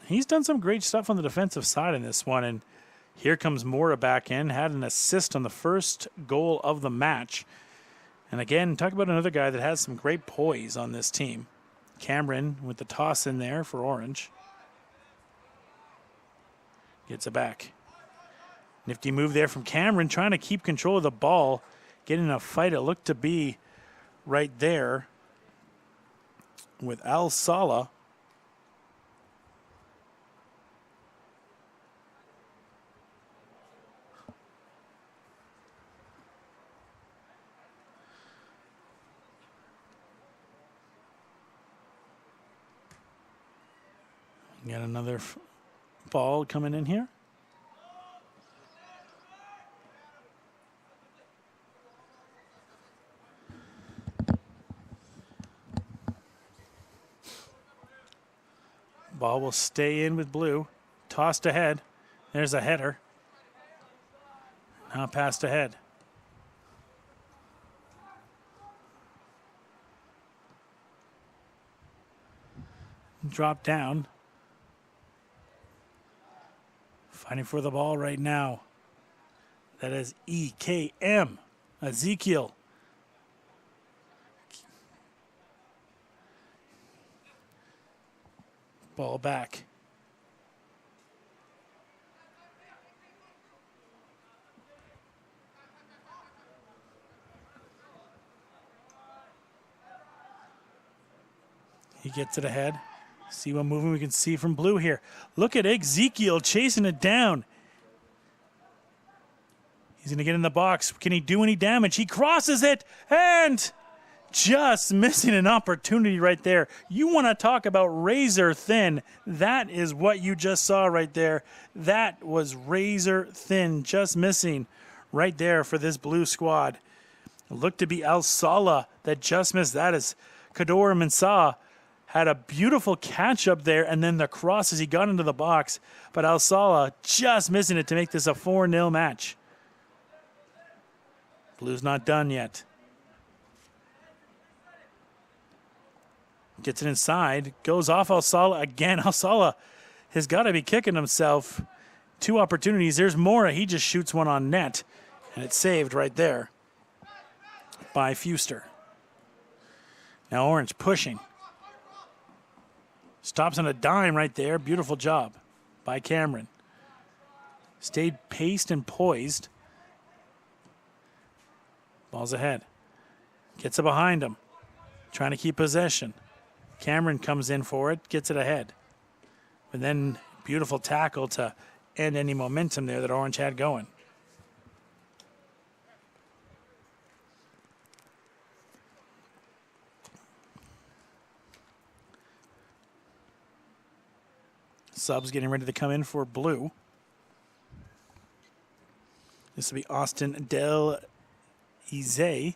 He's done some great stuff on the defensive side in this one, and here comes Mora back in. Had an assist on the first goal of the match. And again, talk about another guy that has some great poise on this team. Cameron with the toss in there for Orange. Gets it back. Nifty move there from Cameron, trying to keep control of the ball. Getting a fight, it looked to be right there with Al Sala. Got another ball coming in here. Ball will stay in with Blue. Tossed ahead. There's a header. Now passed ahead. Drop down. Fighting for the ball right now. That is EKM. Ezekiel. Ball back. He gets it ahead. See what movement we can see from blue here. Look at Ezekiel chasing it down. He's going to get in the box. Can he do any damage? He crosses it and just missing an opportunity right there. You want to talk about razor thin. That is what you just saw right there. That was razor thin, just missing right there for this blue squad. It looked to be Al Salah that just missed that as Kador Mensah had a beautiful catch up there, and then the cross as he got into the box. But Al Salah just missing it to make this a 4-0 match. Blue's not done yet. Gets it inside. Goes off Al Salah again. Al Salah has got to be kicking himself. 2 opportunities. There's Mora. He just shoots one on net. And it's saved right there by Fuster. Now Orange pushing. Stops on a dime right there. Beautiful job by Cameron. Stayed paced and poised. Ball's ahead. Gets it behind him. Trying to keep possession. Cameron comes in for it. Gets it ahead. But then beautiful tackle to end any momentum there that Orange had going. Subs getting ready to come in for blue. This will be Austin Del Ize.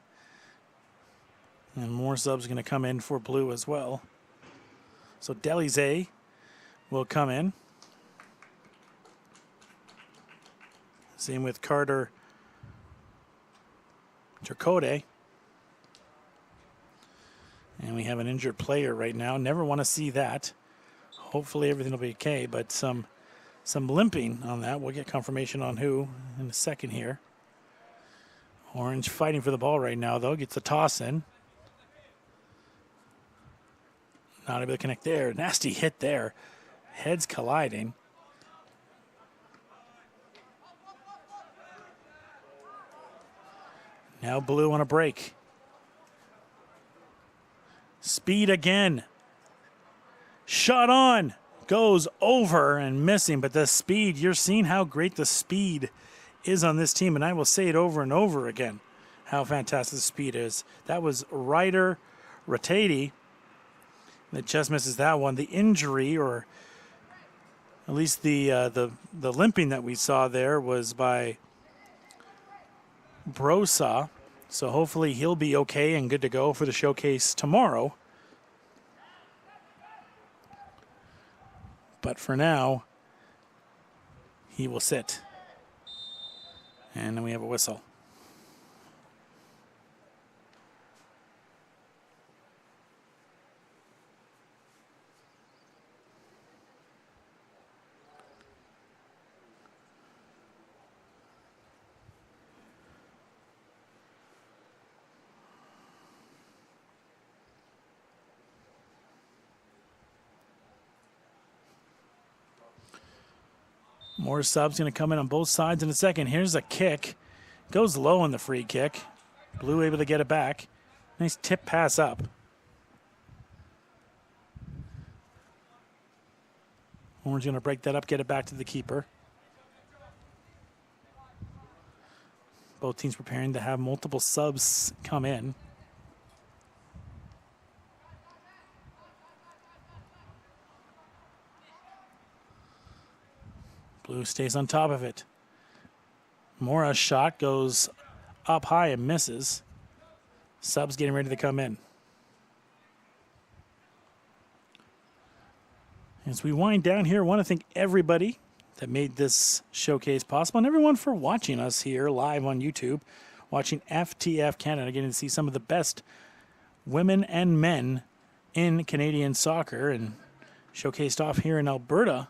And more subs going to come in for blue as well. So Del Ize will come in. Same with Carter Turcotte. And we have an injured player right now. Never want to see that. Hopefully everything will be okay, but some limping on that. We'll get confirmation on who in a second here. Orange fighting for the ball right now, though. Gets the toss in. Not able to connect there. Nasty hit there. Heads colliding. Now blue on a break. Speed again. Shot on. Goes over and missing, but the speed, you're seeing how great the speed is on this team, and I will say it over and over again, how fantastic the speed is. That was Ryder Ratati that just misses that one. The injury, or at least the limping that we saw there, was by Brosa, so hopefully he'll be okay and good to go for the showcase tomorrow. But for now, he will sit. And then we have a whistle. More subs going to come in on both sides in a second. Here's a kick. Goes low on the free kick. Blue able to get it back. Nice tip pass up. Orange going to break that up, get it back to the keeper. Both teams preparing to have multiple subs come in. Blue stays on top of it. Mora's shot goes up high and misses. Subs getting ready to come in. As we wind down here, I want to thank everybody that made this showcase possible and everyone for watching us here live on YouTube, watching FTF Canada, getting to see some of the best women and men in Canadian soccer and showcased off here in Alberta.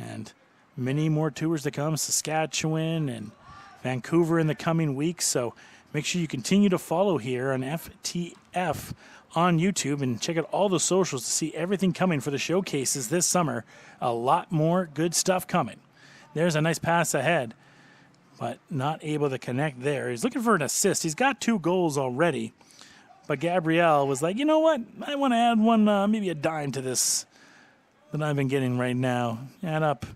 And Many more tours to come, Saskatchewan and Vancouver in the coming weeks. So make sure you continue to follow here on FTF on YouTube and check out all the socials to see everything coming for the showcases this summer. A lot more good stuff coming. There's a nice pass ahead, but not able to connect there. He's looking for an assist. He's got 2 goals already, but Gabriel was like, you know what? I want to add one, maybe a dime to this that I've been getting right now. Add up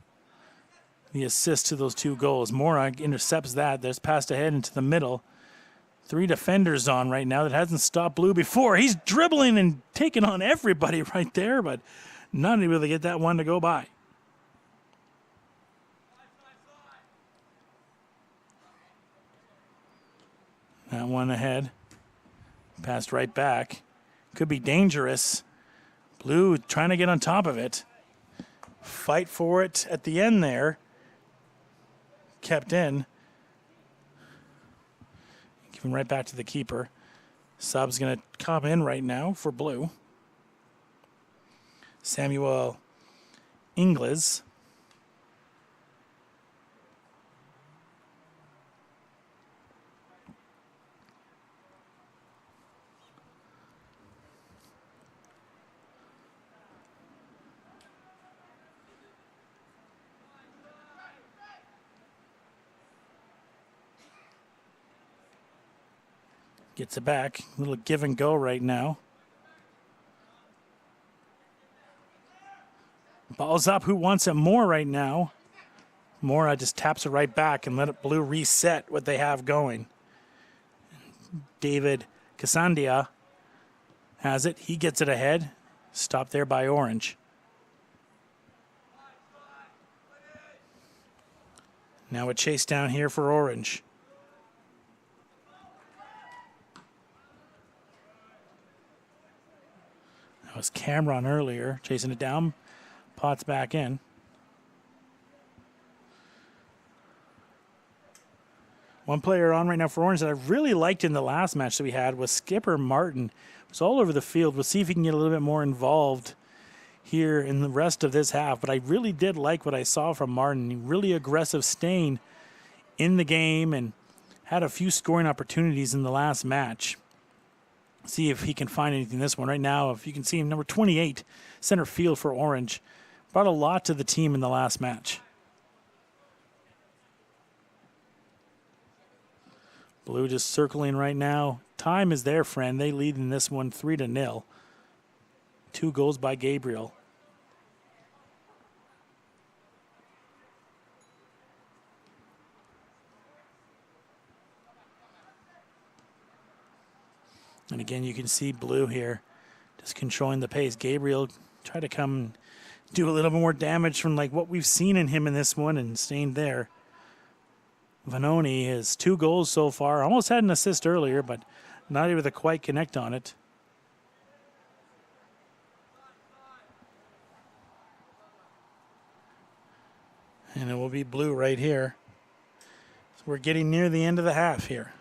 the assist to those 2 goals. Mora intercepts that. There's passed ahead into the middle. 3 defenders on right now that hasn't stopped Blue before. He's dribbling and taking on everybody right there, but not able to get that one to go by. That one ahead. Passed right back. Could be dangerous. Blue trying to get on top of it. Fight for it at the end there. Kept in. Giving right back to the keeper. Sub's going to come in right now for Blue. Samuel Ingles. Gets it back. A little give and go right now. Ball's up. Who wants it more right now? Mora just taps it right back and let it Blue reset what they have going. David Casandia has it. He gets it ahead. Stopped there by Orange. Now a chase down here for Orange. That was Cameron earlier, chasing it down. Potts back in. One player on right now for Orange that I really liked in the last match that we had was Skipper Martin. It was all over the field. We'll see if he can get a little bit more involved here in the rest of this half. But I really did like what I saw from Martin. Really aggressive, staying in the game, and had a few scoring opportunities in the last match. See if he can find anything this one. Right now, if you can see him, number 28, center field for Orange. Brought a lot to the team in the last match. Blue just circling right now. Time is their friend. They lead in this one 3-0. 2 goals by Gabriel. And again, you can see Blue here just controlling the pace. Gabriel tried to come do a little more damage from like what we've seen in him in this one and staying there. Vanoni has 2 goals so far. Almost had an assist earlier, but not able to quite connect on it. And it will be Blue right here. So we're getting near the end of the half here.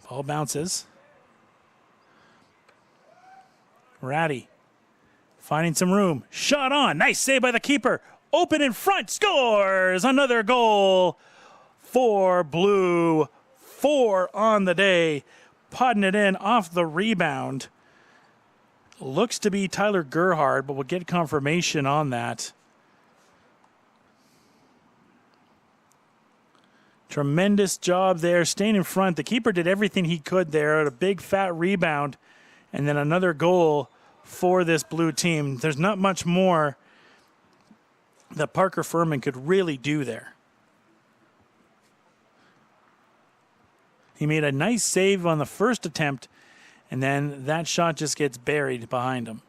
Ball bounces. Ratty finding some room. Shot on. Nice save by the keeper. Open in front. Scores another goal for Blue. 4 on the day. Putting it in off the rebound. Looks to be Tyler Gerhard, but we'll get confirmation on that. Tremendous job there, staying in front. The keeper did everything he could there. A big fat rebound, and then another goal for this Blue team. There's not much more that Parker Furman could really do there. He made a nice save on the first attempt, and then that shot just gets buried behind him.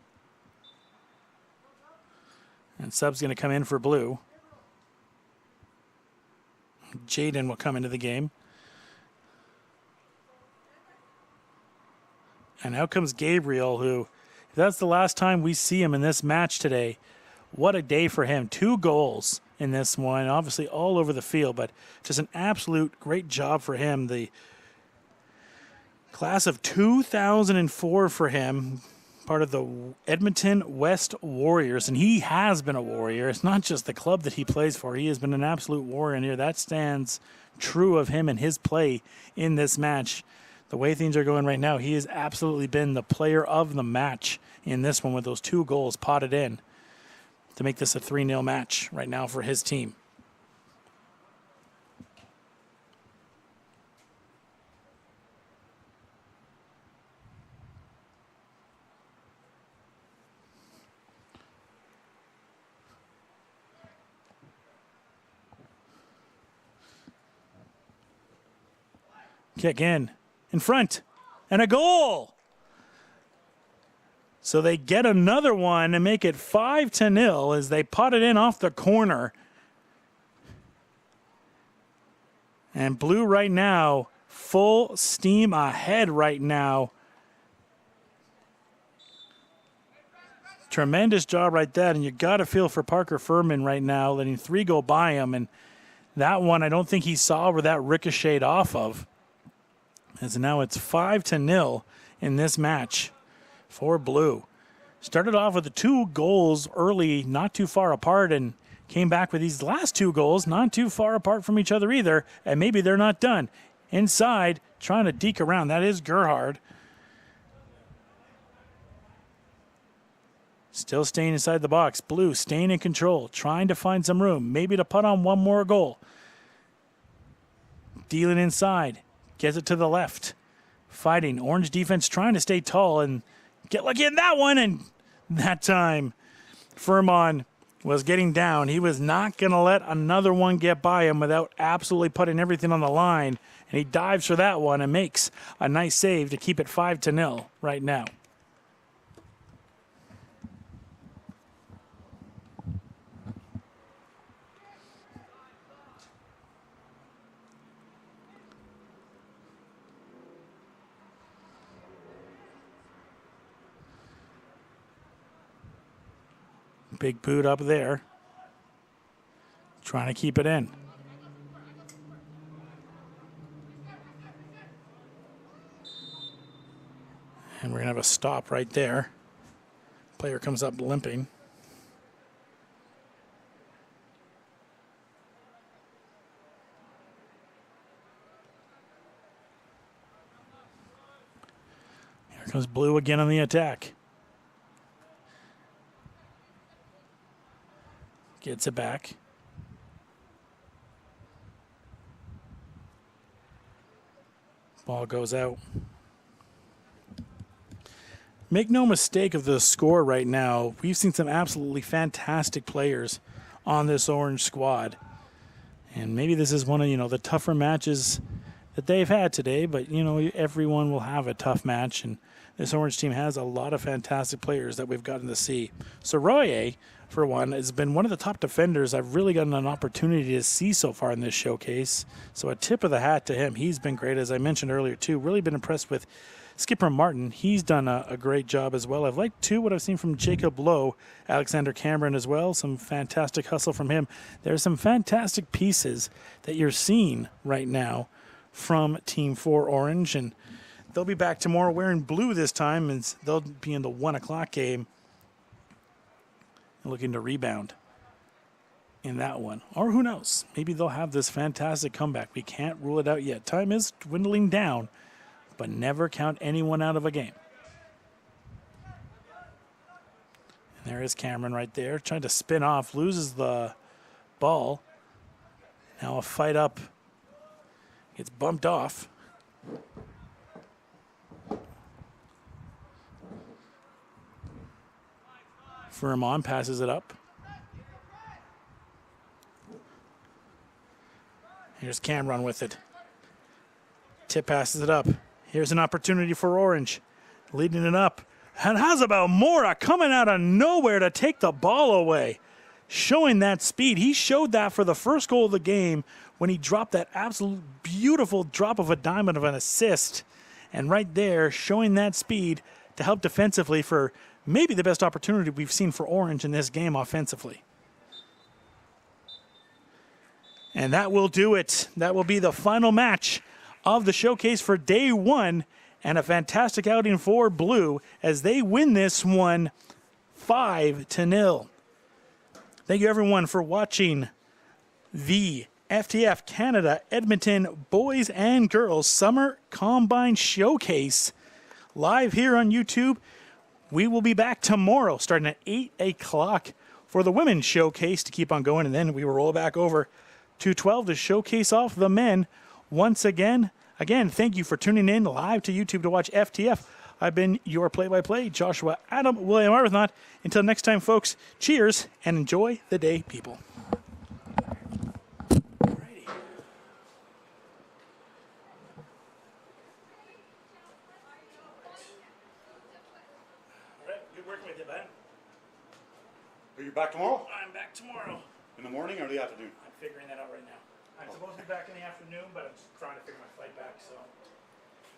And sub's going to come in for Blue. Jaden will come into the game. And out comes Gabriel, who, if that's the last time we see him in this match today, what a day for him. 2 goals in this one, obviously all over the field, but just an absolute great job for him. The class of 2004 for him, part of the Edmonton West Warriors, and he has been a Warrior. It's not just the club that he plays for. He has been an absolute Warrior in here. That stands true of him and his play in this match. The way things are going right now, he has absolutely been the player of the match in this one with those 2 goals potted in to make this a 3-0 match right now for his team. Kick in front, and a goal. So they get another one and make it 5-0 as they pot it in off the corner. And Blue right now, full steam ahead right now. Tremendous job right there, and you got to feel for Parker Furman right now, letting 3 go by him. And that one, I don't think he saw where that ricocheted off of. As now it's 5-0 in this match for Blue. Started off with the 2 goals early, not too far apart, and came back with these last 2 goals, not too far apart from each other either, and maybe they're not done. Inside, trying to deke around. That is Gerhard. Still staying inside the box. Blue staying in control, trying to find some room, maybe to put on one more goal. Dealing inside. Gets it to the left. Fighting. Orange defense trying to stay tall and get lucky in that one. And that time, Furman was getting down. He was not going to let another one get by him without absolutely putting everything on the line. And he dives for that one and makes a nice save to keep it 5-0 right now. Big boot up there. Trying to keep it in. And we're going to have a stop right there. Player comes up limping. Here comes Blue again on the attack. Gets it back. Ball goes out. Make no mistake of the score right now. We've seen some absolutely fantastic players on this Orange squad. And maybe this is one of, the tougher matches that they've had today, but, everyone will have a tough match, and this Orange team has a lot of fantastic players that we've gotten to see. Soroye, for one, has been one of the top defenders I've really gotten an opportunity to see so far in this showcase. So a tip of the hat to him. He's been great, as I mentioned earlier, too. Really been impressed with Skipper Martin. He's done a great job as well. I've liked, too, what I've seen from Jacob Lowe, Alexander Cameron as well. Some fantastic hustle from him. There's some fantastic pieces that you're seeing right now from Team 4 Orange, and they'll be back tomorrow wearing blue this time, and they'll be in the 1 o'clock game looking to rebound in that one. Or who knows? Maybe they'll have this fantastic comeback. We can't rule it out yet. Time is dwindling down, but never count anyone out of a game. And there is Cameron right there, trying to spin off, loses the ball. Now a fight up. Gets bumped off. Furman passes it up. Here's Cameron with it. Tip passes it up. Here's an opportunity for Orange. Leading it up. And how's about Mora coming out of nowhere to take the ball away? Showing that speed. He showed that for the first goal of the game when he dropped that absolute beautiful drop of a diamond of an assist. And right there, showing that speed to help defensively for maybe the best opportunity we've seen for Orange in this game offensively. And that will do it. That will be the final match of the showcase for day 1. and a fantastic outing for Blue as they win this one 5-0. Thank you everyone for watching the FTF Canada Edmonton Boys and Girls Summer Combine Showcase live here on YouTube. We will be back tomorrow starting at 8 o'clock for the Women's Showcase to keep on going, and then we will roll back over to 12 to showcase off the men once again. Again, thank you for tuning in live to YouTube to watch FTF. I've been your play-by-play, Joshua Adam, William Arbuthnot. Until next time, folks, cheers and enjoy the day, people. Alrighty. All right, good working with you, bud. Are you back tomorrow? I'm back tomorrow. In the morning or the afternoon? I'm figuring that out right now. I'm supposed to be back in the afternoon, but I'm just trying to figure my flight back, so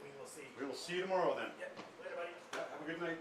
we will see. We will see you tomorrow then. Yeah, later, buddy. Yeah, have a good night.